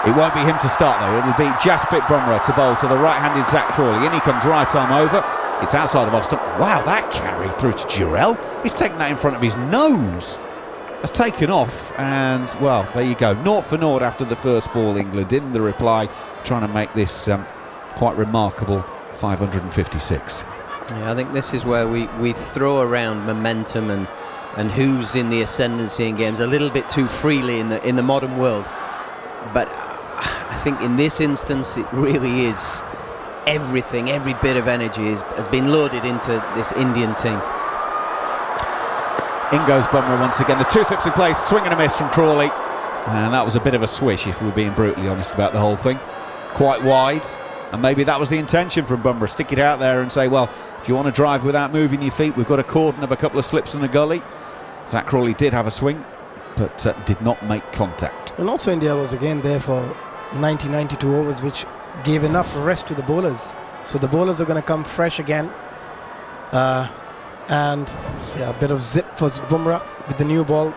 It won't be him to start though. It'll be Jasprit Bumrah to bowl to the right-handed Zach Crawley. In he comes right arm over. It's outside of Austin. Wow, that carry through to Jarrod. He's taken that in front of his nose. That's taken off, and well, there you go. 0 for 0 after the first ball. England in the reply, trying to make this quite remarkable 556. Yeah, I think this is where we throw around momentum and who's in the ascendancy in games a little bit too freely in the modern world. But I think in this instance it really is everything, every bit of energy has been loaded into this Indian team. In goes Bumrah once again. There's 2 slips in place, swing and a miss from Crawley, and that was a bit of a swish if we're being brutally honest about the whole thing. Quite wide, and maybe that was the intention from Bumrah. Stick it out there and say, well, do you want to drive without moving your feet? We've got a cordon of a couple of slips in the gully. Zach Crawley did have a swing, but did not make contact. And also India was again there for 90-92 overs, which gave enough rest to the bowlers. So the bowlers are going to come fresh again. And yeah, a bit of zip for Bumrah with the new ball.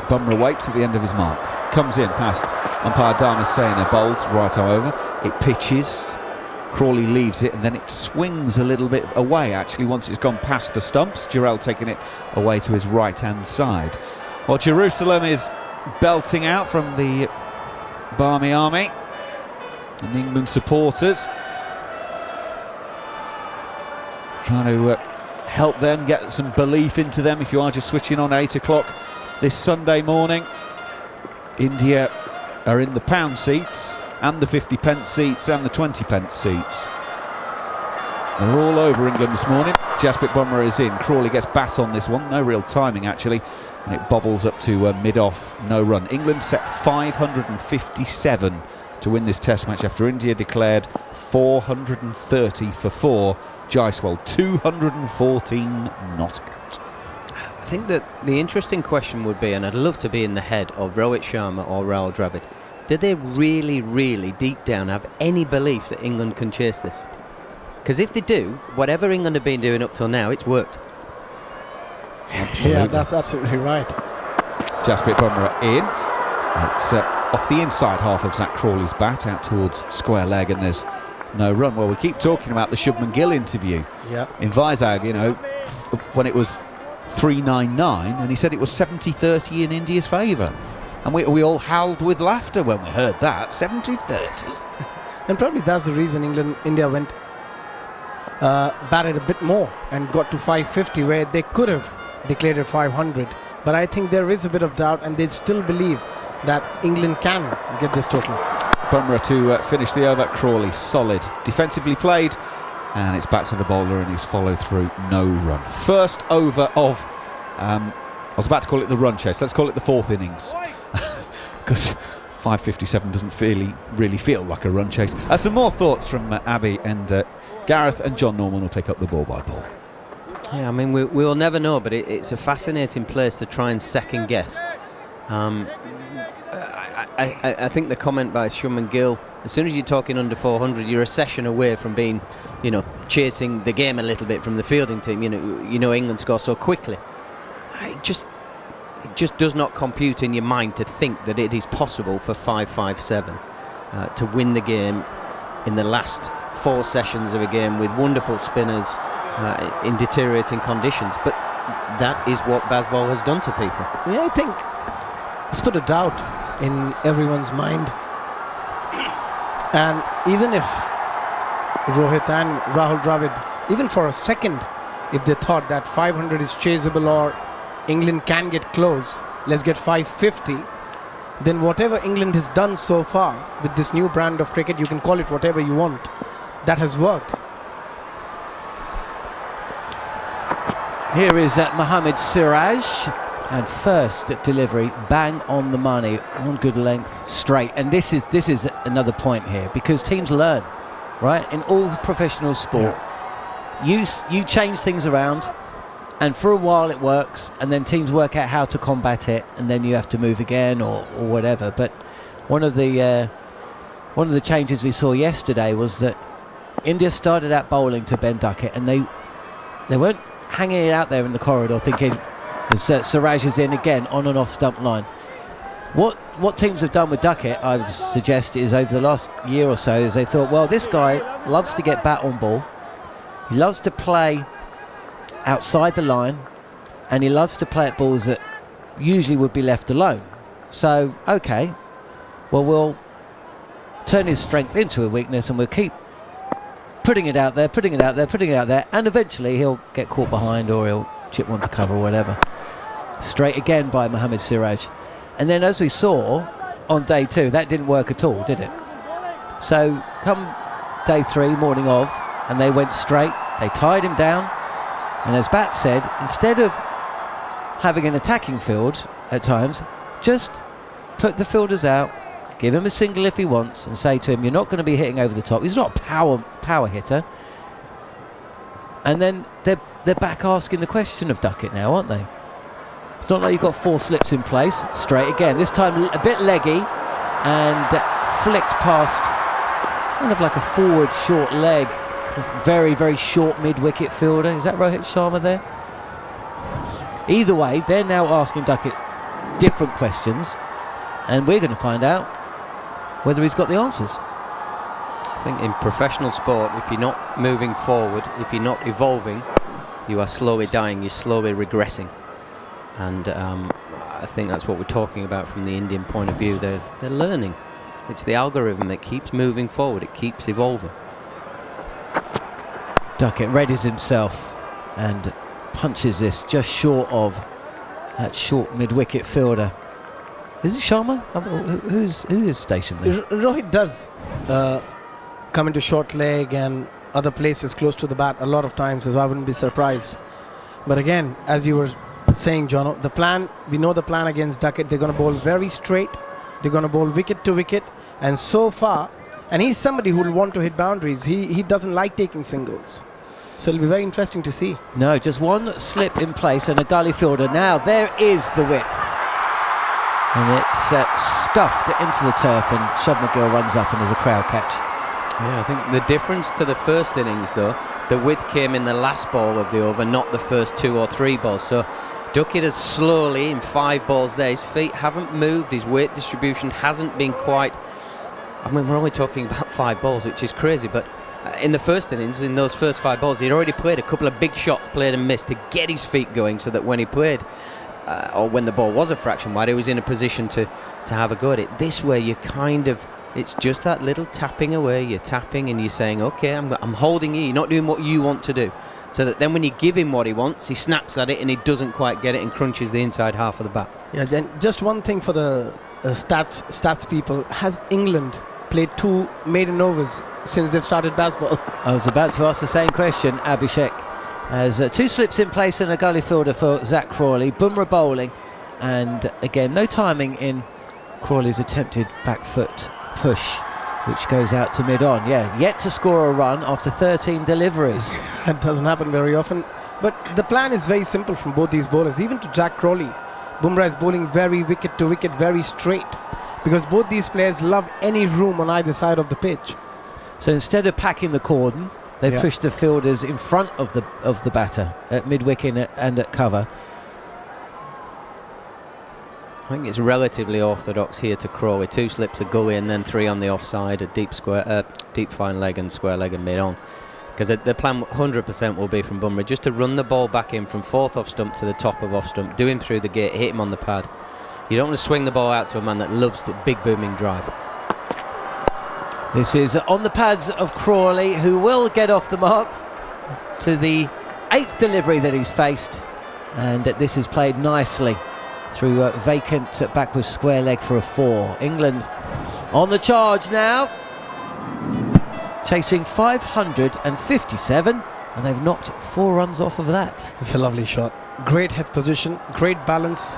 Bumrah waits at the end of his mark. Comes in past umpire Dharma Sena, bowls right arm over. It pitches. Crawley leaves it, and then it swings a little bit away actually once it's gone past the stumps. Jarrod taking it away to his right hand side. Well, Jerusalem is belting out from the Barmy Army and the England supporters, trying to help them get some belief into them. If you are just switching on 8 o'clock this Sunday morning, India are in the pound seats and the 50 pence seats and the 20 pence seats. They're all over England this morning. Jasprit Bumrah is in. Crawley gets bat on this one. No real timing actually, and it bobbles up to mid-off, no run. England set 557 to win this test match after India declared 430 for 4. Jhnujhnuwala 214 not out. I think that the interesting question would be, and I'd love to be in the head of Rohit Sharma or Rahul Dravid, do they really, really deep down have any belief that England can chase this? Because if they do, whatever England have been doing up till now, it's worked. Absolutely. Yeah, that's absolutely right. Jasprit Bumrah in. It's off the inside half of Zach Crawley's bat out towards square leg, and there's no run. Well, we keep talking about the Shubman Gill interview in Vizag, you know, when it was 399, and he said it was 70-30 in India's favour. And we all howled with laughter when we heard that. 70-30. And probably that's the reason India went batted a bit more and got to 550, where they could have declared it 500. But I think there is a bit of doubt, and they still believe that England can get this total. Bumrah to finish the over. Crawley solid, defensively played, and it's back to the bowler, and he's follow through, no run. First over of I was about to call it the run chase. Let's call it the 4th innings, because 557 doesn't really feel like a run chase. Some more thoughts from Abby and Gareth, and John Norman will take up the ball by ball. Yeah, I mean, we will never know, but it's a fascinating place to try and second guess. I think the comment by Shubman Gill, as soon as you're talking under 400, you're a session away from being, chasing the game a little bit from the fielding team. You know England score so quickly. it just does not compute in your mind to think that it is possible for 5-5-7 to win the game in the last 4 sessions of a game with wonderful spinners in deteriorating conditions. But that is what baseball has done to people. Yeah, I think it's put a doubt in everyone's mind. And even if Rohit and Rahul Dravid, even for a second, if they thought that 500 is chaseable or England can get close, let's get 550, then whatever England has done so far with this new brand of cricket, you can call it whatever you want, that has worked. Here is Mohammad Siraj, and first delivery, bang on the money, on good length, straight. And this is another point here, because teams learn, right? In all professional sport, you change things around, and for a while it works, and then teams work out how to combat it, and then you have to move again or whatever. But one of the changes we saw yesterday was that India started out bowling to Ben Duckett, and they weren't hanging it out there in the corridor thinking Siraj is in again on and off stump line. What teams have done with Duckett, I would suggest, is over the last year or so, is they thought, well, this guy loves to get bat on ball, he loves to play outside the line, and he loves to play at balls that usually would be left alone. So, okay, well, we'll turn his strength into a weakness, and we'll keep putting it out there, and eventually he'll get caught behind, or he'll chip one to cover, or whatever. Straight again by Mohammad Siraj. And then, as we saw on day 2, that didn't work at all, did it? So come day 3, morning of, and they went straight, they tied him down, and as Bat said, instead of having an attacking field at times, just put the fielders out, give him a single if he wants, and say to him, you're not going to be hitting over the top. He's not a power hitter. And then they're back asking the question of Duckett now, aren't they? It's not like you've got 4 slips in place. Straight again, this time a bit leggy, and flicked past kind of like a forward short leg, very, very short mid-wicket fielder. Is that Rohit Sharma there? Either way, they're now asking Duckett different questions, and we're going to find out whether he's got the answers. I think in professional sport, if you're not moving forward, if you're not evolving, you are slowly dying, you're slowly regressing. And I think that's what we're talking about from the Indian point of view. They're learning. It's the algorithm that keeps moving forward, it keeps evolving. Duckett readies himself and punches this just short of that short mid-wicket fielder. Is it Sharma? Who is stationed there? Rohit does come into short leg and other places close to the bat a lot of times, so I wouldn't be surprised. But again, as you were saying, Jono, the plan, we know the plan against Duckett. They're going to bowl very straight, they're going to bowl wicket to wicket, and so far, and he's somebody who will want to hit boundaries. He doesn't like taking singles, so it'll be very interesting to see. No, just one slip in place and a gully fielder. Now there is the width, and it's scuffed into the turf, and Shubman Gill runs up and there's a crowd catch. Yeah, I think the difference to the first innings, though, the width came in the last ball of the over, not the first 2 or 3 balls. So Duckett has slowly, in 5 balls there, his feet haven't moved, his weight distribution hasn't been quite... I mean, we're only talking about 5 balls, which is crazy, but in the first innings, in those first 5 balls, he'd already played a couple of big shots, played and missed, to get his feet going, so that when he played, or when the ball was a fraction wide, he was in a position to have a go at it. This way, you kind of... It's just that little tapping away. You're tapping and you're saying, okay, I'm holding you. You're not doing what you want to do. So that then when you give him what he wants, he snaps at it and he doesn't quite get it and crunches the inside half of the bat. Yeah, then just one thing for the stats people. Has England played 2 maiden overs since they've started baseball? I was about to ask the same question, Abhishek. As 2 slips in place and a gully fielder for Zach Crawley. Bumrah bowling. And again, no timing in Crawley's attempted back foot push, which goes out to mid-on. Yeah, yet to score a run after 13 deliveries. That doesn't happen very often. But the plan is very simple from both these bowlers. Even to Zach Crawley, Bumrah is bowling very wicket to wicket, very straight, because both these players love any room on either side of the pitch. So instead of packing the cordon, they've pushed the fielders in front of the batter at mid-wicket and at cover. think it's relatively orthodox here to Crawley. 2 slips, a gully, and then 3 on the offside, a deep fine leg and square leg and mid on. Because the plan 100% will be from Bumble just to run the ball back in from 4th off stump to the top of off stump, do him through the gate, hit him on the pad. You don't want to swing the ball out to a man that loves the big booming drive. This is on the pads of Crawley, who will get off the mark to the 8th delivery that he's faced, and this is played nicely through vacant backwards square leg for a 4. England on the charge now, chasing 557, and they've knocked 4 runs off of that. It's a lovely shot. Great head position, great balance.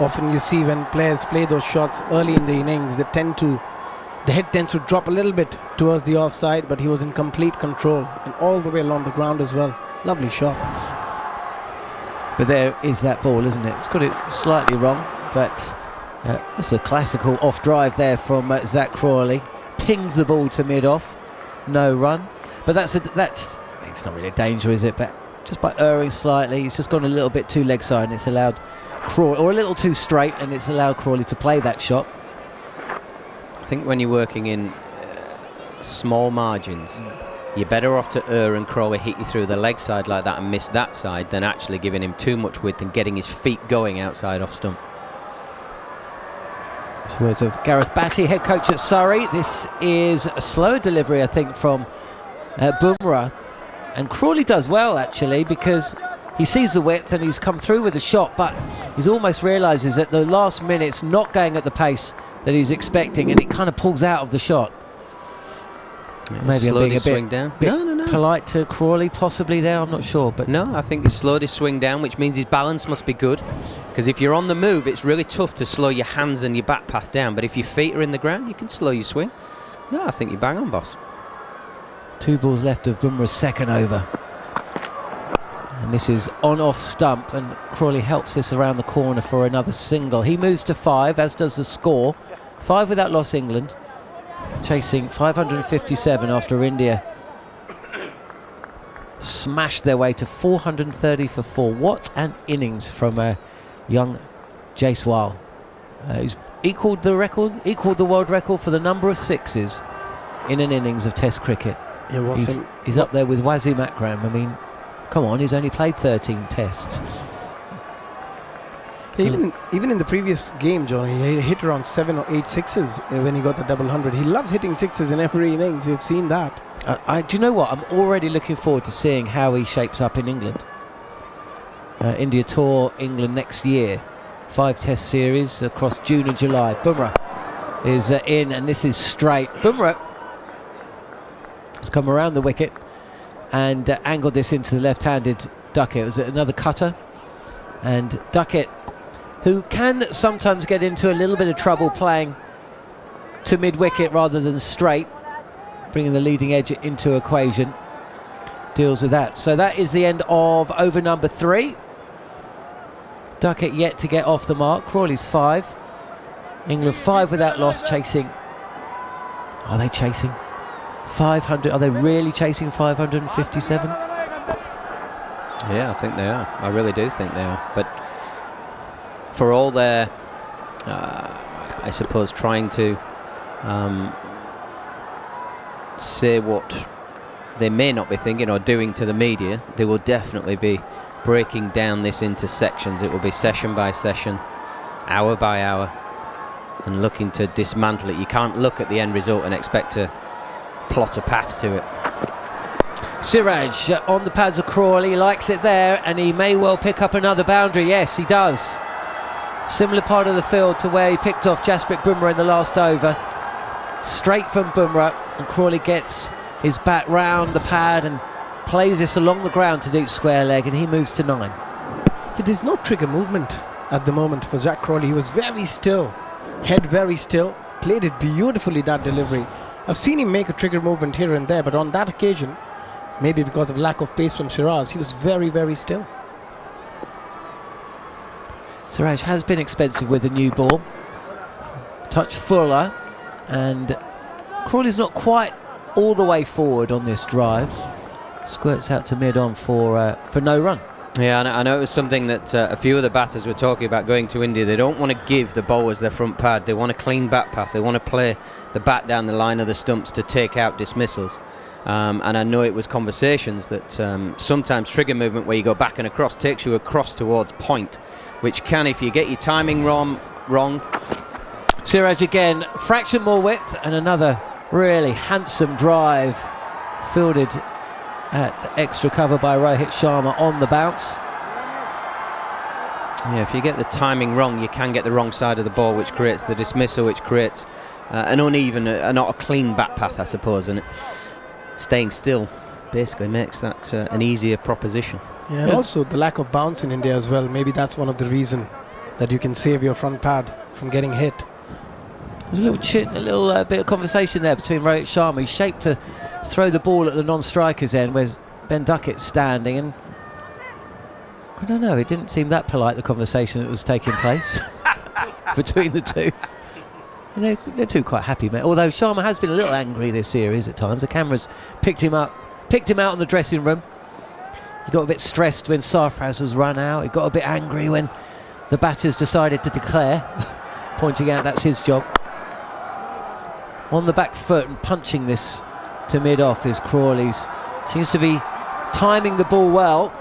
Often you see when players play those shots early in the innings, the head tends to drop a little bit towards the offside, but he was in complete control and all the way along the ground as well. Lovely shot. But there is that ball, isn't it? It's got it slightly wrong, but it's a classical off drive there from Zach Crawley. Pings the ball to mid-off, no run. But that's it's not really a danger, is it? But just by erring slightly, he's just gone a little bit too leg side, and it's allowed Crawley, or a little too straight, and it's allowed Crawley to play that shot. I think when you're working in small margins, you're better off to err and Crawley hit you through the leg side like that and miss that side than actually giving him too much width and getting his feet going outside off stump. It's words of Gareth Batty, head coach at Surrey. This is a slower delivery, I think, from Bumrah. And Crawley does well, actually, because he sees the width and he's come through with a shot, but he's almost realises that the last minute's not going at the pace that he's expecting, and it kind of pulls out of the shot. Maybe I'm being a bit polite to Crawley, possibly there, I'm not sure. But no, I think he's slowed his swing down, which means his balance must be good. Because if you're on the move, it's really tough to slow your hands and your back path down. But if your feet are in the ground, you can slow your swing. No, I think you're bang on, boss. 2 balls left of Bumrah's second over. And this is on off stump, and Crawley helps this around the corner for another single. He moves to 5, as does the score. 5 without loss, England. Chasing 557 after India smashed their way to 430 for 4. What an innings from young Jaiswal, who's equalled the world record for the number of sixes in an innings of Test cricket. He's up there with Wasim Akram. I mean, come on, he's only played 13 tests. Even in the previous game, John, he hit around 7 or 8 sixes when he got the double 100. He loves hitting sixes in every innings. We've seen that. Do you know what? I'm already looking forward to seeing how he shapes up in England. India tour England next year. 5 test series across June and July. Bumrah is in, and this is straight. Bumrah has come around the wicket and angled this into the left-handed Duckett. It was another cutter, and Duckett, who can sometimes get into a little bit of trouble playing to mid-wicket rather than straight, bringing the leading edge into equation, deals with that. So that is the end of over number 3. Duckett yet to get off the mark. Crawley's 5. England 5 without loss, chasing. Are they chasing 500? Are they really chasing 557? Yeah, I think they are. I really do think they are. But for all their, I suppose, trying to say what they may not be thinking or doing to the media, they will definitely be breaking down this into sections. It will be session by session, hour by hour, and looking to dismantle it. You can't look at the end result and expect to plot a path to it. Siraj on the pads of Crawley, he likes it there, and he may well pick up another boundary. Yes, he does. Similar part of the field to where he picked off Jasprit Bumrah in the last over. Straight from Bumrah, and Crawley gets his bat round the pad and plays this along the ground to deep square leg, and he moves to 9. There's no trigger movement at the moment for Zach Crawley. He was very still, head very still, played it beautifully, that delivery. I've seen him make a trigger movement here and there, but on that occasion, maybe because of lack of pace from Siraj, he was very, very still. Siraj has been expensive with the new ball. Touch fuller, and Crawley's not quite all the way forward on this drive. Squirts out to mid-on for no run. Yeah, and I know it was something that a few of the batters were talking about going to India. They don't want to give the bowlers their front pad. They want a clean bat path. They want to play the bat down the line of the stumps to take out dismissals. And I know it was conversations that sometimes trigger movement where you go back and across takes you across towards point, which can, if you get your timing wrong. Siraj again, fraction more width, and another really handsome drive fielded at extra cover by Rohit Sharma on the bounce. Yeah, if you get the timing wrong, you can get the wrong side of the ball, which creates the dismissal, which creates an uneven, not a clean bat path, I suppose, and staying still basically makes that an easier proposition. Yeah, and also the lack of bounce in India as well. Maybe that's one of the reasons that you can save your front pad from getting hit. There's a little bit of conversation there between Rohit Sharma. He's shaped to throw the ball at the non-striker's end, where's Ben Duckett's standing, and I don't know, it didn't seem that polite, the conversation that was taking place between the two. And they're two quite happy, mate. Although Sharma has been a little angry this series at times. The cameras picked him out in the dressing room. He got a bit stressed when Sarfraz was run out. He got a bit angry when the batters decided to declare, pointing out that's his job. On the back foot and punching this to mid-off is Crawley's. Seems to be timing the ball well.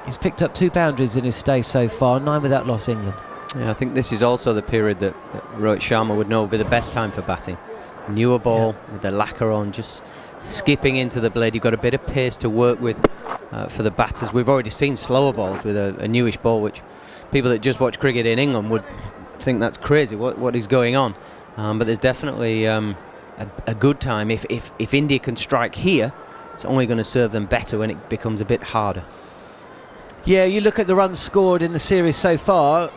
He's picked up 2 boundaries in his stay so far, 9 without loss England. Yeah, I think this is also the period that Rohit Sharma would know would be the best time for batting. Newer ball with the lacquer on, just skipping into the blade. You've got a bit of pace to work with for the batters. We've already seen slower balls with a newish ball, which people that just watch cricket in England would think that's crazy, what is going on. But there's definitely a good time. If India can strike here, it's only going to serve them better when it becomes a bit harder. Yeah, you look at the runs scored in the series so far.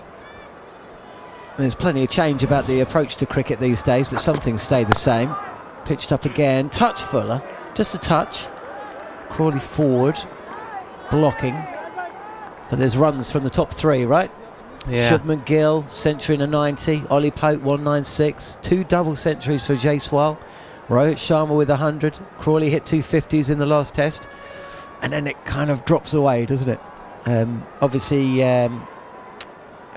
There's plenty of change about the approach to cricket these days, but some things stay the same. Pitched up again, touch fuller, just a touch. Crawley forward, blocking. But there's runs from the top 3, right? Yeah. Shubman Gill, century in a 90. Ollie Pope, 196. 2 double centuries for Jaiswal. Rohit Sharma with 100. Crawley hit 250s in the last test. And then it kind of drops away, doesn't it? Obviously,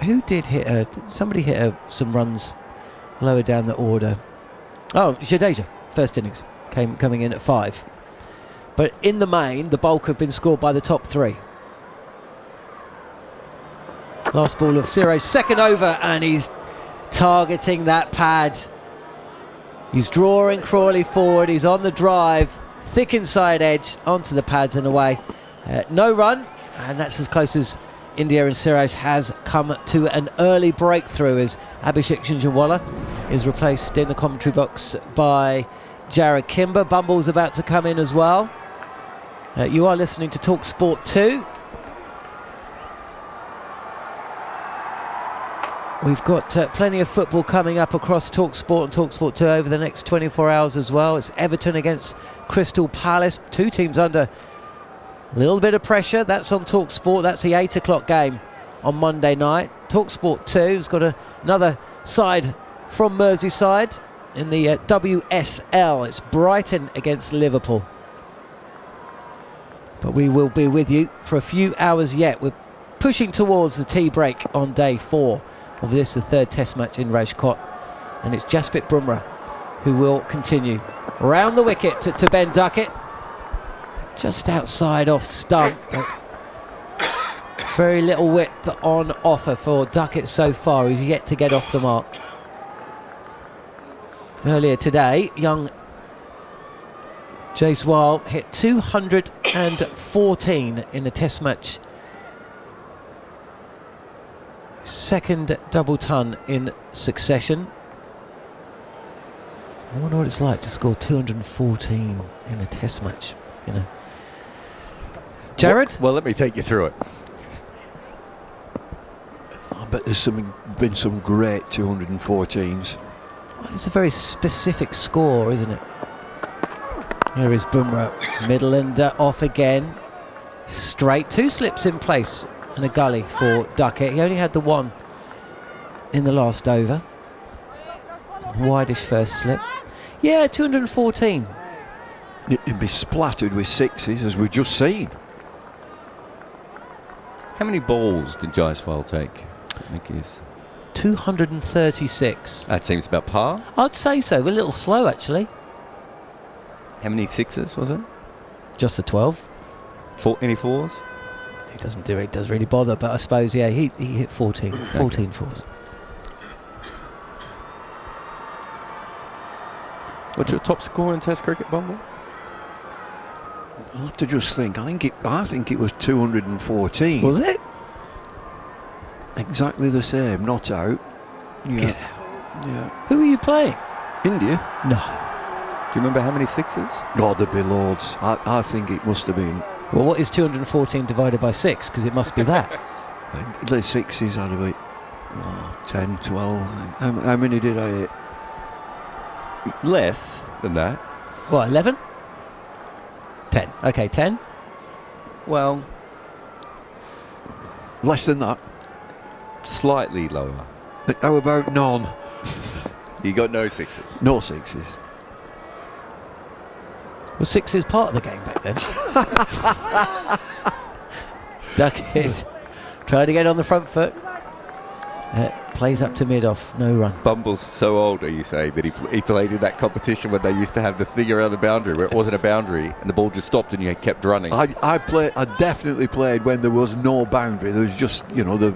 who did hit somebody hit some runs lower down the order. Oh, Jadeja, first innings, coming in at 5. But in the main, the bulk have been scored by the top 3. Last ball of Siraj, second over, and he's targeting that pad. He's drawing Crawley forward, he's on the drive, thick inside edge, onto the pads and away. No run, and that's as close as India and Siraj has come to an early breakthrough as Abhishek Jhnujhnuwala is replaced in the commentary box by Jarrod Kimber. Bumble's about to come in as well. You are listening to talkSPORT 2. We've got plenty of football coming up across talkSPORT and talkSPORT 2 over the next 24 hours as well. It's Everton against Crystal Palace. 2 teams under a little bit of pressure. That's on talkSPORT. That's the 8 o'clock game on Monday night. talkSPORT 2 has got another side from Merseyside in the WSL. It's Brighton against Liverpool. But we will be with you for a few hours yet. We're pushing towards the tea break on day 4 of this, the 3rd test match in Rajkot. And it's Jasprit Bumrah who will continue. Round the wicket to Ben Duckett. Just outside off stump. Very little width on offer for Duckett so far. He's yet to get off the mark. Earlier today, young Jaiswal hit 214 in a test match. 2nd double ton in succession. I wonder what it's like to score 214 in a test match, you know. Jarrod? Well, let me take you through it. I bet there's been some great 214s. Well, it's a very specific score, isn't it? Here is Bumrah, middle and off again. Straight, 2 slips in place and a gully for Duckett. He only had the 1 in the last over. Wideish first slip. Yeah, 214. It'd be splattered with 6s, as we've just seen. How many balls did Jaiswal take? I think he's 236. That seems about par. I'd say so. We're a little slow, actually. How many sixes was it? Just the 12. Any fours? He doesn't do it. It doesn't really bother, but I suppose, yeah, he hit 14. 14 fours. What's your top score in Test cricket, Bumble? I'll have to just think. I think it was 214. Was it? Exactly the same. Not out. Yeah. Get out. Yeah. Who are you playing? India. No. Do you remember how many sixes? God, there'd be loads. I think it must have been. Well, what is 214 divided by 6? Because it must be that. The sixes had about 10, 12. How many did I hit? Less than that. What, 11? 10. Okay, 10. Well, less than that. Slightly lower. How about none? You got no sixes. No sixes. Was sixes part of the game back then? Duckett trying to get on the front foot. Plays up to mid-off, no run. Bumble's so old, are you saying, that he played in that competition when they used to have the thing around the boundary where it wasn't a boundary and the ball just stopped and you kept running? I definitely played when there was no boundary. There was just, the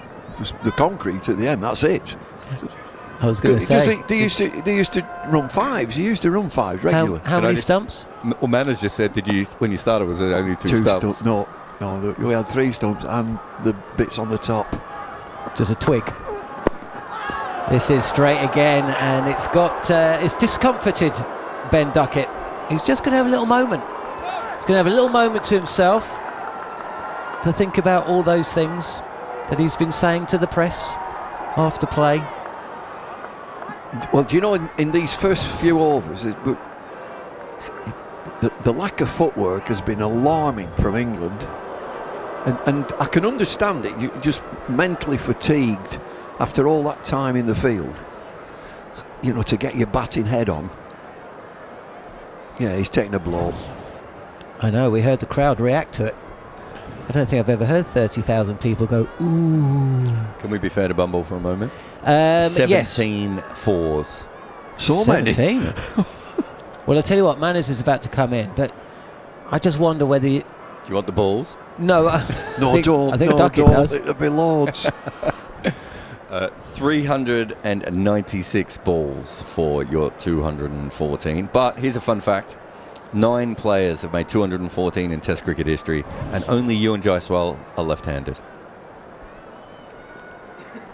concrete at the end. That's it. I was going to say. They used to run fives. You used to run fives regularly. How many stumps? Well, Manners just said, when you started, was there only two stumps? No, we had 3 stumps and the bits on the top. Just a twig. This is straight again, and it's discomforted Ben Duckett. He's just going to have a little moment. He's going to have a little moment to himself to think about all those things that he's been saying to the press after play. Well, do you know, in these first few overs, the lack of footwork has been alarming from England. And I can understand it. You're just mentally fatigued after all that time in the field, to get your batting head on. Yeah, he's taking a blow. I know, we heard the crowd react to it. I don't think I've ever heard 30,000 people go, ooh. Can we be fair to Bumble for a moment? 17 fours. So 17? many. Well, I'll tell you what, Manners is about to come in, but I just wonder whether you... Do you want the balls? No, don't. I think Duckett does. It'll be loads. 396 balls for your 214. But here's a fun fact. 9 players have made 214 in Test cricket history, and only you and Jaiswal are left-handed.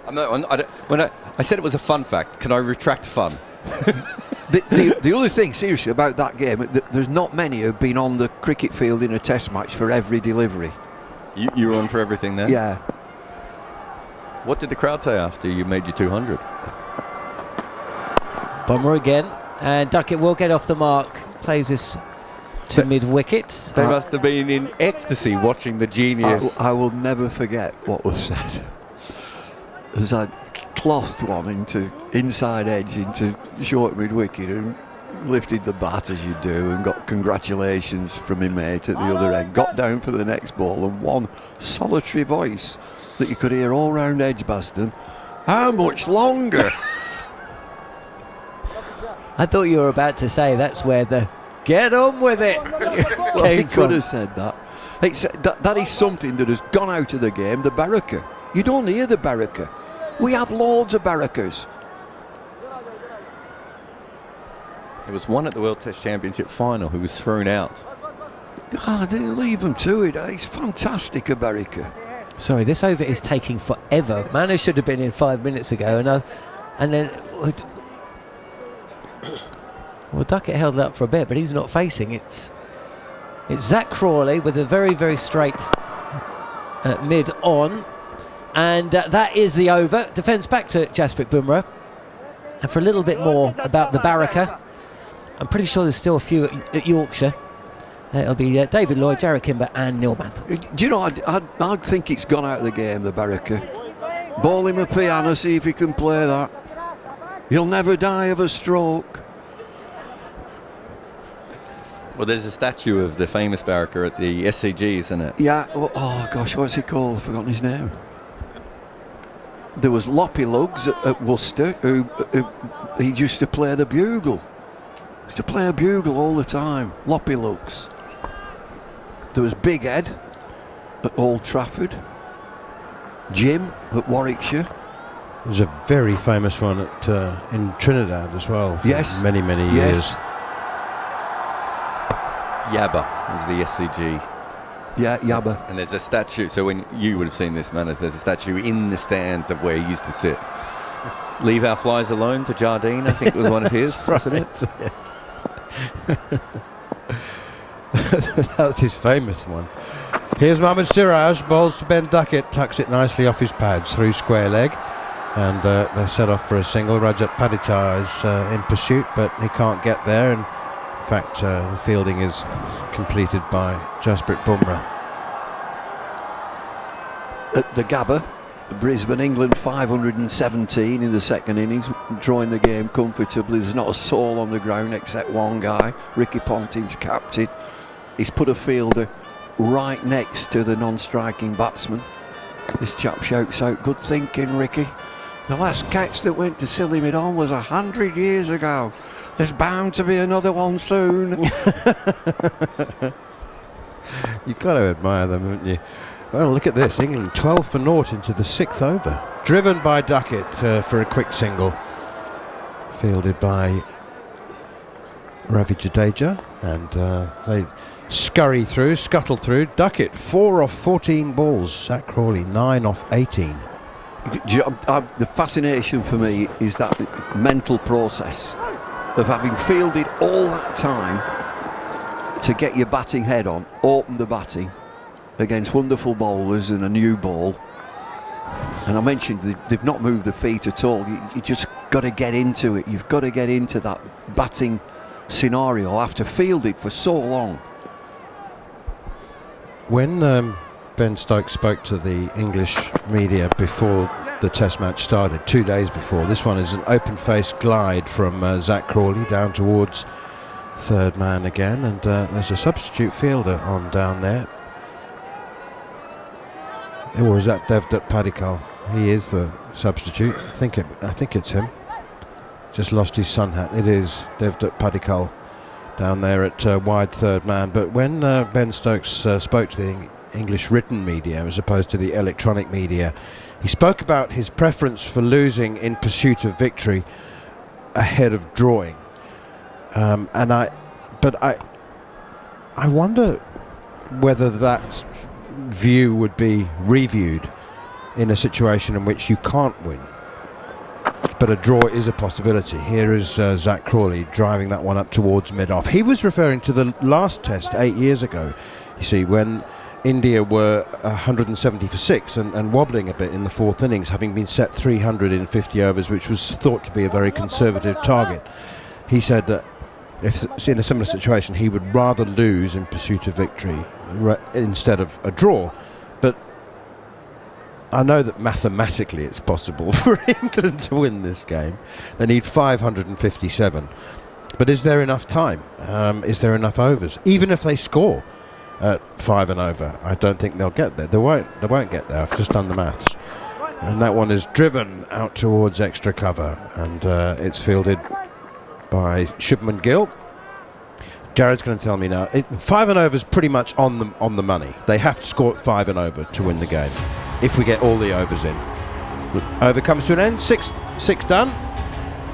When I said it was a fun fact, can I retract fun? The other thing, seriously, about that game, there's not many who've been on the cricket field in a Test match for every delivery. You were on for everything then? Yeah. What did the crowd say after you made your 200? Bummer again, and Duckett will get off the mark. Plays this to mid-wicket. They must have been in ecstasy watching the genius. I will never forget what was said. As I clothed one into inside edge into short mid-wicket and lifted the bat as you do and got congratulations from my mate at the other end, got down for the next ball, and one solitary voice that you could hear all round Edgbaston, how much longer? I thought you were about to say that's where the get on with it Well, he could have said that. That is something that has gone out of the game, the barracker. You don't hear the barracker. We had loads of barrackers. There was one at the World Test Championship final who was thrown out. I didn't leave him to it. It's fantastic, a barracker. Sorry, this over is taking forever. Manners should have been in 5 minutes ago, and then well, Duckett held it up for a bit, but he's not facing. It's Zach Crawley with a very, very straight mid on, and that is the over. Defence back to Jasprit Bumrah, and for a little bit more about the barracker, I'm pretty sure there's still a few at Yorkshire. It'll be David Lloyd, Jarrod, Kimber and Neil Manthorp. Do you know, I'd think it's gone out of the game, the barracker. Ball him a piano, see if he can play that. He'll never die of a stroke. Well, there's a statue of the famous barracker at the SCG, isn't it? Yeah, oh gosh, what's he called? I've forgotten his name. There was Loppy Lugs at Worcester, who he used to play the bugle. He used to play a bugle all the time, Loppy Lugs. There was Big Ed at Old Trafford. Jim at Warwickshire. There's a very famous one in Trinidad as well. For many years. Yes. Yabba is the SCG. Yeah, Yabba. And there's a statue, so when you would have seen this, Manners, there's a statue in the stands of where he used to sit. Leave Our Flies Alone to Jardine, I think was one of his, wasn't it? Yes. That's his famous one. Here's Mohamed Siraj, bowls to Ben Duckett, tucks it nicely off his pads through square leg, and they set off for a single. Rajat Padita is in pursuit, but he can't get there, and in fact the fielding is completed by Jasprit Bumrah. At the Gabba, Brisbane, England 517 in the second innings, drawing the game comfortably. There's not a soul on the ground except one guy, Ricky Ponting's captain. He's put a fielder right next to the non-striking batsman. This chap shouts out, "Good thinking, Ricky. The last catch that went to silly mid-on was 100 years ago. There's bound to be another one soon." You've got to admire them, haven't you? Well, look at this. England 12 for naught into the 6th over. Driven by Duckett for a quick single. Fielded by Ravi Jadeja. And they scuttle through. Duckett 4 off 14 balls. Zach Crawley 9 off 18. The fascination for me is that mental process of having fielded all that time to get your batting head on, open the batting against wonderful bowlers and a new ball. And I mentioned they've not moved the feet at all. You just got to get into it. You've got to get into that batting scenario after fielded for so long. When Ben Stokes spoke to the English media before the Test match started, 2 days before, this one is an open-faced glide from Zach Crawley down towards third man again, and there's a substitute fielder on down there. Or is that Devdutt Padikkal? He is the substitute. I think it's him. Just lost his sun hat. It is Devdutt Padikkal down there at wide third man. But when Ben Stokes spoke to the English written media as opposed to the electronic media, he spoke about his preference for losing in pursuit of victory ahead of drawing. I wonder whether that view would be reviewed in a situation in which you can't win, but a draw is a possibility. Here is Zach Crawley driving that one up towards mid-off. He was referring to the last test 8 years ago, you see, when India were 170 for 6 and wobbling a bit in the fourth innings, having been set 300 in 50 overs, which was thought to be a very conservative target. He said that if in a similar situation, he would rather lose in pursuit of victory instead of a draw. But I know that mathematically it's possible for England to win this game. They need 557. But is there enough time? Is there enough overs? Even if they score at 5 and over, I don't think they'll get there. They won't get there. I've just done the maths. And that one is driven out towards extra cover, and it's fielded by Shubman Gill. Jarrod's going to tell me now. 5 and over is pretty much on the money. They have to score at 5 and over to win the game. If we get all the overs in, the over comes to an end. Six done,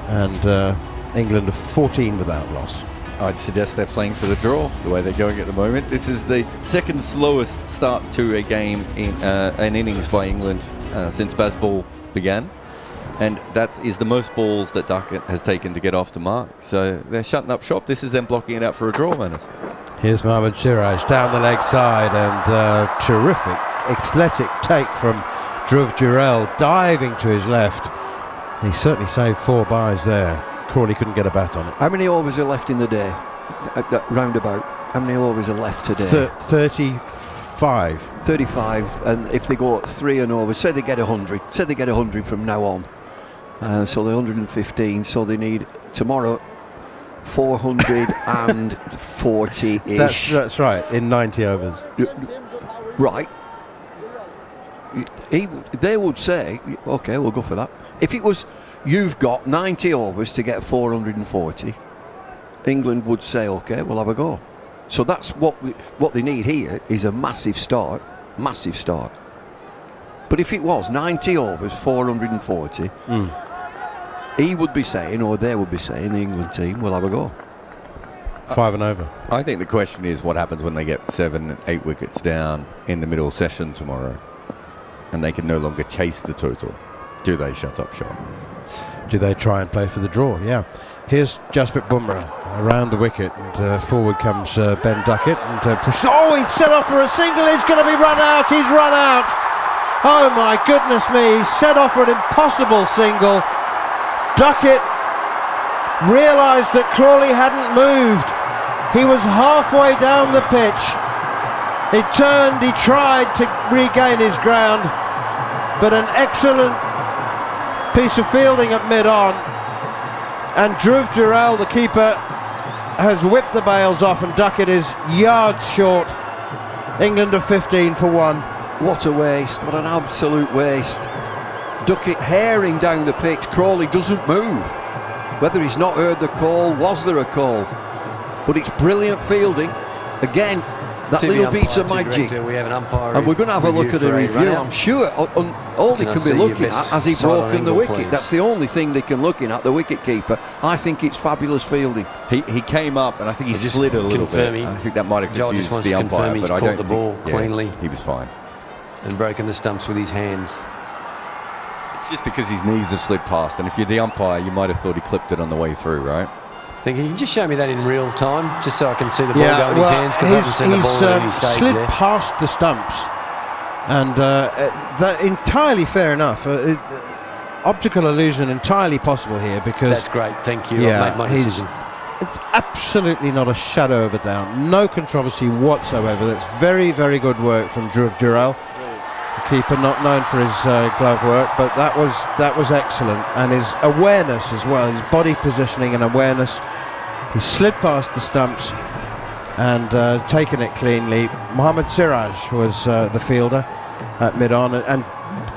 and England are 14 without loss. I'd suggest they're playing for the draw, the way they're going at the moment. This is the second slowest start to a game in an innings by England since Bazball began. And that is the most balls that Duckett has taken to get off the mark. So they're shutting up shop. This is them blocking it out for a draw, Manners. Here's Mohamed Siraj down the leg side, and terrific athletic take from Dhruv Jurel, diving to his left. He certainly saved 4 byes there. Crawley couldn't get a bat on it. How many overs are left in the day? Roundabout. How many overs are left today? 35. 35, and if they go 3 and over, say they get 100. Say they get 100 from now on. So they're 115. So they need tomorrow 440-ish. That's right, in 90 overs. Right. They would say, OK, we'll go for that. If it was, you've got 90 overs to get 440, England would say, OK, we'll have a go. So that's what they need here is a massive start. Massive start. But if it was 90 overs, 440, he would be saying, or they would be saying, the England team will have a go. 5 and over. I think the question is what happens when they get 7 and 8 wickets down in the middle session tomorrow and they can no longer chase the total. Do they shut up shop? Do they try and play for the draw? Yeah. Here's Jasprit Bumrah around the wicket, and forward comes Ben Duckett. And he's set off for a single. He's going to be run out. He's run out. Oh my goodness me! He's set off for an impossible single. Duckett realised that Crawley hadn't moved. He was halfway down the pitch. He turned. He tried to regain his ground, but an excellent piece of fielding at mid-on. And Jhnujhnuwala, the keeper, has whipped the bails off, and Duckett is yards short. England are 15 for 1. What a waste, what an absolute waste. Duckett herring down the pitch, Crawley doesn't move. Whether he's not heard the call, was there a call? But it's brilliant fielding. Again, that little bit of magic. We have an umpire, and we're going to have a look at a review. I'm sure all they can be looking at, has he broken the wicket? Please. That's the only thing they can look at, the wicket keeper. I think it's fabulous fielding. He came up and I think he slid a little bit. I think that might have confused the umpire, but I don't the ball cleanly. He was fine. And broken the stumps with his hands. It's just because his knees have slid past, and if you're the umpire, you might have thought he clipped it on the way through, right? Can you just show me that in real time, just so I can see the ball go in his hands? Because I haven't seen the ball at any stage slid there. past the stumps, and that entirely fair enough. Optical illusion entirely possible here because that's great. Thank you. I've made my decision. It's absolutely not a shadow of a doubt. No controversy whatsoever. That's very, very good work from Jhnujhnuwala. The keeper, not known for his glove work, but that was excellent, and his awareness as well, his body positioning and awareness. He slid past the stumps and taken it cleanly. Mohammad Siraj was the fielder at mid-on, and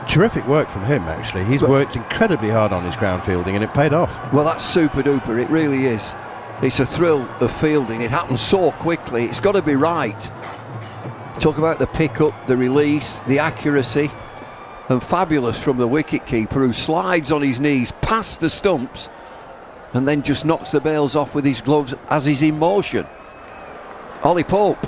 terrific work from him actually. He's worked incredibly hard on his ground fielding and it paid off. Well, that's super duper, it really is. It's a thrill of fielding. It happens so quickly, it's got to be right. Talk about the pick-up, the release, the accuracy, and fabulous from the wicket-keeper who slides on his knees past the stumps and then just knocks the bails off with his gloves as he's in motion. Ollie Pope.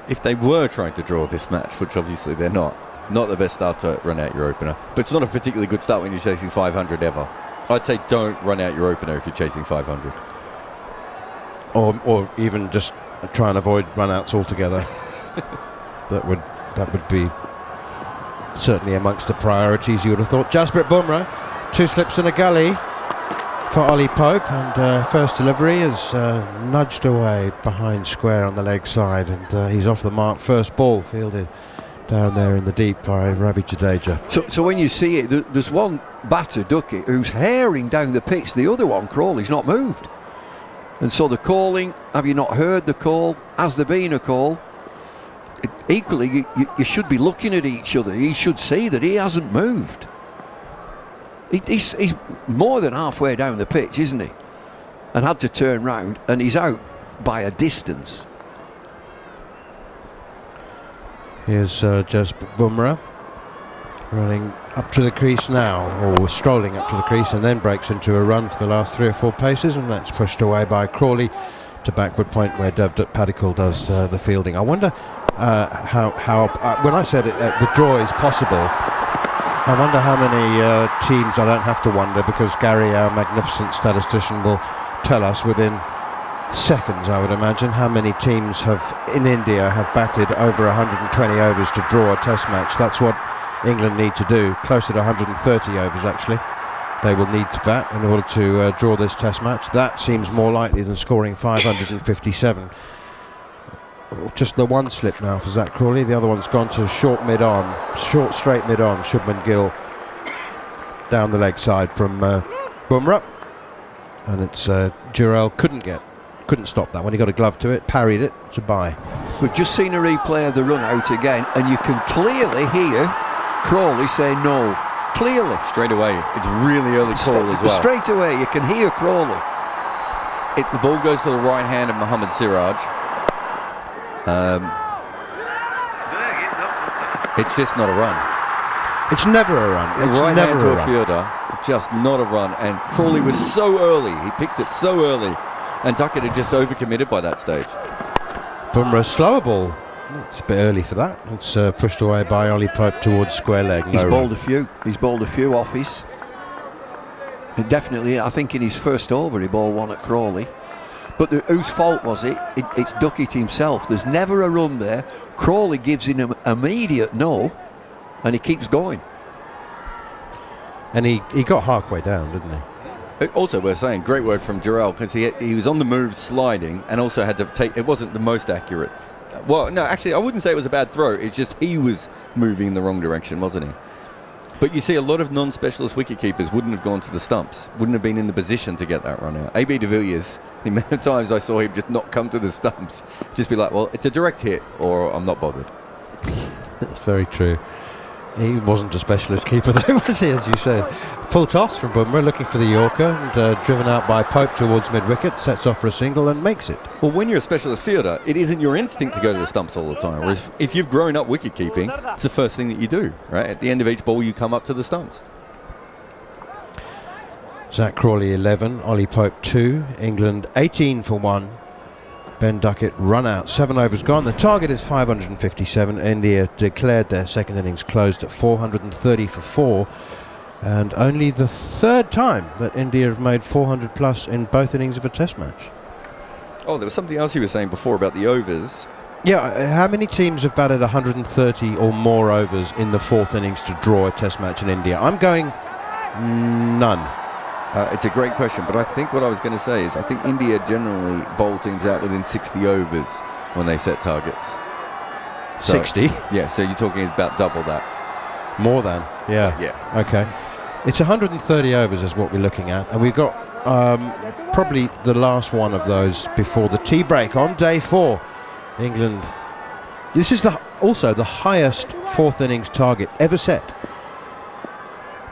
If they were trying to draw this match, which obviously they're not the best start to run out your opener, but it's not a particularly good start when you're chasing 500 ever. I'd say don't run out your opener if you're chasing 500. Or even just try and avoid run-outs altogether. that would be certainly amongst the priorities you would have thought. Jasprit Bumrah, 2 slips in a gully for Ollie Pope, and first delivery is nudged away behind square on the leg side, and he's off the mark. First ball fielded down there in the deep by Ravi Jadeja. So when you see it, there's one batter, Duckett, who's herring down the pitch. The other one, Crawley's not moved. And so the calling, have you not heard the call? Has there been a call? Equally, you should be looking at each other. He should see that he hasn't moved. He's more than halfway down the pitch, isn't he? And had to turn round, and he's out by a distance. Here's Jasprit Bumrah running up to the crease now, or strolling up to the crease, and then breaks into a run for the last 3 or 4 paces, and that's pushed away by Crawley to backward point where Devdutt Padikkal does the fielding. I wonder how when I said the draw is possible, I wonder how many teams, I don't have to wonder because Gary, our magnificent statistician, will tell us within seconds, I would imagine, how many teams in India have batted over 120 overs to draw a test match. That's what England need to do, closer to 130 overs actually. They will need to bat in order to draw this test match. That seems more likely than scoring 557. Just the one slip now for Zach Crawley. The other one's gone to short straight mid-on. Shubman Gill down the leg side from Bumrah. and it's Jarrod couldn't stop that one. He got a glove to it, parried it. It's a bye. We've just seen a replay of the run out again, and you can clearly hear Crawley say no. Clearly. Straight away. It's really early call as well. Straight away, you can hear Crawley. The ball goes to the right hand of Mohammad Siraj. It's just not a run. It's never a run. It's right never hand to a a run. fielder, just not a run. And Crawley was so early. He picked it so early. And Duckett had just overcommitted by that stage. Bumrah, slower ball. It's a bit early for that. It's pushed away by Ollie Pope towards square leg. He's bowled a few. He's bowled a few off his. And definitely, I think in his first over he bowled one at Crawley. But whose fault was it? It's Duckett himself. There's never a run there. Crawley gives him an immediate no, and he keeps going. And he got halfway down, didn't he? Also, we're saying great work from Jarrod, because he was on the move sliding and also had to take. It wasn't the most accurate. Well, no, actually, I wouldn't say it was a bad throw. It's just he was moving in the wrong direction, wasn't he? But you see, a lot of non-specialist wicketkeepers wouldn't have gone to the stumps, wouldn't have been in the position to get that run out. AB de Villiers, the amount of times I saw him just not come to the stumps, just be like, well, it's a direct hit, or I'm not bothered. That's very true. He wasn't a specialist keeper though, was he, as you said. Full toss from Bumrah, looking for the Yorker, and driven out by Pope towards mid-wicket, sets off for a single and makes it. Well, when you're a specialist fielder, it isn't your instinct to go to the stumps all the time. Whereas if you've grown up wicket-keeping, it's the first thing that you do, right? At the end of each ball, you come up to the stumps. Zach Crawley 11, Ollie Pope 2, England 18 for 1. Ben Duckett run out, 7 overs gone. The target is 557. India declared their second innings closed at 430 for 4, and only the third time that India have made 400 plus in both innings of a test match. Oh, there was something else you were saying before about the overs. Yeah, how many teams have batted 130 or more overs in the fourth innings to draw a test match in India? I'm going none. It's a great question, but I think what I was going to say is I think India generally bowl teams out within 60 overs when they set targets. So, 60? Yeah, so you're talking about double that. More than? Yeah. Yeah. Okay. It's 130 overs is what we're looking at, and we've got probably the last one of those before the tea break on day 4. England. This is also the highest fourth innings target ever set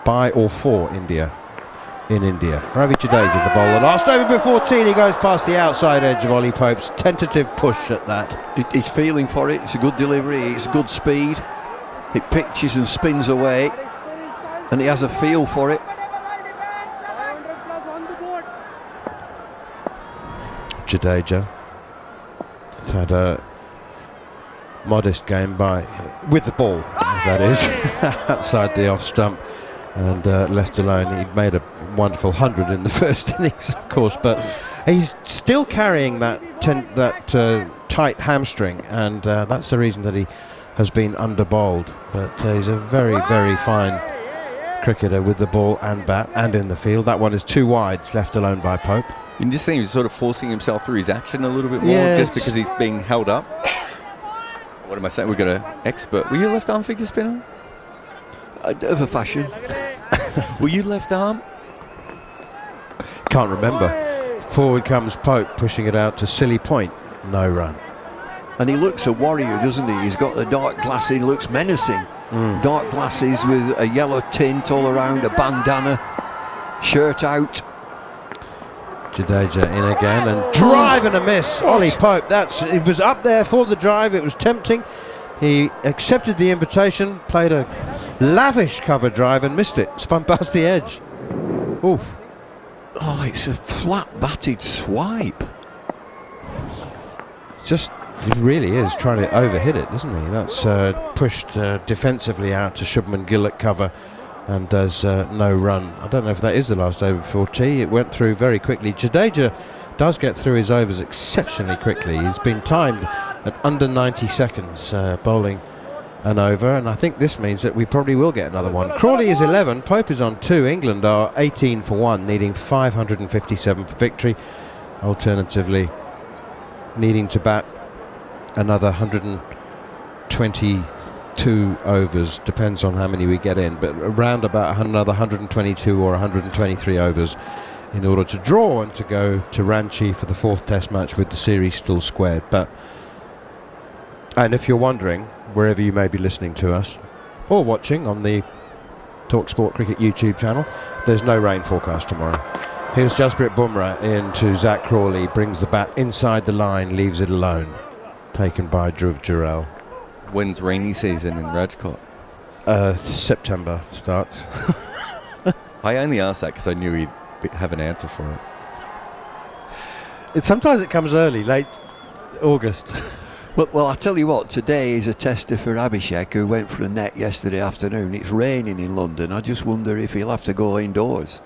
by or for India. In India. Ravi Jadeja the bowler. Last over before tea, he goes past the outside edge of Ollie Pope's tentative push at that. He's feeling for it. It's a good delivery. It's good speed. It pitches and spins away, and he has a feel for it. Jadeja had a modest game with the ball, that is, outside the off stump. And left alone, he'd made a wonderful 100 in the first innings, of course, but he's still carrying that tight hamstring, and that's the reason that he has been under-bowled. But he's a very, very fine cricketer with the ball and bat and in the field. That one is 2 wides, left alone by Pope. You just seems sort of forcing himself through his action a little bit more, just because he's being held up. What am I saying? We've got an expert. Were you a left-arm figure spinner? Of a fashion. Were you left arm? Can't remember. Forward comes Pope, pushing it out to Silly Point. No run. And he looks a warrior, doesn't he? He's got the dark glasses, he looks menacing. Dark glasses with a yellow tint all around, a bandana, shirt out. Jadeja in again, and drive and a miss. Ollie Pope, it was up there for the drive, it was tempting. He accepted the invitation, played a lavish cover drive and missed it, spun past the edge. Oof. Oh, it's a flat batted swipe. He really is trying to overhit it, isn't he? That's pushed defensively out to Shubman Gill at cover and does no run. I don't know if that is the last over before tea. It went through very quickly. Jadeja does get through his overs exceptionally quickly. He's been timed at under 90 seconds bowling an over, and I think this means that we probably will get another one. Crawley is 11, Pope is on 2. England are 18 for 1, needing 557 for victory. Alternatively, needing to bat another 122 overs, depends on how many we get in, but around about another 122 or 123 overs in order to draw and to go to Ranchi for the 4th Test match with the series still squared. And if you're wondering, wherever you may be listening to us or watching on the talkSPORT Cricket YouTube channel, there's no rain forecast tomorrow. Here's Jasprit Bumrah into Zach Crawley, brings the bat inside the line, leaves it alone. Taken by Jhnujhnuwala. When's rainy season in Rajkot? September starts. I only asked that because I knew he'd have an answer for it. Sometimes it comes early, late August. Well, I tell you what, today is a tester for Abhishek, who went for a net yesterday afternoon. It's raining in London. I just wonder if he'll have to go indoors.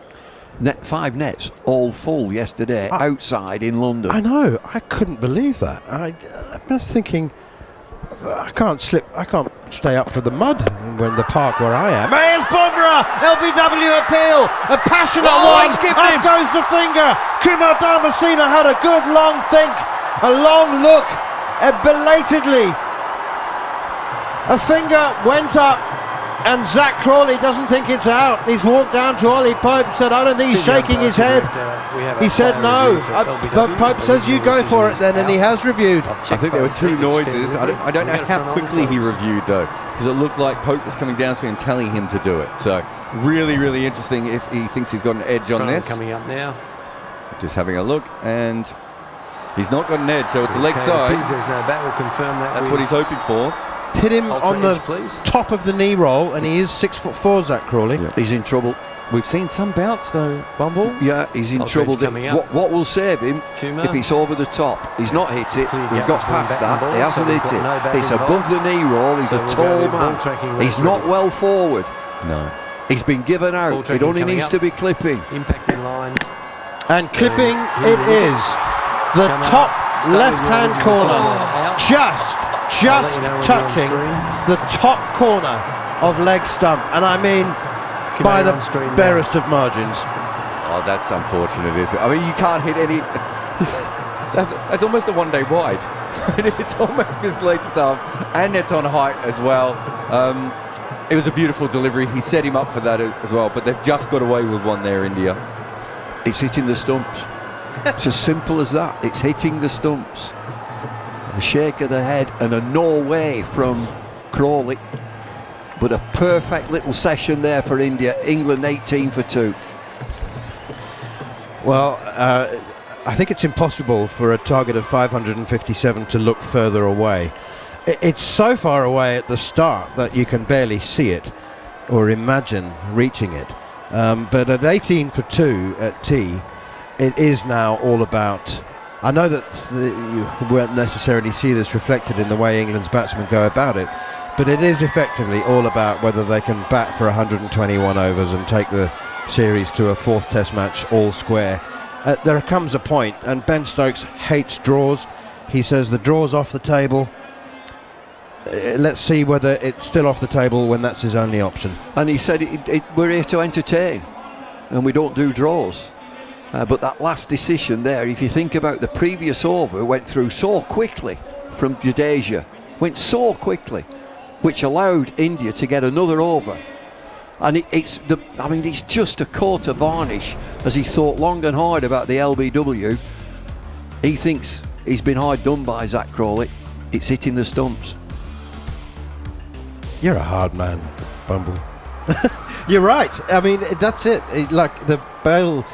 5 nets, all full yesterday, outside in London. I know, I couldn't believe that. I was thinking, I can't stay up for the mud when the park where I am. Here's Bumrah! LBW appeal! A passionate one! Up goes the finger! Kumar Dharmasena had a good long think, a long look, belatedly. A finger went up, and Zach Crawley doesn't think it's out. He's walked down to Ollie Pope and said, I don't think he's shaking his head. He said no, but Pope says you go for it then, and he has reviewed. I think there were 2 noises. I don't know how quickly he reviewed though, because it looked like Pope was coming down to him telling him to do it. So really, really interesting if he thinks he's got an edge on this. Coming up now. Just having a look, and he's not got an edge, so it's a leg side. There's no bat, will confirm that. That's what he's hoping for. Hit him on the top of the knee roll, and he is 6'4", Zach Crawley. Yeah. He's in trouble. We've seen some bouts though, Bumble. Yeah, he's in trouble. What will save him if it's over the top? He's not hit it. We've got past that. He hasn't hit it. It's above the knee roll. He's a tall man. He's not well forward. No. He's been given out. It only needs to be clipping. Impacting line. And clipping it is. The top left-hand corner. Just touching the top corner of leg stump, and I mean by the barest of margins. Oh, that's unfortunate, isn't it? I mean, you can't hit any. That's almost a one-day wide. It's almost missed leg stump, and it's on height as well. It was a beautiful delivery. He set him up for that as well, but they've just got away with one there, India. It's hitting the stumps. It's as simple as that. It's hitting the stumps. A shake of the head and a no way from Crawley, but a perfect little session there for India. England 18 for 2. Well, I think it's impossible for a target of 557 to look further away. It's so far away at the start that you can barely see it or imagine reaching it, but at 18 for 2 at T, it is now all about. I know that you won't necessarily see this reflected in the way England's batsmen go about it, but it is effectively all about whether they can bat for 121 overs and take the series to a 4th Test match all square. There comes a point, and Ben Stokes hates draws. He says the draw's off the table. Let's see whether it's still off the table when that's his only option. And he said we're here to entertain, and we don't do draws. But that last decision there, if you think about the previous over, went through so quickly from Jadeja, went so quickly, which allowed India to get another over. And it's just a coat of varnish. As he thought long and hard about the LBW, he thinks he's been hard done by Zach Crawley. It's hitting the stumps. You're a hard man, Bumble. You're right. I mean, that's it. Like the bail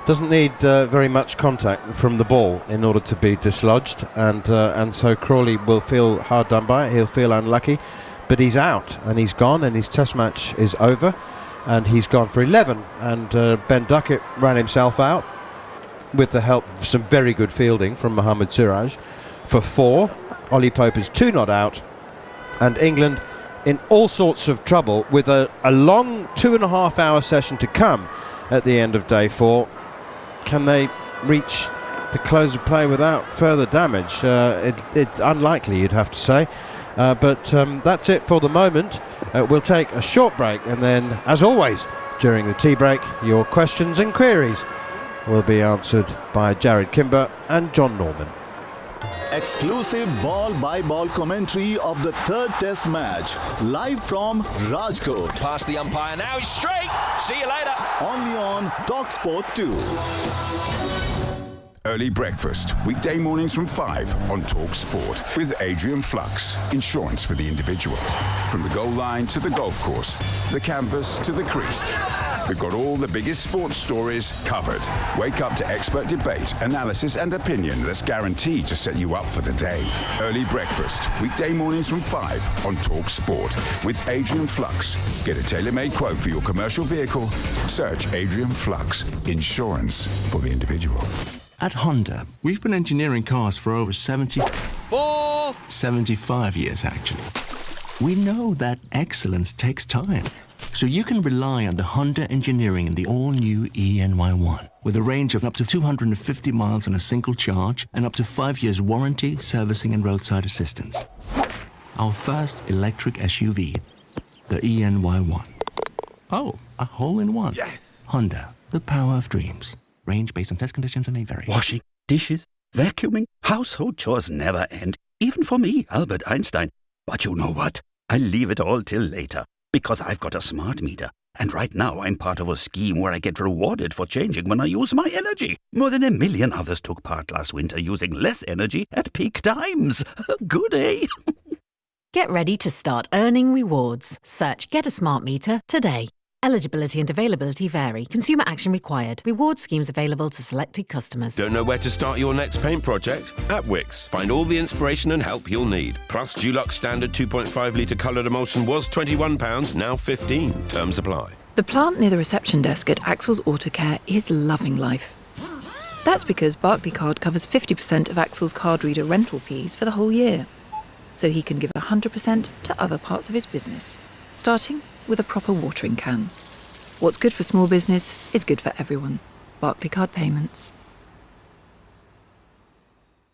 doesn't need very much contact from the ball in order to be dislodged, and so Crawley will feel hard done by it. He'll feel unlucky, but he's out and he's gone, and his Test match is over, and he's gone for 11. And Ben Duckett ran himself out with the help of some very good fielding from Mohammad Siraj for 4. Ollie Pope is 2 not out, and England in all sorts of trouble with a long 2.5-hour session to come at the end of day 4. Can they reach the close of play without further damage? It's unlikely, you'd have to say. But that's it for the moment. We'll take a short break, and then, as always, during the tea break, your questions and queries will be answered by Jarrod Kimber and John Norman. Exclusive ball-by-ball commentary of the third Test match, live from Rajkot. Past the umpire now, he's straight. See you later. Only on talkSPORT 2. Early breakfast, weekday mornings from 5 on talkSPORT with Adrian Flux. Insurance for the individual. From the goal line to the golf course, the canvas to the crease. We've got all the biggest sports stories covered. Wake up to expert debate, analysis and opinion that's guaranteed to set you up for the day. Early breakfast, weekday mornings from 5 on talkSPORT with Adrian Flux. Get a tailor-made quote for your commercial vehicle. Search Adrian Flux. Insurance for the individual. At Honda, we've been engineering cars for over 75 years, actually. We know that excellence takes time. So you can rely on the Honda engineering in the all-new ENY1 with a range of up to 250 miles on a single charge and up to 5 years warranty, servicing and roadside assistance. Our first electric SUV, the ENY1. Oh, a hole-in-one. Yes! Honda, the power of dreams. Range based on test conditions and may vary. Washing, dishes, vacuuming, household chores never end. Even for me, Albert Einstein. But you know what? I leave it all till later. Because I've got a smart meter. And right now I'm part of a scheme where I get rewarded for changing when I use my energy. More than 1 million others took part last winter using less energy at peak times. Good, eh? Get ready to start earning rewards. Search Get a Smart Meter today. Eligibility and availability vary. Consumer action required. Reward schemes available to selected customers. Don't know where to start your next paint project? At Wix. Find all the inspiration and help you'll need. Plus, Dulux standard 2.5 litre coloured emulsion was £21, now $15. Terms apply. The plant near the reception desk at Axel's Auto Care is loving life. That's because Barclaycard covers 50% of Axel's card reader rental fees for the whole year. So he can give 100% to other parts of his business. Starting with a proper watering can. What's good for small business is good for everyone. Barclaycard Payments.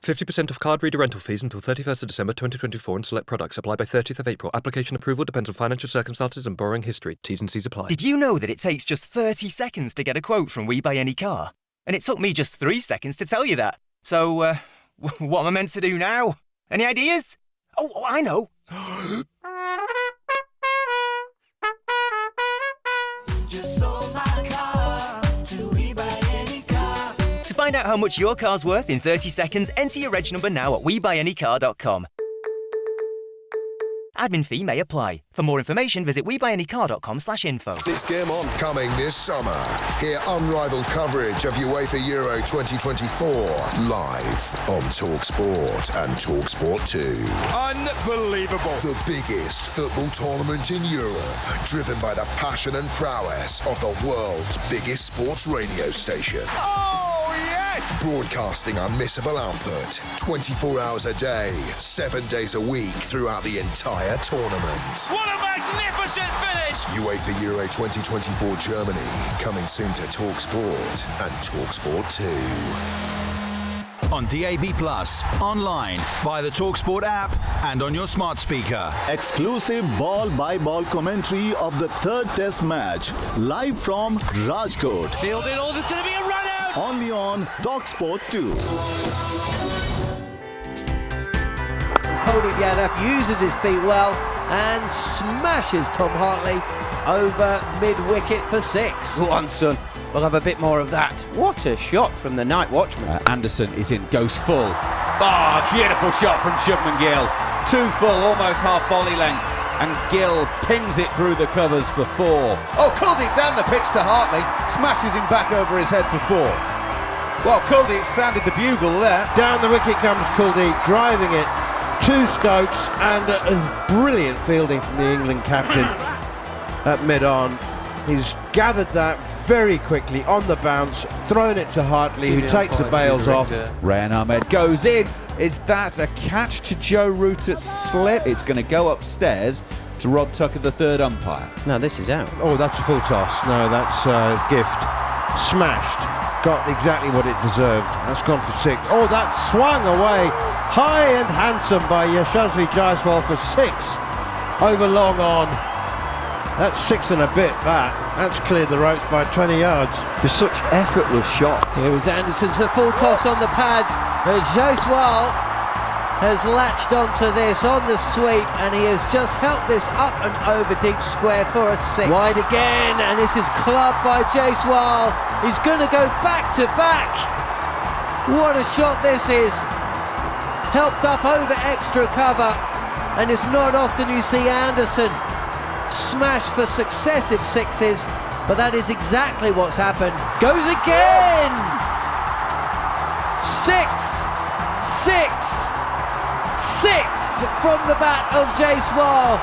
50% of card reader rental fees until 31st of December 2024 on select products. Apply by 30th of April. Application approval depends on financial circumstances and borrowing history. T's and C's apply. Did you know that it takes just 30 seconds to get a quote from We Buy Any Car? And it took me just 3 seconds to tell you that. So, what am I meant to do now? Any ideas? Oh, I know. Just sold my car to We Buy Any Car. To find out how much your car's worth in 30 seconds, enter your reg number now at WeBuyAnyCar.com. Admin fee may apply. For more information, visit WeBuyAnyCar.com/info. It's game on. Coming this summer. Hear unrivaled coverage of UEFA Euro 2024 live on talkSPORT and talkSPORT 2. Unbelievable. The biggest football tournament in Europe, driven by the passion and prowess of the world's biggest sports radio station. Oh, yes! Broadcasting unmissable output, 24 hours a day, 7 days a week throughout the entire tournament. What a magnificent finish! UEFA Euro 2024 Germany, coming soon to talkSPORT and talkSPORT 2. On DAB+, online, via the talkSPORT app and on your smart speaker. Exclusive ball-by-ball commentary of the third Test match, live from Rajkot. Fielded, oh, there's going to be a run out! Only on talkSPORT 2. Holding Gareth uses his feet well and smashes Tom Hartley over mid-wicket for 6. Go on, son. We'll have a bit more of that. What a shot from the night watchman. Anderson is in, goes full. Beautiful shot from Shubman Gill. 2 full, almost half volley length. And Gill pings it through the covers for 4. Oh, Kuldeep down the pitch to Hartley. Smashes him back over his head for 4. Well, Kuldeep sounded the bugle there. Down the wicket comes Kuldeep, driving it to Stokes, and brilliant fielding from the England captain at mid-on. He's gathered that very quickly on the bounce, thrown it to Hartley, who takes the bails off. Rayan Ahmed goes in. Is that a catch to Joe Root at slip? It's going to go upstairs to Rob Tucker, the third umpire. No, this is out. Oh, that's a full toss. No, that's gift. Smashed. Got exactly what it deserved. That's gone for 6. Oh, that swung away. High and handsome by Yashasvi Jaiswal for 6. Over long on. That's 6 and a bit, That's cleared the ropes by 20 yards. There's such effortless shot. Here is Anderson's a full toss on the pads. Jaiswal has latched onto this on the sweep, and he has just helped this up and over deep square for a 6. Wide again, and this is clubbed by Jhnujhnuwala. He's going to go back to back. What a shot this is. Helped up over extra cover, and it's not often you see Anderson smash for successive 6s, but that is exactly what's happened. Goes again! 6 from the bat of Jhnujhnuwala.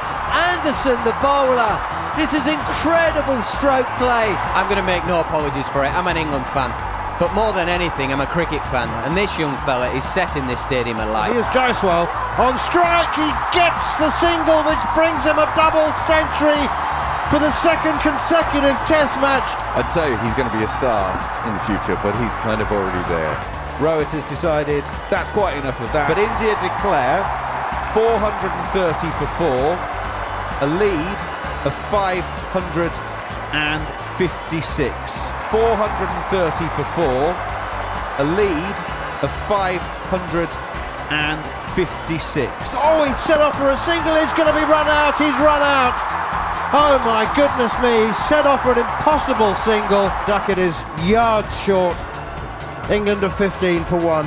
Anderson, the bowler. This is incredible stroke play. I'm going to make no apologies for it. I'm an England fan, but more than anything, I'm a cricket fan, and this young fella is setting this stadium alight. Here's Jhnujhnuwala on strike. He gets the single, which brings him a double century for the second consecutive Test match. I'd say he's going to be a star in the future, but he's kind of already there. Rowett has decided that's quite enough of that. But India declare 430 for 4, a lead of 556. 430 for 4, a lead of 556. Oh, he's set off for a single. He's going to be run out. He's run out. Oh my goodness me, he's set off for an impossible single. Duckett is yards short. England are 15 for 1.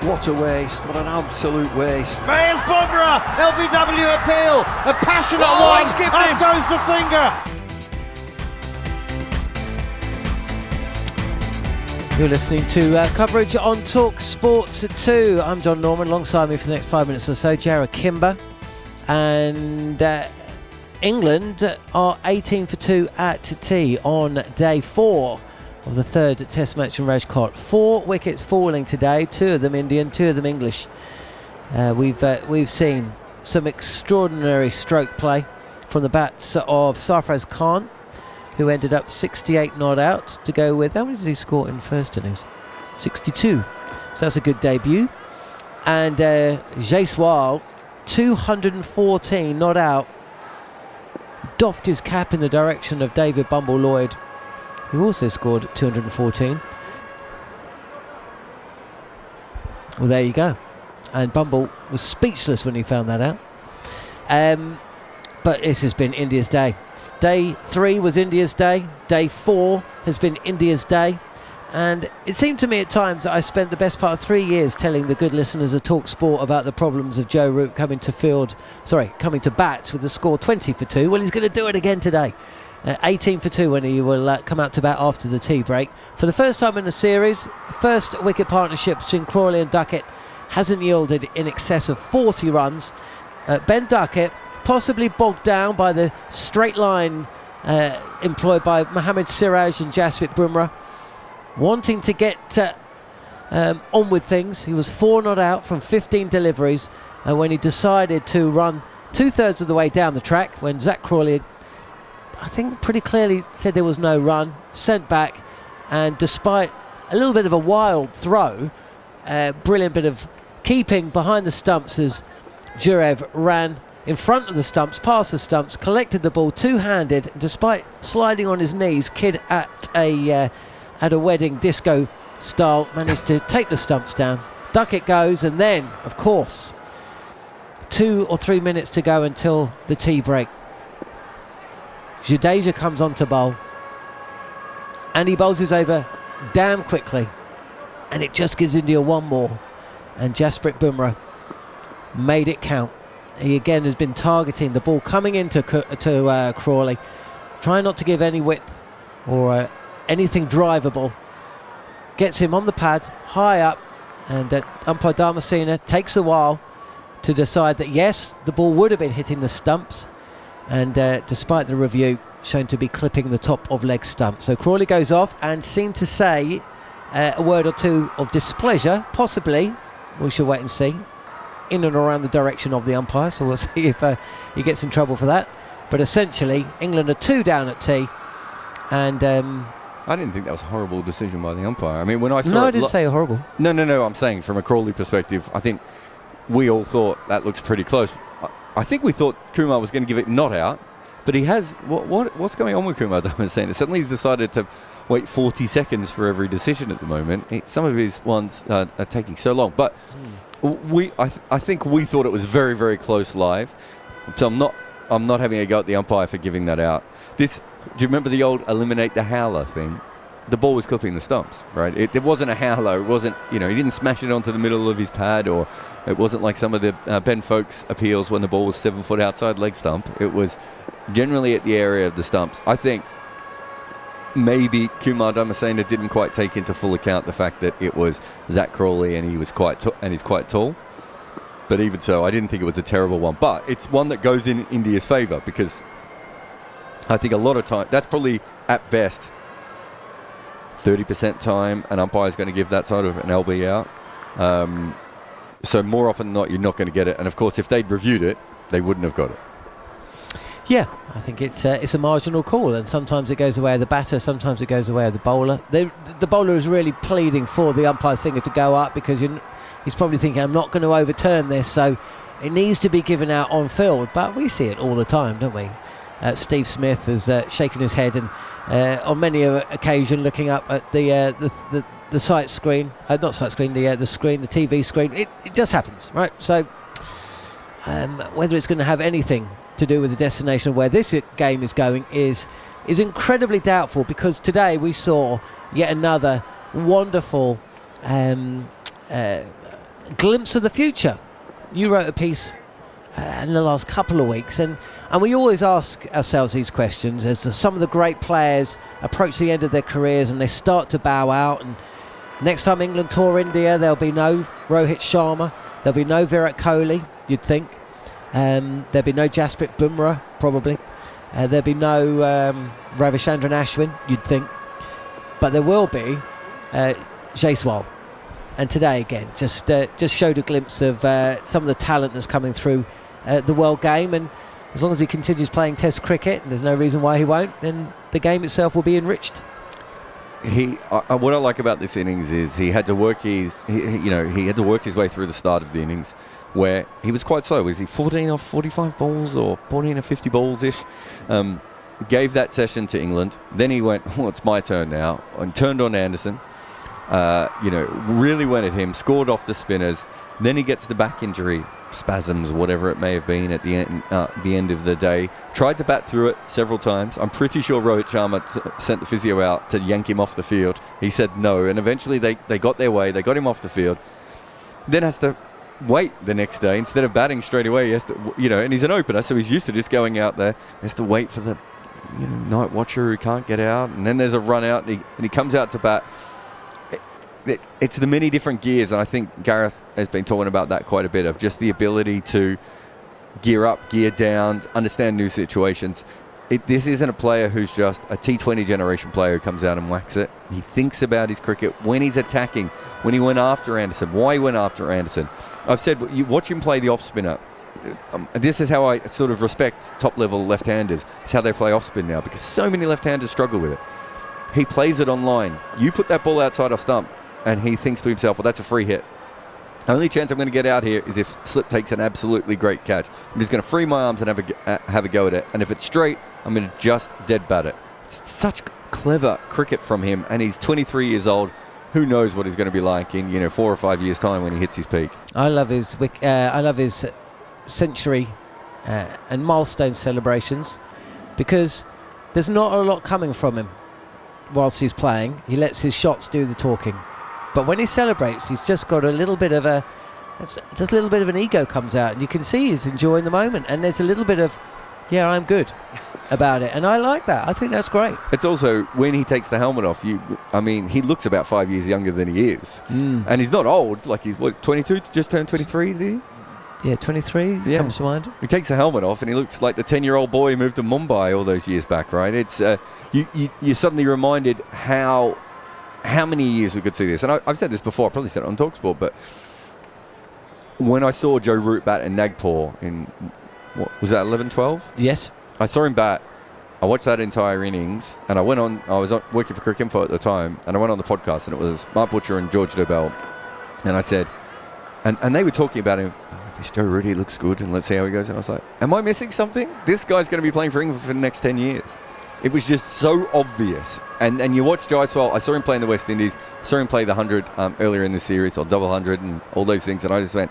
What a waste, what an absolute waste. Fails Bumble, LBW appeal, a passionate one, up goes the finger. You're listening to coverage on talkSPORT 2. I'm John Norman, alongside me for the next 5 minutes or so, Jarrod Kimber. And England are 18 for 2 at tea on day 4 of the third Test match in Rajkot. 4 wickets falling today, 2 of them Indian, 2 of them English. We've seen some extraordinary stroke play from the bats of Sarfraz Khan, who ended up 68 not out to go with. How many did he score in first innings? 62. So that's a good debut. And Jhnujhnuwala, 214 not out, doffed his cap in the direction of David Bumble Lloyd, who also scored 214. Well, there you go. And Bumble was speechless when he found that out. But this has been India's day. Day 3 was India's day. Day 4 has been India's day. And it seemed to me at times that I spent the best part of 3 years telling the good listeners of talkSPORT about the problems of Joe Root coming to bat with the score 20 for 2. Well, he's going to do it again today. 18 for 2 when he will come out to bat after the tea break. For the first time in the series, first wicket partnership between Crawley and Duckett hasn't yielded in excess of 40 runs. Ben Duckett, possibly bogged down by the straight line employed by Mohammad Siraj and Jasprit Bumrah, wanting to get on with things. He was 4 not out from 15 deliveries when he decided to run 2/3 of the way down the track, when Zach Crawley, I think, pretty clearly said there was no run, sent back, and despite a little bit of a wild throw, brilliant bit of keeping behind the stumps as Jarrod ran in front of the stumps, past the stumps, collected the ball two-handed, despite sliding on his knees, kid at a wedding disco style, managed to take the stumps down. Duckett goes, and then, of course, 2 or 3 minutes to go until the tea break. Jadeja comes on to bowl, and he bowls his over damn quickly, and it just gives India one more, and Jasprit Bumrah made it count. He again has been targeting the ball coming into Crawley, trying not to give any width or anything drivable. Gets him on the pad, high up, and umpire Dharmasena takes a while to decide that yes, the ball would have been hitting the stumps, and despite the review, shown to be clipping the top of leg stump. So Crawley goes off and seemed to say a word or two of displeasure, possibly, we shall wait and see, in and around the direction of the umpire, so we'll see if he gets in trouble for that. But essentially, England are 2 down at tea, and I didn't think that was a horrible decision by the umpire. I mean, when I saw No, I didn't say horrible. No, I'm saying from a Crawley perspective, I think we all thought that looks pretty close. I think we thought Kumar was going to give it not out, But he has, what's going on with Kumar Dharmasena? Suddenly he's decided to wait 40 seconds for every decision at the moment. Some of his ones are taking so long. But I think we thought it was very, very close live. So I'm not having a go at the umpire for giving that out. Do you remember the old eliminate the howler thing? The ball was clipping the stumps, right? It wasn't a howler. It wasn't, he didn't smash it onto the middle of his pad, or it wasn't like some of the Ben Folkes appeals when the ball was 7 foot outside leg stump. It was generally at the area of the stumps. I think maybe Kumar Dharmasena didn't quite take into full account the fact that it was Zach Crawley and he was he's quite tall. But even so, I didn't think it was a terrible one. But it's one that goes in India's favour, because I think a lot of time, that's probably at best 30% time an umpire's going to give that sort of an LB out. So more often than not, you're not going to get it. And of course, if they'd reviewed it, they wouldn't have got it. Yeah, I think it's a marginal call, and sometimes it goes the way of the batter, sometimes it goes the way of the bowler. The bowler is really pleading for the umpire's finger to go up, because he's probably thinking, I'm not going to overturn this, so it needs to be given out on field. But we see it all the time, don't we? Steve Smith has shaken his head, and on many occasion looking up at the sight screen, not sight screen, the screen, the TV screen. It just happens, right? So whether it's going to have anything to do with the destination of where this game is going is incredibly doubtful, because today we saw yet another wonderful glimpse of the future. You wrote a piece in the last couple of weeks, and we always ask ourselves these questions as some of the great players approach the end of their careers and they start to bow out. And next time England tour India, there'll be no Rohit Sharma, there'll be no Virat Kohli, you'd think. There'll be no Jasprit Bumrah, probably. There'll be no Ravichandran Ashwin, you'd think. But there will be Jaiswal. And today again, just showed a glimpse of some of the talent that's coming through the world game. And as long as he continues playing Test cricket, and there's no reason why he won't, then the game itself will be enriched. What I like about this innings is he had to work his way through the start of the innings, where he was quite slow. Was he 14 off 45 balls or 14 or 50 balls ish? Gave that session to England. Then he went, it's my turn now, and turned on Anderson. Really went at him, scored off the spinners. Then he gets the back injury, spasms, whatever it may have been at the end of the day. Tried to bat through it several times. I'm pretty sure Rohit Sharma sent the physio out to yank him off the field. He said no, and eventually they got their way. They got him off the field. Then has to wait the next day instead of batting straight away. He has to, and he's an opener, so he's used to just going out there. He has to wait for the night watcher who can't get out, and then there's a run out, and he comes out to bat. It's the many different gears, and I think Gareth has been talking about that quite a bit, of just the ability to gear up, gear down, understand new situations. This isn't a player who's just a T20 generation player who comes out and whacks it. He thinks about his cricket when he's attacking, when he went after Anderson, why he went after Anderson. I've said, you watch him play the off spinner. This is how I sort of respect top level left-handers. It's how they play off spin now, because so many left-handers struggle with it. He plays it on line. You put that ball outside off stump, and he thinks to himself, well, that's a free hit. The only chance I'm going to get out here is if Slip takes an absolutely great catch. I'm just going to free my arms and have a go at it. And if it's straight, I'm going to just dead bat it. It's such clever cricket from him, and he's 23 years old. Who knows what he's going to be like in 4 or 5 years' time when he hits his peak. I love his century and milestone celebrations, because there's not a lot coming from him whilst he's playing. He lets his shots do the talking. But when he celebrates, he's just got a little bit of an ego comes out, and you can see he's enjoying the moment. And there's a little bit of, yeah, I'm good about it. And I like that. I think that's great. It's also when he takes the helmet off, he looks about 5 years younger than he is. And he's not old. Like, he's 22, just turned 23, did he? Yeah, 23 comes to mind. He takes the helmet off and he looks like the 10-year-old boy who moved to Mumbai all those years back, right? It's you're suddenly reminded how many years we could see this. And I've said this before, I probably said it on talkSPORT, but when I saw Joe Root bat in Nagpur in, what was that, 11-12? Yes. I saw him bat. I watched that entire innings, and I was working for Cricket Info at the time, and I went on the podcast, and it was Mark Butcher and George Dobell, and I said, and they were talking about him, this Joe Root, he looks good, and let's see how he goes. And I was like, am I missing something? This guy's going to be playing for England for the next 10 years. It was just so obvious. And you watch Jaiswal, I saw him play in the West Indies, saw him play the 100 earlier in the series, or double 100 and all those things, and I just went,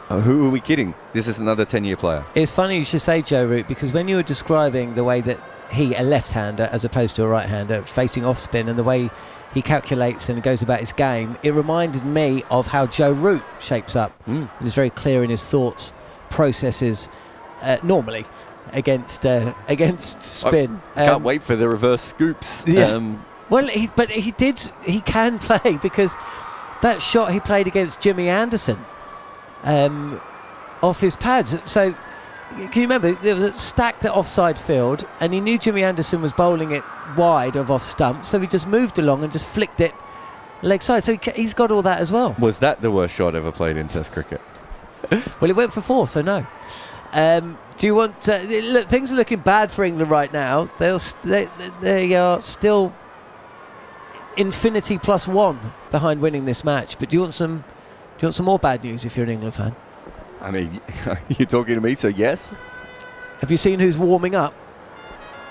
oh, who are we kidding? This is another 10-year player. It's funny you should say Joe Root, because when you were describing the way that he, a left-hander as opposed to a right-hander, facing off spin, and the way he calculates and goes about his game, it reminded me of how Joe Root shapes up. And he's very clear in his thoughts, processes, normally, against spin. I can't wait for the reverse scoops. Yeah. Well, he can play, because that shot he played against Jimmy Anderson off his pads. So can you remember, there was a stacked offside field, and he knew Jimmy Anderson was bowling it wide of off stump, so he just moved along and just flicked it leg side. So he's got all that as well. Was that the worst shot ever played in Test cricket? Well, it went for 4, so no. Do you want look, things are looking bad for England right now. They are still infinity +1 behind winning this match. But do you want some more bad news if you're an England fan? I mean, you're talking to me, so yes. Have you seen who's warming up?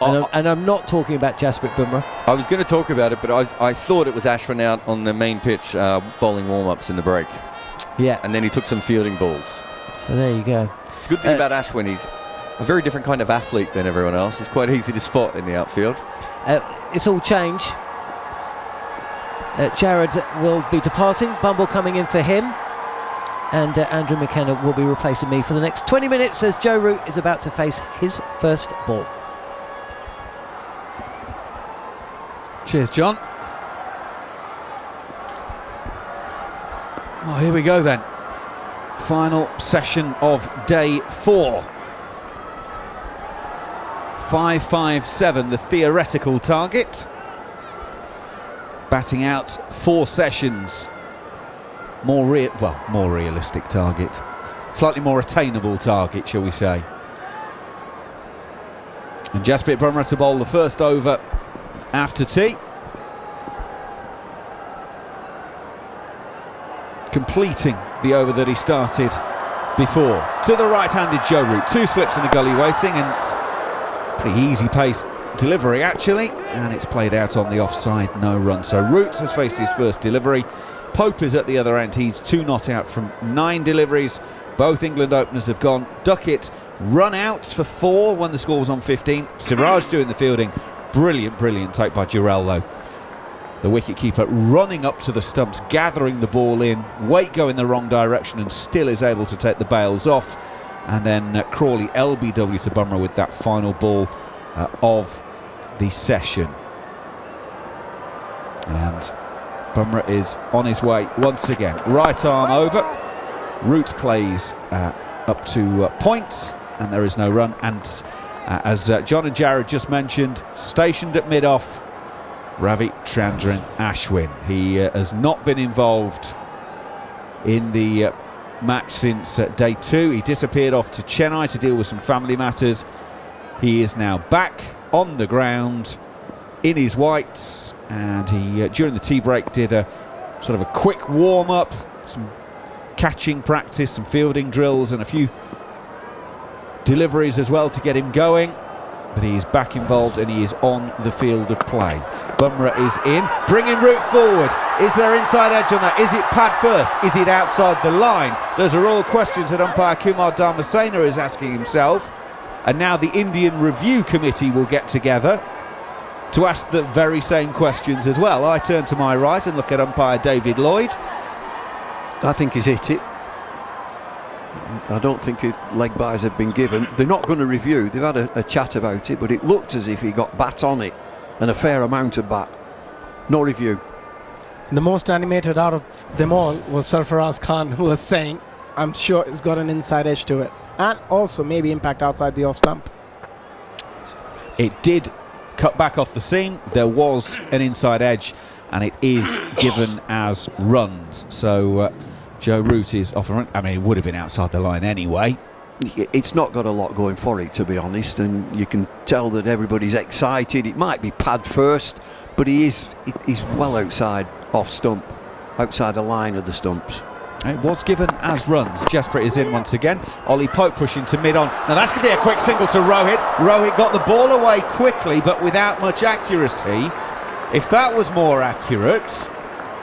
And I'm not talking about Jasprit Bumrah. I was going to talk about it, but I thought it was Ashwin out on the main pitch bowling warm-ups in the break. Yeah. And then he took some fielding balls. So there you go. It's a good thing about Ashwin, he's a very different kind of athlete than everyone else. It's quite easy to spot in the outfield. It's all change. Jarrod will be departing. Bumble coming in for him. And Andrew McKenna will be replacing me for the next 20 minutes as Joe Root is about to face his first ball. Cheers, John. Well, here we go then. Final session of day 4. 557, the theoretical target. Batting out 4 sessions. More realistic target. Slightly more attainable target, shall we say. And Jasprit Bumrah to bowl the first over after tea. Completing the over that he started before. To the right-handed Joe Root. 2 slips in the gully waiting, and it's pretty easy pace delivery actually, and it's played out on the offside, no run. So Root has faced his first delivery. Pope is at the other end. He's 2 not out from 9 deliveries. Both England openers have gone. Duckett run out for 4 when the score was on 15. Siraj doing the fielding. Brilliant take by Jarrod though. The wicketkeeper running up to the stumps, gathering the ball in, weight going the wrong direction, and still is able to take the bails off. And then Crawley LBW to Bumrah with that final ball of the session. And Bumrah is on his way once again. Right arm over. Root plays up to point, and there is no run. And as John and Jarrod just mentioned, stationed at mid-off, Ravi Chandran Ashwin. He has not been involved in the match since day 2. He disappeared off to Chennai to deal with some family matters. He is now back on the ground in his whites, and he during the tea break did a sort of a quick warm-up, some catching practice, some fielding drills, and a few deliveries as well to get him going. But he is back involved and he is on the field of play. Bumrah is in, bringing Root forward. Is there inside edge on that? Is it pad first? Is it outside the line? Those are all questions that umpire Kumar Dharmasena is asking himself. And now the Indian Review Committee will get together to ask the very same questions as well. I turn to my right and look at umpire David Lloyd. I think he's hit it. I don't think leg byes have been given. They're not going to review. They've had a chat about it, but it looked as if he got bat on it, and a fair amount of bat. No review. The most animated out of them all was Sarfaraz Khan, who was saying, I'm sure it's got an inside edge to it, and also maybe impact outside the off stump. It did cut back off the seam. There was an inside edge, and it is given as runs. So Joe Root is off. I mean, it would have been outside the line anyway. It's not got a lot going for it, to be honest, and you can tell that everybody's excited. It might be pad first, but he's well outside off stump, outside the line of the stumps. It was given as runs. Jasprit is in once again. Ollie Pope pushing to mid-on. Now that's going to be a quick single to Rohit. Rohit got the ball away quickly, but without much accuracy. If that was more accurate,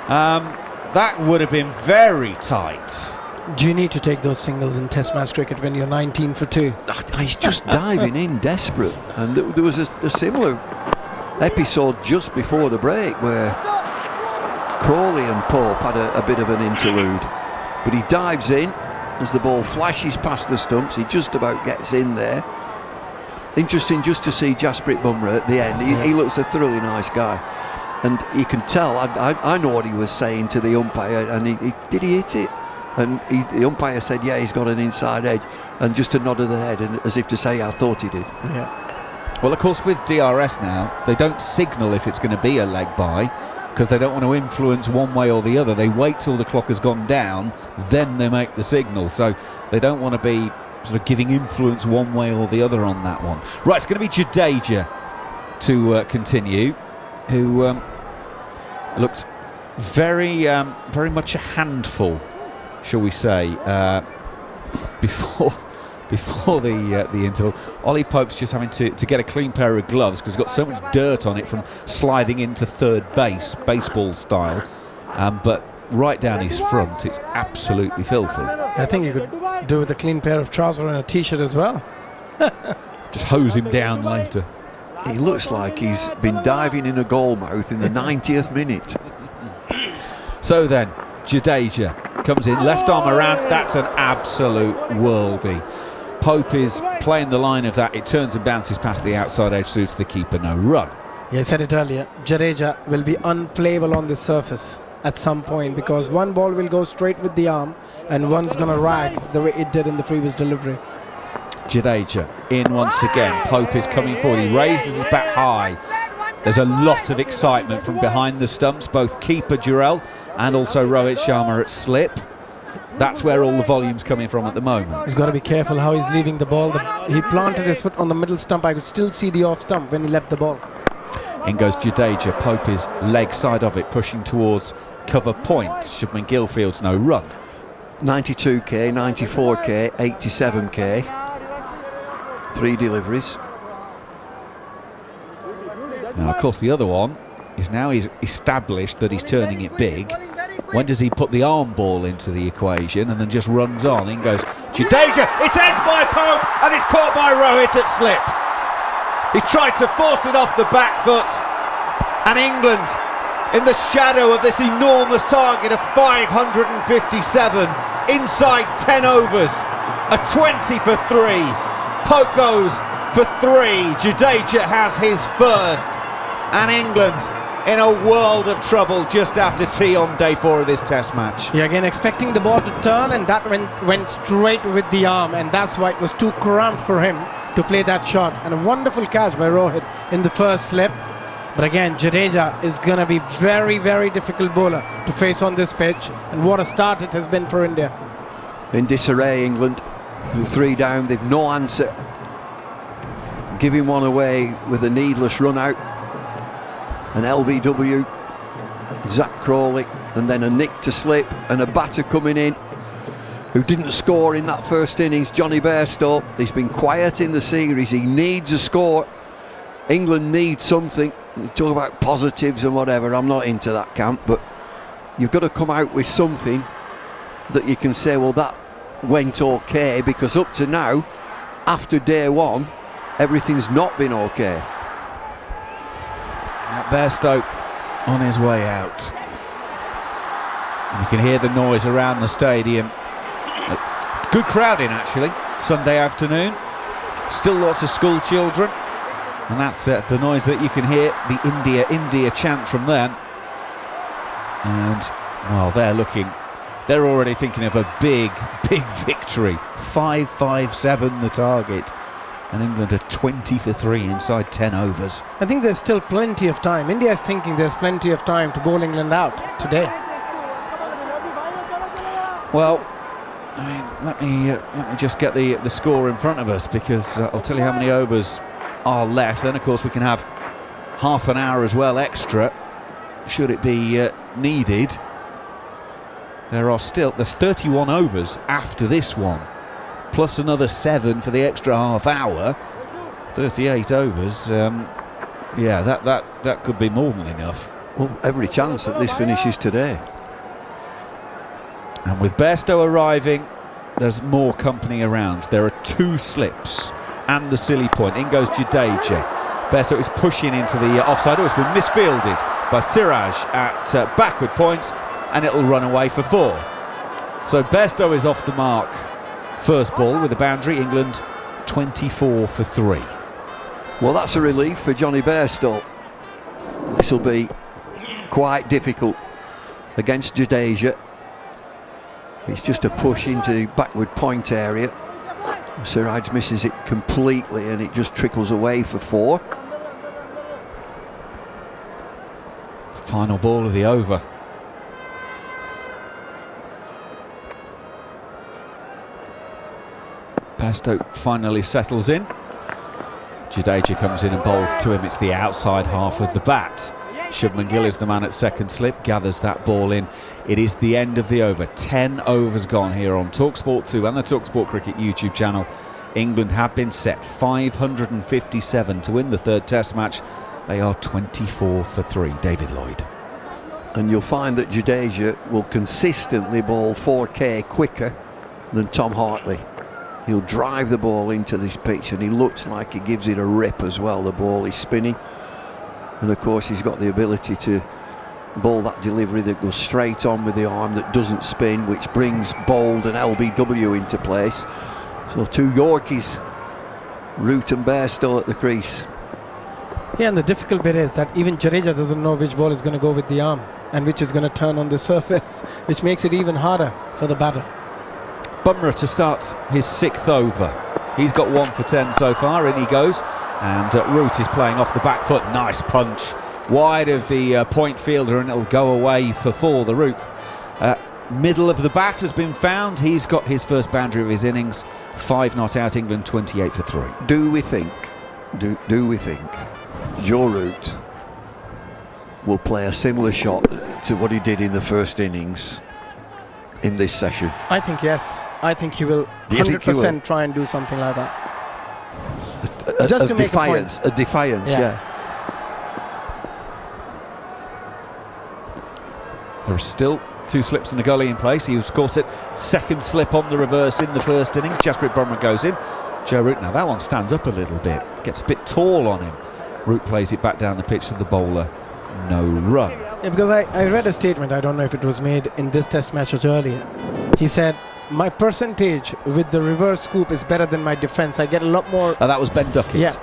that would have been very tight. Do you need to take those singles in Test match cricket when you're 19 for 2? He's just diving in, desperate. And there was a similar episode just before the break where Crawley and Pope had a bit of an interlude. But he dives in as the ball flashes past the stumps. He just about gets in there. Interesting just to see Jasprit Bumrah at the end. He looks a thoroughly nice guy. And you can tell, I know what he was saying to the umpire, and did he hit it? And the umpire said, yeah, he's got an inside edge, and just a nod of the head, and as if to say, I thought he did. Yeah. Well, of course, with DRS now, they don't signal if it's going to be a leg by, because they don't want to influence one way or the other. They wait till the clock has gone down, then they make the signal. So they don't want to be sort of giving influence one way or the other on that one. Right, it's going to be Jadeja to continue, who looked very much a handful, shall we say, before the interval. Ollie Pope's just having to get a clean pair of gloves because he's got so much dirt on it from sliding into third base, baseball style. But right down his front, it's absolutely filthy. I think you could do with a clean pair of trousers and a t-shirt as well. Just hose him down later. He looks like he's been diving in a goalmouth in the 90th minute. So then, Jadeja comes in, left arm around. That's an absolute worldie. Pope is playing the line of that. It turns and bounces past the outside edge, suits the keeper, no run. Yeah, I said it earlier. Jadeja will be unplayable on the surface at some point because one ball will go straight with the arm and one's going to rag the way it did in the previous delivery. Jadeja in once again. Pope is coming forward. He raises his bat high. There's a lot of excitement from behind the stumps, both keeper Jarrod and also Rohit Sharma at slip. That's where all the volume's coming from at the moment. He's got to be careful how he's leaving the ball. He planted his foot on the middle stump. I could still see the off stump when he left the ball. In goes Jadeja. Pope is leg side of it, pushing towards cover point. Shubman Gill fields no run. 92k, 94k, 87k. 3 deliveries. Now, of course, the other one is now he's established that he's turning it big. When does he put the arm ball into the equation and then just runs on? In goes Jadeja. It's edged by Pope and it's caught by Rohit at slip. He's tried to force it off the back foot, and England, in the shadow of this enormous target of 557, inside 10 overs, a 20 for 3. Pope goes for 3. Jadeja has his first, and England in a world of trouble just after tea on day 4 of this test match. Yeah, again expecting the ball to turn, and that went straight with the arm, and that's why it was too cramped for him to play that shot. And a wonderful catch by Rohit in the first slip. But again, Jadeja is going to be very, very difficult bowler to face on this pitch, and what a start it has been for India. In disarray, England. 3 down, they've no answer. Giving one away with a needless run out. An LBW, Zach Crawley, and then a nick to slip, and a batter coming in who didn't score in that first innings, Johnny Bairstow. He's been quiet in the series. He needs a score. England needs something. You talk about positives and whatever. I'm not into that camp, but you've got to come out with something that you can say, well, that went okay, because up to now, after day 1, everything's not been okay. Bairstow on his way out. And you can hear the noise around the stadium. Good crowd in, actually, Sunday afternoon. Still lots of school children. And that's the noise that you can hear, the India chant from them. And, well, they're already thinking of a big victory. 5-5-7 the target. And England are 20 for 3 inside 10 overs. I think there's still plenty of time. India is thinking there's plenty of time to bowl England out today. Well, I mean, let me just get the score in front of us, because I'll tell you how many overs are left. Then, of course, we can have half an hour as well extra, should it be needed. There's 31 overs after this one, plus another 7 for the extra half hour. 38 overs. That could be more than enough. Well, every chance that this finishes today. And with Bairstow arriving, there's more company around. There are 2 slips and the silly point. In goes Jadeja. Bairstow is pushing into the offside. It's been misfielded by Siraj at backward points, and it'll run away for 4. So Bairstow is off the mark. First ball with a boundary. England 24 for 3. Well, that's a relief for Johnny Bairstow. This will be quite difficult against Jadeja. It's just a push into backward point area. Siraj misses it completely and it just trickles away for 4. Final ball of the over. Bairstow finally settles in. Jadeja comes in and bowls to him. It's the outside half of the bat. Shubman Gill is the man at second slip, gathers that ball in. It is the end of the over. 10 overs gone here on talkSPORT 2 and the talkSPORT Cricket YouTube channel. England have been set 557 to win the 3rd Test match. They are 24 for 3. David Lloyd. And you'll find that Jadeja will consistently bowl 4K quicker than Tom Hartley. He'll drive the ball into this pitch and he looks like he gives it a rip as well. The ball is spinning. And of course he's got the ability to bowl that delivery that goes straight on with the arm, that doesn't spin, which brings Bold and LBW into place. So 2 Yorkies, Root and Bairstow at the crease. Yeah, and the difficult bit is that even Jadeja doesn't know which ball is going to go with the arm and which is going to turn on the surface, which makes it even harder for the batter. Bumrah to start his 6th over. He's got 1 for 10 so far, in he goes. And Root is playing off the back foot. Nice punch wide of the point fielder, and it'll go away for 4. The Root. Middle of the bat has been found. He's got his first boundary of his innings. 5 not out. England 28 for 3. Do we think Joe Root will play a similar shot to what he did in the first innings in this session? I think yes. I think he will 100% try and do something like that. Just to make defiance, a defiance, yeah. There are still 2 slips in the gully in place. He was, of course, at second slip on the reverse in the first innings. Jasprit Bumrah goes in. Joe Root, now that one stands up a little bit, gets a bit tall on him. Root plays it back down the pitch to the bowler. No run. Yeah, because I read a statement, I don't know if it was made in this Test match or earlier. He said, my percentage with the reverse scoop is better than my defence. I get a lot more. That was Ben Duckett. Yeah.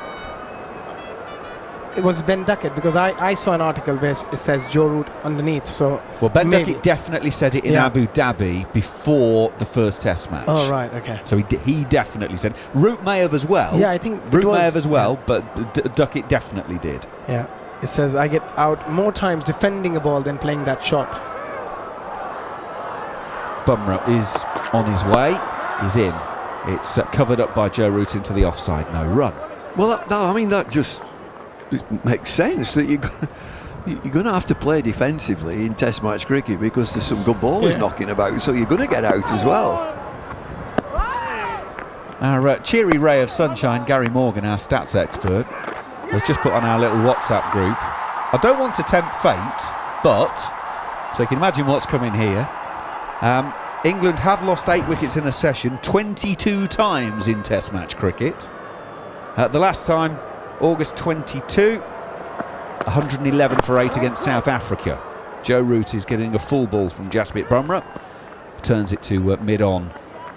It was Ben Duckett because I saw an article where it says Joe Root underneath. So well, Ben Duckett definitely said it in Abu Dhabi before the first Test match. Oh right, okay. So he definitely said. Root may have as well. Yeah, I think Root may have as well, but Duckett definitely did. Yeah, it says I get out more times defending a ball than playing that shot. Bumrah is on his way. He's in. It's covered up by Joe Root into the offside. No run. Well, that just makes sense that you're going to have to play defensively in Test match cricket because there's some good bowlers knocking about, so you're going to get out as well. Our cheery ray of sunshine, Gary Morgan, our stats expert, has just put on our little WhatsApp group. I don't want to tempt fate, but so you can imagine what's coming here. England have lost 8 wickets in a session 22 times in Test match cricket. The last time, August 22, 111 for 8 against South Africa. Joe Root is getting a full ball from Jasprit Bumrah, turns it to mid-on,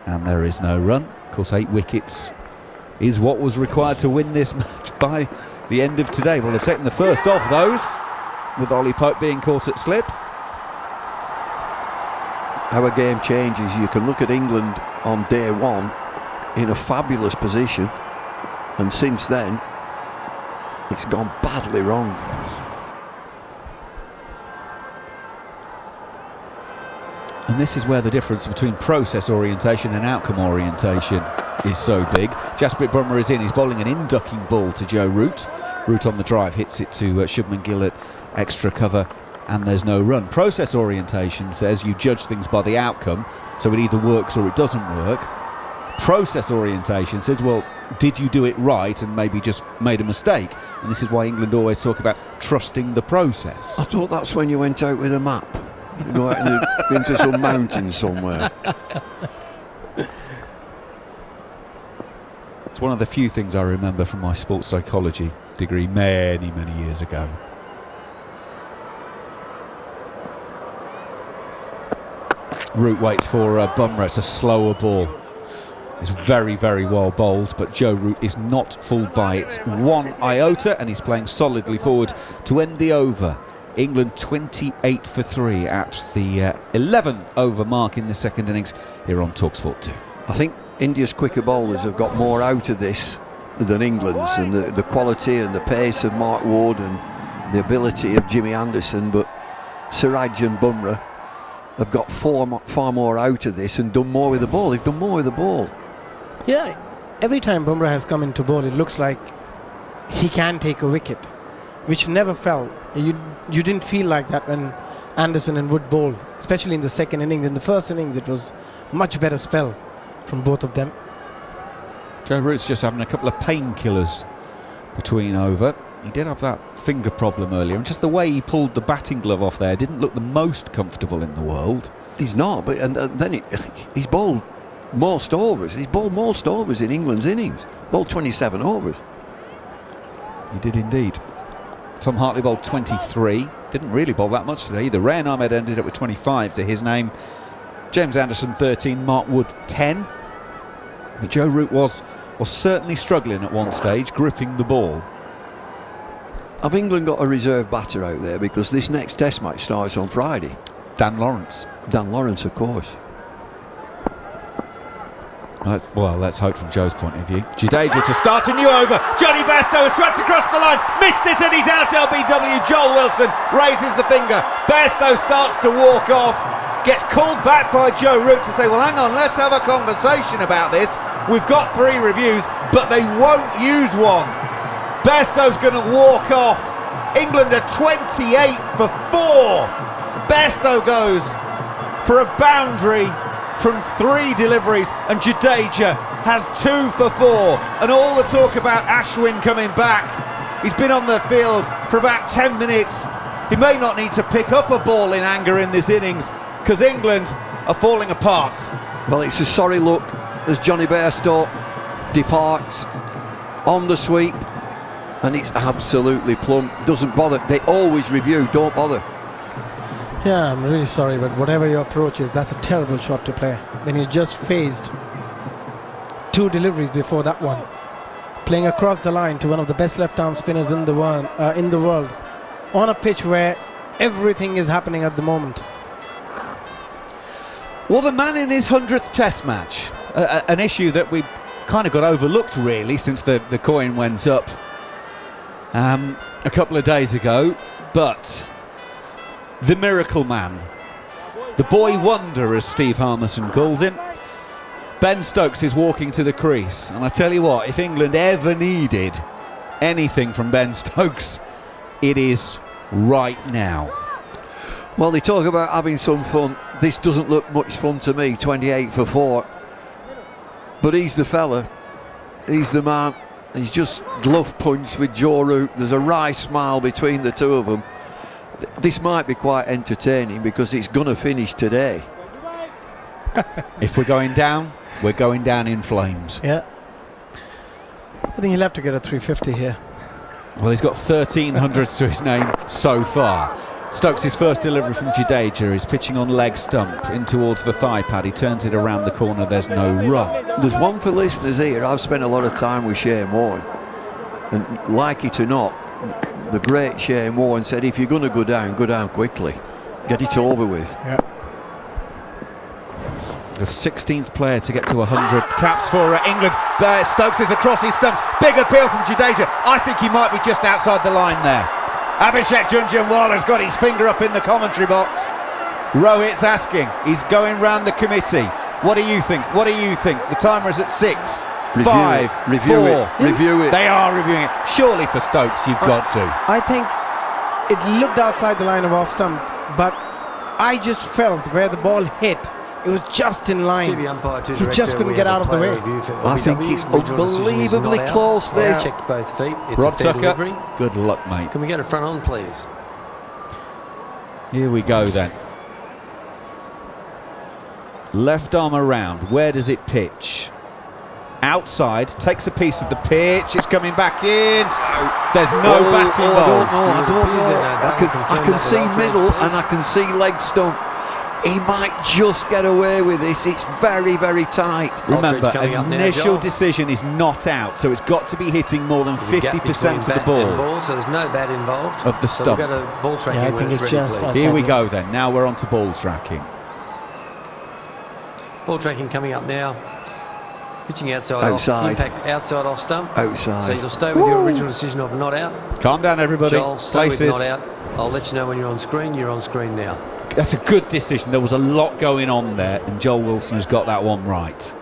and there is no run. Of course, 8 wickets is what was required to win this match by the end of today. Well, they've taken the first of those, with Ollie Pope being caught at slip. How a game changes. You can look at England on day 1 in a fabulous position, and since then it's gone badly wrong. And this is where the difference between process orientation and outcome orientation is so big. Jasprit Bumrah is in. He's bowling an in-ducking ball to Joe Root. Root on the drive hits it to Shubman Gill at extra cover and there's no run. Process orientation says you judge things by the outcome, so it either works or it doesn't work. Process orientation says, well, did you do it right and maybe just made a mistake? And this is why England always talk about trusting the process. I thought that's when you went out with a map. You go out into some mountain somewhere. It's one of the few things I remember from my sports psychology degree many, many years ago. Root waits for Bumrah. It's a slower ball. It's very, very well bowled, but Joe Root is not fooled by it one iota, and he's playing solidly forward to end the over. England 28 for 3 at the 11th over mark in the second innings here on talkSPORT 2. I think India's quicker bowlers have got more out of this than England's, and the quality and the pace of Mark Wood and the ability of Jimmy Anderson, but Siraj and Bumrah have got far more out of this and done more with the ball. They've done more with the ball. Yeah, every time Bumrah has come into ball, it looks like he can take a wicket, which never fell. You didn't feel like that when Anderson and Wood bowled, especially in the second innings. In the first innings, it was much better spell from both of them. Joe Root's just having a couple of painkillers between over. He did have that finger problem earlier, and just the way he pulled the batting glove off there didn't look the most comfortable in the world. He's not, but then he's bowled most overs. He's bowled most overs in England's innings. Bowled 27 overs. He did indeed. Tom Hartley bowled 23. Didn't really bowl that much today either. Rayan Ahmed ended up with 25 to his name. James Anderson 13, Mark Wood 10. But Joe Root was certainly struggling at one stage, gripping the ball. Have England got a reserve batter out there? Because this next test match starts on Friday. Dan Lawrence. Dan Lawrence, of course. Well, let's hope from Joe's point of view. Jadeja to start a new over. Johnny Bairstow has swept across the line. Missed it and he's out LBW. Joel Wilson raises the finger. Bairstow starts to walk off. Gets called back by Joe Root to say, well, hang on, let's have a conversation about this. We've got 3 reviews, but they won't use one. Bairstow's going to walk off. England are 28 for 4. Bairstow goes for a boundary from 3 deliveries, and Jadeja has 2 for 4. And all the talk about Ashwin coming back. He's been on the field for about 10 minutes. He may not need to pick up a ball in anger in this innings, because England are falling apart. Well, it's a sorry look as Johnny Bairstow departs on the sweep, and it's absolutely plumb. Doesn't bother. They always review, don't bother. Yeah, I'm really sorry, but whatever your approach is, that's a terrible shot to play. When you just phased 2 deliveries before that one, playing across the line to one of the best left-arm spinners in the world, on a pitch where everything is happening at the moment. Well, the man in his 100th Test match, an issue that we kind of got overlooked really since the coin went up a couple of days ago, but the miracle man, the boy wonder as Steve Harmison calls him, Ben Stokes is walking to the crease, and I tell you what, if England ever needed anything from Ben Stokes, it is right now. Well, they talk about having some fun. This doesn't look much fun to me, 28 for 4. But he's the fella. He's the man. He's just glove punched with Joe Root. There's a wry smile between the two of them. This might be quite entertaining because it's going to finish today. If we're going down, we're going down in flames. Yeah. I think he'll have to get a 350 here. Well, he's got 1300s to his name so far. Stokes' first delivery from Jadeja is pitching on leg stump in towards the thigh pad. He turns it around the corner. There's no run. There's one for listeners here. I've spent a lot of time with Shane Warne, and like it or not, the great Shane Warne said, if you're going to go down quickly. Get it over with. Yeah. The 16th player to get to 100 caps for England. Stokes is across his stumps. Big appeal from Jadeja. I think he might be just outside the line there. Abhishek Jhnujhnuwala's got his finger up in the commentary box. Rohit's asking. He's going round the committee. What do you think? What do you think? The timer is at 6, 5, 4. Review it. They are reviewing it. Surely for Stokes, you've got to. I think it looked outside the line of off stump, but I just felt where the ball hit, it was just in line. TV umpire to He director, just couldn't we get have out a of the player way. review for I think LBW. it's Individual decision is unbelievably not out. close, this. Checked both feet. It's Rod a fair Tucker, delivery. good luck, mate. Can we get a front on, please? Here we go then. Left arm around. Where does it pitch? Outside, takes a piece of the pitch. It's coming back in. There's no bat involved. I don't know. I can see middle and I can see leg stump. He might just get away with this. It's very, very tight. Remember, initial decision is not out, so it's got to be hitting more than 50% of the ball. So there's no bat involved. Of the stump. So we've got a ball tracking. Yeah, I when think it's it's ready, just please. Here we go then. Now we're on to ball tracking. Ball tracking coming up now. Pitching outside. Outside. Off, impact outside off stump. Outside. So you'll stay with your original decision of not out. Calm down, everybody. Joel, stay Places. with not out. I'll let you know when you're on screen. You're on screen now. That's a good decision. There was a lot going on there, and Joel Wilson has got that one right.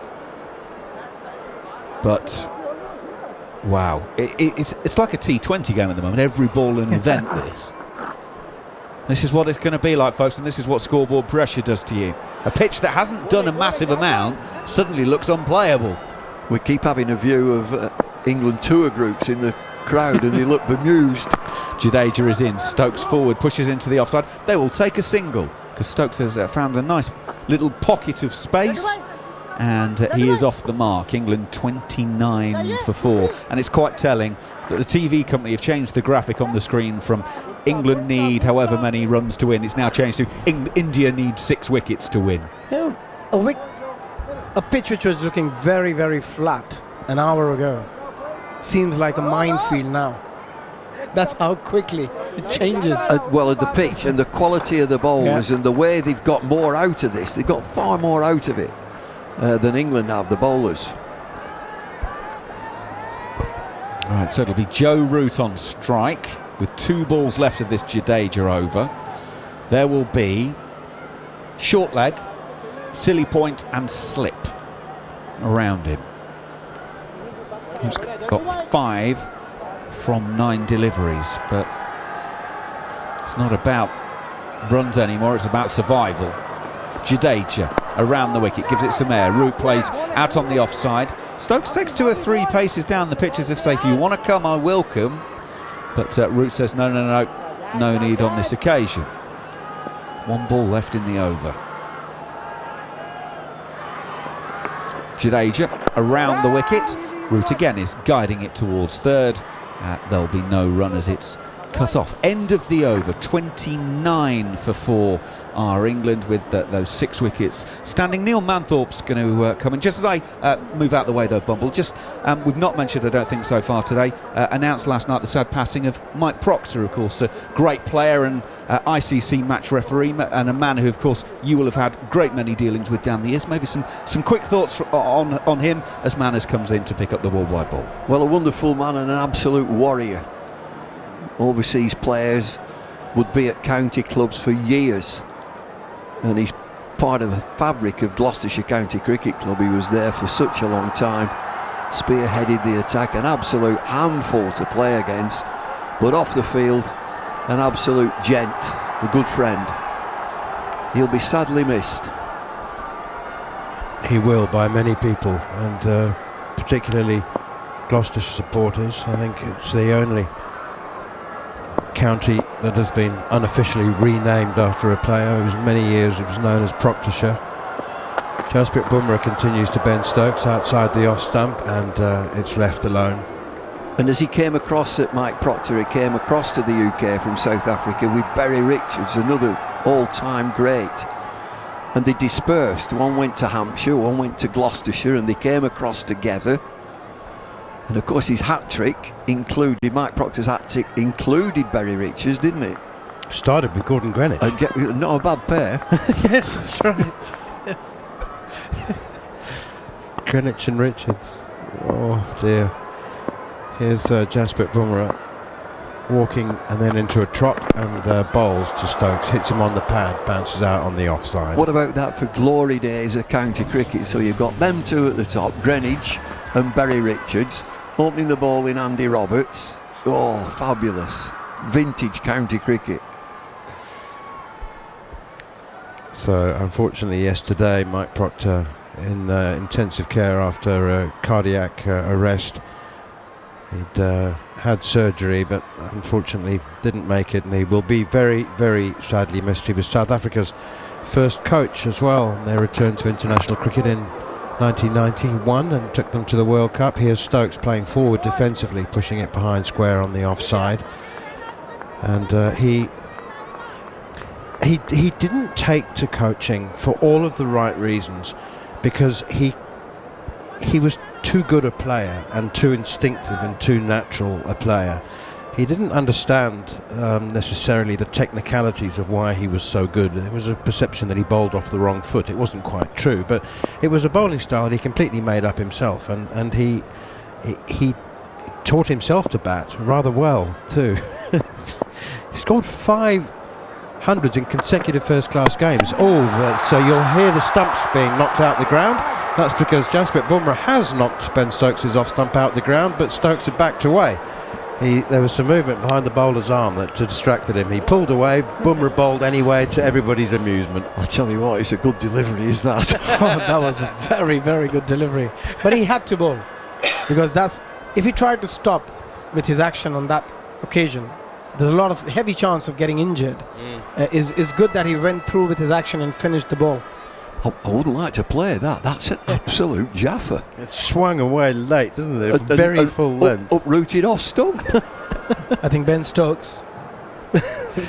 But wow, it's like a T20 game at the moment. Every ball an event. This is what it's going to be like, folks, and this is what scoreboard pressure does to you. A pitch that hasn't done a massive amount suddenly looks unplayable. We keep having a view of England tour groups in the crowd, and they look bemused. Jadeja is in. Stokes forward, pushes into the offside. They will take a single because Stokes has found a nice little pocket of space, and he is off the mark. England 29 for 4, and it's quite telling that the TV company have changed the graphic on the screen from England need however many runs to win. It's now changed to India needs 6 wickets to win. Yeah, a pitch which was looking very, very flat an hour ago seems like a minefield now. That's how quickly it changes. Well, the pitch and the quality of the bowlers and the way they've got more out of this, they've got far more out of it than England have, the bowlers. Right, so it'll be Joe Root on strike with 2 balls left of this Jadeja over. There will be short leg, silly point and slip around him. He's got 5 from 9 deliveries, but it's not about runs anymore, it's about survival. Jadeja around the wicket, gives it some air. Root plays out on the offside. Stokes takes 2 or 3 paces down the pitch as if say, if you want to come, I will come. But Root says, no need on this occasion. 1 ball left in the over. Jadeja around the wicket. Root again is guiding it towards third. There'll be no run as it's cut off. End of the over. 29 for 4 are England with those 6 wickets standing. Neil Manthorp's going to come in. Just as I move out the way though, Bumble, just we've not mentioned, I don't think so far today, announced last night the sad passing of Mike Proctor, of course, a great player and ICC match referee, and a man who of course you will have had great many dealings with down the years. Maybe some quick thoughts on him as Manners comes in to pick up the worldwide ball. Well, a wonderful man and an absolute warrior. Overseas players would be at county clubs for years, and he's part of the fabric of Gloucestershire County Cricket Club. He was there for such a long time, spearheaded the attack, an absolute handful to play against, but off the field an absolute gent, a good friend. He'll be sadly missed. He will, by many people, and particularly Gloucestershire supporters. I think it's the only county that has been unofficially renamed after a player. It was many years it was known as Proctorshire. Jasprit Bumrah continues to bend Stokes outside the off stump, and it's left alone. And as he came across at Mike Proctor, he came across to the UK from South Africa with Barry Richards, another all-time great, and they dispersed. One went to Hampshire, one went to Gloucestershire, and they came across together. And of course his hat-trick included, Mike Proctor's hat-trick included Barry Richards, didn't it? Started with Gordon Greenwich. Not a bad pair. Yes, that's right. Greenwich and Richards. Oh dear. Here's Jasprit Bumrah walking and then into a trot and bowls to Stokes, hits him on the pad, bounces out on the offside. What about that for glory days of county cricket? So you've got them 2 at the top, Greenwich and Barry Richards, opening the ball in Andy Roberts. Oh, fabulous. vintage county cricket. So unfortunately yesterday Mike Proctor in intensive care after a cardiac arrest. He'd had surgery but unfortunately didn't make it, and he will be very, very sadly missed. He was South Africa's first coach as well on their return to international cricket in 1991 and took them to the World Cup. Here's Stokes playing forward defensively, pushing it behind square on the offside, and he didn't take to coaching for all of the right reasons, because he was too good a player and too instinctive and too natural a player. He didn't understand necessarily the technicalities of why he was so good. There was a perception that he bowled off the wrong foot. It wasn't quite true, but it was a bowling style that he completely made up himself, and he taught himself to bat rather well too. He scored 500s in consecutive first-class games. So you'll hear the stumps being knocked out the ground. That's because Jasprit Bumrah has knocked Ben Stokes' off stump out the ground, but Stokes had backed away. There was some movement behind the bowler's arm that distracted him. He pulled away. Bumrah bowled anyway, to everybody's amusement. I tell you what, it's a good delivery, is that? Oh, that was a very, very good delivery. But he had to bowl, because if he tried to stop with his action on that occasion, there's a lot of heavy chance of getting injured. It's good that he went through with his action and finished the ball. I wouldn't like to play that. That's an absolute jaffa. It swung away late, doesn't it? Very full length. Uprooted off stump. I think Ben Stokes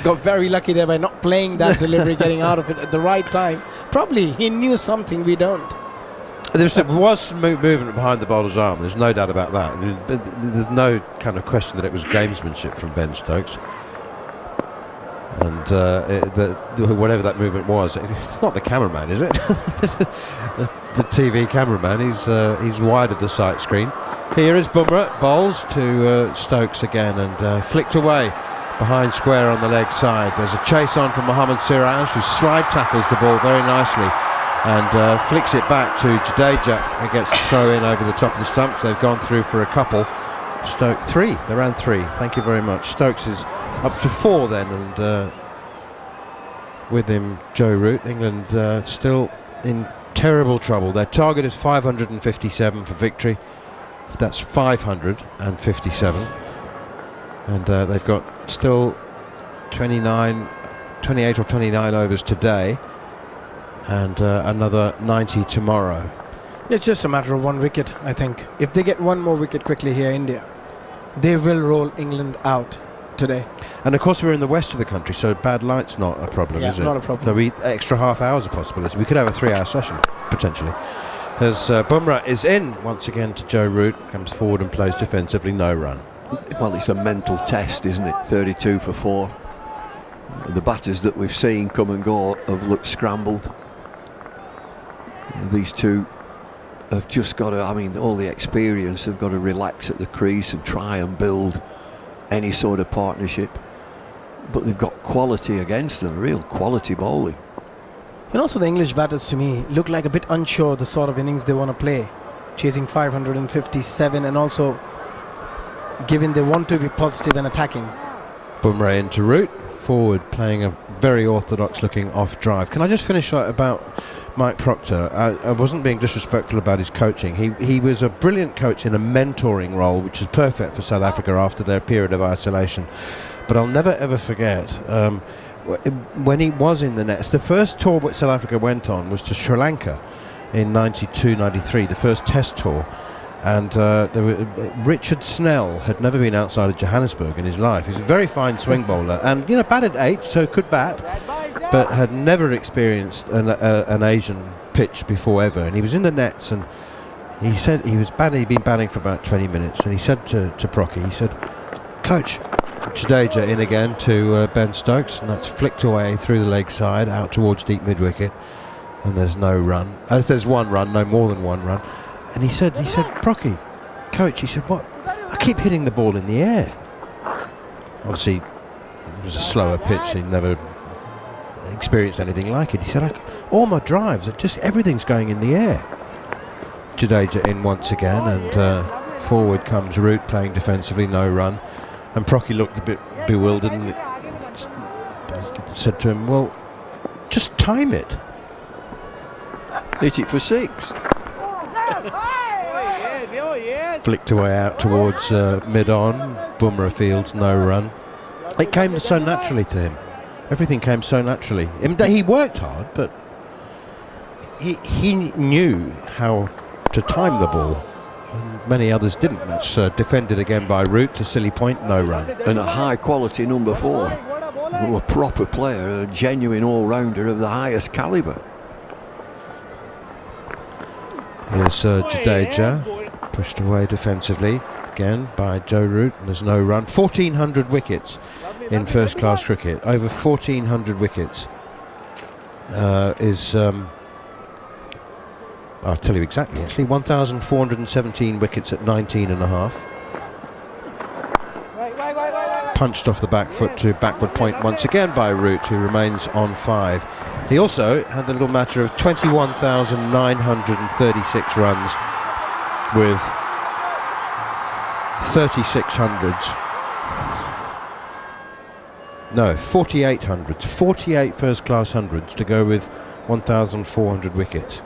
got very lucky there by not playing that delivery, getting out of it at the right time. Probably he knew something we don't. There was some movement behind the bowler's arm. There's no doubt about that. There's no kind of question that it was gamesmanship from Ben Stokes. And whatever that movement was, it's not the cameraman, is it? the TV cameraman. He's wide of the sight screen. Here is Bumrah, bowls to Stokes again, and flicked away behind square on the leg side. There's a chase on from Mohammad Siraj, who slide tackles the ball very nicely and flicks it back to Jadeja. It gets throw in over the top of the stumps. They've gone through for a couple. Stokes 3. They ran 3. Thank you very much. Stokes is up to 4 then, and with him Joe Root. England still in terrible trouble. Their target is 557 for victory. That's 557, and they've got still 28 or 29 overs today, and another 90 tomorrow. It's just a matter of 1 wicket, I think. If they get 1 more wicket quickly here, India, they will roll England out today. And of course we're in the west of the country, so bad light's not a problem, is it? Not a problem. So extra half hour's a possibility. We could have a 3-hour session, potentially. As Bumrah is in once again to Joe Root, comes forward and plays defensively, no run. Well, it's a mental test, isn't it? 32 for 4. The batters that we've seen come and go have looked scrambled. These two have just got to, all the experience, have got to relax at the crease and try and build any sort of partnership. But they've got quality against them, real quality bowling. And also the English batters, to me, look like a bit unsure the sort of innings they want to play, chasing 557, and also given they want to be positive and attacking. Bumrah into Root, forward, playing a very orthodox looking off drive. Can I just finish about Mike Proctor? I wasn't being disrespectful about his coaching. He was a brilliant coach in a mentoring role, which is perfect for South Africa after their period of isolation. But I'll never ever forget when he was in the nets. The first tour that South Africa went on was to Sri Lanka in 92-93, the first test tour. And Richard Snell had never been outside of Johannesburg in his life. He's a very fine swing bowler, and batted 8, so could bat, but had never experienced an Asian pitch before ever. And he was in the nets, and he said he'd been batting for about 20 minutes, and he said to Procky, he said, "Coach, Jadeja in again to Ben Stokes, and that's flicked away through the leg side out towards deep mid wicket, and there's no run. There's 1 run, no more than 1 run." And he said, "Procky, coach," he said, "what? I keep hitting the ball in the air." Obviously, it was a slower pitch. He never experienced anything like it. He said, "All my drives, everything's going in the air." Jadeja in once again, and forward comes Root playing defensively, no run. And Procky looked a bit bewildered and said to him, well, just time it. Hit it for 6. Flicked away out towards mid-on. Bumrah fields no run. It came so naturally to him. Everything came so naturally. He worked hard, but he knew how to time the ball. And many others didn't. That's defended again by Root to silly point, no run. And a high-quality number 4. A proper player, a genuine all-rounder of the highest calibre. Here's Jadeja, pushed away defensively again by Joe Root, and there's no run. 1,400 wickets in first-class cricket. Over 1,400 wickets I'll tell you exactly, actually, 1,417 wickets at 19 and a half. Punched off the back foot to backward point once again by Root, who remains on 5. He also had the little matter of 21,936 runs with 3,600s. No, 4,800s. 48 first-class hundreds to go with 1,400 wickets.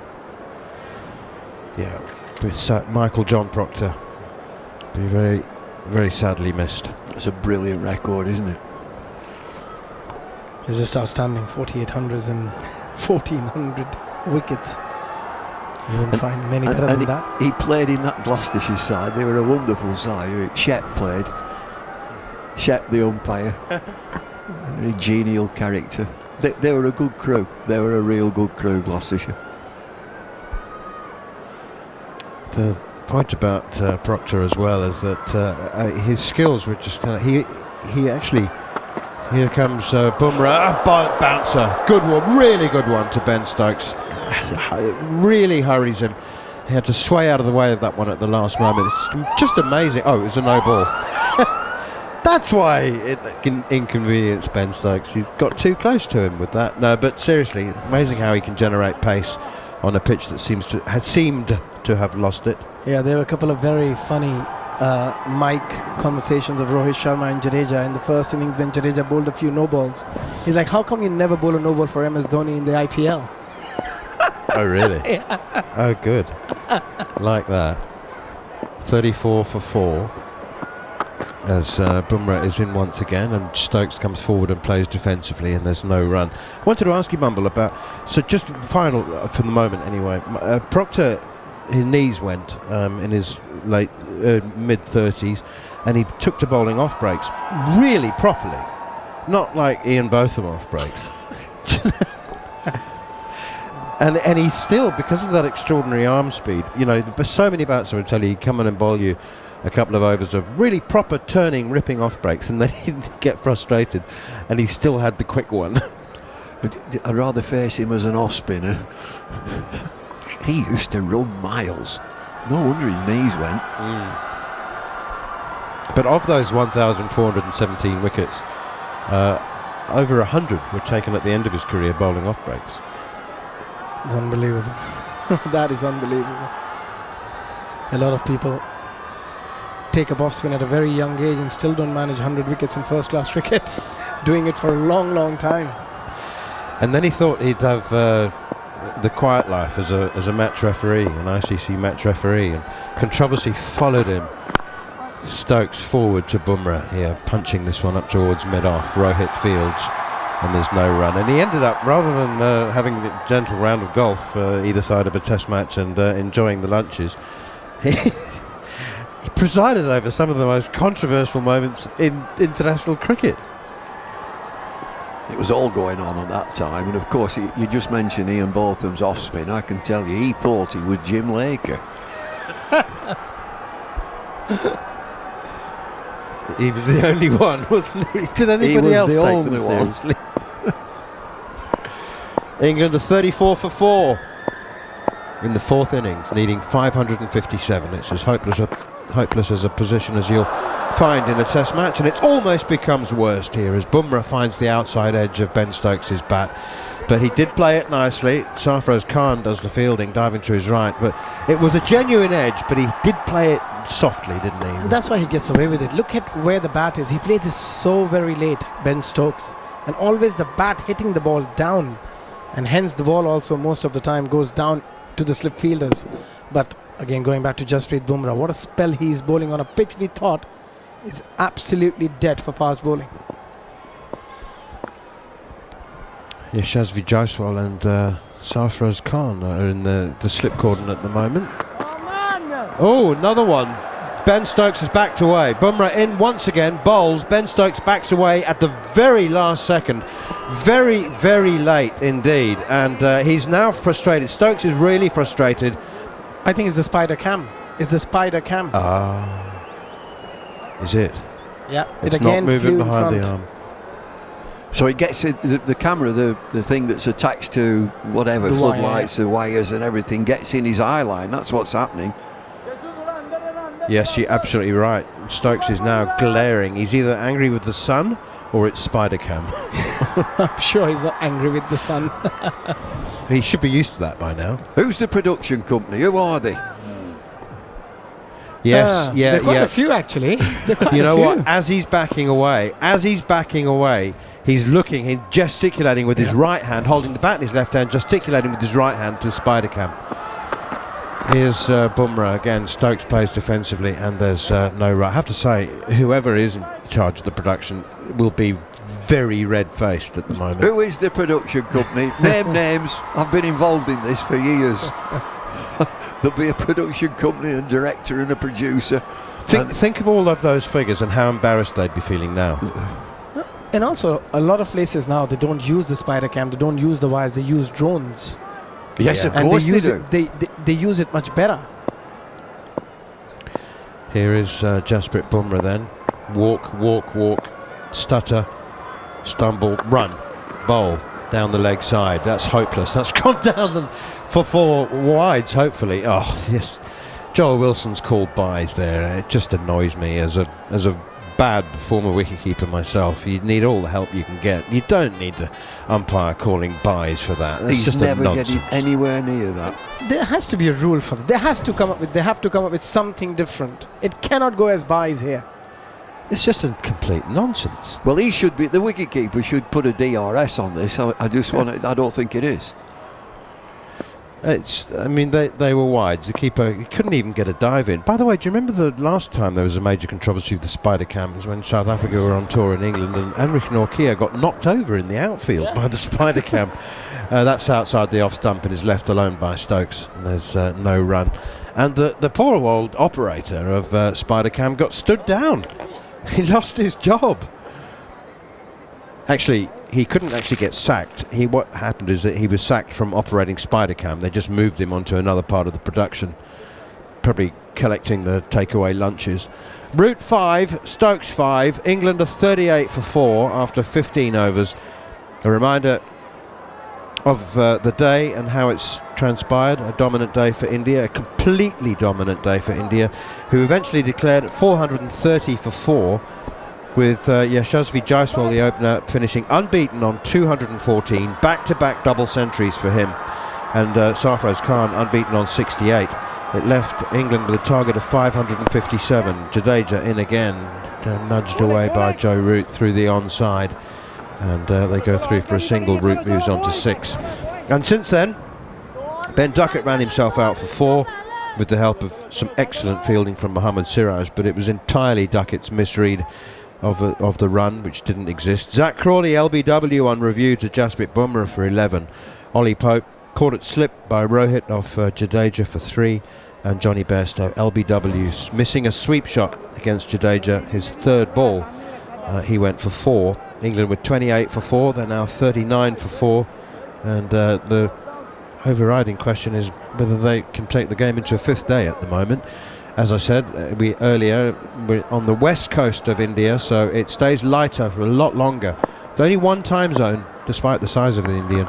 Yeah, with Michael John Proctor. Be very, very sadly missed. It's a brilliant record, isn't it? It was just outstanding. 4,800s and 1,400 wickets. You wouldn't find many better than that. He played in that Gloucestershire side. They were a wonderful side. Shep played. Shep, the umpire. A genial character. They were a good crew. They were a real good crew, Gloucestershire. The point about Proctor as well is that his skills were just kind of... He actually... Here comes Bumrah, bouncer, good one, really good one to Ben Stokes. Really hurries him. He had to sway out of the way of that one at the last moment. It's just amazing. Oh, it was a no ball. That's why it inconvenienced Ben Stokes. He's got too close to him with that. No, but seriously, amazing how he can generate pace on a pitch that had seemed to have lost it. Yeah, there were a couple of very funny mic conversations of Rohit Sharma and Jadeja in the first innings when Jadeja bowled a few no balls. He's like, how come you never bowl a no ball for MS Dhoni in the IPL? Oh, really? Yeah. Oh, good. Like that. 34 for 4. As Bumrah is in once again, and Stokes comes forward and plays defensively, and there's no run. I wanted to ask you, Bumble, about, so just final for the moment anyway, Proctor, his knees went in his late mid-30s, and he took to bowling off breaks really properly, not like Ian Botham off breaks. and he's still, because of that extraordinary arm speed, you know, so many batsmen will tell you, come in and bowl you a couple of overs of really proper turning, ripping off breaks, and then he'd get frustrated, and he still had the quick one. I'd rather face him as an off spinner. He used to run miles. No wonder his knees went. But of those 1,417 wickets, over 100 were taken at the end of his career bowling off breaks. It's unbelievable. That is unbelievable. A lot of people take up off spin at a very young age and still don't manage 100 wickets in first class cricket, doing it for a long time. And then he thought he'd have the quiet life as a match referee, an ICC match referee, and controversy followed him. Stokes forward to Bumrah here, punching this one up towards mid-off. Rohit fields, and there's no run. And he ended up, rather than having a gentle round of golf either side of a test match and enjoying the lunches, he presided over some of the most controversial moments in international cricket. It was all going on at that time, and of course you just mentioned Ian Botham's off spin. I can tell you, he thought he was Jim Laker. He was the only one, wasn't he? Did anybody else take them seriously? England are 34 for 4 in the fourth innings, needing 557. It's as hopeless as a position as you'll find in a test match, and it almost becomes worse here as Bumrah finds the outside edge of Ben Stokes' bat. But he did play it nicely. Sarfraz Khan does the fielding, diving to his right, but it was a genuine edge, but he did play it softly, didn't he? And that's why he gets away with it. Look at where the bat is. He plays this so very late, Ben Stokes. And always the bat hitting the ball down. And hence the ball also most of the time goes down to the slip fielders. But again, going back to Jasprit Bumrah, what a spell he is bowling on a pitch we thought is absolutely dead for fast bowling. Yashasvi Jaiswal and Sarfaraz Khan are in the slip cordon at the moment. Oh, another one. Ben Stokes has backed away. Bumrah in once again, bowls. Ben Stokes backs away at the very last second. Very, very late indeed. And he's now frustrated. Stokes is really frustrated. I think it's the spider cam. It's the spider cam. Is it? Yeah, It's it again not moving flew in behind front. the arm. So it gets the camera, the thing that's attached to whatever, The wire, floodlights, the wires and everything, gets in his eye line. That's what's happening. Yes, you're absolutely right. Stokes is now glaring. He's either angry with the sun or it's spider cam. I'm sure he's not angry with the sun. He should be used to that by now. Who's the production company? Who are they? Yes, yeah, there are quite yeah. a few actually. There are quite You a know few. what? As he's backing away, he's looking, he's gesticulating with his right hand, holding the bat in his left hand, gesticulating with his right hand to spider cam. Here's Bumrah again. Stokes plays defensively, and there's no right. I have to say, whoever is in charge of the production will be very red-faced at the moment. Who is the production company? Name names. I've been involved in this for years. There'll be a production company, a director and a producer. Think of all of those figures and how embarrassed they'd be feeling now. And also, a lot of places now, they don't use the spider cam, they don't use the wires, they use drones. Yes, of And course they use do. it, they use it much better. Here is Jasprit Bumrah then. Walk, stutter, stumble, run, bowl, down the leg side. That's hopeless. That's gone down for 4 wides, hopefully. Oh, yes. Joel Wilson's called byes there. It just annoys me as a bad former wicketkeeper myself. You need all the help you can get. You don't need the umpire calling byes for that. That's He's just never a nonsense. getting anywhere near that. There has to be a rule for them. They have to come up with something different. It cannot go as buys here. It's just a complete nonsense. Well, he should be, the wicketkeeper should put a DRS on this. I just want to, I don't think it is. I mean, they were wides. The keeper, he couldn't even get a dive in. By the way, do you remember the last time there was a major controversy with the spider cam? It was when South Africa were on tour in England and Enric Norkia got knocked over in the outfield by the spider cam. That's outside the off stump and is left alone by Stokes. And there's no run. And the poor old operator of spider cam got stood down. He lost his job. Actually, he couldn't actually get sacked. What happened is that he was sacked from operating spider cam. They just moved him onto another part of the production, probably collecting the takeaway lunches. Route 5, Stokes 5. England are 38 for 4 after 15 overs. A reminder of the day and how it's transpired. A dominant day for India, a completely dominant day for India, who eventually declared at 430 for 4, with Yashasvi Jaiswal, the opener, finishing unbeaten on 214, back-to-back double centuries for him, and Sarfaraz Khan unbeaten on 68. It left England with a target of 557. Jadeja in again, nudged away by Joe Root through the onside, and they go through for a single. Root moves on to 6. And since then, Ben Duckett ran himself out for 4 with the help of some excellent fielding from Mohammad Siraj, but it was entirely Duckett's misread of the run, which didn't exist. Zach Crawley LBW on review to Jasprit Bumrah for 11. Ollie Pope caught it slip by Rohit off Jadeja for 3, and Johnny Bairstow LBW missing a sweep shot against Jadeja, his 3rd ball. He went for 4. England were 28 for 4. They're now 39 for 4, and the overriding question is whether they can take the game into a 5th day at the moment. As I said we're on the west coast of India, so it stays lighter for a lot longer. There's only one time zone, despite the size of the Indian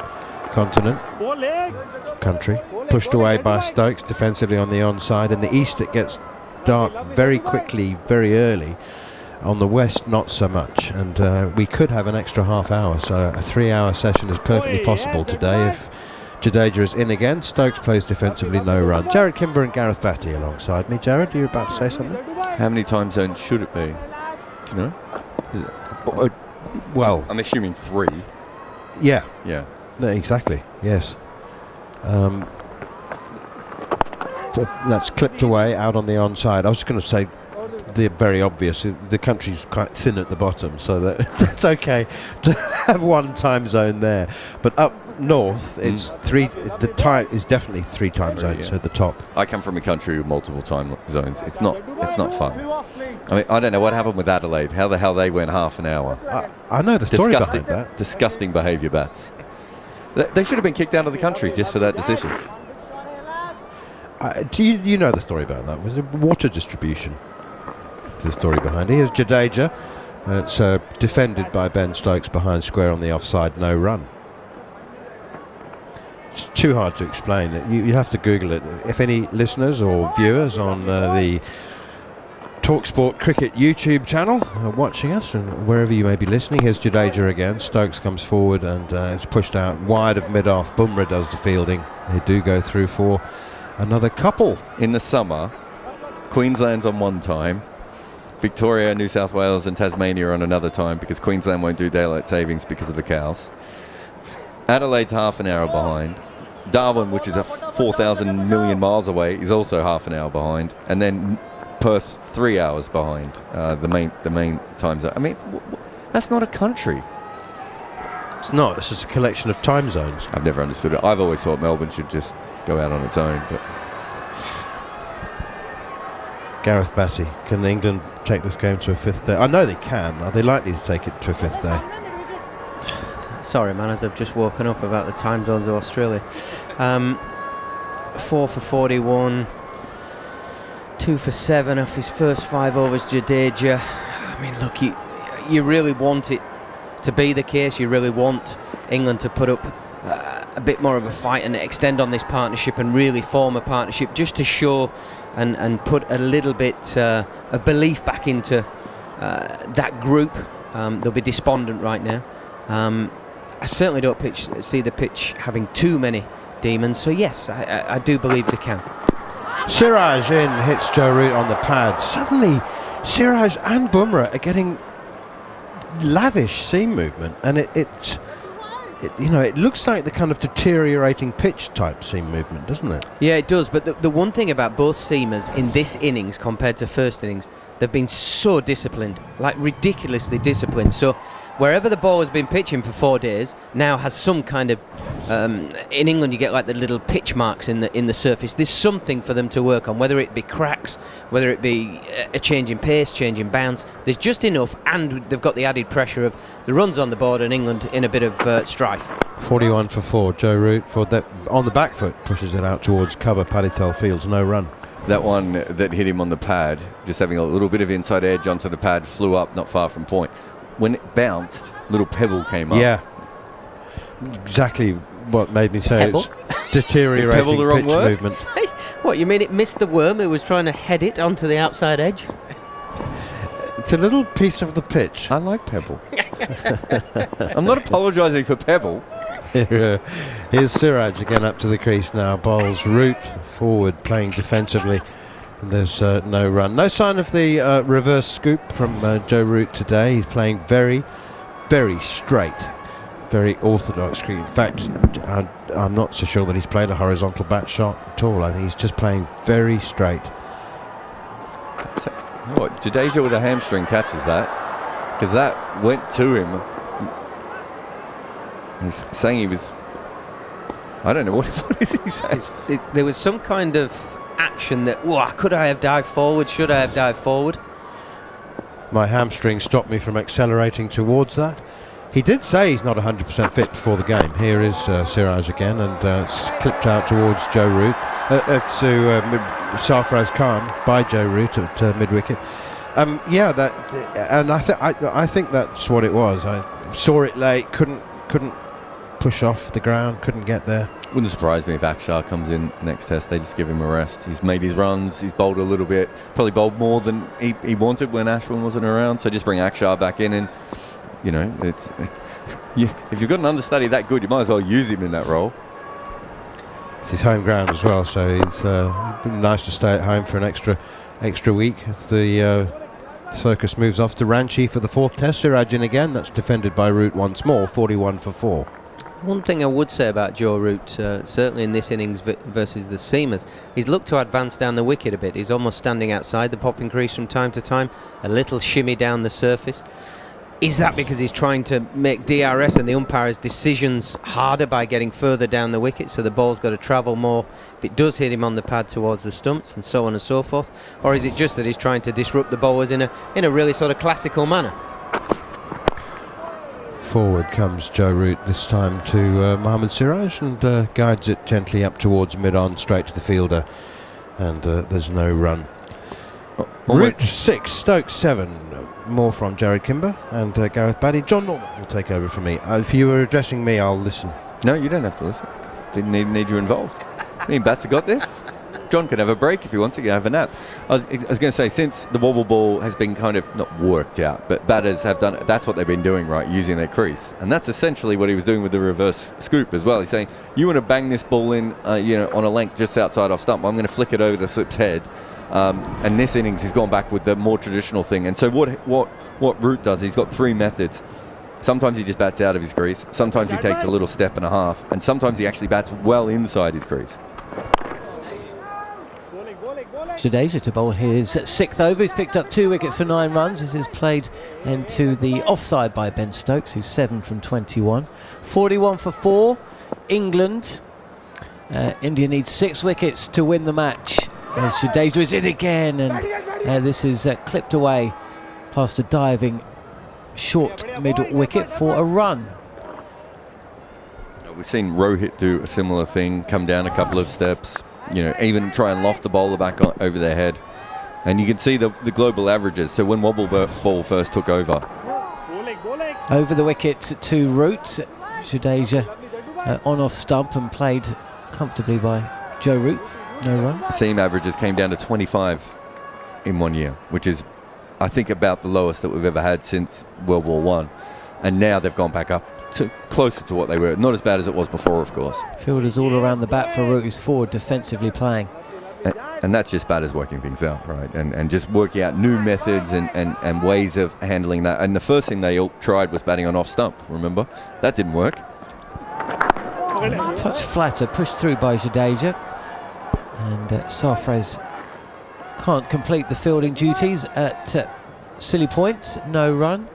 country. Pushed away by Stokes defensively on the onside. In the east it gets dark very quickly, very early. On the west, not so much, and we could have an extra half hour, so a 3-hour session is perfectly possible today if Jadeja is in again. Stokes plays defensively, no run. Jarrod, Kimber and Gareth Batty alongside me. Jarrod, you were about to say something? How many time zones should it be? Do you know? Well, I'm assuming 3. Yeah. Yeah. No, exactly. Yes. So that's clipped away out on the onside. I was going to say the very obvious. The country's quite thin at the bottom, so that's okay to have one time zone there. But up north, it's 3. The time is definitely 3 time zones at the top. I come from a country with multiple time zones. It's not fun. I mean, I don't know what happened with Adelaide. How the hell they went half an hour? I know the story behind that. Disgusting behaviour, bats. They should have been kicked out of the country just for that decision. Do you know the story about that? Was it water distribution? The story behind it. Here's Jadeja. It's defended by Ben Stokes behind square on the offside, no run. It's too hard to explain. You have to Google it. If any listeners or viewers on the talkSPORT Cricket YouTube channel are watching us, and wherever you may be listening, here's Jadeja again. Stokes comes forward and it's pushed out wide of mid-off. Bumble does the fielding. They do go through for another couple. In the summer, Queensland's on one time, Victoria, New South Wales and Tasmania are on another time because Queensland won't do daylight savings because of the cows. Adelaide's half an hour behind. Darwin, which is 4,000 million miles away, is also half an hour behind. And then Perth 3 hours behind the main time zone. I mean, that's not a country. It's not. It's just a collection of time zones. I've never understood it. I've always thought Melbourne should just go out on its own. But Gareth Batty, can England take this game to a 5th day? I know they can. Are they likely to take it to a 5th day? Sorry, man, as I've just woken up about the time zones of Australia. 4 for 41, 2 for 7 off his first 5 overs, Jadeja. I mean, look, you really want it to be the case. You really want England to put up a bit more of a fight and extend on this partnership and really form a partnership just to show and put a little bit of belief back into that group. They'll be despondent right now. I certainly don't see the pitch having too many demons, so yes, I do believe they can. Siraj in, hits Joe Root on the pad. Suddenly Siraj and Bumrah are getting lavish seam movement, and it looks like the kind of deteriorating pitch type seam movement, doesn't it? Yeah, it does, but the one thing about both seamers in this innings compared to first innings, they've been so disciplined, like ridiculously disciplined. So wherever the ball has been pitching for 4 days now has some kind of in England you get like the little pitch marks in the surface. There's something for them to work on, whether it be cracks, whether it be a change in pace, change in bounce. There's just enough, and they've got the added pressure of the runs on the board and England in a bit of strife. 41 for 4. Joe Root for that on the back foot pushes it out towards cover. Paddy Tell Fields, no run. That one that hit him on the pad, just having a little bit of inside edge onto the pad, flew up not far from point. When it bounced, a little pebble came up. Yeah, exactly what made me say Pebble? It's deteriorating the wrong pitch word? movement. Hey, what, you mean it missed the worm who was trying to head it onto the outside edge? It's a little piece of the pitch. I like pebble. I'm not apologising for pebble. Here's Siraj again up to the crease now. Bowls Root forward, playing defensively. And there's no run. No sign of the reverse scoop from Joe Root today. He's playing very, very straight, very orthodox cricket. In fact, I'm not so sure that he's played a horizontal bat shot at all. I think he's just playing very straight. What, Jadeja with a hamstring catches that, because that went to him. He's saying he was, I don't know, what is he saying? There was some kind of action that, could I have dived forward, should I have dived forward? My hamstring stopped me from accelerating towards that. He did say he's not 100% fit before the game. Here is Siraj again, and it's clipped out towards Joe Root, to Sarfaraz Khan by Joe Root at mid-wicket. Yeah, that, and I think that's what it was. I saw it late, couldn't push off the ground, couldn't get there. Wouldn't surprise me if Akshar comes in next test. They just give him a rest. He's made his runs. He's bowled a little bit. Probably bowled more than he wanted when Ashwin wasn't around. So just bring Akshar back in, and it's if you've got an understudy that good, you might as well use him in that role. it's his home ground as well, so it's been nice to stay at home for an extra week as the circus moves off to Ranchi for the 4th test. Siraj in again, that's defended by Root once more, 41 for 4. One thing I would say about Joe Root, certainly in this innings versus the seamers, he's looked to advance down the wicket a bit. He's almost standing outside the popping crease from time to time, a little shimmy down the surface. Is that because he's trying to make DRS and the umpire's decisions harder by getting further down the wicket, so the ball's got to travel more if it does hit him on the pad towards the stumps, and so on and so forth? Or is it just that he's trying to disrupt the bowlers in a really sort of classical manner? Forward comes Joe Root this time to Mohammad Siraj and guides it gently up towards mid-on, straight to the fielder, and there's no run. Root 6, Stokes 7. More from Jarrod Kimber and Gareth Batty. John Norman will take over from me. If you were addressing me, I'll listen. No, you don't have to listen. Didn't even need you involved. I mean, Bats have got this. John can have a break if he wants to have a nap. I was going to say, since the wobble ball has been kind of not worked out, but batters have done, that's what they've been doing, right, using their crease. And that's essentially what he was doing with the reverse scoop as well. He's saying, you want to bang this ball in, on a length just outside off stump. I'm going to flick it over to Slip's head. And this innings, he's gone back with the more traditional thing. And so what Root does, he's got 3 methods. Sometimes he just bats out of his crease. Sometimes he takes a little step and a half. And sometimes he actually bats well inside his crease. Jadeja to bowl his 6th over. He's picked up 2 wickets for 9 runs. This is played into the offside by Ben Stokes, who's 7 from 21. 41 for 4. England. India needs 6 wickets to win the match. As Jadeja is in again, and this is clipped away past a diving short mid-wicket for a run. We've seen Rohit do a similar thing, come down a couple of steps, even try and loft the bowler back over their head. And you can see the global averages. So when wobble ball first took over. Over the wicket to Root. Jadeja on off stump and played comfortably by Joe Root. No run. Seam averages came down to 25 in 1 year, which is, I think, about the lowest that we've ever had since World War I. And now they've gone back up to closer to what they were. Not as bad as it was before, of course. Fielders all around the bat for Root, who's forward defensively playing. And that's just batters working things out, right? And just working out new methods and ways of handling that. And the first thing they all tried was batting on off stump, remember? That didn't work. Touch flatter, pushed through by Jadeja. And Sarfraz can't complete the fielding duties at Silly Point. No run.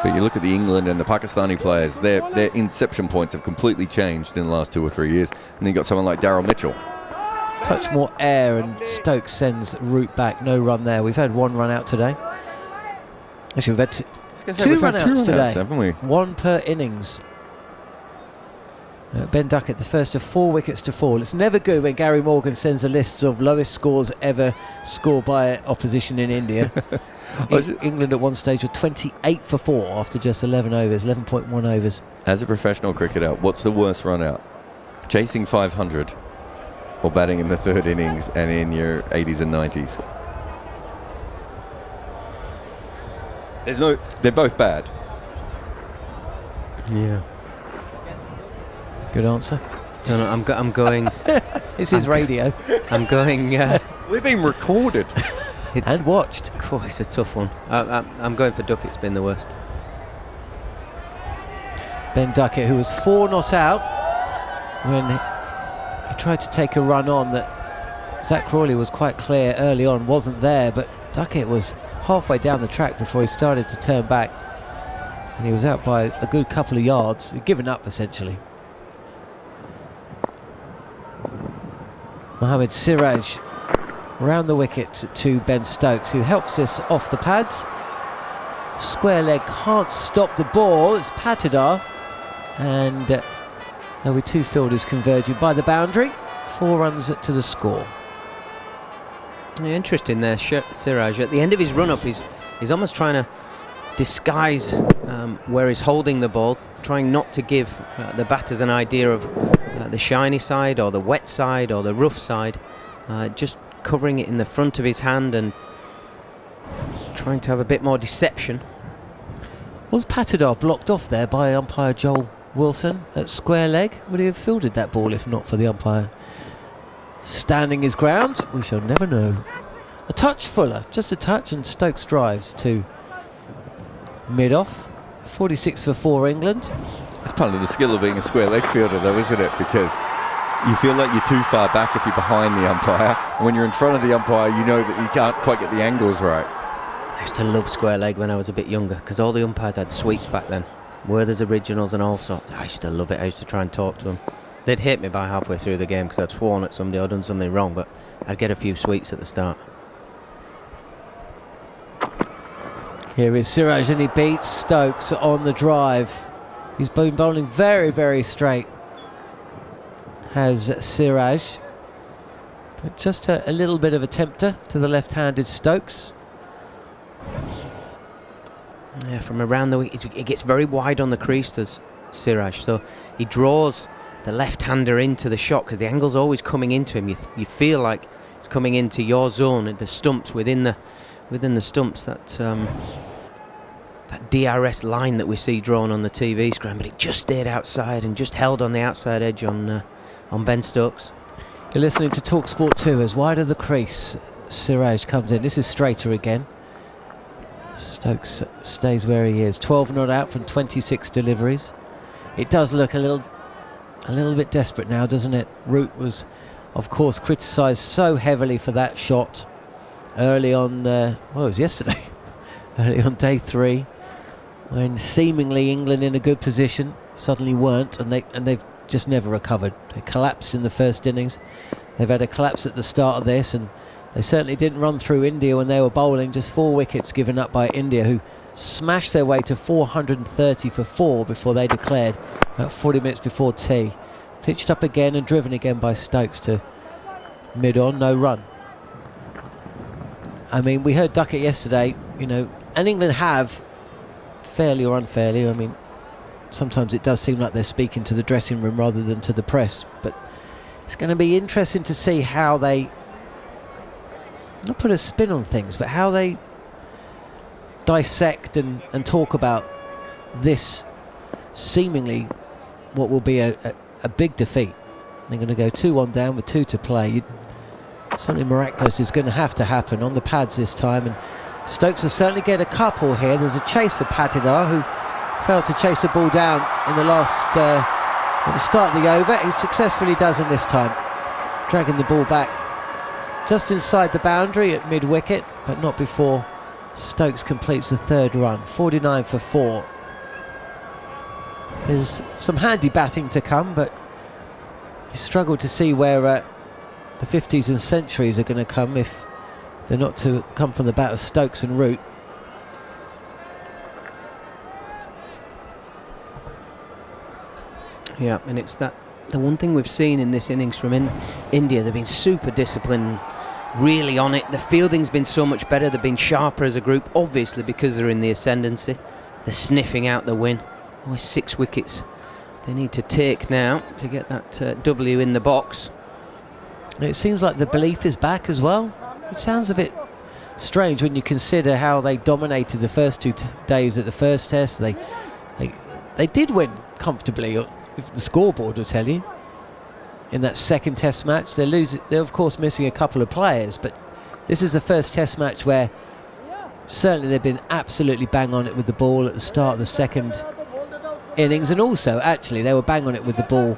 But you look at the England and the Pakistani players, their inception points have completely changed in the last 2 or 3 years. And then you've got someone like Daryl Mitchell. Touch more air, and Stokes sends Root back. No run there. We've had 1 run out today. Actually, we've had 2 run outs today. Haven't we? 1 per innings. Ben Duckett, the first of 4 wickets to fall. It's never good when Gary Morgan sends a list of lowest scores ever scored by opposition in India. England at one stage were 28 for 4 after just 11 overs, 11.1 overs. As a professional cricketer, what's the worst run out? Chasing 500 or batting in the 3rd innings and in your 80s and 90s? They're both bad. Yeah. Good answer. Don't know, I'm going. It's his radio. I'm going. We're being recorded and watched. It's a tough one. I'm going for Duckett's been the worst. Ben Duckett, who was 4 not out when he tried to take a run on that Zach Crawley was quite clear early on, wasn't there, but Duckett was halfway down the track before he started to turn back, and he was out by a good couple of yards. He'd given up essentially. Mohammad Siraj round the wicket to Ben Stokes, who helps this off the pads. Square leg can't stop the ball. It's Patidar, and there'll be 2 fielders converging by the boundary. 4 runs to the score. Yeah, interesting there, Siraj. At the end of his run-up, he's almost trying to disguise where he's holding the ball, trying not to give the batters an idea of the shiny side or the wet side or the rough side, just covering it in the front of his hand and trying to have a bit more deception. Was Patidar blocked off there by umpire Joel Wilson at square leg. Would he have fielded that ball if not for the umpire standing his ground? We shall never know. A touch fuller, just a touch, and Stokes drives to mid-off. 46 for 4 England. It's part of the skill of being a square leg fielder though, isn't it? Because you feel like you're too far back if you're behind the umpire. And when you're in front of the umpire, you know that you can't quite get the angles right. I used to love square leg when I was a bit younger because all the umpires had sweets back then. Werther's Originals and all sorts. I used to love it. I used to try and talk to them. They'd hate me by halfway through the game because I'd sworn at somebody or done something wrong, but I'd get a few sweets at the start. Here is Siraj, and he beats Stokes on the drive. He's been bowling very, very straight, has Siraj. But just a little bit of a tempter to the left-handed Stokes. Yeah, from around the wicket, it gets very wide on the crease, does Siraj. So he draws the left-hander into the shot because the angle's always coming into him. You feel like it's coming into your zone at the stumps, within the stumps. That DRS line that we see drawn on the TV screen, but it just stayed outside and just held on the outside edge on Ben Stokes. You're listening to talkSPORT 2 as wide of the crease Siraj comes in. This is straighter again. Stokes stays where he is. 12 not out from 26 deliveries. It does look a little bit desperate now, doesn't it? Root was, of course, criticised so heavily for that shot early on. Well, it was yesterday, early on day 3, when seemingly England in a good position suddenly weren't, and they've just never recovered. They collapsed in the first innings. They've had a collapse at the start of this, and they certainly didn't run through India when they were bowling. Just 4 wickets given up by India, who smashed their way to 430 for 4 before they declared about 40 minutes before tea. Pitched up again and driven again by Stokes to mid-on, no run. I mean, we heard Duckett yesterday, you know, and England have, fairly or unfairly, I mean, sometimes it does seem like they're speaking to the dressing room rather than to the press, but it's going to be interesting to see how they, not put a spin on things, but how they dissect and talk about this seemingly what will be a big defeat. They're going to go 2-1 down with 2 to play. Something miraculous is going to have to happen on the pads this time, and Stokes will certainly get a couple here. There's a chase for Patidar, who failed to chase the ball down in the last at the start of the over. He successfully does in this time, dragging the ball back just inside the boundary at mid-wicket, but not before Stokes completes the 3rd run. 49 for 4. There's some handy batting to come, but you struggle to see where the 50s and centuries are going to come if they're not to come from the bat of Stokes and Root. Yeah, and it's the one thing we've seen in this innings from India. They've been super disciplined, really on it. The fielding's been so much better. They've been sharper as a group, obviously because they're in the ascendancy. They're sniffing out the win. Always 6 wickets they need to take now to get that W in the box. It seems like the belief is back as well. It sounds a bit strange when you consider how they dominated the first 2 days at the first test. They did win comfortably, if the scoreboard will tell you. In that second test match, they're of course missing a couple of players, but this is the first test match where certainly they've been absolutely bang on it with the ball at the start of the second innings, and also actually they were bang on it with the ball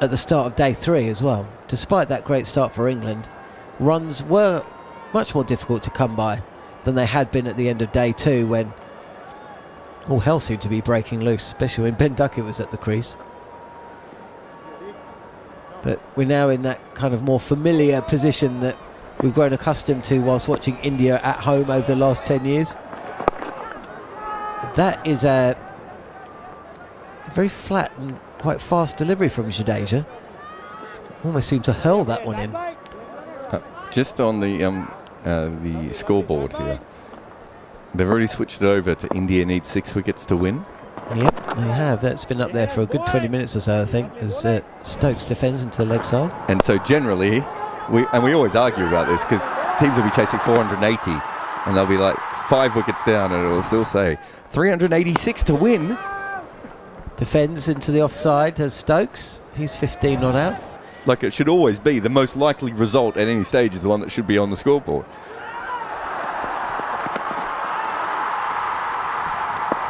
at the start of day 3 as well. Despite that great start for England, runs were much more difficult to come by than they had been at the end of day 2, when all hell seemed to be breaking loose, especially when Ben Duckett was at the crease. But we're now in that kind of more familiar position that we've grown accustomed to whilst watching India at home over the last 10 years. That is a very flat and quite fast delivery from Jadeja. Almost seemed to hurl that one in. Just on the scoreboard here, they've already switched it over to India needs 6 wickets to win. Yep, they have. That's been up there for a good 20 minutes or so, I think, as Stokes defends into the leg side. And so generally, we always argue about this because teams will be chasing 480 and they'll be like 5 wickets down, and it'll still say 386 to win. Defends into the offside as Stokes. He's 15 not out. Like it should always be, the most likely result at any stage is the one that should be on the scoreboard.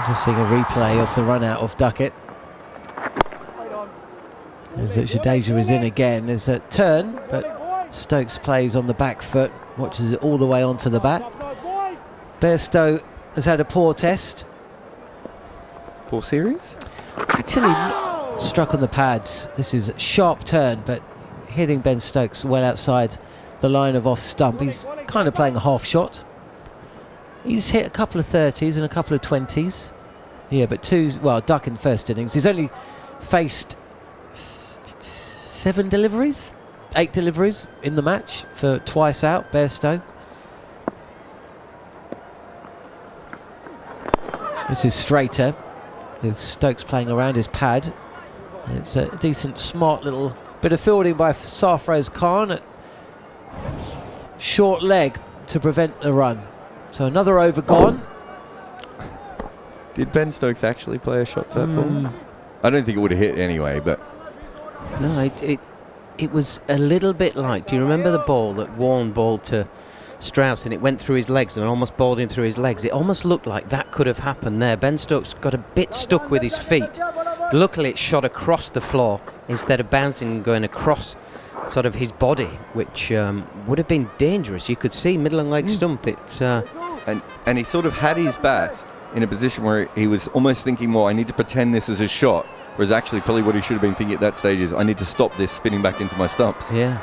Just seeing a replay of the run out of Duckett. As Jadeja is in again. There's a turn, but Stokes plays on the back foot, watches it all the way onto the bat. Bairstow has had a poor test. Poor series? Actually struck on the pads. This is a sharp turn, but hitting Ben Stokes well outside the line of off stump. He's kind of playing a half shot. He's hit a couple of 30s and a couple of 20s. Yeah, but duck in first innings. He's only faced 8 deliveries in the match for twice out, Bairstow. This is straighter, with Stokes playing around his pad. And it's a decent, smart little bit of fielding by Sarfraz Khan at short leg to prevent a run. So another over gone. Did Ben Stokes actually play a shot to that ball? I don't think it would have hit anyway, but... No, it was a little bit like, do you remember the ball that Warren bowled to Strauss and it went through his legs and almost bowled him through his legs? It almost looked like that could have happened there. Ben Stokes got a bit stuck with his feet. Luckily it shot across the floor instead of bouncing and going across sort of his body, which would have been dangerous. You could see middle and leg stump. And he sort of had his bat in a position where he was almost thinking, well, I need to pretend this is a shot, whereas actually probably what he should have been thinking at that stage is, I need to stop this spinning back into my stumps. Yeah.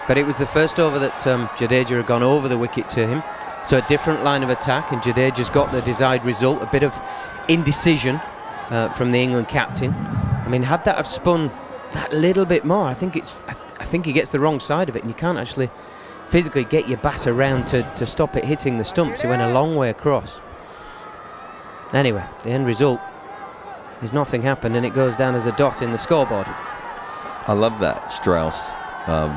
But it was the first over that Jadeja had gone over the wicket to him, so a different line of attack, and Jadeja's got the desired result. A bit of indecision from the England captain. I mean, had that have spun that little bit more, I think he gets the wrong side of it, and you can't actually physically get your bat around to stop it hitting the stumps. He went a long way across. Anyway, the end result is nothing happened, and it goes down as a dot in the scoreboard. I love that Strauss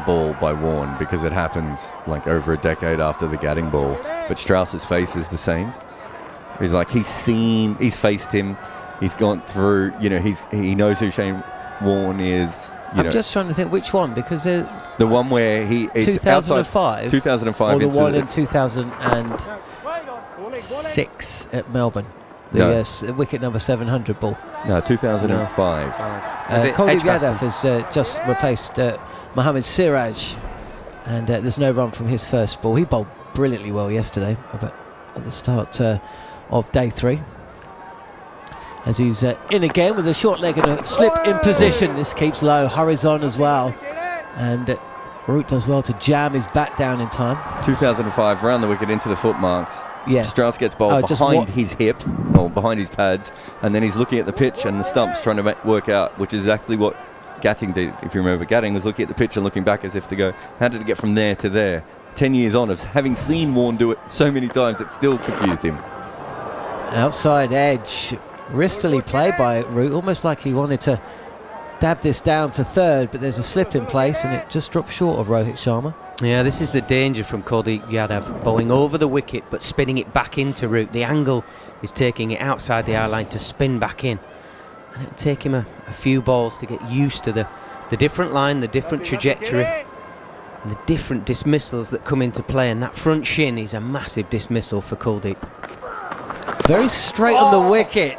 ball by Warren, because it happens like over a decade after the Gatting ball, but Strauss's face is the same. He's like, he's faced him, he's gone through, he knows who Shane Warne is. I'm just trying to think which one, because the one where it's 2005, 2005, or the one in 2006 at Melbourne. The wicket number 700 ball. No, 2005. Kuldeep Yadav has just replaced Mohammad Siraj, and there's no run from his first ball. He bowled brilliantly well yesterday, but at the start of day 3. As he's in again with a short leg and a slip in position. This keeps low, hurries on as well, and Root does well to jam his bat down in time. 2005, round the wicket into the footmarks. Yeah. Strauss gets bowled behind his hip, or behind his pads, and then he's looking at the pitch and the stumps, trying to work out, which is exactly what Gatting did. If you remember, Gatting was looking at the pitch and looking back as if to go, how did it get from there to there? 10 years on of having seen Warne do it so many times, it still confused him. Outside edge, wristily played by Root, almost like he wanted to dab this down to third, but there's a slip in place and it just dropped short of Rohit Sharma. Yeah, this is the danger from Kuldeep Yadav, bowling over the wicket but spinning it back into Root. The angle is taking it outside the eye line to spin back in, and it'll take him a few balls to get used to the different line, the different trajectory, and the different dismissals that come into play, and that front shin is a massive dismissal for Kuldeep. Very straight on the wicket.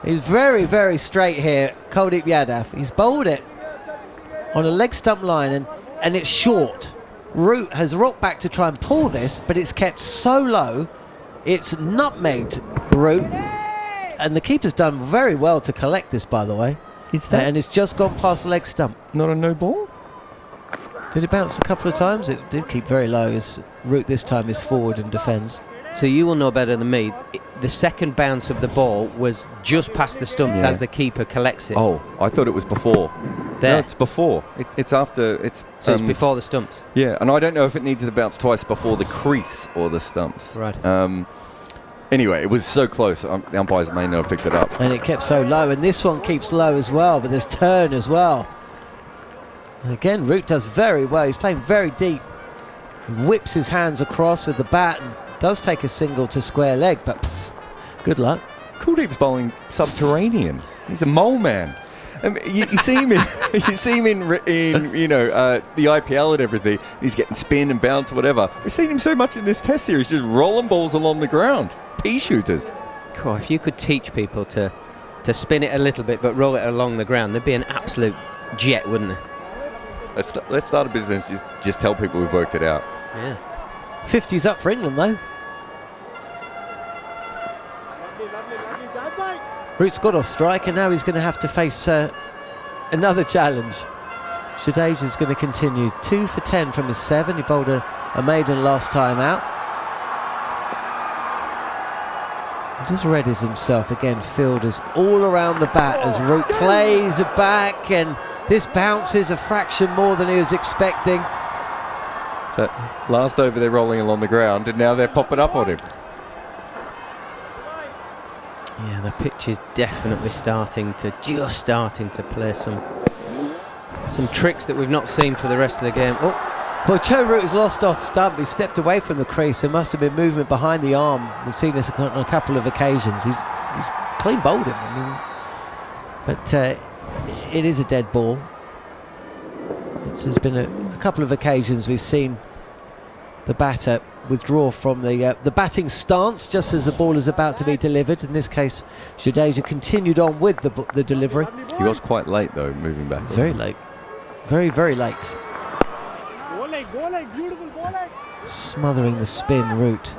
He's very, very straight here, Kuldeep Yadav. He's bowled it on a leg stump line, and it's short. Root has rocked back to try and pull this, but it's kept so low, it's nutmegged Root. And the keeper's done very well to collect this, by the way. And it's just gone past the leg stump. Not a no ball? Did it bounce a couple of times? It did keep very low, as Root this time is forward and defends. So you will know better than me. The second bounce of the ball was just past the stumps as the keeper collects it. Oh, I thought it was before. There. No, it's before. It's after. So it's before the stumps. Yeah, and I don't know if it needed to bounce twice before the crease or the stumps. Right. Anyway, it was so close. The umpires may not have picked it up. And it kept so low, and this one keeps low as well, but there's turn as well. And again, Root does very well. He's playing very deep. He whips his hands across with the bat and does take a single to square leg, but good luck. Kuldeep's bowling subterranean. He's a mole man. You see him in, the IPL and everything. He's getting spin and bounce, whatever. We've seen him so much in this Test series, just rolling balls along the ground. Pea shooters. Cool. If you could teach people to spin it a little bit but roll it along the ground, there'd be an absolute jet, wouldn't there? Let's start a business. Just tell people we've worked it out. Yeah. 50's up for England though. Root's got off strike, and now he's going to have to face another challenge. Jadeja's going to continue 2 for 10 from his 7. He bowled a maiden last time out. He just readies himself again. Fielders all around the bat as Root plays it back, and this bounces a fraction more than he was expecting. So last over they're rolling along the ground, and now they're popping up on him. Yeah, the pitch is definitely starting to play some tricks that we've not seen for the rest of the game. Oh, well, Joe Root has lost off stump. He stepped away from the crease. There must have been movement behind the arm. We've seen this on a couple of occasions. He's clean bowled him. But it is a dead ball. There's been a couple of occasions we've seen the batter withdraw from the batting stance just as the ball is about to be delivered. In this case, Jadeja continued on with the delivery. He was quite late though, moving back. Very late. Very, very late. Smothering the spin Root.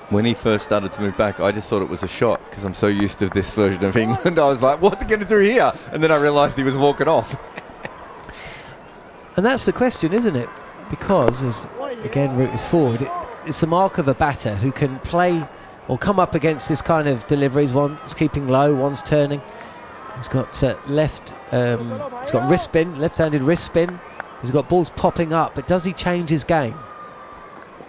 When he first started to move back, I just thought it was a shot because I'm so used to this version of England. I was like, what's he going to do here? And then I realised he was walking off. And that's the question, isn't it? Because, as again Root is forward, it's the mark of a batter who can play or come up against this kind of deliveries. One's keeping low, one's turning. He's got he's got wrist spin, left-handed wrist spin. He's got balls popping up, but does he change his game?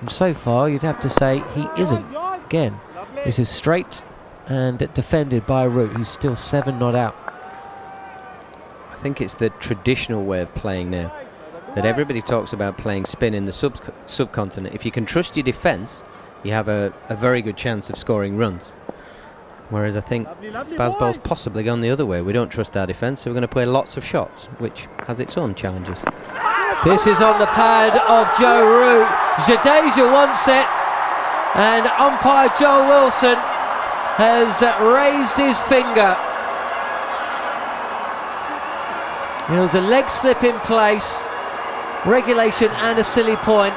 And so far, you'd have to say he isn't. Again, this is straight and defended by Root, who's still 7 not out. I think it's the traditional way of playing now. That everybody talks about playing spin in the subcontinent. If you can trust your defence, you have a very good chance of scoring runs. Whereas I think Bazball's possibly gone the other way. We don't trust our defence, so we're going to play lots of shots, which has its own challenges. This is on the pad of Joe Root. Jadeja wants it, and umpire Joel Wilson has raised his finger. There was a leg slip in place, regulation and a silly point,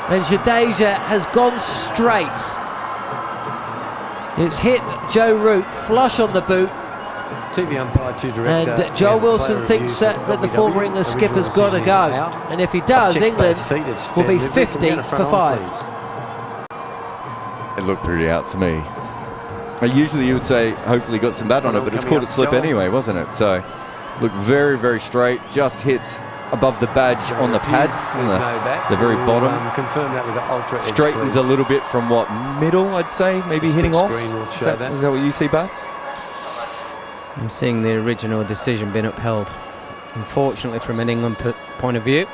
and Jadeja has gone straight. It's hit Joe Root flush on the boot. TV umpire to direct. And Joel Wilson thinks that the former England skipper's got to go. And if he does, England will be 50 for 5. It looked pretty out to me. Usually you would say hopefully got some bat on it, but it's caught it slip anyway, wasn't it? So looked very, very straight. Just hits above the badge on the pads, on the very bottom. Confirm that with the ultra edge, straightens a little bit from what, middle, I'd say, maybe hitting off. Is that what you see, Bats? I'm seeing the original decision being upheld, unfortunately, from an England point of view.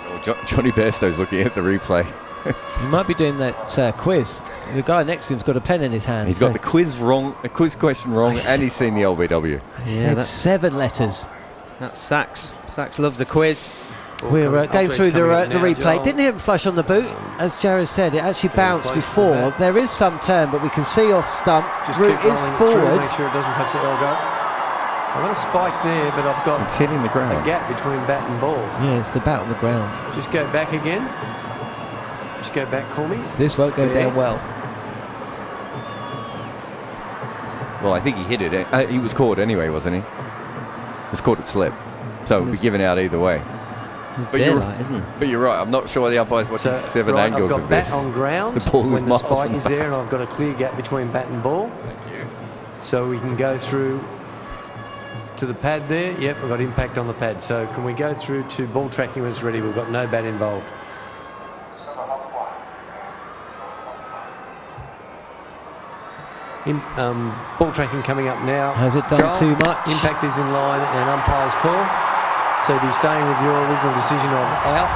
Well, Johnny Bairstow's looking at the replay. He might be doing that quiz. The guy next to him's got a pen in his hand. He's got the quiz question wrong, and he's seen the LBW. Yeah, that's 7 letters. That's Sachs. Sachs loves the quiz. We're going through the replay. Didn't hit him flush on the boot, as Jarrod said. It actually bounced before. There is some turn, but we can see off stump. Root is forward. Make sure it doesn't touch the elbow. I've got a spike there, but I've got it's hitting the ground. A gap between bat and ball. Yeah, it's the bat on the ground. Just go back again. Just go back for me. This won't go down well. Well, I think he hit it. He was caught anyway, wasn't he? He was caught at slip. So it would be given out either way. It's daylight, isn't it? But you're right. I'm not sure the umpire's watching 7 angles I've got of bat this. on ground The ball when is the spike is there, and I've got a clear gap between bat and ball. Thank you. So we can go through to the pad there. Yep, we've got impact on the pad. So can we go through to ball tracking when it's ready? We've got no bat involved. Ball tracking coming up now. Has it done Joel, too much? Impact is in line and umpire's call. So be staying with your original decision of out.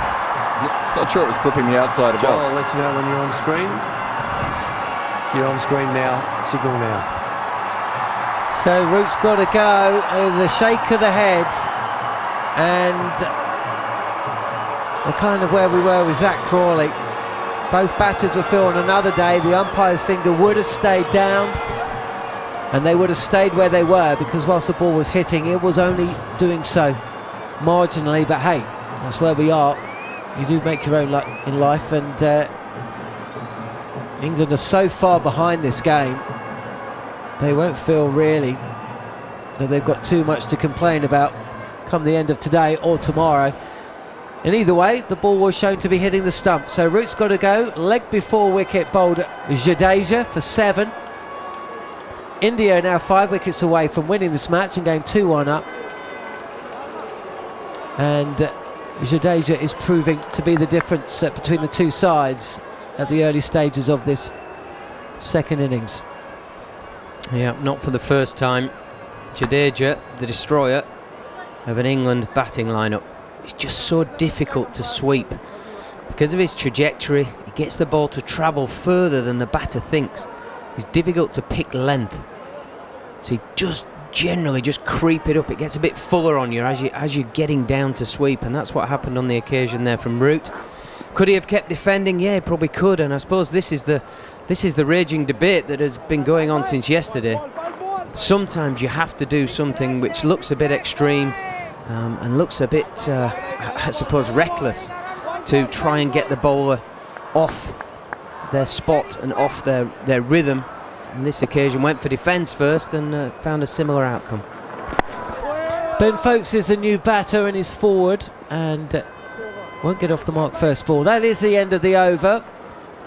Not sure it was clipping the outside of Joel, off. I'll let you know when you're on screen. You're on screen now. Signal now. So Root's got to go. The shake of the head, and the kind of where we were with Zach Crawley. Both batters were feeling another day. The umpire's finger would have stayed down, and they would have stayed where they were, because whilst the ball was hitting, it was only doing so marginally. But hey, that's where we are. You do make your own luck in life, and England are so far behind this game, they won't feel really that they've got too much to complain about come the end of today or tomorrow. And either way, the ball was shown to be hitting the stump. So Root's got to go. Leg before wicket bowled Jadeja for 7. India are now 5 wickets away from winning this match and going 2-1 up. And Jadeja is proving to be the difference between the two sides at the early stages of this second innings. Yeah, not for the first time. Jadeja, the destroyer of an England batting lineup. It's just so difficult to sweep. Because of his trajectory, he gets the ball to travel further than the batter thinks. It's difficult to pick length. So he just generally just creep it up. It gets a bit fuller on you as you're getting down to sweep, and that's what happened on the occasion there from Root. Could he have kept defending? Yeah, he probably could, and I suppose this is the raging debate that has been going on since yesterday. Sometimes you have to do something which looks a bit extreme and looks a bit, I suppose, reckless to try and get the bowler off their spot and off their rhythm. On this occasion went for defence first and found a similar outcome. Ben Folkes is the new batter and he's forward and won't get off the mark first ball. That is the end of the over,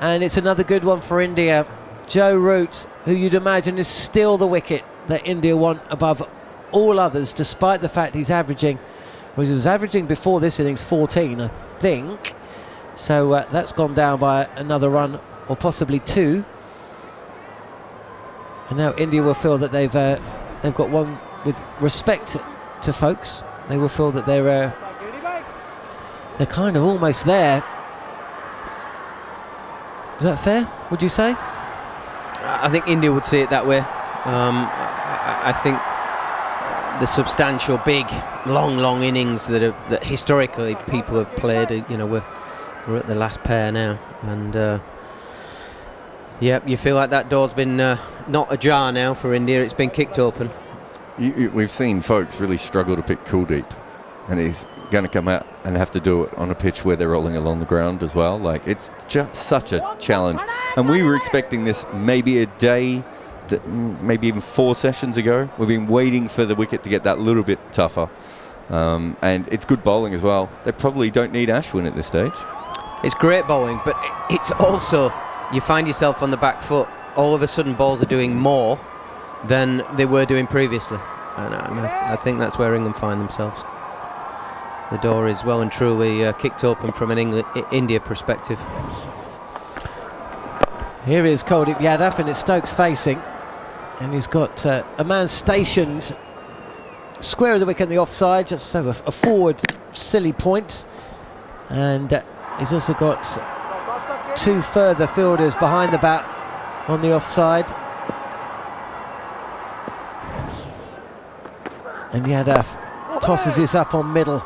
and it's another good one for India. Joe Root, who you'd imagine is still the wicket that India want above all others, despite the fact he's averaging, well, he was averaging before this innings 14, I think. So that's gone down by another run or possibly 2. And now India will feel that they've got one with respect to Folkes. They will feel that they're kind of almost there. Is that fair, would you say? I think India would see it that way. I think the substantial, big, long innings that historically people have played, we're at the last pair now, and yeah, you feel like that door's been not ajar now for India. It's been kicked open. We've seen Folkes really struggle to pick Kuldeep, and he's going to come out and have to do it on a pitch where they're rolling along the ground as well. Like, it's just such a challenge, and we were expecting this maybe a day, maybe even 4 sessions ago. We've been waiting for the wicket to get that little bit tougher, and it's good bowling as well. They probably don't need Ashwin at this stage. It's great bowling, but it's also, you find yourself on the back foot. All of a sudden balls are doing more than they were doing previously, and I think that's where England find themselves. The door is well and truly kicked open from an India perspective. Here is Kuldeep Yadav, and it's Stokes facing, and he's got a man stationed square of the wicket in the offside, just so a forward silly point, and he's also got 2 further fielders behind the bat on the offside. And Yadav tosses this up on middle.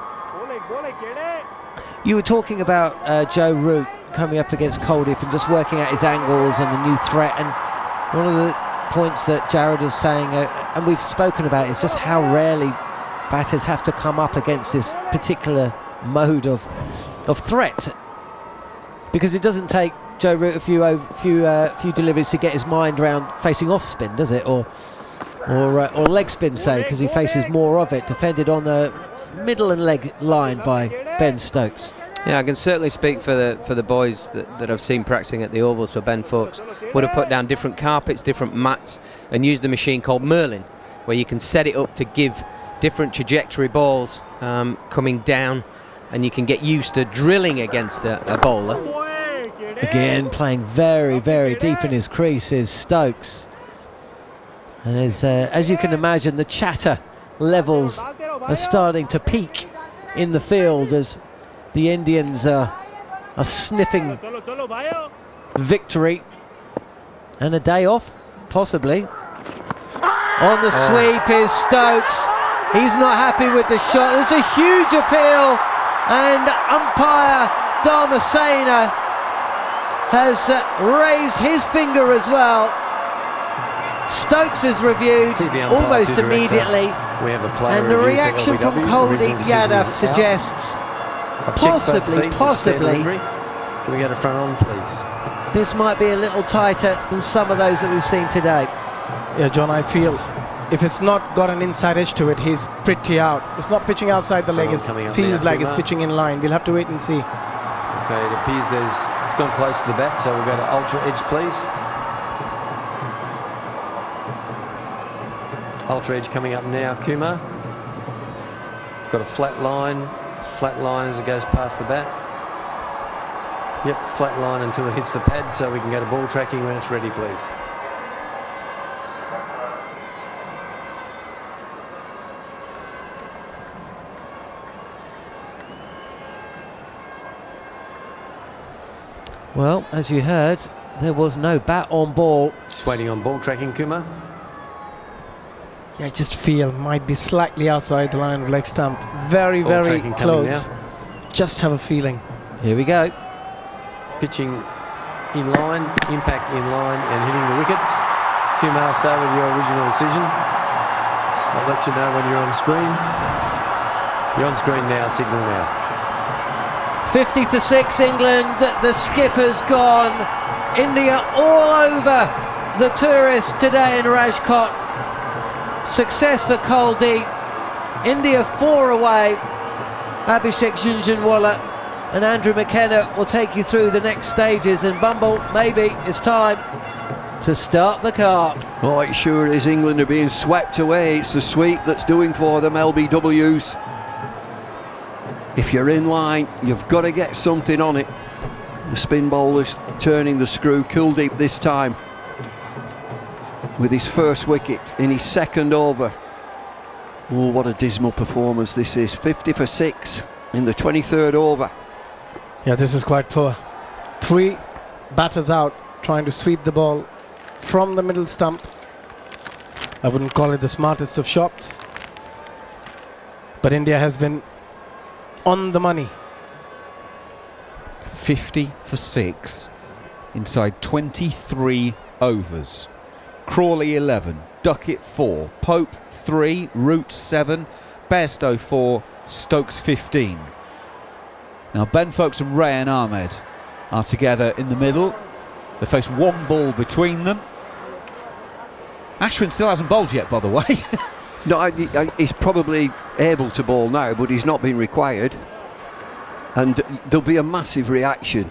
You were talking about Joe Root coming up against Kuldeep and just working out his angles and the new threat, and one of the points that Jarrod was saying, and we've spoken about, is just how rarely batters have to come up against this particular mode of threat, because it doesn't take Joe Root a few deliveries to get his mind around facing off spin, does it, or leg spin, say, because he faces more of it, defended on the middle and leg line by Ben Stokes. Yeah, I can certainly speak for the boys that I've seen practicing at the Oval. So Ben Folkes would have put down different carpets, different mats, and used a machine called Merlin, where you can set it up to give different trajectory balls coming down, and you can get used to drilling against a bowler. Again, playing very, very deep in his crease is Stokes. And as you can imagine, the chatter levels are starting to peak in the field as the Indians are a sniffing victory and a day off, possibly. On the sweep is Stokes. He's not happy with the shot. There's a huge appeal, and umpire Dharmasena has raised his finger as well. Stokes is reviewed almost immediately, We have a player and the review for reaction from LBW. Kuldeep Original decision Yadav is suggests out. I've checked both feet. It's possibly dead. Can we go to front on, please? this might be a little tighter than some of those that we've seen today. Yeah, John, I feel if it's not got an inside edge to it, he's pretty out. It's not pitching outside the leg, it coming up feels now, like it's Kimber. pitching in line. We'll have to wait and see. Okay, it appears it's gone close to the bat, so we'll go to ultra edge, please. Ultra edge coming up now, Kumar. It's got a flat line as it goes past the bat. Yep, flat line until it hits the pad, so we can go to ball tracking when it's ready, please. Well, as you heard, there was no bat on ball. Just waiting on ball tracking, Kumar. Yeah, I just feel might be slightly outside the line of leg stump. Very, Ball very tracking coming close. now. Just have a feeling. Here we go. Pitching in line, impact in line, and hitting the wickets. Kumar, stay with your original decision. I'll let you know when you're on screen. You're on screen now, signal now. 50 for 6 England, the skipper's gone. India all over the tourists today in Rajkot. Success for Kuldeep. India 4 away. Abhishek Jhnujhnuwala and Andrew McKenna will take you through the next stages, and Bumble, maybe it's time to start the car. Oh, it sure is. England are being swept away. It's the sweep that's doing for them, LBWs. If you're in line, you've got to get something on it. The spin bowler's turning the screw. Kuldeep this time with his first wicket in his second over. Oh, what a dismal performance this is. 50 for 6 in the 23rd over. Yeah, this is quite poor. 3 batters out trying to sweep the ball from the middle stump. I wouldn't call it the smartest of shots, but India has been on the money. 50 for 6 inside 23 overs. Crawley 11, Duckett 4, Pope 3, Root 7, Bairstow 4, Stokes 15. Now Ben Foakes and Rayan Ahmed are together in the middle. They face one ball between them. Ashwin still hasn't bowled yet, by the way. No, he's probably able to bowl now, but he's not been required. And there'll be a massive reaction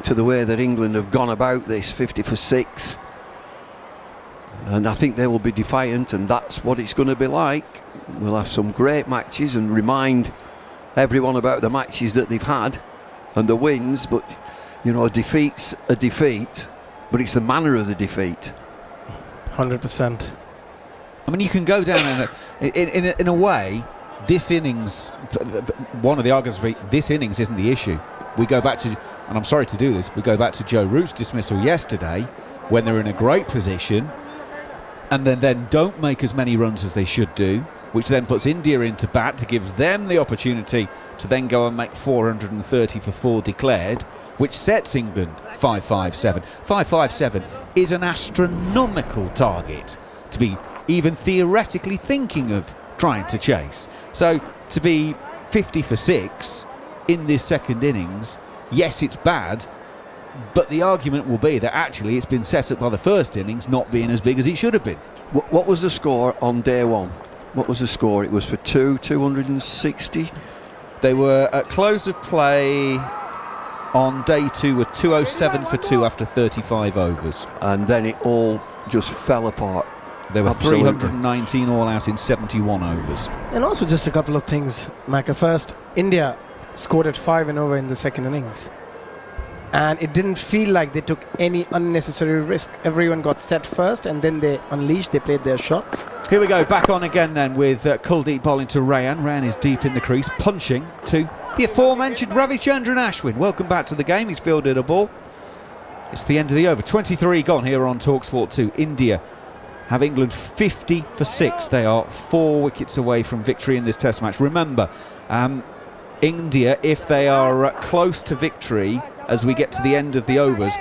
to the way that England have gone about this 50 for 6. And I think they will be defiant, and that's what it's going to be like. We'll have some great matches and remind everyone about the matches that they've had and the wins, but you know, a defeat's a defeat, but it's the manner of the defeat. 100%. I mean, you can go down in a way. This innings, one of the arguments would be this innings isn't the issue. We go back to, and I'm sorry to do this, we go back to Joe Root's dismissal yesterday when they're in a great position and then don't make as many runs as they should do, which then puts India into bat to give them the opportunity to then go and make 430 for 4 declared, which sets England 557. 557 is an astronomical target to be even theoretically thinking of trying to chase. So to be 50 for 6 in this second innings, yes, it's bad, but the argument will be that actually it's been set up by the first innings not being as big as it should have been. What was the score on day one? What was the score? It was for 260? They were at close of play on day 2 were 207 for 2 after 35 overs. And then it all just fell apart. There were Absolutely. 319 all out in 71 overs. And also just a couple of things, Macca. First, India scored at 5 and over in the second innings, and it didn't feel like they took any unnecessary risk. Everyone got set first and then they unleashed, they played their shots. Here we go, back on again then with Kuldeep bowling to Rayan. Rayan is deep in the crease, punching to the aforementioned Ravichandran Ashwin. Welcome back to the game. He's fielded a ball. It's the end of the over. 23 gone here on talkSPORT 2. India have England 50 for 6. They are 4 wickets away from victory in this Test match. Remember, India, if they are close to victory as we get to the end of the overs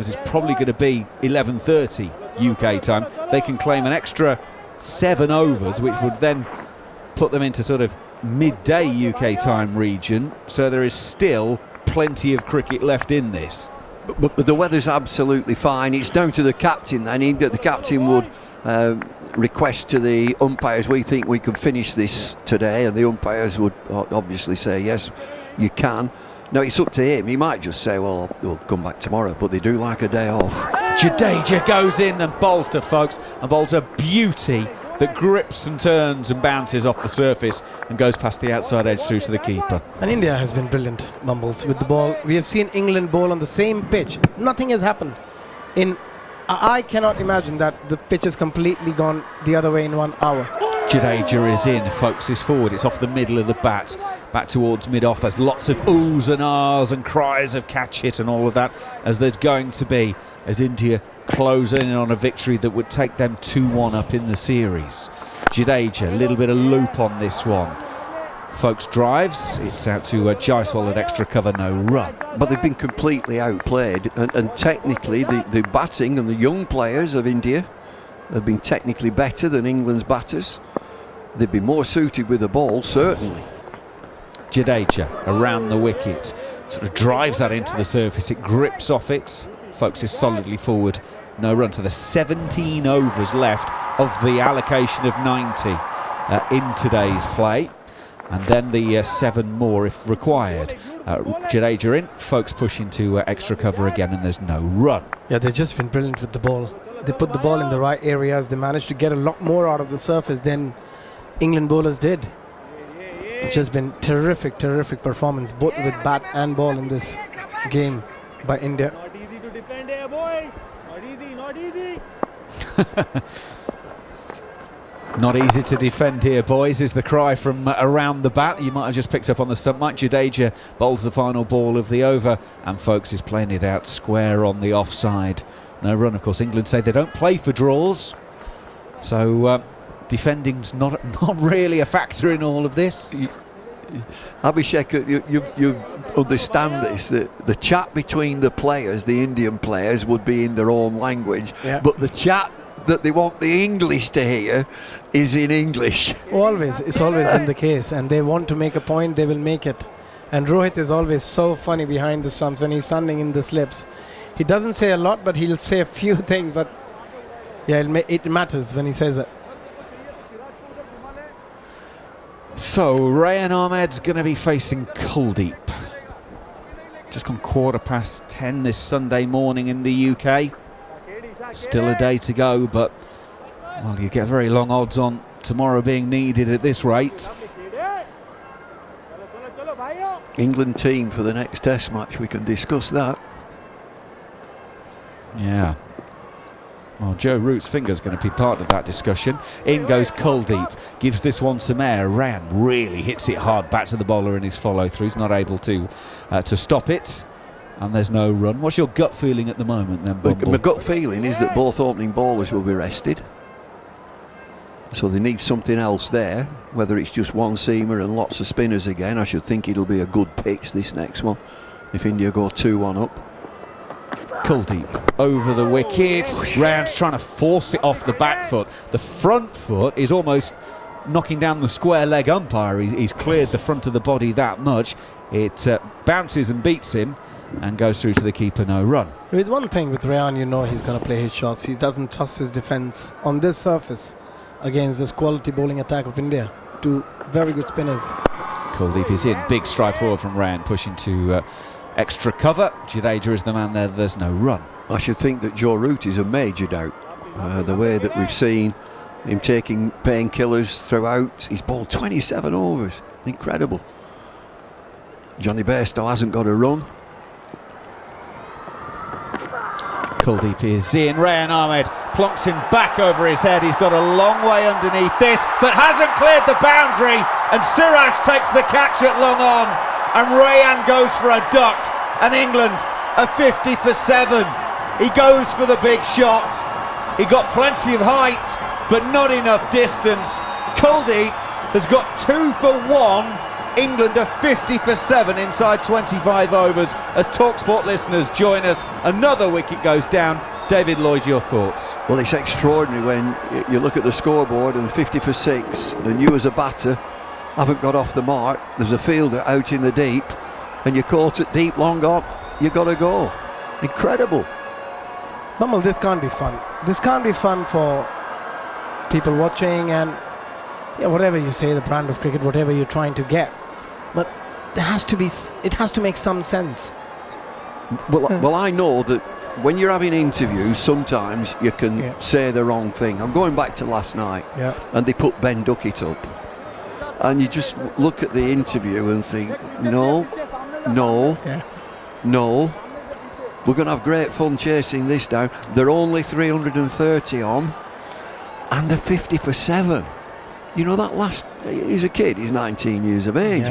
is probably going to be 11:30 UK time. They can claim an extra 7 overs, which would then put them into sort of midday UK time region. So there is still plenty of cricket left in this. But the weather's absolutely fine. It's down to the captain then. The captain would request to the umpires, we think we can finish this today, and the umpires would obviously say yes, you can. No, it's up to him. He might just say, well, we'll come back tomorrow, but they do like a day off. Jadeja goes in and bowls to folks, and bowls a beauty that grips and turns and bounces off the surface and goes past the outside edge through to the keeper. And India has been brilliant, Mumbles, with the ball. We have seen England bowl on the same pitch. Nothing has happened. I cannot imagine that the pitch has completely gone the other way in 1 hour. Jadeja is in, focuses forward, it's off the middle of the bat, back towards mid-off. There's lots of oohs and ahs and cries of catch it and all of that, as there's going to be, as India close in on a victory that would take them 2-1 up in the series. Jadeja, a little bit of loop on this one. Folks drives, it's out to Jaiswal at extra cover, no run. But they've been completely outplayed, and technically the batting and the young players of India have been technically better than England's batters. They'd be more suited with the ball, certainly. Jadeja around the wicket, sort of drives that into the surface, it grips off it, focuses solidly forward, no run. So there's 17 overs left of the allocation of 90 in today's play, and then the 7 more if required. Jadeja in, folks push into extra cover again, and there's no run. Yeah, they've just been brilliant with the ball. They put the ball in the right areas. They managed to get a lot more out of the surface than England bowlers did. It's just been terrific performance, both with bat and ball in this game by India. Not easy to defend here, boy. Not easy. Not easy to defend here, boys, is the cry from around the bat. You might have just picked up on the stump. Mike Jadeja bowls the final ball of the over, and folks is playing it out square on the offside. No run. Of course, England say they don't play for draws, so defending's not really a factor in all of this. Abhishek, you understand this, that the chat between the players, the Indian players, would be in their own language, but the chat that they want the English to hear is in English. It's always been the case, and they want to make a point, they will make it. And Rohit is always so funny behind the stumps when he's standing in the slips. He doesn't say a lot, but he'll say a few things, but yeah, it matters when he says it. So Rayan Ahmed's going to be facing Kuldeep. Just gone 10:15 this Sunday morning in the UK. Still a day to go, but well, you get very long odds on tomorrow being needed at this rate. England team for the next Test match, we can discuss that. Yeah. Well, Joe Root's finger's going to be part of that discussion. In goes Kuldeep, gives this one some air. Rayan really hits it hard back to the bowler in his follow-through. He's not able to stop it, and there's no run. What's your gut feeling at the moment then, Bumble? My gut feeling is that both opening bowlers will be rested, so they need something else there, whether it's just one seamer and lots of spinners again. I should think it'll be a good pitch, this next one, if India go 2-1 up. Kuldeep over the wicket. Rayan's trying to force it off the back foot. The front foot is almost knocking down the square leg umpire. He's cleared the front of the body that much. It bounces and beats him and goes through to the keeper, no run. With one thing with Rayan, you know he's going to play his shots. He doesn't trust his defence on this surface against this quality bowling attack of India. 2 very good spinners. Kuldeep is in. Big stride forward from Rayan, pushing to extra cover. Jadeja is the man there. There's no run. I should think that Joe Root is a major doubt. The way that we've seen him taking painkillers throughout. He's bowled 27 overs. Incredible. Johnny Bairstow hasn't got a run. Kuldeep is in. Rayan Ahmed plonks him back over his head. He's got a long way underneath this, but hasn't cleared the boundary. and Siraj takes the catch at long on, and Rayan goes for a duck, and England are 50 for 7. He goes for the big shot. He got plenty of height, but not enough distance. Kuldeep has got 2 for 1. England are 50 for 7 inside 25 overs. As TalkSPORT listeners join us, another wicket goes down. David Lloyd, your thoughts? Well, it's extraordinary when you look at the scoreboard and 50 for 6, and you as a batter haven't got off the mark. There's a fielder out in the deep, and you're caught at deep, long on. You got to go. Incredible. Bumble, this can't be fun. This can't be fun for people watching, and whatever you say, the brand of cricket, whatever you're trying to get. But it has to make some sense. Well, I know that when you're having interviews, sometimes you can say the wrong thing. I'm going back to last night, and they put Ben Duckett up. And you just look at the interview and think, no. We're going to have great fun chasing this down. They're only 330 on, and they're 50 for 7. You know, that last, he's a kid, he's 19 years of age,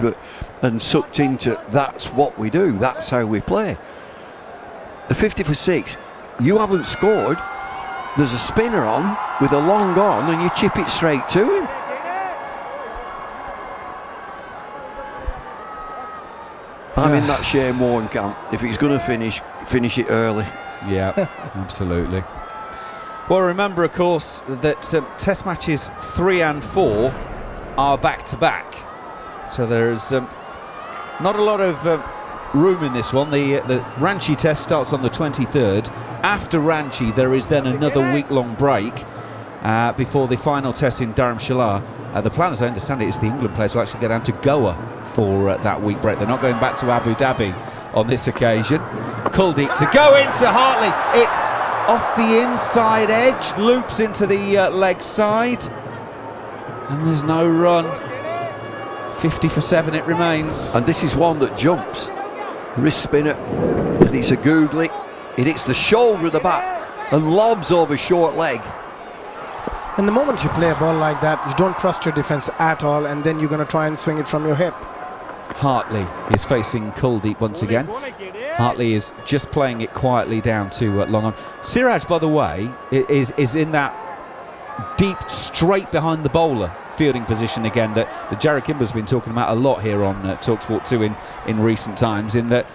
and sucked into that's what we do, that's how we play. The 50 for 6, you haven't scored, there's a spinner on with a long on, and you chip it straight to him. I'm in that Shane Warne camp. If he's going to finish it early. Yeah, absolutely. Well, remember, of course, that Test matches 3 and 4 are back-to-back. So there's not a lot of room in this one. The Ranchi Test starts on the 23rd. After Ranchi, there is then another week-long break before the final test in Dharamshala. The plan, as I understand it, is the England players will actually go down to Goa for that week break. They're not going back to Abu Dhabi on this occasion. Kuldeep to go into Hartley. It's off the inside edge, loops into the leg side, and there's no run. 50 for 7 it remains. And this is one that jumps. Wrist spinner, and it's a googly. It hits the shoulder of the bat and lobs over short leg. And the moment you play a ball like that, you don't trust your defence at all, and then you're going to try and swing it from your hip. Hartley is facing Kuldeep once again. Hartley is just playing it quietly down to long on. Siraj, by the way, is in that deep, straight behind the bowler fielding position again that Jarrod Kimber's been talking about a lot here on TalkSPORT 2 in recent times, in that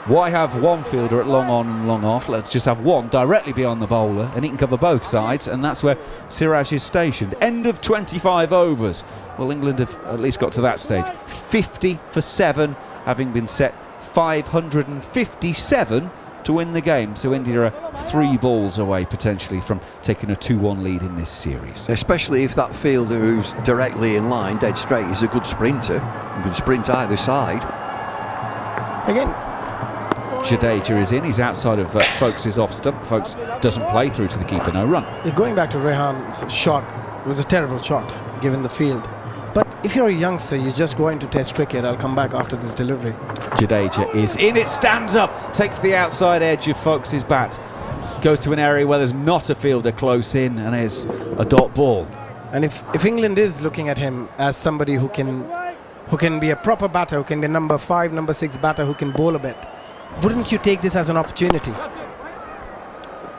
why have one fielder at long on and long off? Let's just have one directly beyond the bowler, and he can cover both sides, and that's where Siraj is stationed. End of 25 overs. Well, England have at least got to that stage. 50 for 7, having been set 557 to win the game. So India are 3 balls away potentially from taking a 2-1 lead in this series. Especially if that fielder who's directly in line, dead straight, is a good sprinter. You can sprint either side. Again, Jadeja is in, he's outside of Folkes' off stump. Folkes doesn't play through to the keeper, no run. Going back to Rehan's shot, it was a terrible shot given the field. But if you're a youngster, you just go into Test cricket. I'll come back after this delivery. Jadeja is in, it stands up, takes the outside edge of Folkes' bat, goes to an area where there's not a fielder close in, and is a dot ball. And if England is looking at him as somebody who can be a proper batter, who can be a number 5, number 6 batter, who can bowl a bit, wouldn't you take this as an opportunity?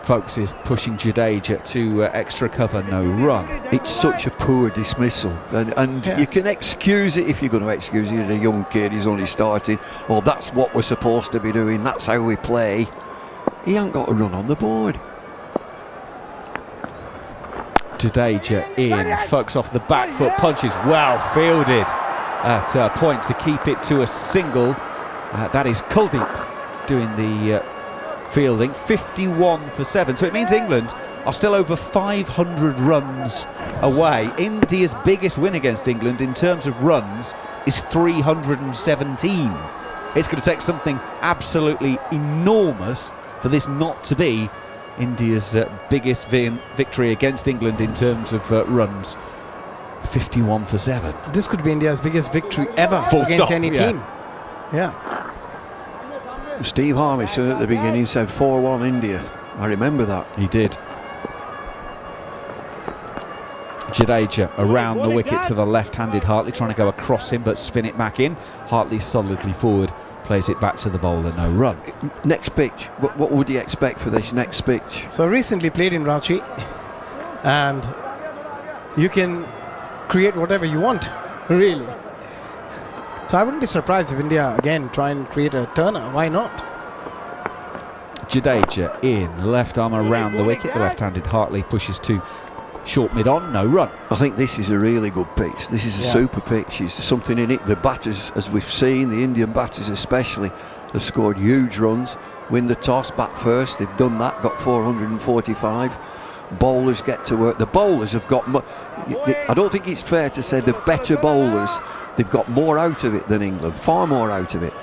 Folkes is pushing Jadeja to extra cover, no run. It's such a poor dismissal, and you can excuse it if you're going to excuse it. He's a young kid, he's only starting. Well, that's what we're supposed to be doing, that's how we play. He ain't got a run on the board. Jadeja in, Folkes off the back foot, punches well fielded at a point to keep it to a single. That is Kuldeep doing the fielding. 51 for 7, so it means England are still over 500 runs away. India's biggest win against England in terms of runs is 317. It's going to take something absolutely enormous for this not to be India's biggest victory against England in terms of runs. 51 for 7. This could be India's biggest victory ever against any team. Yeah. Steve Harvey said at the beginning, said 4-1 India. I remember that. He did. Jadeja around the wicket to the left-handed Hartley, trying to go across him but spin it back in. Hartley solidly forward, plays it back to the bowler, no run. Next pitch, what would you expect for this next pitch? So recently played in Ranchi, and you can create whatever you want, really. So I wouldn't be surprised if India again try and create a turner. Why not? Jadeja in, left arm around the wicket. The left-handed Hartley pushes to short mid-on, no run. I think this is a really good pitch. This is a super pitch. There's something in it. The batters, as we've seen, the Indian batters especially, have scored huge runs. Win the toss, bat first. They've done that, got 445. Bowlers get to work. The bowlers have got... I don't think it's fair to say the better bowlers, they've got more out of it than England. Far more out of it.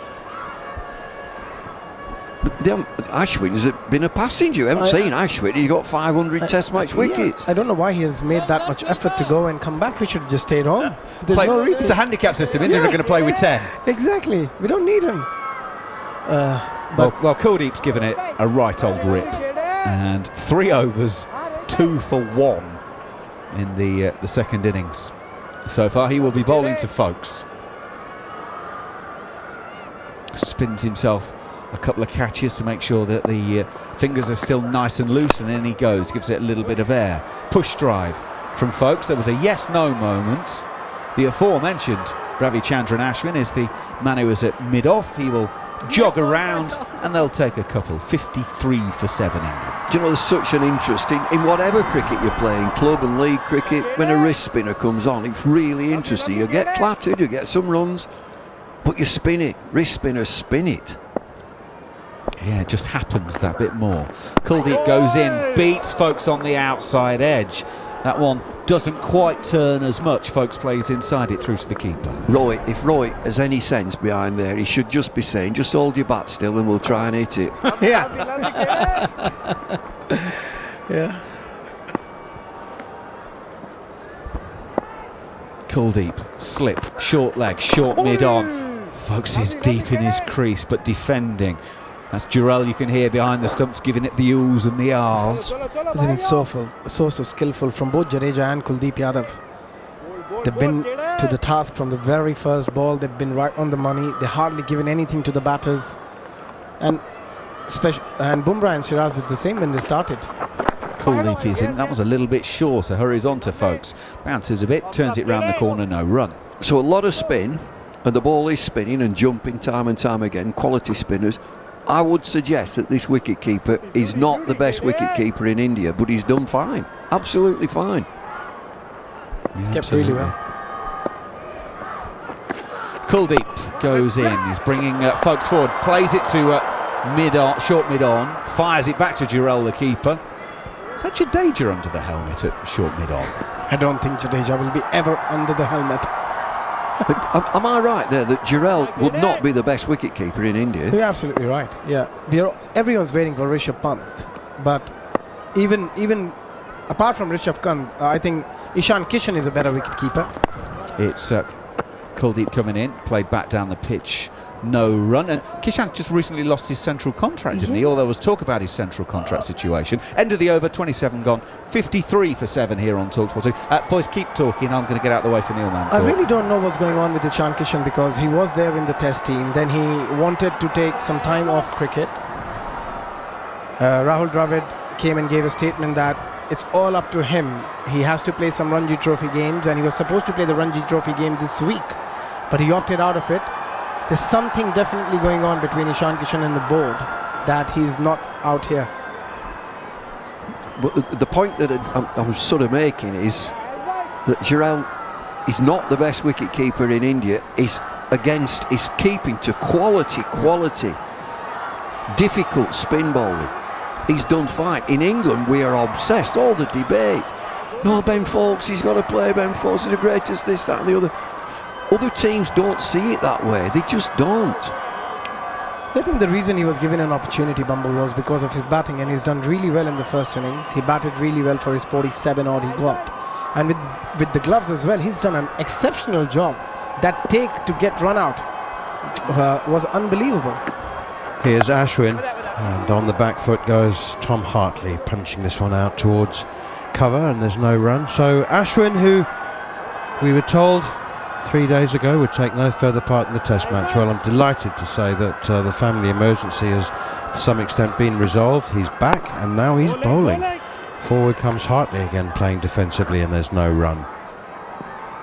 Ashwin's been a passenger. You haven't seen Ashwin. He got 500 Test match wickets. I don't know why he has made that much effort to go and come back. We should have just stayed home. There's no reason. It's a handicap system. India are going to play with 10. Exactly. We don't need him. Well, Kuldeep's given it a right old rip, and 3 overs, 2 for 1 in the second innings. So far, he will be bowling to Folkes. Spins himself a couple of catches to make sure that the fingers are still nice and loose, and then he goes, gives it a little bit of air. Push drive from Folkes. There was a yes-no moment. The aforementioned Ravichandran Ashwin is the man who is at mid-off. He will jog around and they'll take a couple. 53 for 7 England. Do you know, there's such an interest in whatever cricket you're playing, club and league cricket, when a wrist spinner comes on, it's really interesting. You get clattered, you get some runs, but you spin it. Wrist spinners spin it. Yeah, it just happens that bit more. Kuldeep goes in, beats Folkes on the outside edge. That one doesn't quite turn as much. Folkes plays inside it through to the keeper. If Roy has any sense behind there, he should just be saying, just hold your bat still and we'll try and hit it. Yeah. Yeah. Kuldeep, slip, short leg, short mid-on. Folkes is deep in his crease, but defending. That's Jarrod, you can hear behind the stumps, giving it the oohs and the ahs. It's been so skillful from both Jadeja and Kuldeep Yadav. They've been to the task from the very first ball. They've been right on the money. They've hardly given anything to the batters. And Bumrah and Shiraz did the same when they started. Kuldeep is in. That was a little bit short, so hurries on to Folkes. Bounces a bit, turns it round the corner, no run. So a lot of spin, and the ball is spinning and jumping time and time again. Quality spinners. I would suggest that this wicket-keeper is not the best wicket-keeper in India, but he's done fine. Absolutely fine. He's kept really well. Kuldeep goes in. He's bringing Folkes forward. Plays it to short mid-on. Fires it back to Jarrod, the keeper. Is that Jadeja under the helmet at short mid-on? I don't think Jadeja will be ever under the helmet. Am I right there that Jarrod would not be the best wicket-keeper in India? You're absolutely right. Yeah, everyone's waiting for Rishabh Pant, but even apart from Rishabh Pant, I think Ishan Kishan is a better wicket-keeper. It's Kuldeep coming in, played back down the pitch, no run, and Kishan just recently lost his central contract, didn't he? All there was talk about his central contract situation. End of the over, 27 gone, 53 for 7 here on talkSPORT 2. Boys, keep talking. I'm going to get out of the way for Neil Manthorp. I really don't know what's going on with Ishan Kishan, because he was there in the test team, then he wanted to take some time off cricket. Rahul Dravid came and gave a statement that it's all up to him. He has to play some Ranji Trophy games, and he was supposed to play the Ranji Trophy game this week, but he opted out of it. There's something definitely going on between Ishan Kishan and the board that he's not out here. But the point that I was sort of making is that Jarrod is not the best wicket-keeper in India. Is keeping to quality, difficult spin bowling. He's done fine. In England, we are obsessed. All the debate. No, Ben Folkes, he's got to play. Ben Folkes is the greatest, this, that and the other. Other teams don't see it that way. They just don't. I think the reason he was given an opportunity, Bumble, was because of his batting, and he's done really well in the first innings. He batted really well for his 47 odd he got. And with the gloves as well, he's done an exceptional job. That take to get run out was unbelievable. Here's Ashwin, and on the back foot goes Tom Hartley, punching this one out towards cover and there's no run. So Ashwin, who we were told 3 days ago would take no further part in the test match, well, I'm delighted to say that the family emergency has to some extent been resolved. He's back and now he's bowling. Forward comes Hartley again, playing defensively, and there's no run.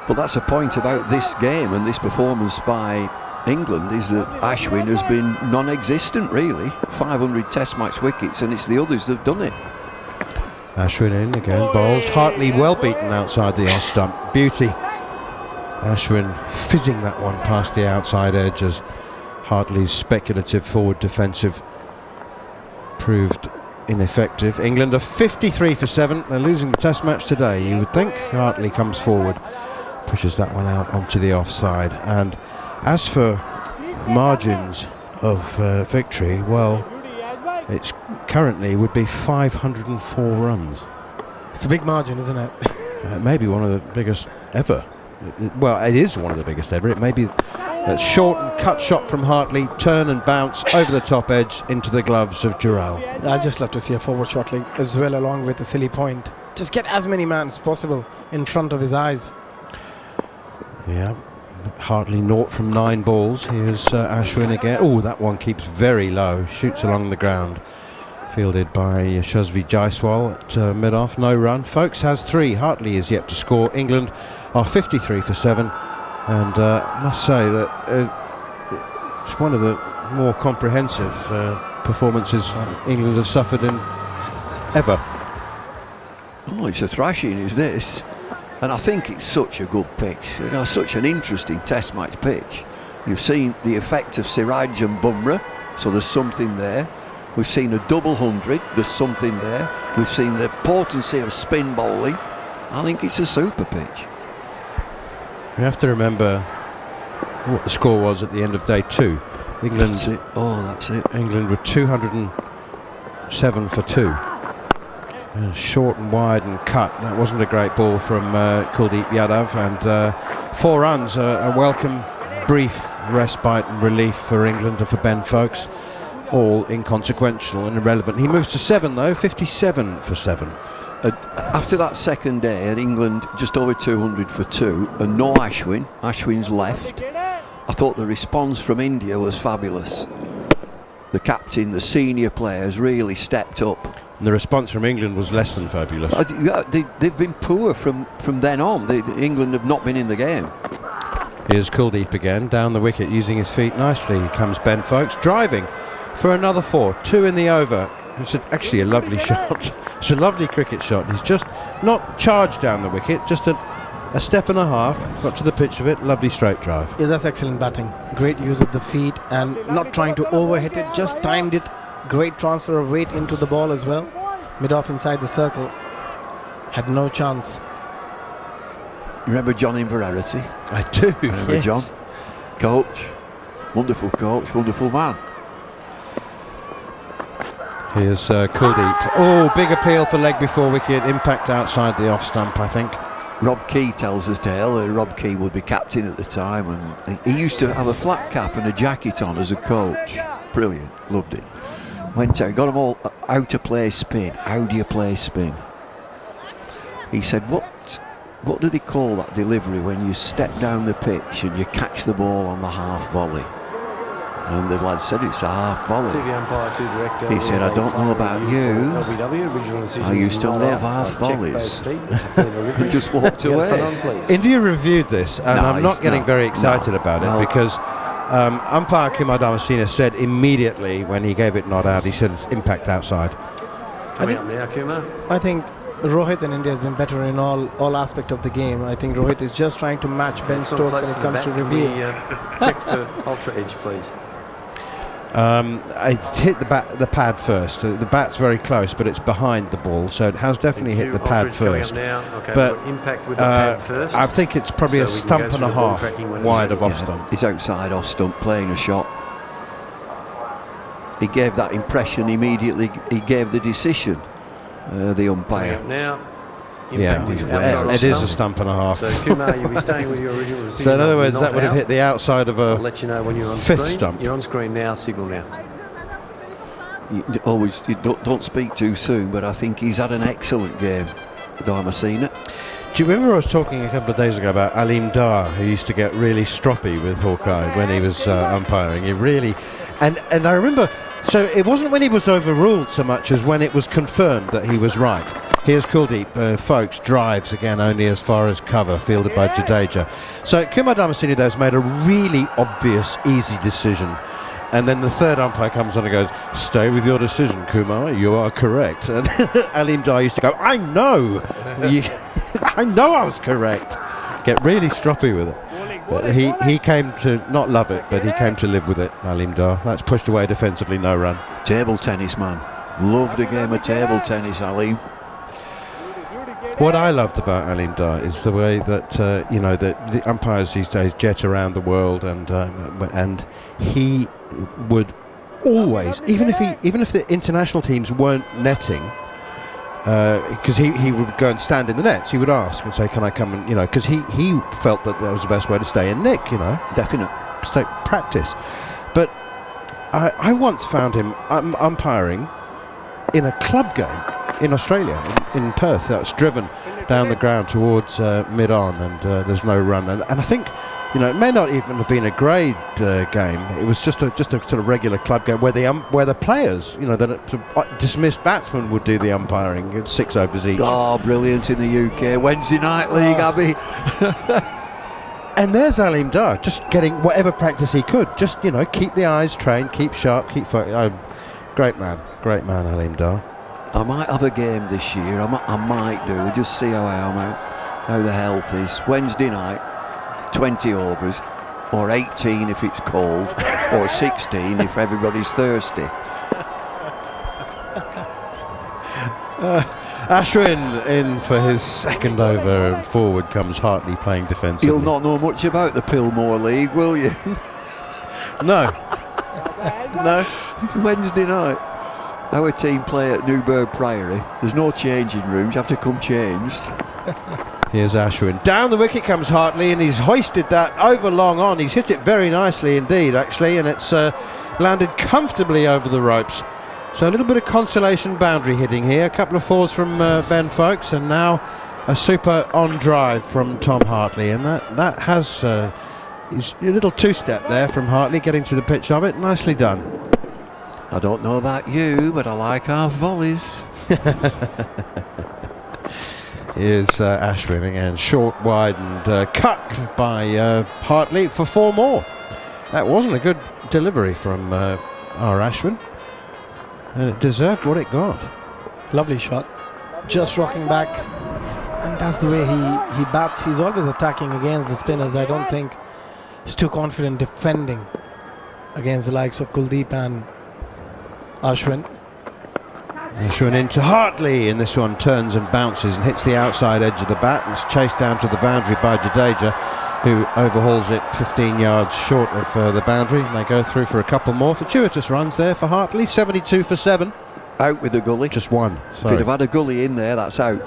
But that's a point about this game and this performance by England, is that Ashwin has been non-existent really. 500 test match wickets, and it's the others that have done it. Ashwin in again, bowls. Hartley well beaten outside the off stump. Beauty. Ashwin fizzing that one past the outside edge as Hartley's speculative forward defensive proved ineffective. England are 53 for 7. They're losing the test match today, you would think. Hartley comes forward, pushes that one out onto the offside. And as for margins of victory, well, it's currently would be 504 runs. It's a big margin, isn't it? Maybe one of the biggest ever. Well, it is one of the biggest ever. It may be a short and cut shot from Hartley, turn and bounce over the top edge into the gloves of Jarrod. I'd just love to see a forward shot as well, along with a silly point. Just get as many men as possible in front of his eyes. Yeah, Hartley 0 from 9 balls. Here's Ashwin again. Oh, that one keeps very low, shoots along the ground. Fielded by Yashasvi Jaiswal at mid-off, no run. Folkes has 3, Hartley is yet to score. England are 53 for 7, and must say that it's one of the more comprehensive performances England have suffered in ever. Oh, it's a thrashing, is this? And I think it's such a good pitch, such an interesting test match pitch. You've seen the effect of Siraj and Bumrah, so there's something there. We've seen a double 100, there's something there. We've seen the potency of spin bowling. I think it's a super pitch. We have to remember what the score was at the end of day 2. England, that's it. Oh, that's it. England were 207 for 2. Short and wide and cut. That wasn't a great ball from Kuldeep Yadav, and 4 runs, a welcome brief respite and relief for England and for Ben Folkes. All inconsequential and irrelevant. He moves to 7 though, 57 for 7. After that second day, at England just over 200 for 2, and no Ashwin. Ashwin's left. I thought the response from India was fabulous. The captain, the senior players really stepped up. And the response from England was less than fabulous. They've been poor from then on. England have not been in the game. Here's Kuldeep again, down the wicket using his feet nicely. Here comes Ben Folkes, driving for another 4, 2 in the over. It's actually a lovely shot. It's a lovely cricket shot. He's just not charged down the wicket, just a step and a half, got to the pitch of it, lovely straight drive. Yeah, that's excellent batting. Great use of the feet and not trying to overhit it, just timed it. Great transfer of weight into the ball as well. Mid-off inside the circle. Had no chance. Remember John Inverarity? I do. Remember John? Coach. Wonderful coach, wonderful man. Here's Kuldeep. Oh, big appeal for leg before wicket. Impact outside the off stump, I think. Rob Key tells us tale. Rob Key would be captain at the time, and he used to have a flat cap and a jacket on as a coach. Brilliant, loved it. Went out, got them all how to play spin. How do you play spin? He said, what do they call that delivery when you step down the pitch and you catch the ball on the half volley? And the lad said it's a half volley. TV umpire to director. He said, I don't know about you. I used to love half volleys. He just walked away. India reviewed this, and I'm not getting very excited about it because umpire Kumar Damasina said immediately when he gave it not out, he said it's impact outside. I think Rohit in India has been better in all aspect of the game. I think Rohit is just trying to match Ben Stokes when it comes to review. Check for ultra edge, please. I hit the pad first. The bat's very close, but it's behind the ball, so it has definitely hit the pad first. But impact with the pad first. I think it's probably a stump and a half wide of off stump. It's outside off stump, playing a shot. He gave that impression immediately. He gave the decision. The umpire. Yeah, it is a stump and a half. So Kumar, you'll be staying with your original decision. So in other words, that would have hit the outside of a I'll let you know when you're on fifth screen. stump. You're on screen now, signal now. You don't speak too soon, but I think he's had an excellent game. Damascene. Do you remember I was talking a couple of days ago about Alim Dar, who used to get really stroppy with Hawkeye when he was umpiring? He really, and I remember. So it wasn't when he was overruled so much as when it was confirmed that he was right. Here's Kuldeep, folks, drives again only as far as cover, fielded by Jadeja. So Kumar Damascene has made a really obvious, easy decision. And then the third umpire comes on and goes, stay with your decision, Kumar, you are correct. And Alim Dar used to go, I know, I know I was correct. Get really stroppy with it. But he came to not love it, but he came to live with it, Alim Dar. That's pushed away defensively, no run. Table tennis, man. Loved a game of table tennis, Alim. What I loved about Alim Dar is the way that the umpires these days jet around the world, and he would always, even if the international teams weren't netting, because he would go and stand in the nets, he would ask and say, can I come and, because he felt that was the best way to stay in nick, Definite. Stay practice. But I once found him umpiring in a club game in Australia, in Perth. That was driven down the ground towards mid-on, and there's no run. And I think, it may not even have been a grade game. It was just a sort of regular club game where the players, the dismissed batsmen would do the umpiring, 6 overs each. Oh, brilliant in the UK. Wednesday night league, Abby. And there's Alim Dar, just getting whatever practice he could. Just, keep the eyes trained, keep sharp, keep focused. Great man, Alim Dar. I might have a game this year. I might do. We'll just see how I am out, how the health is. Wednesday night, 20 overs, or 18 if it's cold, or 16 if everybody's thirsty. Ashwin in for his second over, and forward comes Hartley playing defensively. You'll not know much about the Pillmore League, will you? No. No. It's Wednesday night. Our team play at Newburgh Priory. There's no changing rooms. You have to come changed. Here's Ashwin. Down the wicket comes Hartley, and he's hoisted that over long on. He's hit it very nicely indeed, actually, and it's landed comfortably over the ropes. So a little bit of consolation boundary hitting here. A couple of fours from Ben Folkes, and now a super on drive from Tom Hartley. And that has he's a little two-step there from Hartley, getting to the pitch of it. Nicely done. I don't know about you, but I like our volleys. Here's Ashwin again, short, wide, and cut by Hartley for 4 more. That wasn't a good delivery from our Ashwin, and it deserved what it got. Lovely shot, just rocking back, and that's the way he bats. He's always attacking against the spinners. I don't think he's too confident defending against the likes of Kuldeep and Ashwin. Ashwin into Hartley, and this one turns and bounces and hits the outside edge of the bat, and it's chased down to the boundary by Jadeja, who overhauls it 15 yards short of the boundary, and they go through for a couple more. Fortuitous runs there for Hartley, 72 for 7. Out with the gully. Just one. If you'd have had a gully in there, that's out.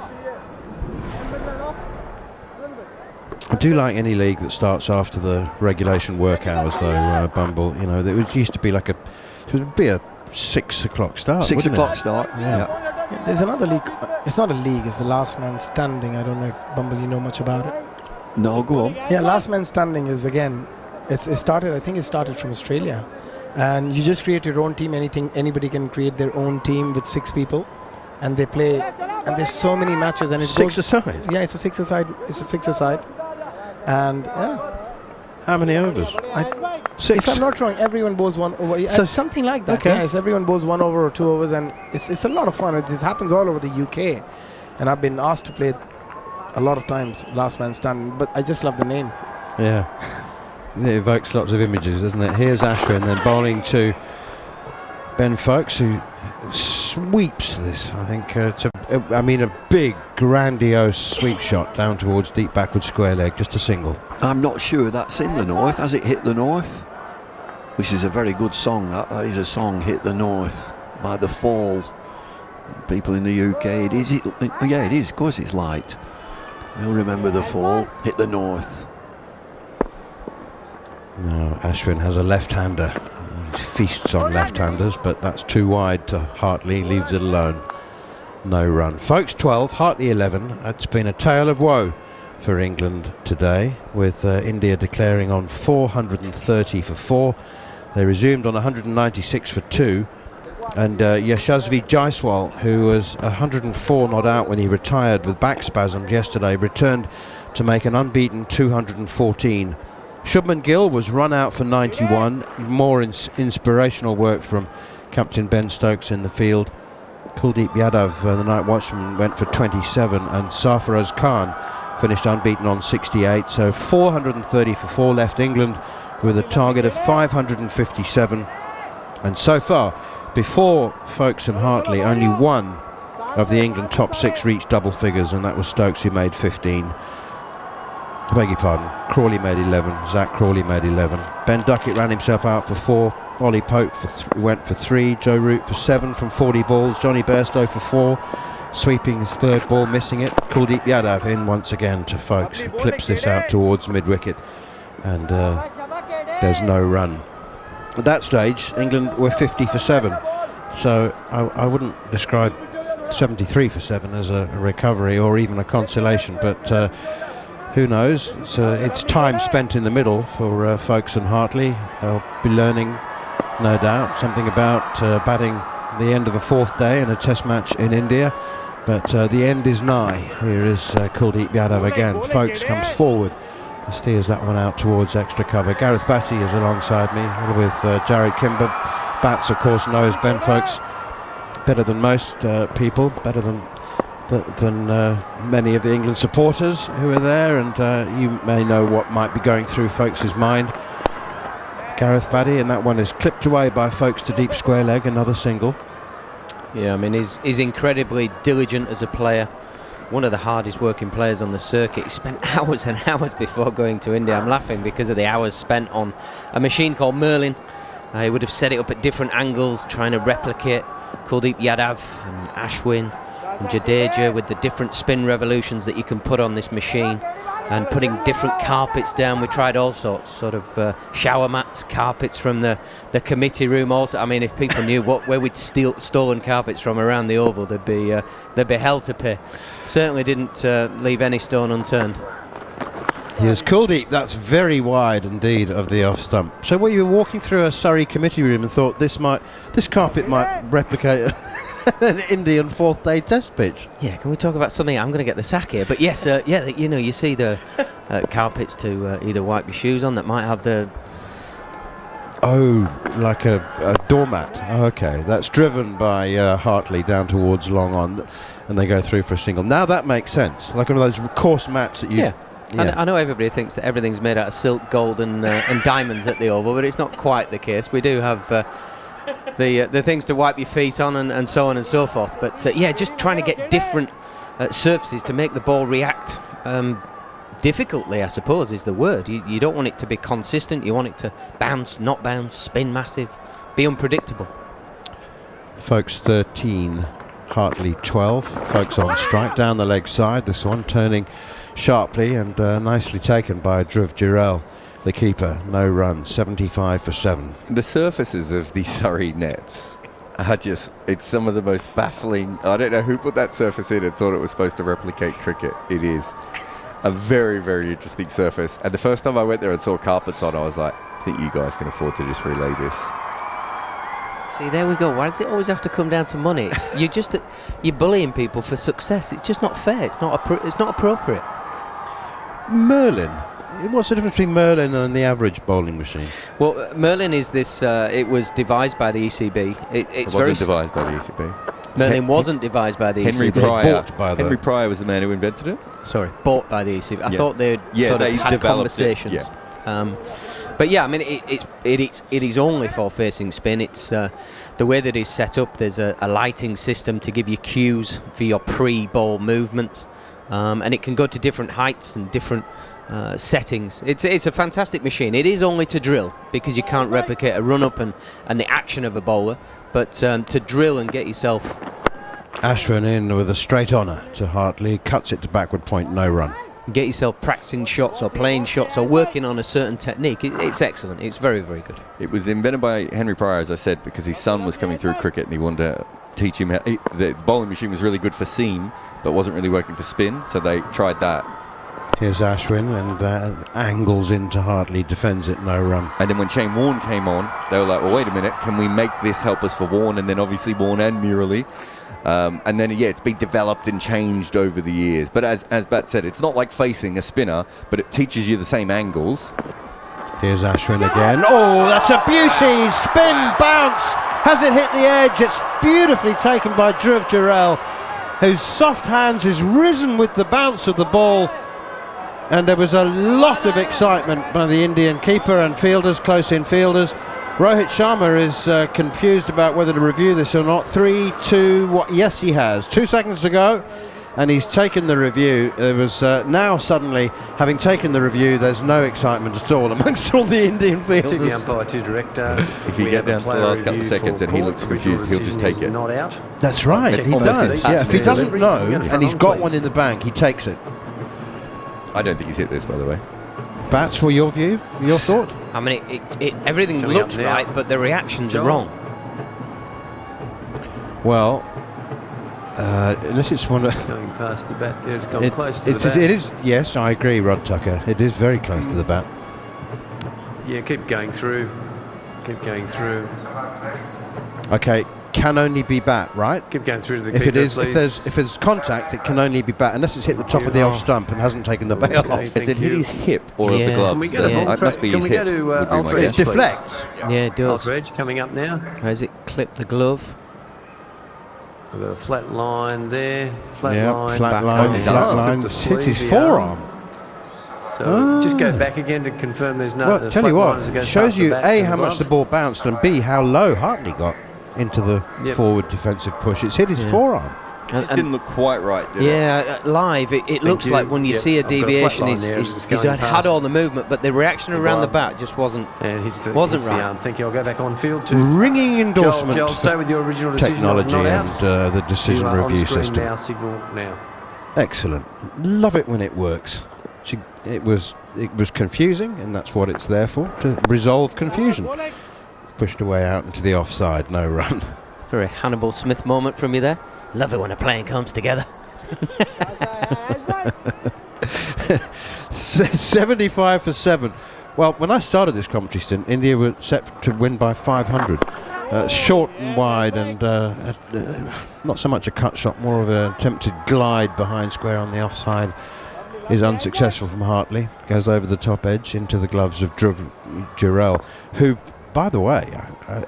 I do like any league that starts after the regulation work hours, though, Bumble. It used to be like it would be a 6 o'clock start. 6 o'clock it? start. Yeah. There's another league. It's not a league. It's the last man standing. I don't know if Bumble, you know much about it. No, go on. Yeah, last man standing is again. It started. I think it started from Australia, and you just create your own team. Anybody can create their own team with 6 people, and they play. And there's so many matches, and it's 6-a-side. Yeah, it's a 6-a-side. It's a 6-a-side, and yeah. How many overs? 6. If I'm not wrong, everyone bowls 1 over. So something like that. Okay. Yes, everyone bowls 1 over or 2 overs, and it's a lot of fun. This happens all over the UK, and I've been asked to play a lot of times last man standing. But I just love the name. Yeah, it evokes lots of images, doesn't it? Here's Ashwin, then bowling to Ben Folkes, who sweeps this. I think a big, grandiose sweep shot down towards deep backward square leg, just a single. I'm not sure that's in the north. Has it hit the north? Which is a very good song. That is a song, Hit the North, by The Fall. People in the UK, it is. Yeah, it is. Of course, it's light. You'll remember The Fall, Hit the North. No, Ashwin has a left-hander. He feasts on left-handers, but that's too wide to Hartley, leaves it alone. no run. Folks 12, Hartley 11. It's been a tale of woe for England today, with India declaring on 430 for 4. They resumed on 196 for 2. And Yashasvi Jaiswal, who was 104 not out when he retired with back spasms yesterday, returned to make an unbeaten 214. Shubman Gill was run out for 91. More inspirational work from Captain Ben Stokes in the field. Kuldeep Yadav, the night watchman, went for 27, and Sarfaraz Khan finished unbeaten on 68. So 430 for 4 left England with a target of 557. And so far, before Folkes and Hartley, only one of the England top 6 reached double figures, and that was Stokes, who made 15. I beg your pardon, Crawley made 11, Zach Crawley made 11. Ben Duckett ran himself out for 4, Ollie Pope went for 3, Joe Root for 7 from 40 balls, Johnny Bairstow for 4, sweeping his third ball, missing it. Kuldeep Yadav in once again to Folkes, who clips this out towards mid-wicket, and there's no run. At that stage, England were 50 for 7, so I wouldn't describe 73 for 7 as a recovery or even a consolation, but who knows? It's time spent in the middle for Folkes and Hartley. They'll be learning, no doubt, something about batting the end of a 4th day in a test match in India, but the end is nigh. Here is Kuldeep Yadav again. Folkes comes forward, steers that one out towards extra cover. Gareth Batty is alongside me with Jarrod Kimber. Bats, of course, knows Ben Folkes better than most people, better than many of the England supporters who are there, and you may know what might be going through Folkes' mind. Gareth Batty, and that one is clipped away by Folkes to deep square leg, another single. Yeah, I mean, he's incredibly diligent as a player. One of the hardest working players on the circuit. He spent hours and hours before going to India. I'm laughing because of the hours spent on a machine called Merlin. He would have set it up at different angles, trying to replicate Kuldeep Yadav and Ashwin and Jadeja with the different spin revolutions that you can put on this machine, and putting different carpets down. We tried all sorts, sort of shower mats, carpets from the committee room. Also, I mean, if people knew where we'd stolen carpets from around the Oval, there'd be hell to pay. Certainly didn't leave any stone unturned. Here's Kuldeep. That's very wide indeed of the off stump. So, were you walking through a Surrey committee room and thought this carpet might replicate an Indian 4th day test pitch? Yeah, can we talk about something? I'm going to get the sack here, but yes, you see the carpets to either wipe your shoes on that might have the... Oh, like a doormat. Oh, okay, that's driven by Hartley down towards long on, and they go through for a single. Now that makes sense, like one of those coarse mats that you... Yeah. I know everybody thinks that everything's made out of silk, gold and diamonds at the Oval, but it's not quite the case. We do have the things to wipe your feet on and so on and so forth. But just trying to get different surfaces to make the ball react difficultly, I suppose, is the word. You don't want it to be consistent. You want it to bounce, not bounce, spin massive, be unpredictable. Folkes 13, Hartley 12. Folkes on strike down the leg side. This one turning sharply and nicely taken by Dhruv Jurel, the keeper. No run, 75 for 7. The surfaces of these Surrey nets are just, it's some of the most baffling. I don't know who put that surface in and thought it was supposed to replicate cricket. It is a very, very interesting surface. And the first time I went there and saw carpets on, I was like, I think you guys can afford to just relay this. See, there we go. Why does it always have to come down to money? You're bullying people for success. It's just not fair. It's not appropriate. Merlin. What's the difference between Merlin and the average bowling machine? Well, Merlin is this. It was devised by the ECB. It wasn't devised by the ECB. Merlin wasn't devised by the Henry ECB. Pryor. Henry Pryor was the man who invented it. Sorry, bought by the ECB. I thought they'd sort of had conversations. It, yeah. But yeah, I mean, it is only for facing spin. It's the way that it's set up. There's a lighting system to give you cues for your pre-ball movement, and it can go to different heights and different settings. It's a fantastic machine. It is only to drill because you can't replicate a run-up and the action of a bowler, but to drill and get yourself... Ashwin in with a straight honour to Hartley, cuts it to backward point, no run. Get yourself practicing shots or playing shots or working on a certain technique. It's excellent. It's very, very good. It was invented by Henry Pryor, as I said, because his son was coming through cricket and he wanted to teach him. The bowling machine was really good for seam, but wasn't really working for spin, so they tried that. Here's Ashwin and angles into Hartley, defends it, no run. And then when Shane Warne came on, they were like, well, wait a minute, can we make this help us for Warne? And then obviously Warne and Murali. And then, it's been developed and changed over the years. But as Bat said, it's not like facing a spinner, but it teaches you the same angles. Here's Ashwin again. Oh, that's a beauty! Spin, bounce! Has it hit the edge? It's beautifully taken by Dhruv Jarrell, whose soft hands has risen with the bounce of the ball. And there was a lot of excitement by the Indian keeper and fielders, close-in fielders. Rohit Sharma is confused about whether to review this or not. 3, 2, what? Yes, he has. 2 seconds to go, and he's taken the review. There was now suddenly, having taken the review, there's no excitement at all amongst all the Indian fielders. To the umpire, to director. If you get down to the last couple of seconds and he looks confused, he'll just take it. Not out. That's right, he does. Yeah, if he doesn't know and he's got one in the bank, he takes it. I don't think he's hit this, by the way. Bats, for your view, your thought? I mean, everything looks right, but the reactions are wrong. Well, unless it's one of... Going past the bat there, it's gone close to the bat. It is, yes, I agree, Rod Tucker. It is very close to the bat. Yeah, keep going through. Keep going through. Okay, can only be bat, right? Keep going through to the if keeper, it is, please. if there's contact, it can only be bat, unless it's hit the top of the off stump and hasn't taken the bail off. Has it hit his hip or the glove? Can we go to Ultra It deflects. Yeah, it does. Ultra Edge coming up now. Has it clipped the glove? I've got a flat line there. Flat line. Flat back line, on. flat line. Hit his forearm. So just go back again to confirm there's no. Well, tell you what, shows you A, how much the ball bounced, and B, how low Hartley got into the forward defensive push. It's hit his forearm. It just didn't look quite right, did it? Live, it looks like when you see a deviation, he's had all the movement, but the reaction around the bat just wasn't right. Thank you. I'll go back on field to ringing endorsement. Joel, stay with your original decision. Technology not and the decision you are review on screen system. Now, signal now. Excellent. Love it when it works. It was confusing, and that's what it's there for, to resolve confusion. Pushed away out into the offside, no run. Very Hannibal Smith moment from you there. Love it when a plane comes together. 75 for 7. Well, when I started this commentary stint, India were set to win by 500. Short and wide, and not so much a cut shot, more of an attempted glide behind square on the offside. Is unsuccessful from Hartley. Goes over the top edge into the gloves of Dhruv Jarrell, who, by the way,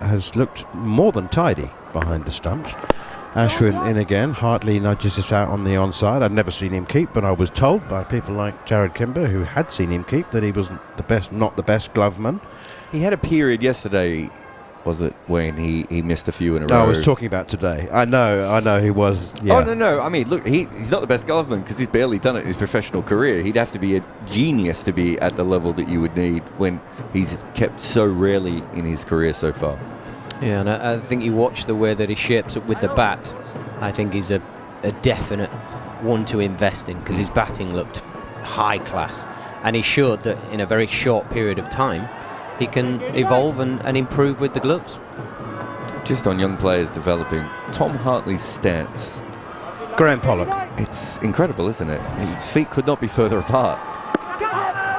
has looked more than tidy behind the stumps. Ashwin in again. Hartley nudges us out on the onside. I'd never seen him keep, but I was told by people like Jarrod Kimber, who had seen him keep, that he wasn't not the best gloveman. He had a period yesterday, was it, when he missed a few in a row? I was talking about today. I know he was. Yeah. Oh no! I mean, look, he's not the best gloveman because he's barely done it in his professional career. He'd have to be a genius to be at the level that you would need when he's kept so rarely in his career so far. Yeah, and I think you watch the way that he shapes up with the bat. I think he's a definite one to invest in because his batting looked high class, and he showed that in a very short period of time he can evolve and improve with the gloves. Just on young players developing, Tom Hartley's stance. Graham Pollock. It's incredible, isn't it? His feet could not be further apart.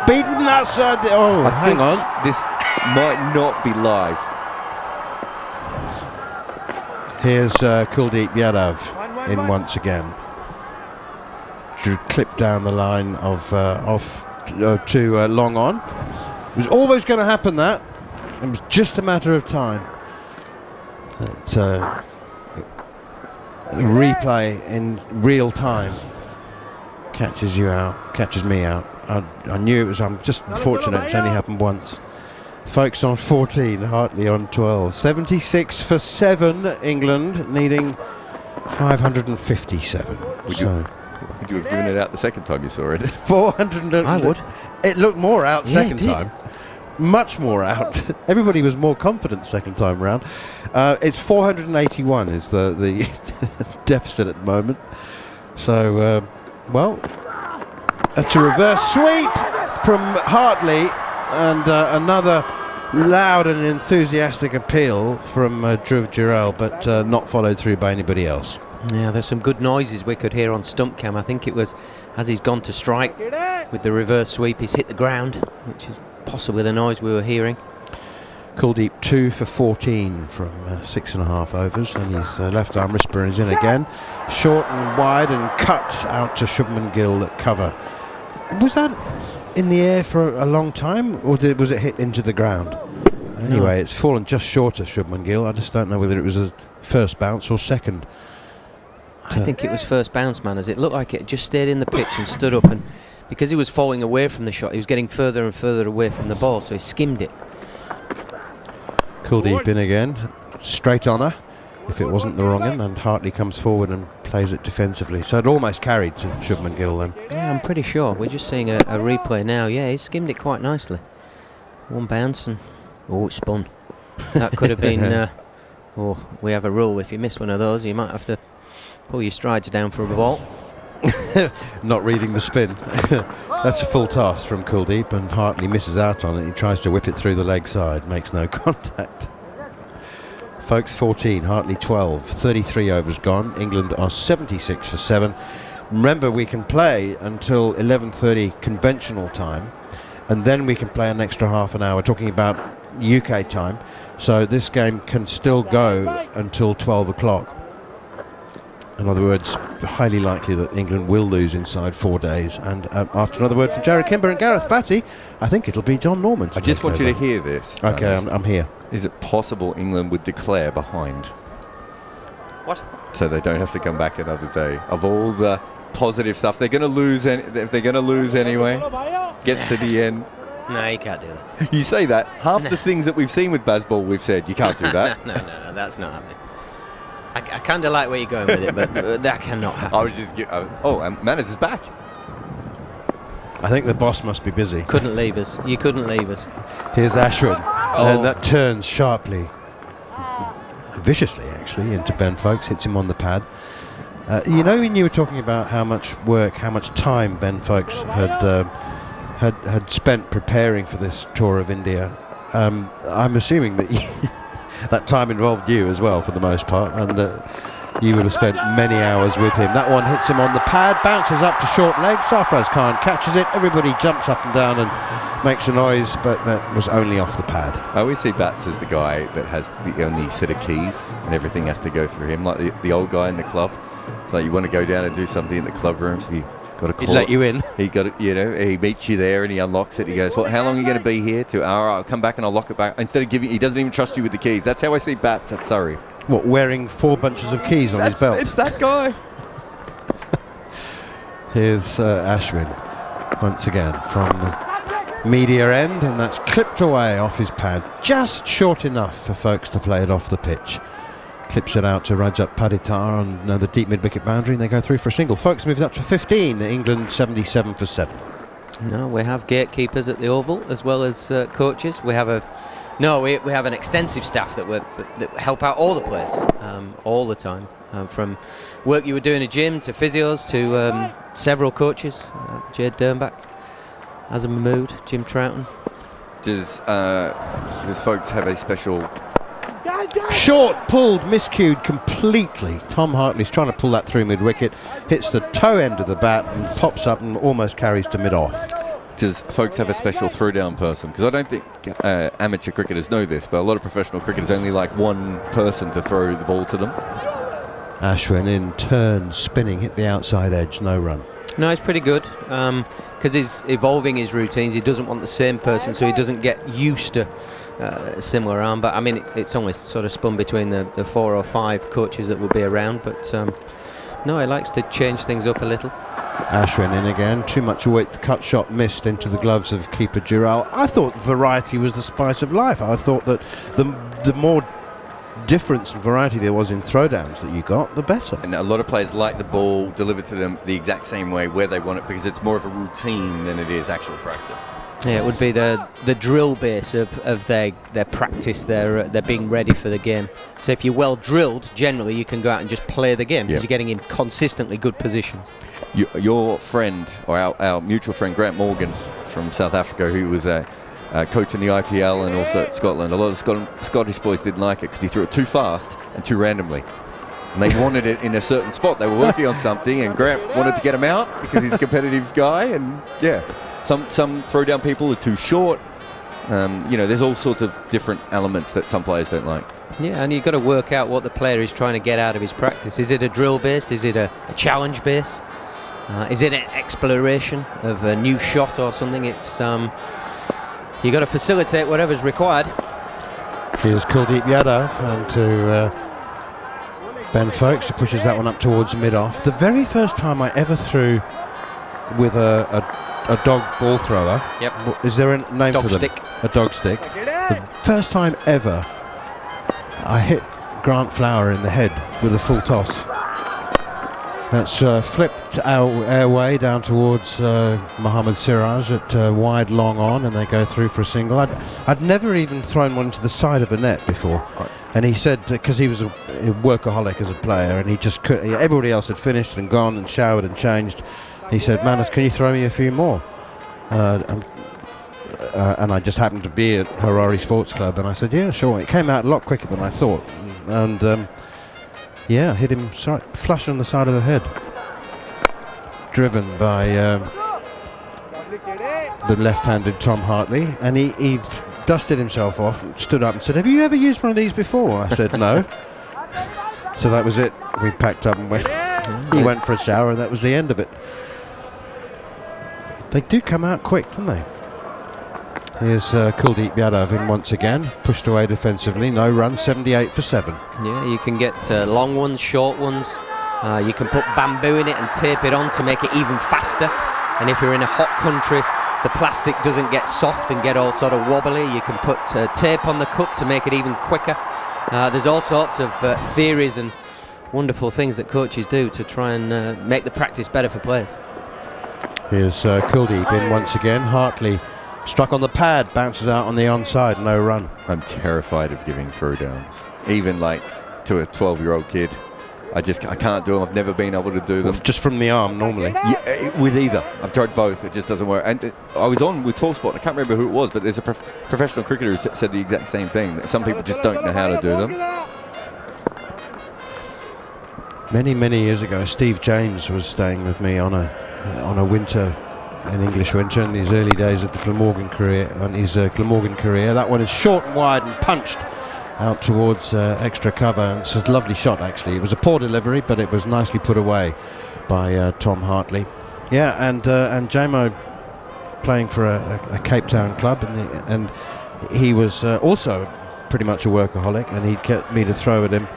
Beaten outside the... Oh, hang on. This might not be live. Here's Kuldeep Yadav in once again. Clipped down the line to long on. It was always going to happen, that. It was just a matter of time. Replay in real time catches you out, catches me out. I knew it was, I'm just fortunate it's only happened once. Folks on 14, Hartley on 12. 76 for 7, England needing 557. Would you have given it out the second time you saw it? 400. I would. It looked more out second it did. time. Much more out. Everybody was more confident second time round. It's 481 is the deficit at the moment. So, it's a reverse sweep from Hartley, and another loud and enthusiastic appeal from Jhnujhnuwala, but not followed through by anybody else. Yeah, there's some good noises we could hear on stump cam. I think it was as he's gone to strike with the reverse sweep, he's hit the ground, which is possibly the noise we were hearing. Kuldeep 2 for 14 from 6.5 overs, and his left arm wrist is in again. Short and wide and cut out to Shubman Gill at cover. Was that in the air for a long time, or was it hit into the ground? Anyway, it's fallen just short of Shubman Gill. I just don't know whether it was a first bounce or second. I think it was first bounce, man, as it looked like it just stayed in the pitch and stood up, and because he was falling away from the shot, he was getting further and further away from the ball, so he skimmed it. Kuldeep in again, straight on her, if it wasn't the wrong end, and Hartley comes forward and plays it defensively. So it almost carried to Shubman Gill then. Yeah, I'm pretty sure. We're just seeing a replay now. Yeah, he skimmed it quite nicely. One bounce and... oh, it spun. That could have been... we have a rule. If you miss one of those, you might have to pull your strides down for a ball. Not reading the spin. That's a full toss from Kuldeep, and Hartley misses out on it. He tries to whip it through the leg side, makes no contact. Folks, 14, Hartley 12, 33 overs gone. England are 76 for 7. Remember, we can play until 11:30 conventional time, and then we can play an extra half an hour, talking about UK time. So this game can still go until 12 o'clock. In other words, highly likely that England will lose inside 4 days. And after another word from Jarrod, Kimber and Gareth Batty, I think it'll be John Norman. I just want you to hear this. Okay, I'm here. Is it possible England would declare behind? What? So they don't have to come back another day. Of all the positive stuff, they're going to lose. If they're going to lose anyway, gets to the end. No, you can't do that. You say that. Half the things that we've seen with Bazball, we've said you can't do that. No, that's not happening. I kind of like where you're going with it, but that cannot happen. I was just... and Manners is back. I think the boss must be busy. Couldn't leave us. You couldn't leave us. Here's Ashwin. And that turns sharply, viciously actually, into Ben Foakes, hits him on the pad. You know, when you were talking about how much work, how much time Ben Foakes had spent preparing for this tour of India, I'm assuming that that time involved you as well for the most part, and you would have spent many hours with him. That one hits him on the pad, bounces up to short leg. Sarfraz Khan catches it. Everybody jumps up and down and makes a noise, but that was only off the pad. I always see Bats as the guy that has the only set of keys, and everything has to go through him, like the old guy in the club. It's like you want to go down and do something in the club rooms, he got to call. He'd let you in. He got it, he meets you there and he unlocks it. He goes, "Well, how long are you going to be here?" To, "All right, I'll come back and I'll lock it back." Instead of giving, he doesn't even trust you with the keys. That's how I see Bats at Surrey. What, wearing 4 bunches of keys on his belt? It's that guy. Here's Ashwin once again from the media end, and that's clipped away off his pad, just short enough for folks to play it off the pitch. Clips it out to Rajat Paditar on the deep mid-wicket boundary, and they go through for a single. Folks moves up to 15. England 77 for 7. No, we have gatekeepers at the Oval as well as coaches. We have we have an extensive staff that help out all the players all the time, from work you were doing in a gym to physios to several coaches. Jade Dernbach, Azam Mahmood, Jim Troughton. Does folks have a special... Short, pulled, miscued completely. Tom Hartley's trying to pull that through mid-wicket, hits the toe end of the bat and pops up and almost carries to mid-off. Does folks have a special throwdown person? Because I don't think amateur cricketers know this, but a lot of professional cricketers only like one person to throw the ball to them. Ashwin in turn, spinning, hit the outside edge, no run. No, he's pretty good because he's evolving his routines. He doesn't want the same person, so he doesn't get used to similar arm. But I mean, it's only sort of spun between the 4 or 5 coaches that will be around. But no, he likes to change things up a little. Ashwin in again, too much width, cut shot missed into the gloves of keeper Jhnujhnuwala. I thought variety was the spice of life. I thought that the more difference and variety there was in throwdowns that you got, the better. And a lot of players like the ball delivered to them the exact same way where they want it, because it's more of a routine than it is actual practice. Yeah, it would be the drill base of their practice, their being ready for the game. So if you're well drilled, generally you can go out and just play the game because you're getting in consistently good positions. Your friend, or our mutual friend Grant Morgan from South Africa, who was coaching the IPL and also at Scotland. A lot of Scottish boys didn't like it because he threw it too fast and too randomly. And they wanted it in a certain spot. They were working on something, and Grant wanted to get him out because he's a competitive guy. And yeah, some throw down people are too short. There's all sorts of different elements that some players don't like. Yeah, and you've got to work out what the player is trying to get out of his practice. Is it a drill based? Is it a challenge based? Is it an exploration of a new shot or something? It's you've got to facilitate whatever's required. Here's Kuldeep Yadav and to Ben Folkes, who pushes that one up towards mid-off. The very first time I ever threw with a dog ball thrower. Yep. Is there a name dog for them? Stick. A dog stick. The first time ever I hit Grant Flower in the head with a full toss. That's flipped our way down towards Mohammad Siraj at wide long on, and they go through for a single. I'd never even thrown one to the side of a net before. And he said, because he was a workaholic as a player, and he just could, everybody else had finished and gone and showered and changed. He said, Manus, can you throw me a few more? And I just happened to be at Harare Sports Club, and I said, yeah, sure. It came out a lot quicker than I thought. And yeah, hit him flush on the side of the head. Driven by the left-handed Tom Hartley, and he dusted himself off and stood up and said, have you ever used one of these before? I said, no. So that was it. We packed up and went. He went for a shower, and that was the end of it. They do come out quick, don't they? Here's Kuldeep Yadav in once again, pushed away defensively, no run, 78 for 7. Yeah, you can get long ones, short ones. You can put bamboo in it and tape it on to make it even faster. And if you're in a hot country, the plastic doesn't get soft and get all sort of wobbly. You can put tape on the cup to make it even quicker. There's all sorts of theories and wonderful things that coaches do to try and make the practice better for players. Here's Kuldeep in once again. Hartley struck on the pad, bounces out on the onside, no run. I'm terrified of giving throwdowns, even like to a 12-year-old kid. I can't do them. I've never been able to do them. Just from the arm normally. Yeah, with either. I've tried both. It just doesn't work. And I was on with talkSPORT. I can't remember who it was, but there's a professional cricketer who said the exact same thing. That some people just don't know how to do them. Many years ago, Steve James was staying with me on a winter, an English winter, in these early days of the Glamorgan career. On his Glamorgan career, that one is short and wide and punched out towards extra cover. And it's a lovely shot, actually. It was a poor delivery, but it was nicely put away by Tom Hartley. Yeah, and Jamo playing for a Cape Town club, and he was also pretty much a workaholic, and he'd get me to throw at him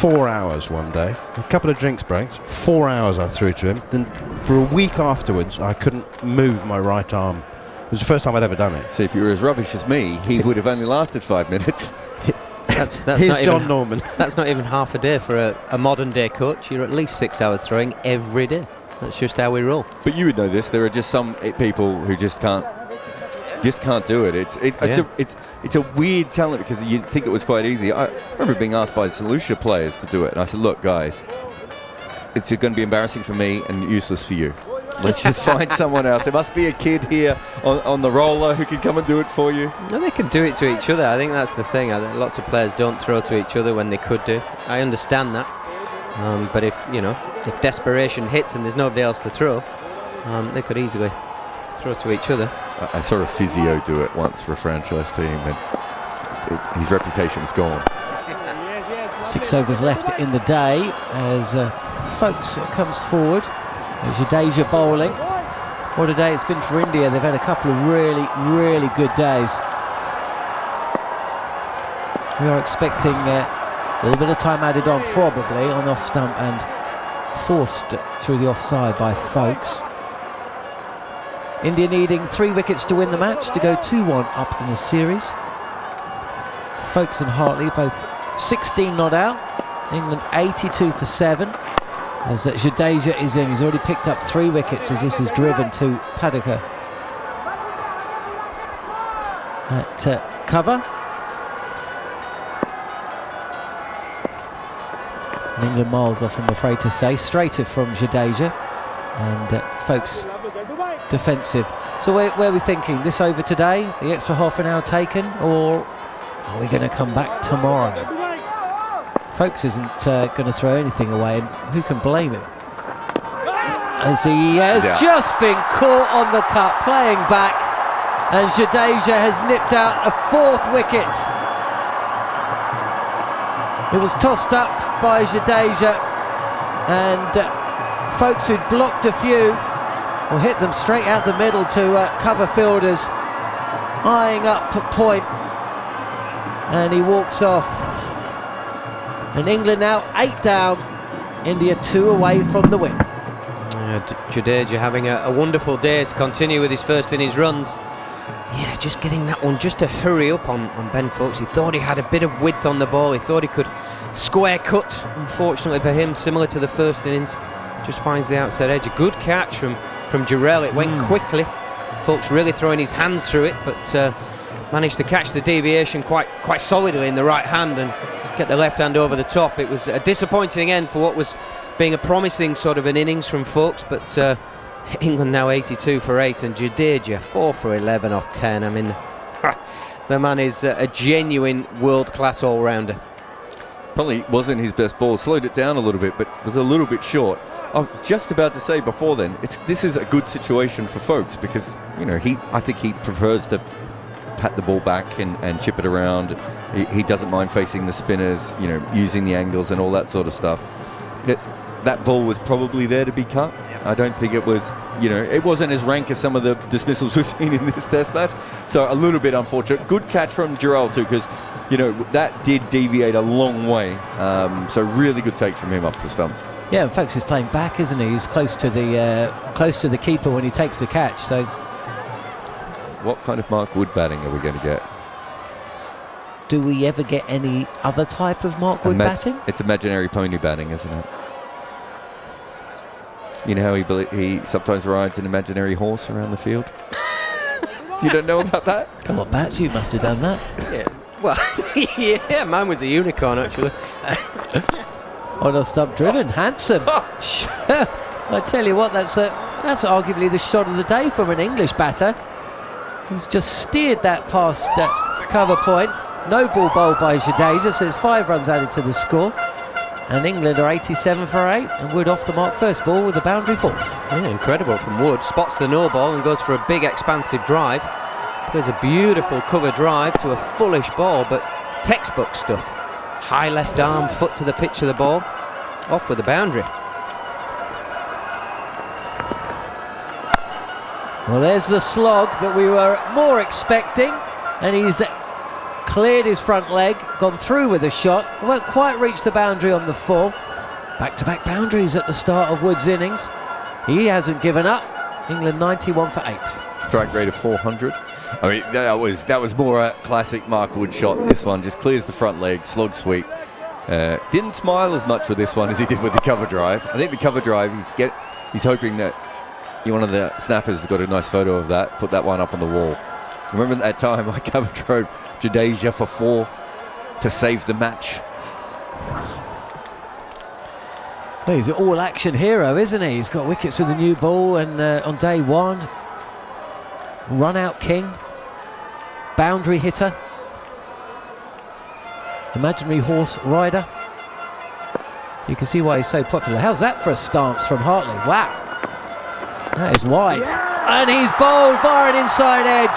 4 hours one day, a couple of drinks breaks, 4 hours I threw to him. Then for a week afterwards, I couldn't move my right arm. It was the first time I'd ever done it. See, if you were as rubbish as me, he would have only lasted 5 minutes. That's Here's not John even, Norman. That's not even half a day for a modern day coach. You're at least 6 hours throwing every day. That's just how we roll. But you would know this. There are just some people who just can't do it. It's a weird talent because you'd think it was quite easy. I remember being asked by the St. Lucia players to do it, and I said, look guys, it's going to be embarrassing for me and useless for you. Let's just find someone else. There must be a kid here on the roller who can come and do it for you. No, they can do it to each other. I think that's the thing. Lots of players don't throw to each other when they could do. I understand that. But if desperation hits and there's nobody else to throw, they could easily throw to each other. I saw a physio do it once for a franchise team, and his reputation's gone. 6 overs left in the day as Folkes comes forward. There's Jadeja bowling. What a day it's been for India. They've had a couple of really good days. We are expecting a little bit of time added on, probably on off stump, and forced through the offside by Folkes. India needing 3 wickets to win the match to go 2-1 up in the series. Folkes and Hartley both 16 not out. England 82 for 7. As Jadeja is in, he's already picked up 3 wickets as this is driven to Paddocker at cover. And England miles off, I'm afraid to say. Straighter from Jadeja, and Folkes defensive. So where are we thinking? This over today? The extra half an hour taken? Or are we going to come back tomorrow? Folks isn't going to throw anything away, and who can blame him? As he has just been caught on the cut, playing back, and Jadeja has nipped out a 4th wicket. It was tossed up by Jadeja, and folks who'd blocked a few will hit them straight out the middle to cover fielders, eyeing up at point, and he walks off. And England now 8 down, India 2 away from the win. Jadeja having a wonderful day to continue with his first innings runs. Yeah, just getting that one just to hurry up on Ben Foakes. He thought he had a bit of width on the ball. He thought he could square cut. Unfortunately for him, similar to the first innings, just finds the outside edge. A good catch from Jarrod. It went quickly. Foakes really throwing his hands through it, but managed to catch the deviation quite solidly in the right hand and get the left hand over the top. It was a disappointing end for what was being a promising sort of an innings from Foakes, but England now 82 for 8 and Jadeja 4 for 11 off 10. I mean, the man is a genuine world-class all-rounder. Probably wasn't his best ball, slowed it down a little bit, but was a little bit short. I'm just about to say before then, this is a good situation for Foakes because, you know, I think he prefers to pat the ball back and chip it around. He doesn't mind facing the spinners, you know, using the angles and all that sort of stuff. That ball was probably there to be cut. I don't think it was, you know, it wasn't as rank as some of the dismissals we've seen in this test match. So a little bit unfortunate. Good catch from Jarrod too, because, you know, that did deviate a long way. So really good take from him up the stumps. Yeah, in fact, he's playing back, isn't he? He's close to the keeper when he takes the catch. So, what kind of Mark Wood batting are we going to get? Do we ever get any other type of Mark Wood batting? It's imaginary pony batting, isn't it? You know how he sometimes rides an imaginary horse around the field? You don't know about that? Come on, Bats, you must have done that. Yeah. Well, yeah, mine was a unicorn actually. On a stump driven, handsome. I tell you what, that's arguably the shot of the day from an English batter. He's just steered that past cover point. No ball bowled by Jadeja, so it's 5 runs added to the score. And England are 87 for 8, and Wood off the mark first ball with a boundary 4. Yeah, incredible from Wood. Spots the no ball and goes for a big expansive drive. There's a beautiful cover drive to a fullish ball, but textbook stuff. High left arm, foot to the pitch of the ball. Off with the boundary. Well, there's the slog that we were more expecting, and he's cleared his front leg, gone through with a shot, won't quite reach the boundary on the 4. Back-to-back boundaries at the start of Wood's innings. He hasn't given up. England 91 for 8. Strike rate of 400. I mean, that was more a classic Mark Wood shot. This one just clears the front leg, slog sweep. Didn't smile as much with this one as he did with the cover drive. I think the cover drive, he's hoping that one of the snappers has got a nice photo of that, put that one up on the wall. Remember that time I cover drove Jadeja for 4 to save the match? Well, he's an all-action hero, isn't he? He's got wickets with the new ball, and on day 1, run-out king, boundary hitter, imaginary horse rider. You can see why he's so popular. How's that for a stance from Hartley? Wow, that is wide. And he's bowled via an inside edge.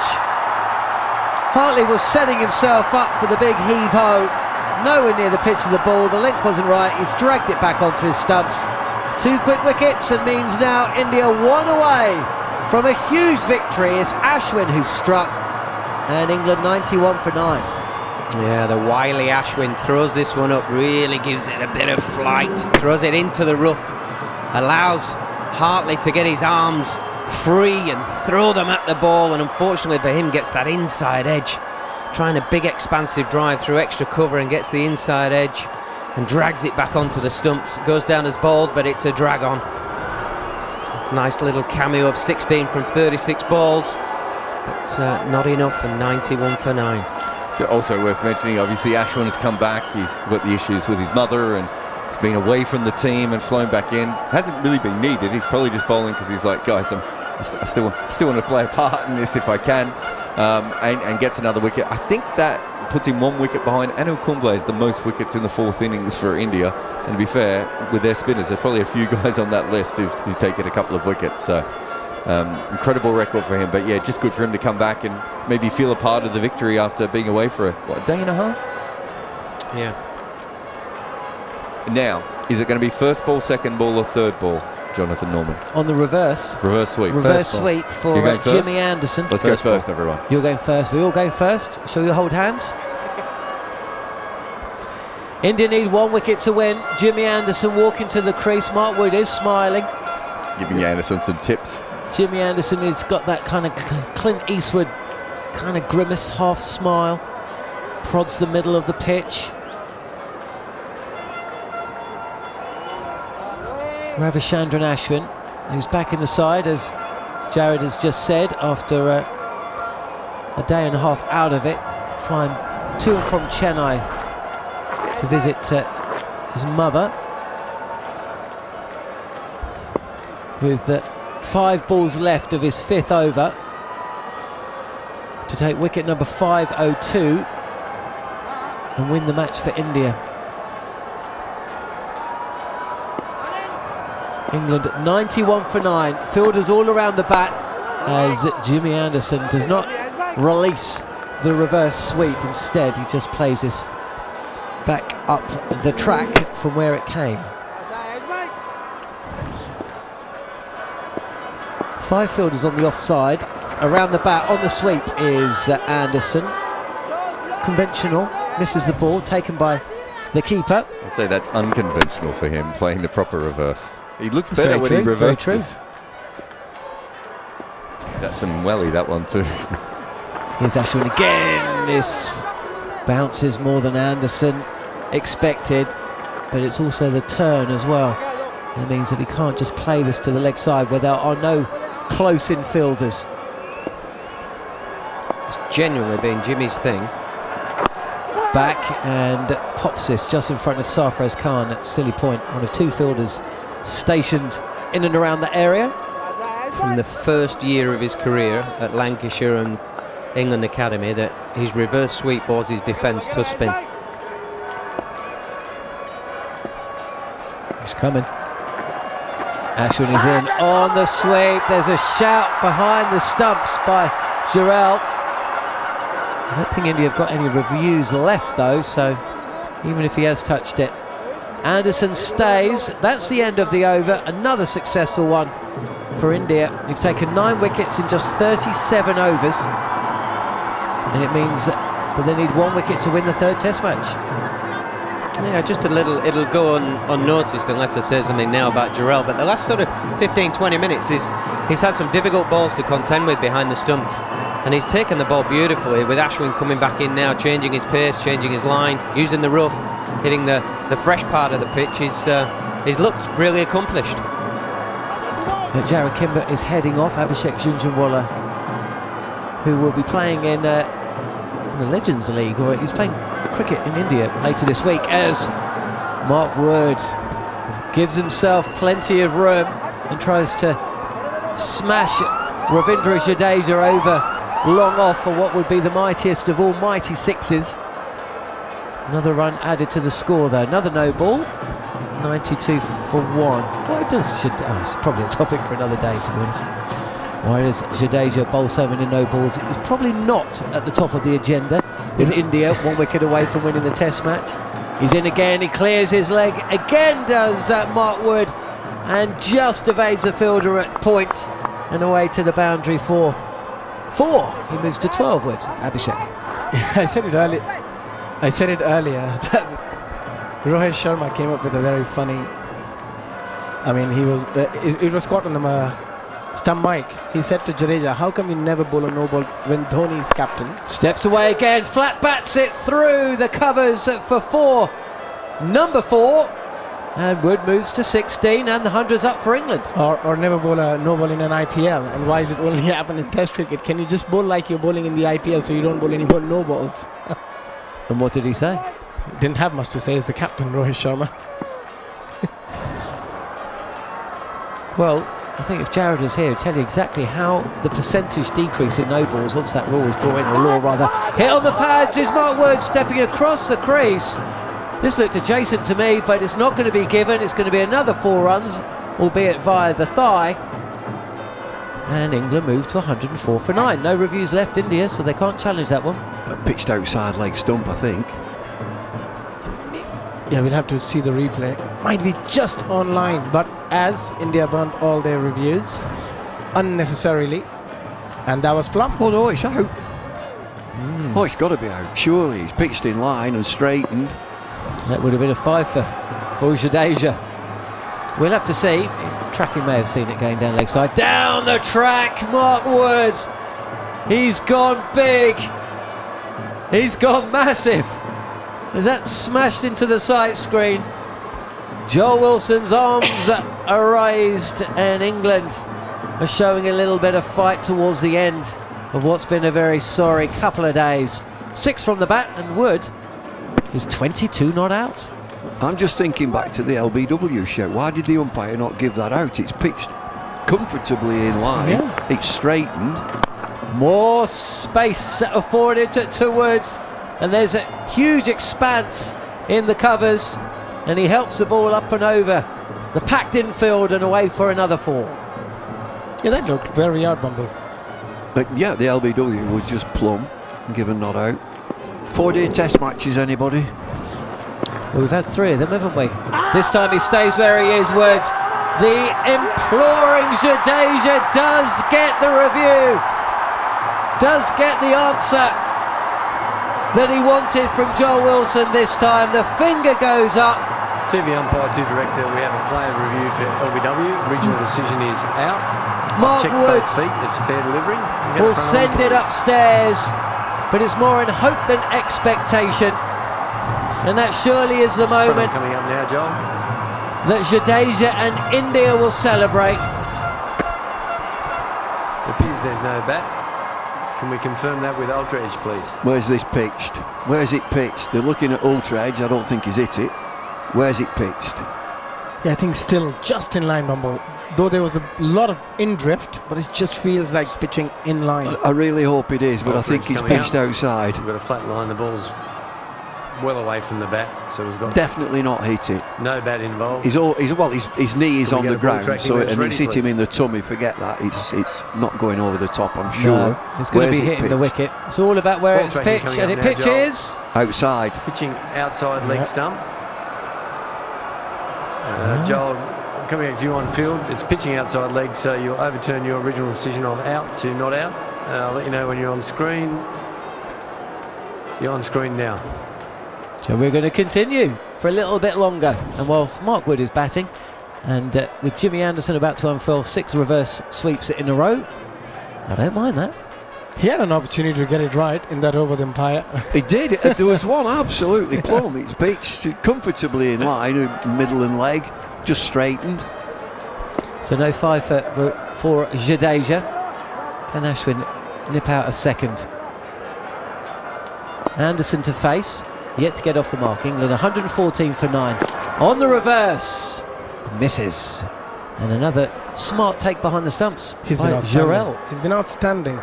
Hartley was setting himself up for the big heave-ho. Nowhere near the pitch of the ball. The length wasn't right. He's dragged it back onto his stumps. 2 quick wickets, and means now India 1 away from a huge victory. It's Ashwin who's struck, and England 91 for 9. Yeah, the wily Ashwin throws this one up, really gives it a bit of flight, throws it into the rough, allows Hartley to get his arms free and throw them at the ball, and unfortunately for him gets that inside edge, trying a big expansive drive through extra cover and gets the inside edge and drags it back onto the stumps. It goes down as bowled, but it's a drag on. Nice little cameo of 16 from 36 balls, but not enough, and 91 for 9. Also worth mentioning, obviously Ashwin has come back. He's got the issues with his mother and he's been away from the team and flown back in. Hasn't really been needed. He's probably just bowling because he's like, guys, I still want to play a part in this if I can, and gets another wicket. I think that puts him 1 wicket behind. Anil Kumble is the most wickets in the 4th innings for India, and to be fair, with their spinners, there's probably a few guys on that list who've taken a couple of wickets, so incredible record for him. But yeah, just good for him to come back and maybe feel a part of the victory after being away for a day and a half. Yeah. Now, is it going to be first ball, second ball or third ball, Jonathan Norman? On the reverse sweep. Reverse sweep for Jimmy Anderson. Let's go first, everyone. You're going first. We all going first. Shall we hold hands? India need 1 wicket to win. Jimmy Anderson walking to the crease. Mark Wood is smiling. Giving Anderson some tips. Jimmy Anderson has got that kind of Clint Eastwood kind of grimace, half smile. Prods the middle of the pitch. Ravichandran Ashwin, who's back in the side, as Jarrod has just said, after a day and a half out of it, flying to and from Chennai to visit his mother, with 5 balls left of his 5th over to take wicket number 502 and win the match for India. England 91 for 9. Fielders all around the bat as Jimmy Anderson does not release the reverse sweep. Instead, he just plays this back up the track from where it came. 5 fielders on the offside. Around the bat on the sweep is Anderson. Conventional, misses the ball, taken by the keeper. I'd say that's unconventional for him, playing the proper reverse. He looks better when he reverses. That's some welly, that one too. Here's Ashwin again. This bounces more than Anderson expected, but it's also the turn as well. That means that he can't just play this to the leg side where there are no close-in fielders. It's genuinely been Jimmy's thing. Back and pops this just in front of Sarfraz Khan at Silly Point, one of 2 fielders stationed in and around the area. From the first year of his career at Lancashire and England Academy, that his reverse sweep was his defence to spin. He's coming. Ashwin is in on the sweep. There's a shout behind the stumps by Jarrod. I don't think India have got any reviews left though, so even if he has touched it, Anderson stays. That's the end of the over. Another successful one for India. You've taken 9 wickets in just 37 overs, and it means that they need 1 wicket to win the 3rd Test match. Yeah, just a little, it'll go unnoticed unless I say something now about Jarrod, but the last sort of 15-20 minutes he's had some difficult balls to contend with behind the stumps, and he's taken the ball beautifully, with Ashwin coming back in now, changing his pace, changing his line, using the rough, hitting the fresh part of the pitch. He's looked really accomplished. Jarrod Kimber is heading off. Abhishek Jhnujhnuwala, who will be playing in the Legends League, or he's playing cricket in India later this week, as Mark Wood gives himself plenty of room and tries to smash Ravindra Jadeja over long off for what would be the mightiest of all mighty 6s. Another run added to the score though. Another no ball. 92 for 1. Why does it's probably a topic for another day, to be honest. Why does Jadeja bowl so many no balls? It's probably not at the top of the agenda with India 1 wicket away from winning the Test match. He's in again, he clears his leg again, does Mark Wood, and just evades the fielder at point and away to the boundary for 4. He moves to 12, Wood. Abhishek. I said it earlier that Rohit Sharma came up with a very funny, he was it was caught on the stump mic. He said to Jadeja, how come you never bowl a no ball when Dhoni is captain? Steps away again, flat bats it through the covers for 4. Number 4, and Wood moves to 16, and the 100's up for England. Or never bowl a no ball in an IPL. And why is it only happen in Test cricket? Can you just bowl like you're bowling in the IPL so you don't bowl any more no balls? And what did he say? Didn't have much to say as the captain, Rohit Sharma. Well, I think if Jarrod was here, he'd tell you exactly how the percentage decrease in no balls once that rule was brought in, or law rather. Hit on the pads is Mark Wood stepping across the crease. This looked adjacent to me, but it's not going to be given. It's going to be another 4 runs, albeit via the thigh. And England moved to 104 for 9. No reviews left, India, so they can't challenge that one. Pitched outside leg stump, I think. Yeah, we'll have to see the replay. Might be just online, but as India burnt all their reviews unnecessarily, and that was plump. Oh no, it's out. Oh, it's got to be out. Surely he's pitched in line and straightened. That would have been a 5 for Jadeja. We'll have to see. Tracking may have seen it going down leg side. Down the track, Mark Wood. He's gone big. He's gone massive. As that smashed into the sight screen. Joel Wilson's arms are raised, and England are showing a little bit of fight towards the end of what's been a very sorry couple of days. 6 from the bat, and Wood is 22 not out. I'm just thinking back to the LBW show. Why did the umpire not give that out? It's pitched comfortably in line. Yeah. It's straightened. More space afforded to Wood, and there's a huge expanse in the covers, and he helps the ball up and over the packed infield and away for another 4. Yeah, that looked very out, Bumble. But yeah, the LBW was just plumb, given not out. 4-day test matches, anybody? Well, we've had 3 of them, haven't we? This time he stays where he is, Wood. The imploring Jadeja does get the review, does get the answer that he wanted from Joel Wilson this time. The finger goes up. TV umpire to director, we have a player review for LBW. Original decision is out. Mark Check Wood both feet, it's fair delivery. will send it upstairs, but it's more in hope than expectation. And that surely is the moment coming up now, Joel, that Jadeja and India will celebrate. It appears there's no bat. Can we confirm that with Ultra Edge, please? Where's this pitched? Where's it pitched? They're looking at Ultra Edge. I don't think he's hit it. Where's it pitched? Yeah, I think still just in line, Bumble. Though there was a lot of in drift, but it just feels like pitching in line. I really hope it is, but I think it's pitched outside. We've got a flat line, the ball's well away from the bat, so we've got Definitely not hit it. no bat involved. His knee is Can we on get the a ball ground, tracking so when it's and it's ready, hit him please? in the tummy. Forget that. It's not going over the top, I'm sure. No, it's going to Where's be it hitting the pitched? wicket. It's all about where Ball it's tracking pitched, coming and up it now, Joel. pitches. Outside. Pitching outside leg stump. Joel, coming back to you on field, it's pitching outside leg, so you'll overturn your original decision of out to not out. I'll let you know when you're on screen. You're on screen now. So we're going to continue for a little bit longer. And whilst Mark Wood is batting, and with Jimmy Anderson about to unfurl 6 reverse sweeps in a row, I don't mind that. He had an opportunity to get it right in that over the umpire. He did. There was one absolutely plumb. It's pitched comfortably in line, middle and leg, just straightened. So no 5 for Jadeja. Can Ashwin nip out a second? Anderson to face, yet to get off the mark. England 114 for 9. On the reverse, misses. And another smart take behind the stumps He's by been outstanding. Jarrod. He's been outstanding.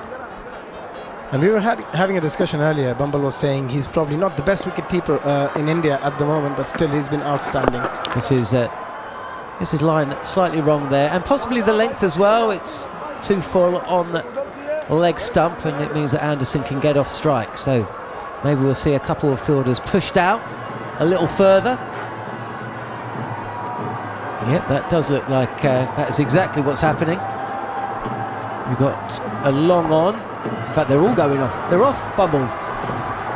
And we were having a discussion earlier. Bumble was saying he's probably not the best wicket-keeper in India at the moment, but still he's been outstanding. This is line slightly wrong there, and possibly the length as well. It's too full on the leg stump, and it means that Anderson can get off strike. So maybe we'll see a couple of fielders pushed out a little further. Yep, that does look like that is exactly what's happening. We've got a long on. In fact, they're all going off. They're off, Bumble.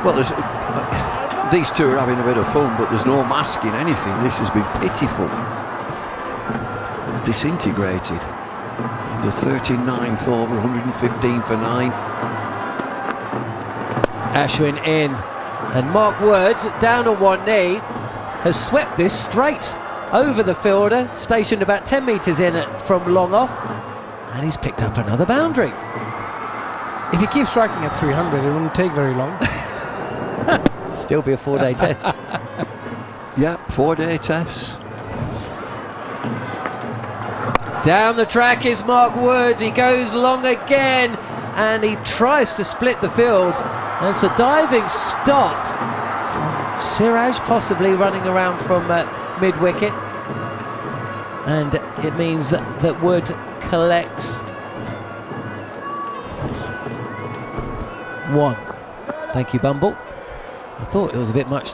Well, these two are having a bit of fun, but there's no masking anything. This has been pitiful. Disintegrated. The 39th over, 115 for 9. Ashwin in, and Mark Wood down on one knee has swept this straight over the fielder, stationed about 10 metres in from long off, and he's picked up another boundary. If he keeps striking at 300, it wouldn't take very long. Still be a 4-day test. Yeah, 4-day test. Down the track is Mark Wood. He goes long again, and he tries to split the field. That's a diving stop from Siraj, possibly running around from mid-wicket. And it means that Wood collects 1. Thank you, Bumble. I thought it was a bit much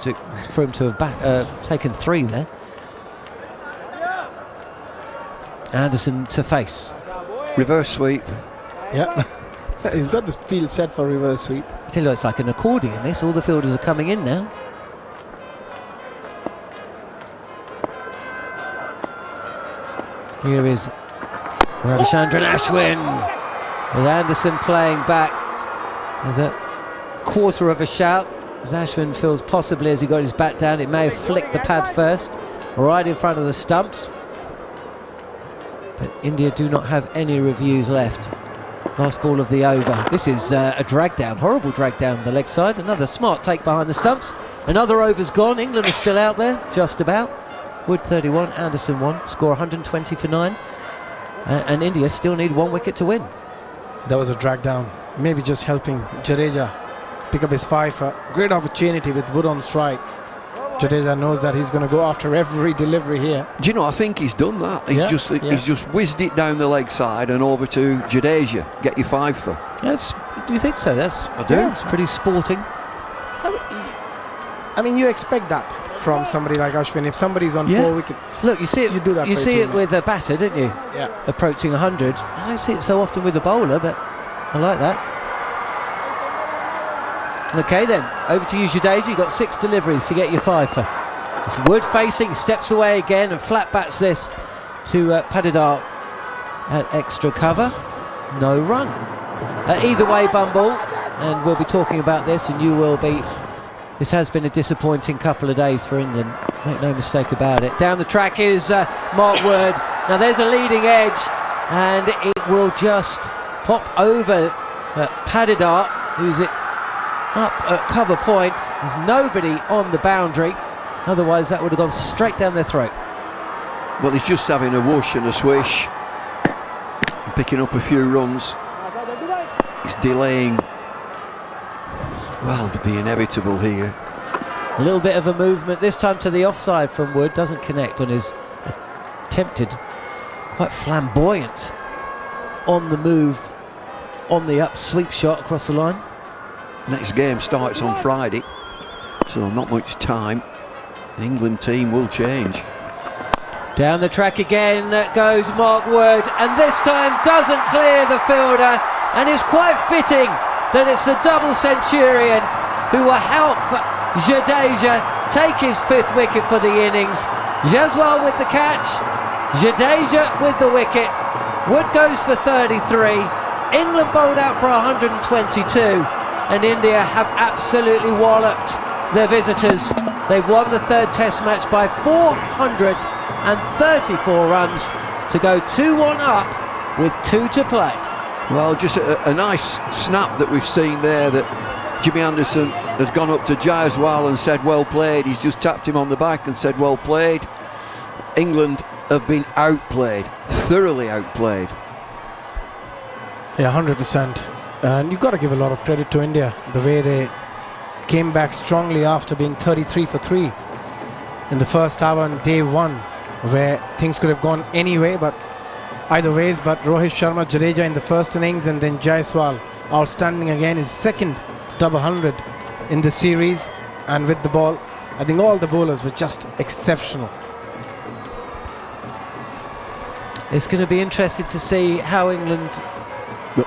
for him to have taken 3 there. Anderson to face. Reverse sweep. Yeah. He's got this field set for reverse sweep. I tell you, it's like an accordion, this. All the fielders are coming in now. Here is Ravichandran Ashwin with Anderson playing back. There's a quarter of a shout as Ashwin feels possibly, as he got his bat down, it may have flicked the pad first, right in front of the stumps. But India do not have any reviews left. Last ball of the over. This is a drag down, horrible drag down the leg side. Another smart take behind the stumps. Another over's gone. England is still out there, just about. Wood 31, Anderson 1. Score 120 for 9. And India still need 1 wicket to win. That was a drag down. Maybe just helping Jadeja pick up his 5. Great opportunity with Wood on strike. Jadeja knows that he's going to go after every delivery here. Do you know, I think he's done that. He's just whizzed it down the leg side and over to Jadeja. Get your 5 for. Do you think so? I do. Yeah, it's pretty sporting. I mean, you expect that from somebody like Ashwin. If somebody's on 4 wickets, look, you see it. You do that. You see it with a batter, don't you? Yeah. Approaching 100. I don't see it so often with a bowler, but I like that. Okay then, over to you, Jadeja. You've got 6 deliveries to get your 5 for. It's Wood facing, steps away again and flat bats this to Padidar at extra cover. No run. Either way, Bumble, and we'll be talking about this, and you will be. This has been a disappointing couple of days for England. Make no mistake about it. Down the track is Mark Wood. Now there's a leading edge, and it will just pop over Padidar, who's up at cover point. There's nobody on the boundary, otherwise that would have gone straight down their throat. Well, he's just having a whoosh and a swish, and picking up a few runs. He's delaying, well, the inevitable here. A little bit of a movement, this time to the offside from Wood. Doesn't connect on his attempted, quite flamboyant on the move, on the up sweep shot across the line. Next game starts on Friday, so not much time. The England team will change. Down the track again goes Mark Wood, and this time doesn't clear the fielder, and it's quite fitting that it's the double centurion who will help Jadeja take his 5th wicket for the innings. Jaswal with the catch, Jadeja with the wicket. Wood goes for 33. England bowled out for 122. And India have absolutely walloped their visitors. They've won the 3rd Test match by 434 runs to go 2-1 up with 2 to play. Well, just a nice snap that we've seen there, that Jimmy Anderson has gone up to Jaiswal and said well played. He's just tapped him on the back and said well played. England have been outplayed, thoroughly outplayed. Yeah, 100%. And you've got to give a lot of credit to India, the way they came back strongly after being 33 for 3 in the first hour on day 1, where things could have gone anyway, but either ways. But Rohit Sharma, Jadeja in the first innings, and then Jaiswal outstanding again, his 2nd double 100 in the series. And with the ball, I think all the bowlers were just exceptional. It's going to be interesting to see how England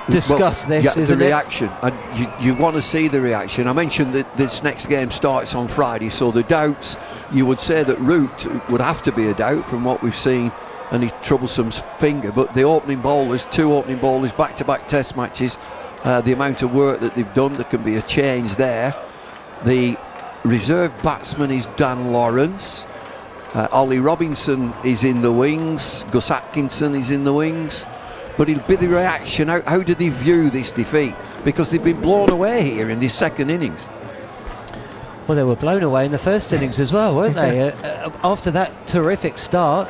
discuss this, isn't the reaction. And you want to see the reaction. I mentioned that this next game starts on Friday, so the doubts, you would say that Root would have to be a doubt from what we've seen, and his troublesome finger, but the opening bowlers, 2 opening bowlers, back-to-back Test matches, the amount of work that they've done, there can be a change there. The reserve batsman is Dan Lawrence. Ollie Robinson is in the wings. Gus Atkinson is in the wings. But it'll be the reaction. How do they view this defeat? Because they've been blown away here in this 2nd innings. Well, they were blown away in the 1st innings as well, weren't they? After that terrific start,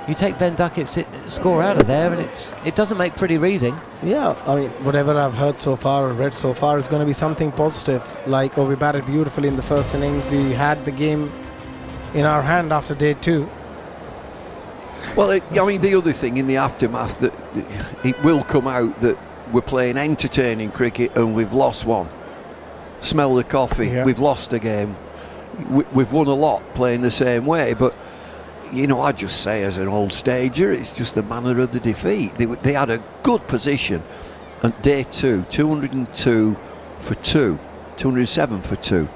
you take Ben Duckett's score out of there, and it doesn't make pretty reading. Yeah, I mean, whatever I've heard so far or read so far is going to be something positive. Like, we batted beautifully in the first innings. We had the game in our hand after day 2. Well, I mean, the other thing in the aftermath, that it will come out that we're playing entertaining cricket and we've lost one. Smell the coffee. Yeah. We've lost a game. We've won a lot playing the same way, but you know, I just say as an old stager, it's just the manner of the defeat. They had a good position on day 2, 202 for 2, 207 for 2,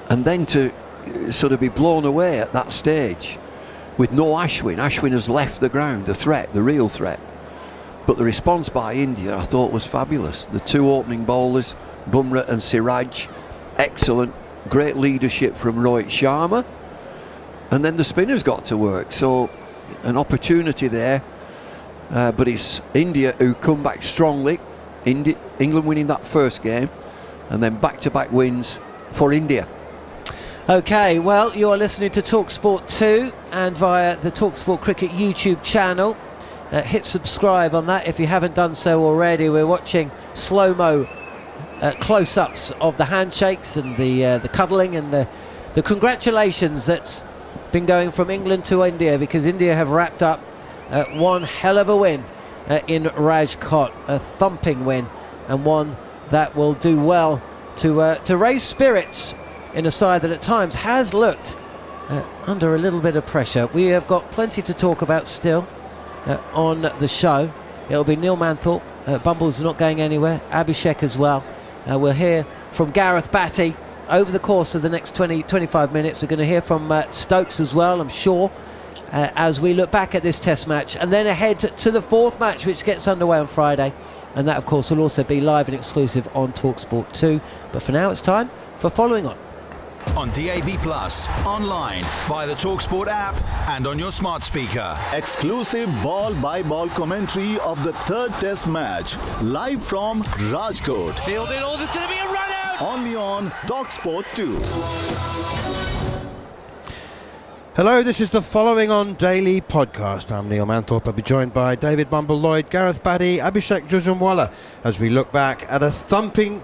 and then to sort of be blown away at that stage with no Ashwin. Ashwin has left the ground, the real threat. But the response by India, I thought, was fabulous. The 2 opening bowlers, Bumrah and Siraj, excellent. Great leadership from Rohit Sharma. And then the spinners got to work. So an opportunity there. But it's India who come back strongly. England winning that first game. And then back-to-back wins for India. Okay, well, you are listening to talkSPORT 2 and via the talkSPORT Cricket YouTube channel. Hit subscribe on that if you haven't done so already. We're watching slow-mo close-ups of the handshakes and the cuddling and the congratulations that's been going from England to India, because India have wrapped up one hell of a win in Rajkot, a thumping win, and one that will do well to raise spirits in a side that at times has looked under a little bit of pressure. We have got plenty to talk about still on the show. It'll be Neil Manthorp. Bumble's not going anywhere. Abhishek as well. We'll hear from Gareth, Batty over the course of the next 20-25 minutes. We're going to hear from Stokes as well, I'm sure, as we look back at this test match, and then ahead to the 4th match, which gets underway on Friday. And that, of course, will also be live and exclusive on talkSPORT 2. But for now, it's time for Following On. On DAB+, online, via the talkSPORT app, and on your smart speaker. Exclusive ball-by-ball commentary of the 3rd Test match, live from Rajkot. Fielding, oh, there's going to be a run out! Only on talkSPORT 2. Hello, this is the Following On Daily Podcast. I'm Neil Manthorp. I'll be joined by David Bumble, Lloyd, Gareth, Batty, Abhishek, Jhnujhnuwala as we look back at a thumping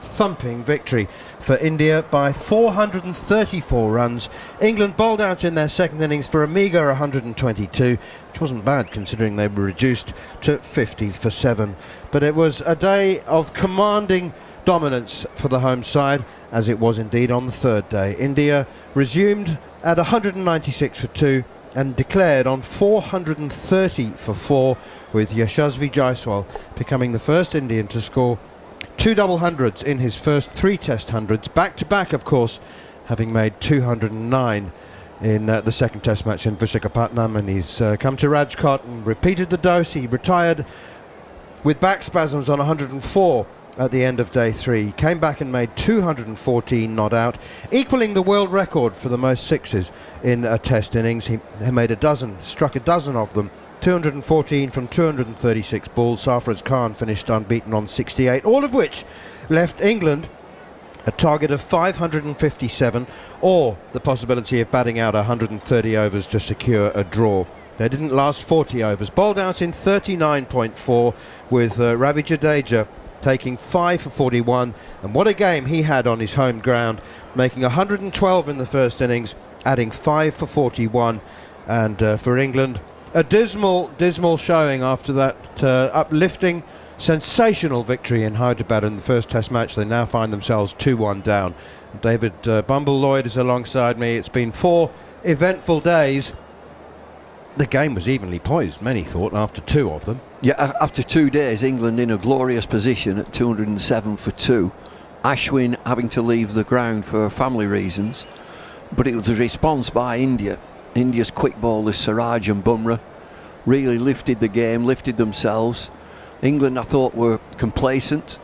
victory for India by 434 runs. England bowled out in their second innings for a meagre 122, which wasn't bad considering they were reduced to 50 for 7. But it was a day of commanding dominance for the home side, as it was indeed on the 3rd day. India resumed at 196 for 2 and declared on 430 for 4, with Yashasvi Jaiswal becoming the first Indian to score 2 double hundreds in his first 3 Test hundreds, back-to-back, of course, having made 209 in the second Test match in Visakhapatnam, and he's come to Rajkot and repeated the dose. He retired with back spasms on 104 at the end of day 3. He came back and made 214 not out, equaling the world record for the most sixes in a Test innings. He made struck a dozen of them, 214 from 236 balls. Sarfaraz Khan finished unbeaten on 68, all of which left England a target of 557, or the possibility of batting out 130 overs to secure a draw. They didn't last 40 overs, bowled out in 39.4 with Ravi Jadeja taking 5 for 41, and what a game he had on his home ground, making 112 in the first innings, adding 5 for 41, and for England, a dismal showing after that uplifting, sensational victory in Hyderabad in the first Test match. They now find themselves 2-1 down. David Bumble Lloyd is alongside me. It's been 4 eventful days. The game was evenly poised, many thought, after 2 of them. Yeah, after 2 days, England in a glorious position at 207 for 2. Ashwin having to leave the ground for family reasons. But it was a response by India. India's quick bowlers, Siraj and Bumrah, really lifted the game, lifted themselves. England, I thought, were complacent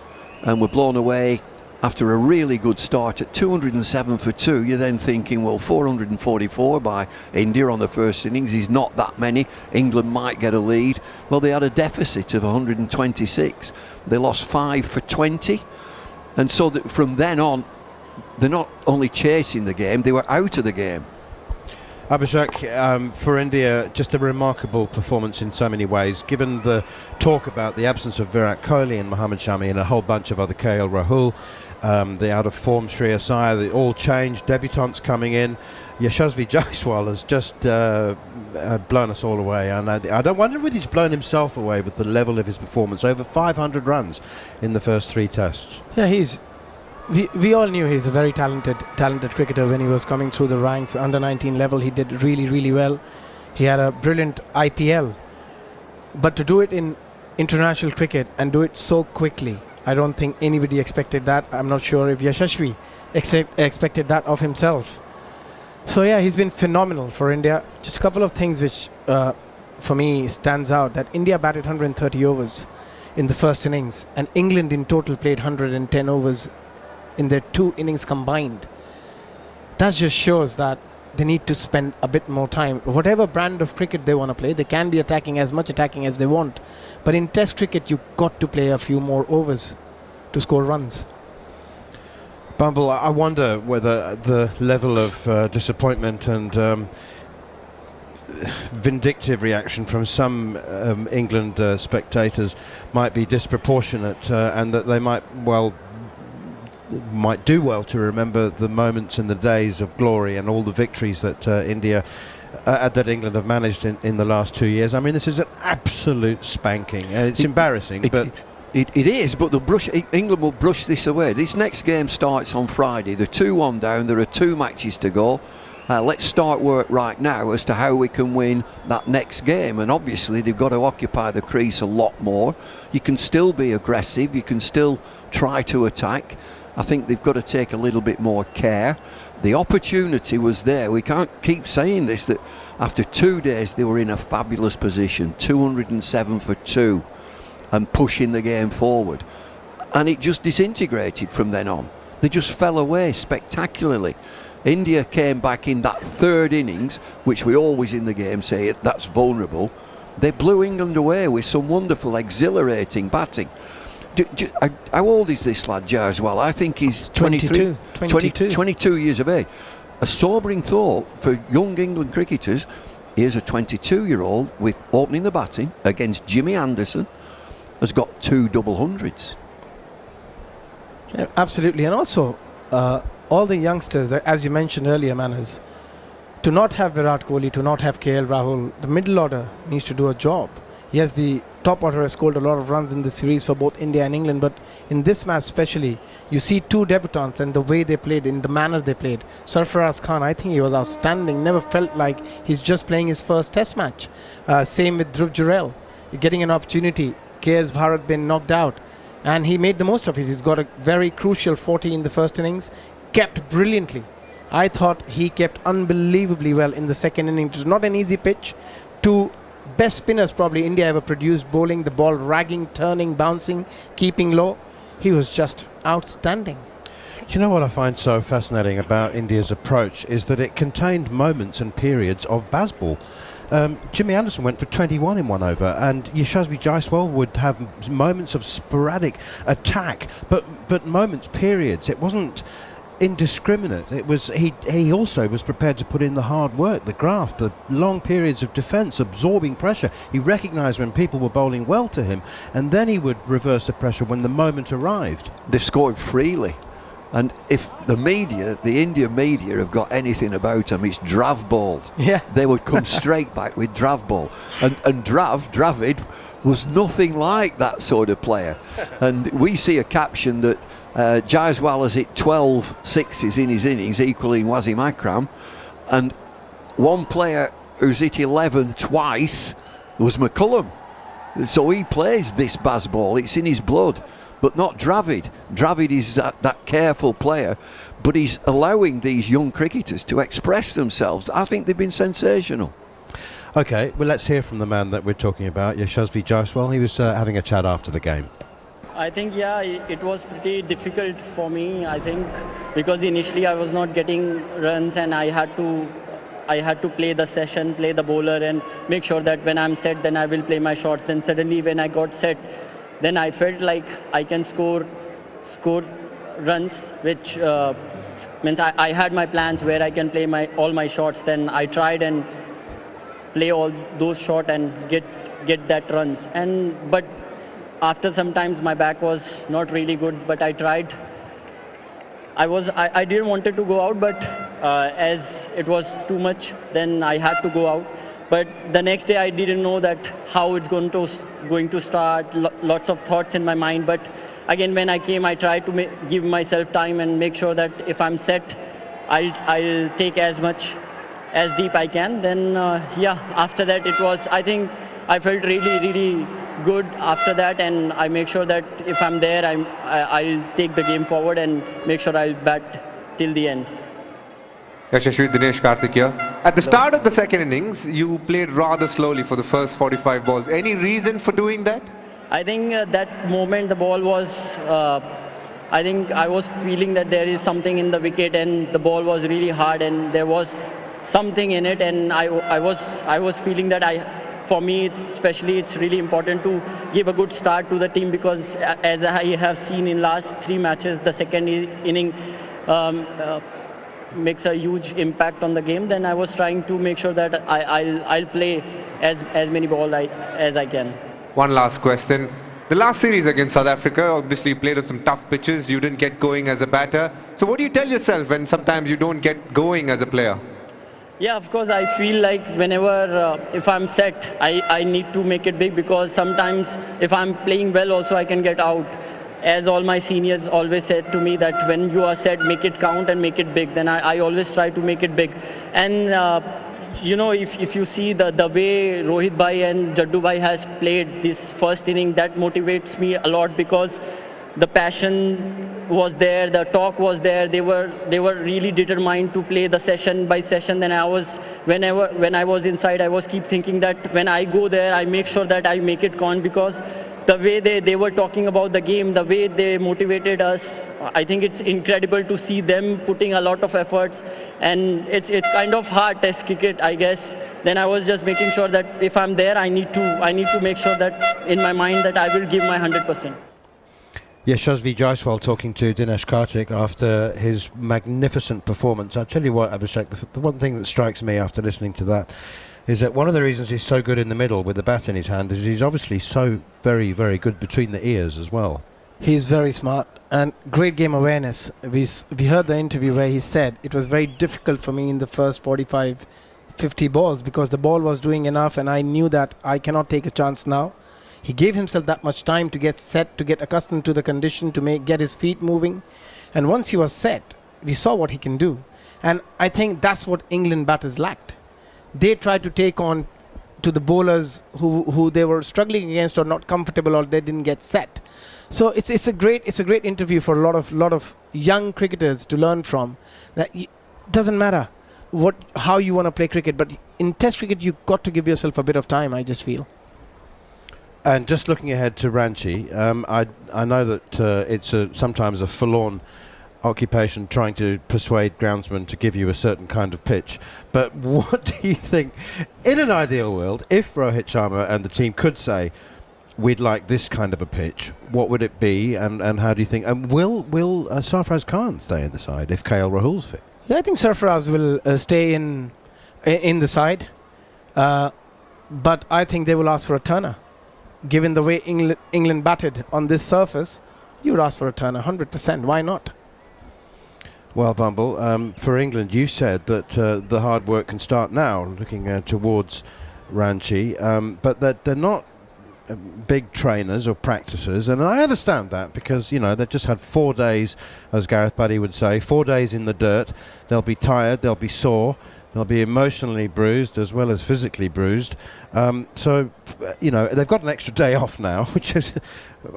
and were blown away after a really good start at 207 for 2. You're then thinking, well, 444 by India on the first innings is not that many. England might get a lead. Well, they had a deficit of 126. They lost 5 for 20. And so that from then on, they're not only chasing the game, they were out of the game. Abhishek, for India, just a remarkable performance in so many ways. Given the talk about the absence of Virat Kohli and Mohammad Shami and a whole bunch of other KL Rahul, the out-of-form Shreyas Iyer, they all changed, debutants coming in. Yashasvi Jaiswal has just blown us all away, and I don't wonder whether he's blown himself away with the level of his performance. Over 500 runs in the first 3 tests. Yeah, we all knew he's a very talented cricketer when he was coming through the ranks. Under 19 level, he did really well. He had a brilliant IPL, but to do it in international cricket and do it so quickly, I don't think anybody expected that. I'm not sure if Yashasvi expected that of himself. So yeah, he's been phenomenal for India. Just a couple of things which for me stands out, that India batted 130 overs in the first innings, and England in total played 110 overs in their 2 innings combined. That just shows that they need to spend a bit more time. Whatever brand of cricket they want to play, they can be attacking as they want. But in Test cricket, you've got to play a few more overs to score runs. Bumble, I wonder whether the level of disappointment and vindictive reaction from some England spectators might be disproportionate, and that they might do well to remember the moments and the days of glory and all the victories that that England have managed in the last 2 years. I mean, this is an absolute spanking. It's embarrassing, but it is. But England will brush this away. This next game starts on Friday. They're 2-1 down. There are 2 matches to go. Let's start work right now as to how we can win that next game. And obviously, they've got to occupy the crease a lot more. You can still be aggressive. You can still try to attack. I think they've got to take a little bit more care. The opportunity was there. We can't keep saying this, that after 2 days they were in a fabulous position, 207 for 2 and pushing the game forward, and it just disintegrated from then on. They just fell away spectacularly. India came back in that 3rd innings, which we always in the game say that's vulnerable. They blew England away with some wonderful exhilarating batting. How old is this lad, Jaiswal? I think he's 22 years of age. A sobering thought for young England cricketers. Here's a 22-year-old with opening the batting against Jimmy Anderson, has got 2 double hundreds. Yeah, absolutely. And also all the youngsters, as you mentioned earlier, Manners, to not have Virat Kohli, to not have KL Rahul, the middle order needs to do a job. Yes, the top order has scored a lot of runs in the series for both India and England, but in this match especially, you see 2 debutants and the way they played, in the manner they played. Sarfaraz Khan, I think he was outstanding. Never felt like he's just playing his first Test match. Same with Dhruv Jurel, getting an opportunity. KS Bharat been knocked out, and he made the most of it. He's got a very crucial 40 in the first innings, kept brilliantly. I thought he kept unbelievably well in the second inning. It was not an easy pitch. 2 best spinners probably India ever produced, bowling the ball, ragging, turning, bouncing, keeping low. He was just outstanding. Do you know what I find so fascinating about India's approach is that it contained moments and periods of baseball. Jimmy Anderson went for 21 in 1 over, and Yashasvi Jaiswal would have moments of sporadic attack, but moments, periods. It wasn't indiscriminate. It was he also was prepared to put in the hard work, the graft, the long periods of defence, absorbing pressure. He recognised when people were bowling well to him, and then he would reverse the pressure when the moment arrived. They've scored freely, and if the media, the Indian media, have got anything about them, it's Drav ball. Yeah, they would come straight back with Drav ball, and Dravid was nothing like that sort of player. And we see a caption that Jaiswal has hit 12 sixes in his innings, equaling Wasim Akram, and one player who's hit 11 twice was McCullum. So he plays this baseball, it's in his blood, but not Dravid. Dravid is that careful player, but he's allowing these young cricketers to express themselves. I think they've been sensational. Okay, well, let's hear from the man that we're talking about, Yashasvi Jaiswal. He was having a chat after the game. I think, yeah, it was pretty difficult for me, I think, because initially I was not getting runs, and I had to play the session, play the bowler, and make sure that when I'm set, then I will play my shots. Then suddenly when I got set, then I felt like I can score runs, which means I had my plans where I can play all my shots. Then I tried and play all those shots and get that runs. But after sometimes my back was not really good, but I tried. I didn't wanted to go out, but as it was too much, then I had to go out. But the next day I didn't know that how it's going to start. Lots of thoughts in my mind. But again, when I came, I tried to give myself time and make sure that if I'm set, I'll take as deep I can. Then after that it was. I think I felt really good after that, and I make sure that if I'm there, I'll take the game forward and make sure I'll bat till the end. Yashashvi, Dinesh Karthik here. At the start of the second innings, you played rather slowly for the first 45 balls. Any reason for doing that? I think that moment the ball was, I think I was feeling that there is something in the wicket and the ball was really hard and there was something in it, and I was feeling that for me it's really important to give a good start to the team, because as I have seen in last 3 matches, the second inning makes a huge impact on the game. Then I was trying to make sure that I'll play as many balls as I can. One last question. The last series against South Africa, obviously you played on some tough pitches, you didn't get going as a batter. So what do you tell yourself when sometimes you don't get going as a player? Yeah, of course, I feel like whenever, if I'm set, I need to make it big, because sometimes if I'm playing well also I can get out. As all my seniors always said to me that when you are set, make it count and make it big. Then I always try to make it big. And if you see the way Rohit Bhai and Jaddu Bhai has played this first inning, that motivates me a lot, because the passion was there, the talk was there. They were really determined to play the session by session. Then when I was inside, I was keep thinking that when I go there, I make sure that I make it count, because the way they were talking about the game, the way they motivated us, I think it's incredible to see them putting a lot of efforts, and it's kind of hard test cricket, I guess. Then I was just making sure that if I'm there, I need to make sure that in my mind that I will give my 100%. Yashashvi Jaiswal talking to Dinesh Karthik after his magnificent performance. I'll tell you what, Abhishek, the one thing that strikes me after listening to that is that one of the reasons he's so good in the middle with the bat in his hand is he's obviously so very, very good between the ears as well. He's very smart and great game awareness. We heard the interview where he said it was very difficult for me in the first 45, 50 balls because the ball was doing enough and I knew that I cannot take a chance now. He gave himself that much time to get set, to get accustomed to the condition, to get his feet moving. And once he was set, we saw what he can do. And I think that's what England batters lacked. They tried to take on to the bowlers who they were struggling against or not comfortable or they didn't get set. So it's a great interview for a lot of young cricketers to learn from. That doesn't matter how you want to play cricket, but in Test cricket you've got to give yourself a bit of time, I just feel. And just looking ahead to Ranchi, I know that it's sometimes a forlorn occupation trying to persuade groundsmen to give you a certain kind of pitch. But what do you think, in an ideal world, if Rohit Sharma and the team could say, we'd like this kind of a pitch, what would it be and how do you think? And will Sarfaraz Khan stay in the side if KL Rahul's fit? Yeah, I think Sarfaraz will stay in the side. But I think they will ask for a turner. Given the way England batted on this surface, you would ask for a turner, 100%. Why not? Well, Bumble, for England, you said that the hard work can start now, looking towards Ranchi, but that they're not big trainers or practices, and I understand that because, they've just had 4 days, as Gareth Batty would say, 4 days in the dirt. They'll be tired, they'll be sore, they'll be emotionally bruised as well as physically bruised. So, they've got an extra day off now, which is,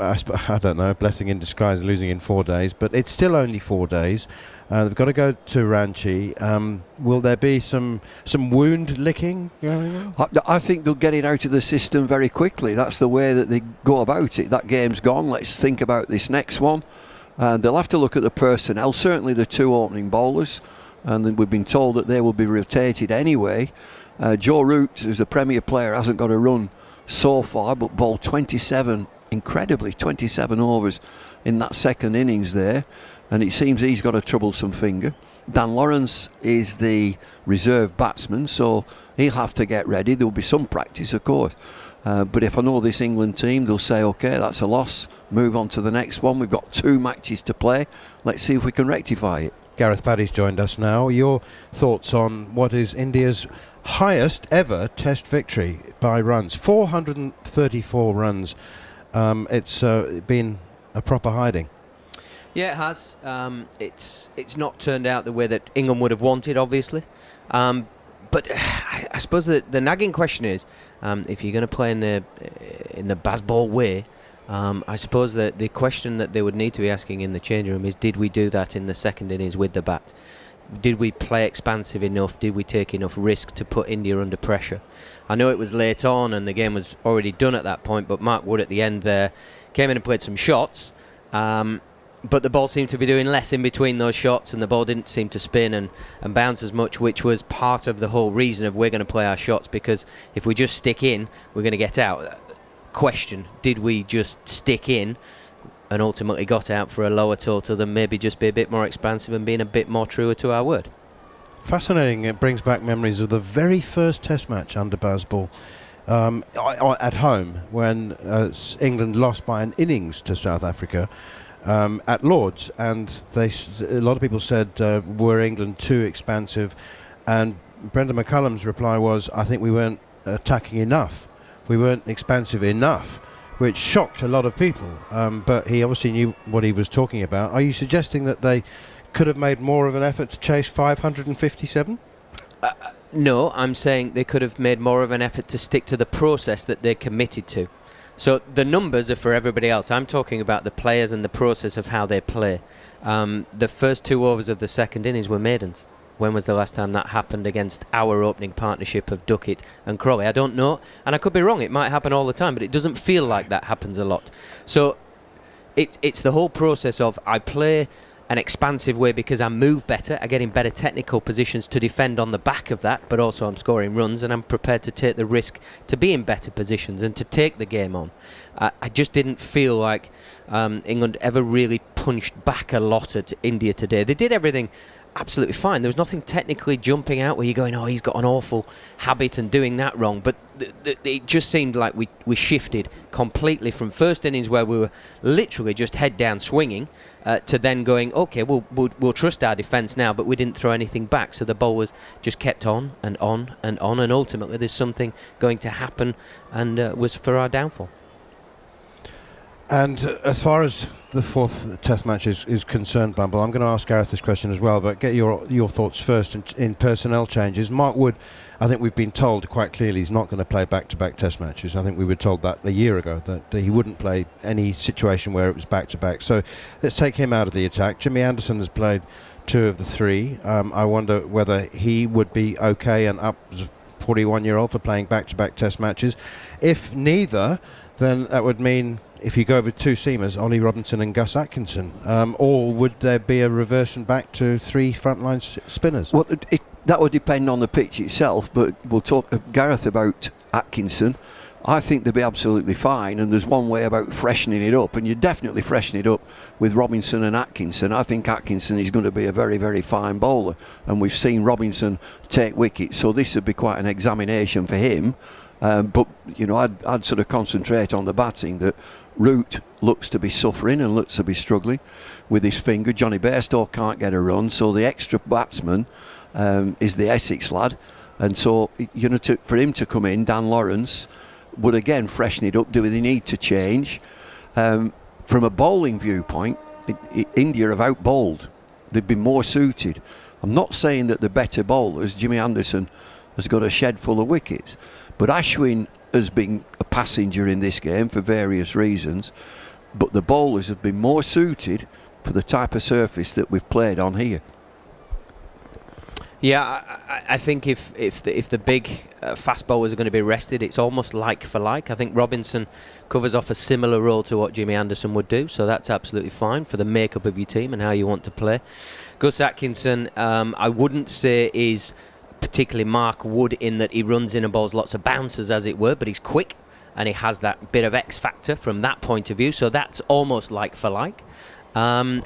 I don't know, a blessing in disguise losing in 4 days, but it's still only 4 days. They've got to go to Ranchi. Will there be some wound licking going on? I think they'll get it out of the system very quickly. That's the way that they go about it. That game's gone. Let's think about this next one. And they'll have to look at the personnel, certainly the 2 opening bowlers. And we've been told that they will be rotated anyway. Joe Root, who's the Premier player, hasn't got a run so far, but bowled 27 incredibly. 27 overs in that second innings there, and it seems he's got a troublesome finger. Dan Lawrence is the reserve batsman, so he'll have to get ready. There'll be some practice, of course. But if I know this England team, they'll say, OK, that's a loss. Move on to the next one. We've got 2 matches to play. Let's see if we can rectify it. Gareth Batty's joined us now. Your thoughts on what is India's highest ever Test victory by runs? 434 runs. It's been a proper hiding. Yeah, it has. It's not turned out the way that England would have wanted, obviously. But I suppose the nagging question is, if you're going to play in the Bazball way, I suppose that the question that they would need to be asking in the change room is, did we do that in the second innings with the bat? Did we play expansive enough? Did we take enough risk to put India under pressure? I know it was late on and the game was already done at that point, but Mark Wood at the end there came in and played some shots, but the ball seemed to be doing less in between those shots, and the ball didn't seem to spin and bounce as much, which was part of the whole reason of we're going to play our shots, because if we just stick in, we're going to get out. Question, did we just stick in and ultimately got out for a lower total than maybe just be a bit more expansive and being a bit more truer to our word? Fascinating. It brings back memories of the very first Test match under Bazball at home, when England lost by an innings to South Africa at Lord's, and a lot of people said, were England too expansive? And Brendan McCullum's reply was, I think we weren't attacking enough. We weren't expansive enough, which shocked a lot of people. But he obviously knew what he was talking about. Are you suggesting that they could have made more of an effort to chase 557? No, I'm saying they could have made more of an effort to stick to the process that they're committed to. So the numbers are for everybody else. I'm talking about the players and the process of how they play. The first 2 overs of the second innings were maidens. When was the last time that happened against our opening partnership of Duckett and Crawley? I don't know, and I could be wrong. It might happen all the time, but it doesn't feel like that happens a lot. So it's the whole process of, I play an expansive way because I move better, I get in better technical positions to defend on the back of that, but also I'm scoring runs and I'm prepared to take the risk to be in better positions and to take the game on. I just didn't feel like England ever really punched back a lot at India today. They did everything absolutely fine. There was nothing technically jumping out where you're going, oh, he's got an awful habit and doing that wrong. But it just seemed like we shifted completely from first innings, where we were literally just head down swinging, to then going, okay, we'll trust our defence now, but we didn't throw anything back. So the bowlers just kept on and on and on, and ultimately there's something going to happen, and was for our downfall. And as far as the fourth Test match is concerned, Bumble, I'm going to ask Gareth this question as well, but get your thoughts first in personnel changes. Mark Wood, I think we've been told quite clearly he's not going to play back-to-back Test matches. I think we were told that a year ago, that he wouldn't play any situation where it was back-to-back. So let's take him out of the attack. Jimmy Anderson has played 2 of the 3. I wonder whether he would be okay and up as a 41-year-old for playing back-to-back Test matches. If neither, then that would mean, if you go with 2 seamers, Ollie Robinson and Gus Atkinson, or would there be a reversion back to 3 frontline spinners? Well, that would depend on the pitch itself, but we'll talk to Gareth about Atkinson. I think they'll be absolutely fine, and there's one way about freshening it up, and you definitely freshen it up with Robinson and Atkinson. I think Atkinson is going to be a very, very fine bowler, and we've seen Robinson take wickets, so this would be quite an examination for him. But, you know, I'd sort of concentrate on the batting. That Root looks to be suffering and looks to be struggling with his finger. Johnny Bairstow can't get a run, so the extra batsman is the Essex lad. And so, you know, for him to come in, Dan Lawrence would again freshen it up. Do they need to change? From a bowling viewpoint, India have out-bowled. They've been more suited. I'm not saying that the better bowlers, Jimmy Anderson has got a shed full of wickets, but Ashwin has been a passenger in this game for various reasons, but the bowlers have been more suited for the type of surface that we've played on here. Yeah, I think if the big fast bowlers are going to be rested, it's almost like for like. I think Robinson covers off a similar role to what Jimmy Anderson would do, so that's absolutely fine for the makeup of your team and how you want to play. Gus Atkinson, I wouldn't say is particularly Mark Wood in that he runs in and bowls lots of bouncers, as it were, but he's quick. and he has that bit of X factor from that point of view. So that's almost like for like. And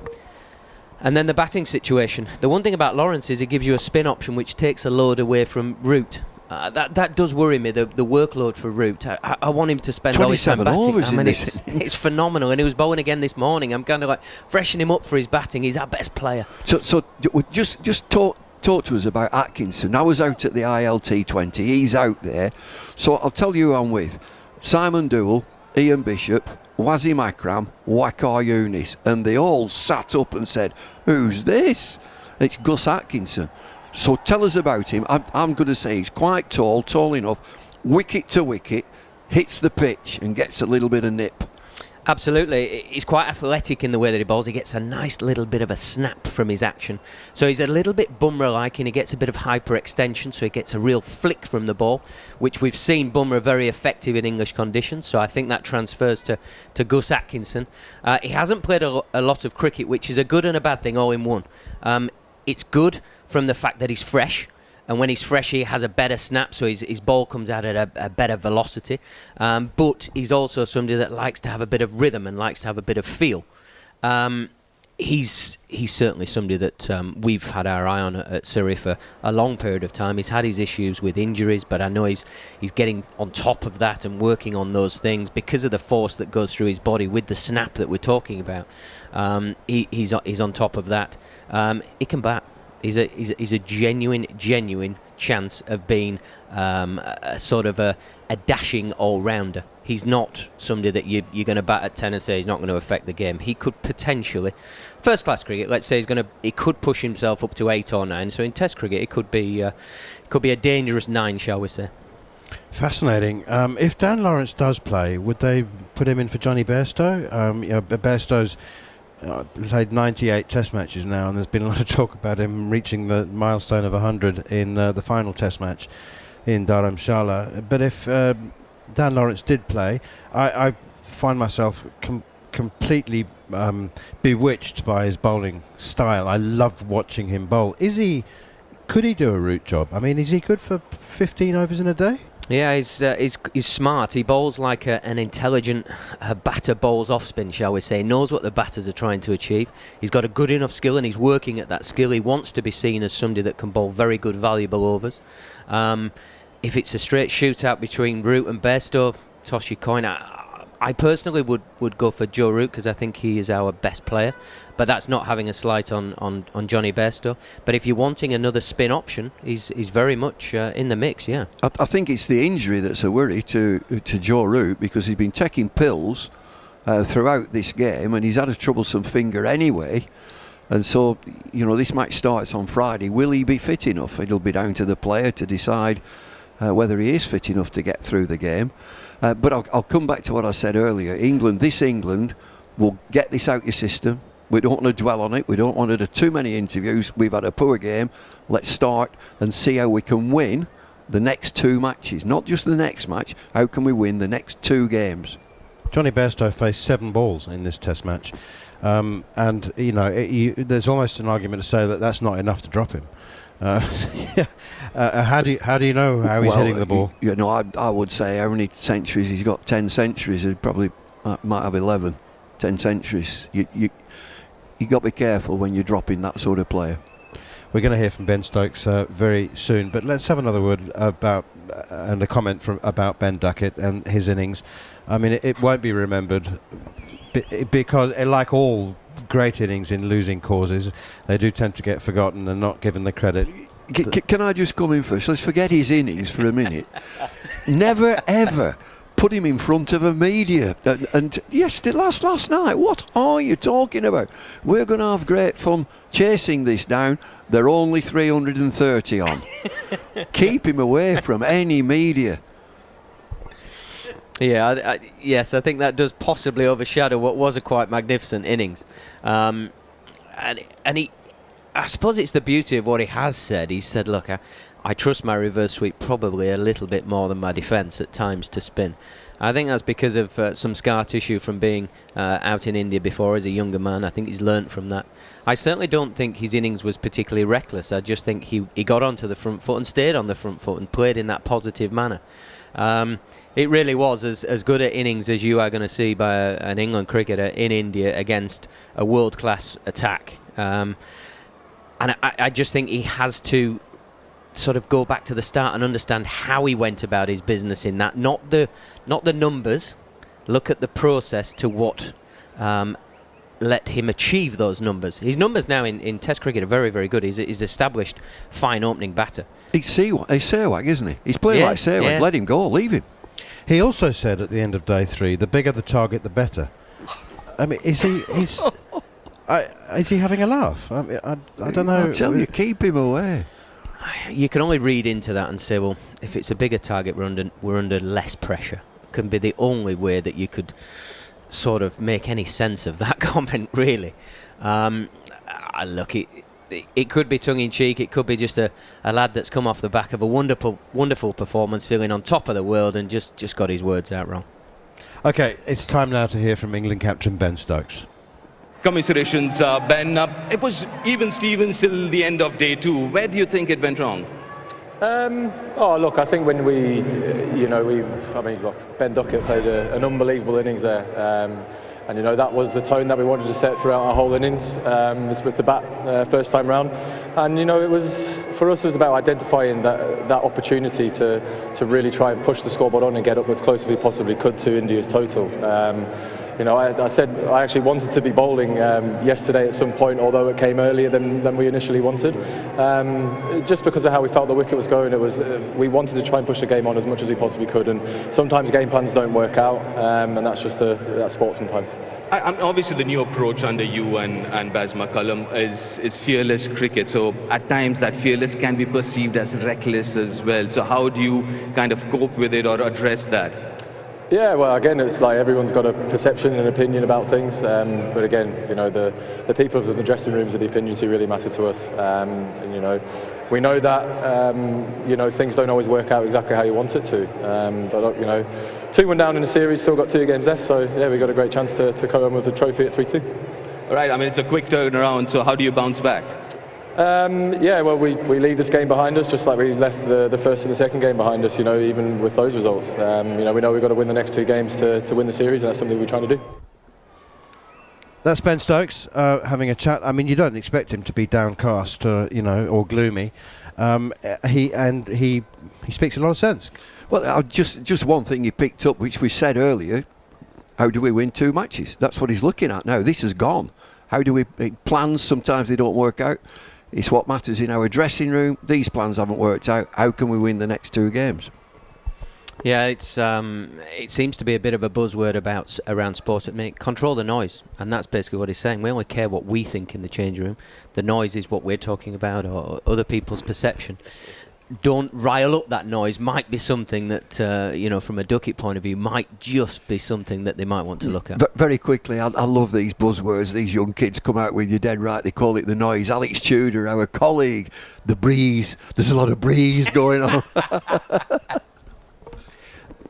then the batting situation. The one thing about Lawrence is it gives you a spin option which takes a load away from Root. That does worry me, the workload for Root. I want him to spend all his time batting. overs in this. It's phenomenal, and he was bowling again this morning. I'm kind of like freshening him up for his batting. He's our best player. So just talk to us about Atkinson. I was out at the ILT20. He's out there. So I'll tell you who I'm with. Simon Dewell, Ian Bishop, Wasim Akram, Waqar Younis, and they all sat up and said, "Who's this?" It's Gus Atkinson. So tell us about him. I'm going to say he's quite tall enough, wicket to wicket, hits the pitch and gets a little bit of nip. Absolutely. He's quite athletic in the way that he bowls. He gets a nice little bit of a snap from his action. So he's a little bit Bumrah-like, and he gets a bit of hyper-extension, so he gets a real flick from the ball, which we've seen Bumrah very effective in English conditions. So I think that transfers to Gus Atkinson. He hasn't played a lot of cricket, which is a good and a bad thing all in one. It's good from the fact that he's fresh. And when he's fresh, he has a better snap, so his ball comes out at a better velocity. But he's also somebody that likes to have a bit of rhythm and likes to have a bit of feel. He's certainly somebody that we've had our eye on at Surrey for a long period of time. He's had his issues with injuries, but I know he's getting on top of that and working on those things because of the force that goes through his body with the snap that we're talking about. He's on top of that. He can bat. He's a genuine chance of being a sort of a dashing all-rounder. He's not somebody that you're going to bat at 10 and say he's not going to affect the game. He could potentially, first-class cricket, let's say he could push himself up to 8 or 9. So in Test cricket, it could be a dangerous 9, shall we say? Fascinating. If Dan Lawrence does play, would they put him in for Johnny Bairstow? Bairstow's played 98 Test matches now, and there's been a lot of talk about him reaching the milestone of 100 in the final Test match in Dharamshala. But if Dan Lawrence did play, I find myself completely bewitched by his bowling style. I love watching him bowl. Could he do a Root job? I mean, is he good for 15 overs in a day? Yeah, he's smart. He bowls like an intelligent batter bowls off spin, shall we say. He knows what the batters are trying to achieve. He's got a good enough skill, and he's working at that skill. He wants to be seen as somebody that can bowl very good, valuable overs. If it's a straight shootout between Root and Bairstow, toss your coin. I personally would go for Joe Root because I think he is our best player. But that's not having a slight on Johnny Bairstow. But if you're wanting another spin option, he's very much in the mix, yeah. I think it's the injury that's a worry to Joe Root, because he's been taking pills throughout this game, and he's had a troublesome finger anyway. And so, this match starts on Friday. Will he be fit enough? It'll be down to the player to decide whether he is fit enough to get through the game. But I'll come back to what I said earlier. This England will get this out your system. We don't want to dwell on it. We don't want to do too many interviews. We've had a poor game. Let's start and see how we can win the next 2 matches. Not just the next match. How can we win the next 2 games? Johnny Bairstow faced 7 balls in this Test match. And, there's almost an argument to say that that's not enough to drop him. How do you know how he's hitting the ball? I would say how many centuries he's got. 10 centuries. He probably might have 11. 10 centuries. You got to be careful when you're dropping that sort of player. We're going to hear from Ben Stokes very soon, but let's have another word about and a comment about Ben Duckett and his innings. I mean, it won't be remembered because, like all great innings in losing causes, they do tend to get forgotten and not given the credit. Can I just come in first? Let's forget his innings for a minute. Never ever put him in front of a media. And yes, last night, what are you talking about? We're going to have great fun chasing this down. They're only 330 on. Keep him away from any media. Yeah, yes, I think that does possibly overshadow what was a quite magnificent innings. And he, I suppose it's the beauty of what he has said. He said, look, I trust my reverse sweep probably a little bit more than my defence at times to spin. I think that's because of some scar tissue from being out in India before as a younger man. I think he's learnt from that. I certainly don't think his innings was particularly reckless. I just think he got onto the front foot and stayed on the front foot and played in that positive manner. It really was as good an innings as you are going to see by an England cricketer in India against a world-class attack. And I just think he has to sort of go back to the start and understand how he went about his business in that. Not the numbers. Look at the process to what let him achieve those numbers. His numbers now in Test cricket are very, very good. He's established fine opening batter. He's Sehwag, isn't he? He's playing like Sehwag. Yeah. Let him go, leave him. He also said at the end of day 3, the bigger the target, the better. I mean, is he having a laugh? I mean, I don't know. I tell you, keep him away. You can only read into that and say, well, if it's a bigger target, we're under less pressure. It can be the only way that you could sort of make any sense of that comment, really. Look, it could be tongue-in-cheek. It could be just a lad that's come off the back of a wonderful performance, feeling on top of the world, and just got his words out wrong. Okay, it's time now to hear from England captain Ben Stokes. Commiserations, Ben. It was even Stevens till the end of day 2. Where do you think it went wrong? Look, I think when look, Ben Duckett played an unbelievable innings there. And that was the tone that we wanted to set throughout our whole innings with the bat first time round. And it was, for us, it was about identifying that opportunity to really try and push the scoreboard on and get up as close as we possibly could to India's total. I said I actually wanted to be bowling yesterday at some point, although it came earlier than we initially wanted. Just because of how we felt the wicket was going, we wanted to try and push the game on as much as we possibly could. And sometimes game plans don't work out, and that's just that sport sometimes. Obviously, the new approach under you and Baz McCullum is fearless cricket. So at times that fearless can be perceived as reckless as well. So how do you kind of cope with it or address that? Yeah, well, again, it's like everyone's got a perception and opinion about things. But again, the people in the dressing rooms are the opinions who really matter to us. We know that things don't always work out exactly how you want it to. But 2-1 down in the series, still got 2 games left. So yeah, we got a great chance to come home with the trophy at 3-2. All right. I mean, it's a quick turnaround. So how do you bounce back? We leave this game behind us, just like we left the first and the second game behind us, even with those results. We know we've got to win the next 2 games to win the series, and that's something we're trying to do. That's Ben Stokes having a chat. I mean, you don't expect him to be downcast, or gloomy. He speaks a lot of sense. Well, just one thing he picked up, which we said earlier. How do we win 2 matches? That's what he's looking at now. This is gone. How do we plans? Sometimes they don't work out. It's what matters in our dressing room. These plans haven't worked out. How can we win the next 2 games? Yeah, it seems to be a bit of a buzzword around sport at me. Control the noise, and that's basically what he's saying. We only care what we think in the changing room. The noise is what we're talking about, or other people's perception. Don't rile up that noise. Might be something that from a Duckett point of view, might just be something that they might want to look at. Very quickly, I love these buzzwords these young kids come out with. You're dead right, they call it the noise. Alex Tudor, our colleague, the breeze. There's a lot of breeze going on.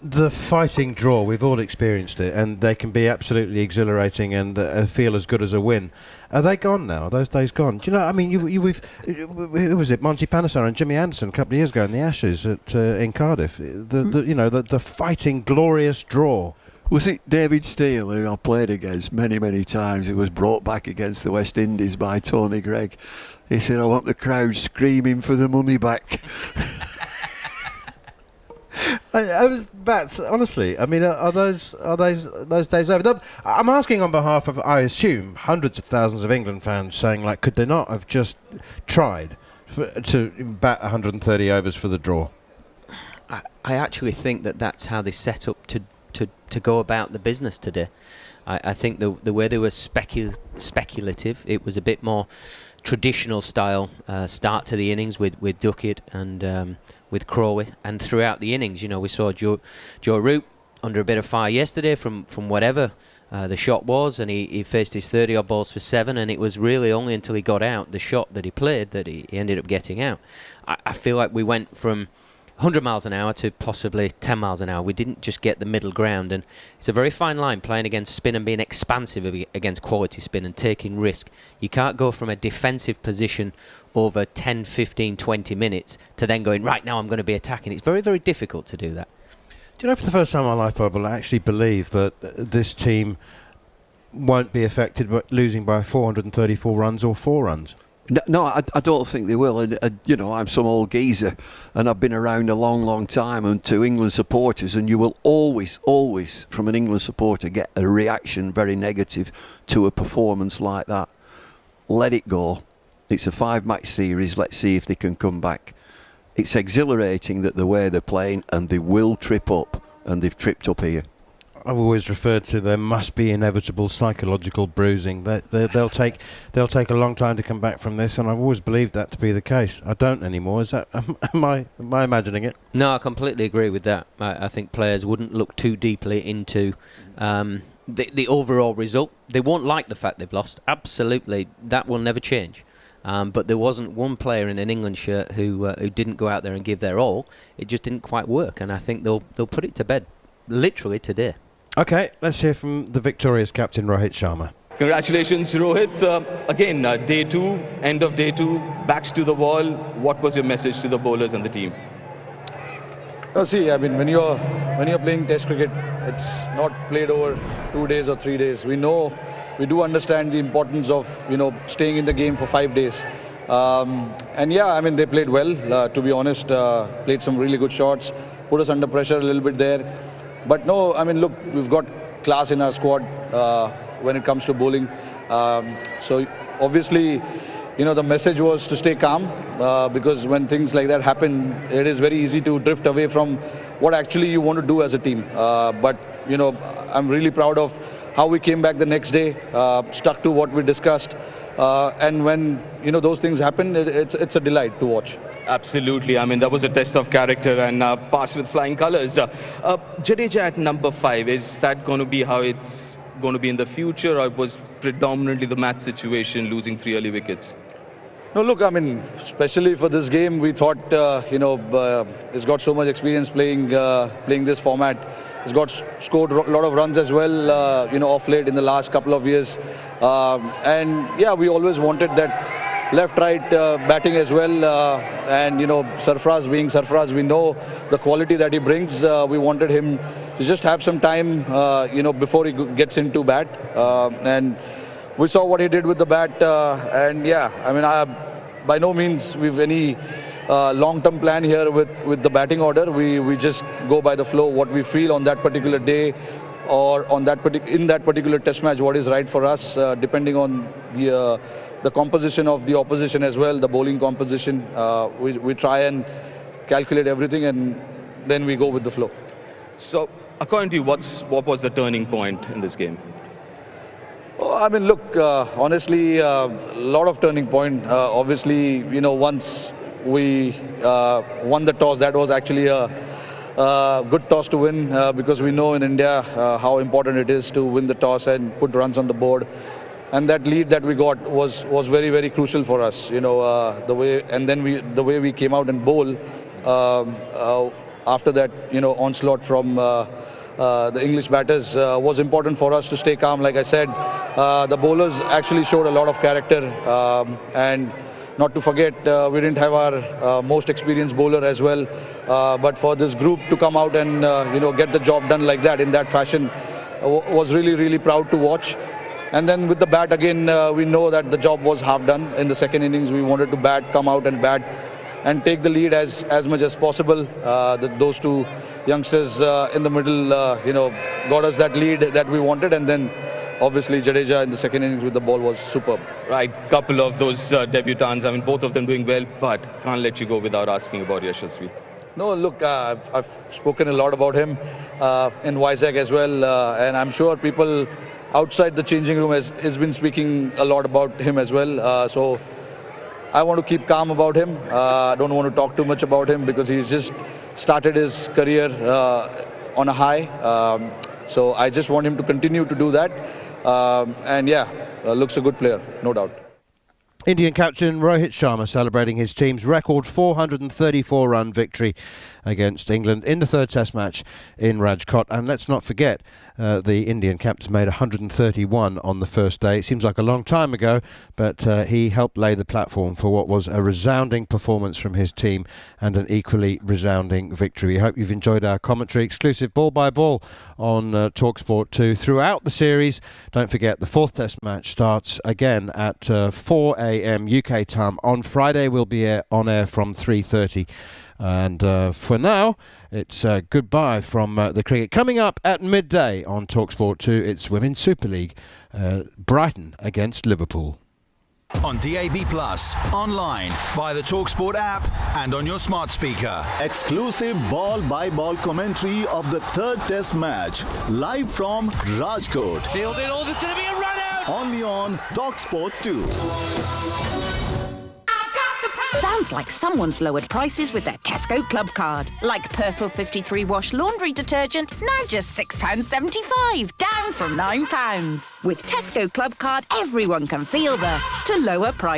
The fighting draw, we've all experienced it, and they can be absolutely exhilarating and feel as good as a win. Are they gone now? Are those days gone? Do you know, I mean, who was it? Monty Panesar and Jimmy Anderson a couple of years ago in the Ashes in Cardiff. The fighting, glorious draw. Was it David Steele, who I played against many, many times, who was brought back against the West Indies by Tony Gregg? He said, I want the crowd screaming for the money back. I was bats, honestly. I mean, are those days over? I'm asking on behalf of, I assume, hundreds of thousands of England fans saying, like, could they not have just tried to bat 130 overs for the draw? I actually think that's how they set up to go about the business today. I think the way they were speculative, it was a bit more traditional style start to the innings with Duckett and with Crawley, and throughout the innings, we saw Joe Root under a bit of fire yesterday from whatever the shot was, and he faced his 30-odd balls for 7, and it was really only until he got out the shot that he played that he ended up getting out. I feel like we went from 100 miles an hour to possibly 10 miles an hour. We didn't just get the middle ground, and it's a very fine line playing against spin and being expansive against quality spin and taking risk. You can't go from a defensive position over 10, 15, 20 minutes to then going, right now I'm going to be attacking. It's very, very difficult to do that. Do you know, for the first time in my life, Bubble, I actually believe that this team won't be affected by losing by 434 runs or 4 runs. No, I don't think they will. And you know, I'm some old geezer, and I've been around a long, long time. And to England supporters, and you will always, from an England supporter, get a reaction very negative to a performance like that. Let it go. It's a 5-match series. Let's see if they can come back. It's exhilarating that the way they're playing, and they will trip up, and they've tripped up here. I've always referred to there must be inevitable psychological bruising. They'll take a long time to come back from this, and I've always believed that to be the case. I don't anymore. Is that am I imagining it? No, I completely agree with that. I think players wouldn't look too deeply into the overall result. They won't like the fact they've lost. Absolutely, that will never change. But there wasn't one player in an England shirt who didn't go out there and give their all. It just didn't quite work, and I think they'll put it to bed literally today. Okay, let's hear from the victorious captain, Rohit Sharma. Congratulations, Rohit. Again, day 2, end of day 2, backs to the wall. What was your message to the bowlers and the team? No, see, I mean, when you're playing Test cricket, it's not played over 2 days or 3 days. We do understand the importance of staying in the game for 5 days. And yeah, I mean, they played well. To be honest, played some really good shots, put us under pressure a little bit there. But no, I mean, look, we've got class in our squad when it comes to bowling. So obviously, the message was to stay calm because when things like that happen, it is very easy to drift away from what actually you want to do as a team. But, I'm really proud of how we came back the next day, stuck to what we discussed. And when, those things happen, it's a delight to watch. Absolutely. I mean, that was a test of character and passed with flying colours. Jadeja at number 5, is that going to be how it's going to be in the future, or it was predominantly the match situation, losing 3 early wickets? No, look, I mean, especially for this game, we thought, he's got so much experience playing this format. He's scored a lot of runs as well, off late in the last couple of years. And yeah, we always wanted that left-right batting as well. And, Sarfraz being Sarfraz, we know the quality that he brings. We wanted him to just have some time, before he gets into bat. And we saw what he did with the bat. And yeah, I mean, by no means we've any long-term plan here with the batting order. We just go by the flow, what we feel on that particular day or on in that particular test match, what is right for us, depending on the composition of the opposition as well, the bowling composition. We try and calculate everything and then we go with the flow. So, according to you, what was the turning point in this game? Oh, I mean, look, honestly, a lot of turning point. Obviously, once we won the toss, that was actually a good toss to win because we know in India how important it is to win the toss and put runs on the board. And that lead that we got was very, very crucial for us. The way we came out and bowl after that, onslaught from the English batters was important for us to stay calm. Like I said, the bowlers actually showed a lot of character, and not to forget, we didn't have our most experienced bowler as well. But for this group to come out and get the job done like that in that fashion was really, really proud to watch. And then with the bat again, we know that the job was half done. In the second innings, we wanted to come out and bat and take the lead as much as possible. Those two youngsters in the middle, got us that lead that we wanted. And then obviously Jadeja in the second innings with the ball was superb. Right, couple of those debutants, I mean, both of them doing well, but can't let you go without asking about Yashasvi. No, look, I've spoken a lot about him in Vizag as well. And I'm sure people outside the changing room has been speaking a lot about him as well. So I want to keep calm about him. I don't want to talk too much about him because he's just started his career on a high. So I just want him to continue to do that. And yeah, looks a good player, no doubt. Indian captain Rohit Sharma celebrating his team's record 434-run victory against England in the third Test match in Rajkot. And let's not forget, the Indian captain made 131 on the first day. It seems like a long time ago, but he helped lay the platform for what was a resounding performance from his team and an equally resounding victory. We hope you've enjoyed our commentary, exclusive ball by ball on talkSPORT 2 throughout the series. Don't forget, the fourth Test match starts again at 4 a.m. UK time on Friday. We'll be on air from 3:30. And for now, it's goodbye from the cricket. Coming up at midday on talkSPORT 2, it's Women's Super League, Brighton against Liverpool. On DAB+, online, via the talkSPORT app and on your smart speaker. Exclusive ball-by-ball commentary of the third Test match, live from Rajkot. Fielded, oh, there's going to be a run out! Only on talkSPORT 2. Sounds like someone's lowered prices with their Tesco Club card. Like Persil 53 wash laundry detergent, now just £6.75, down from £9. With Tesco Club card, everyone can feel the to lower price.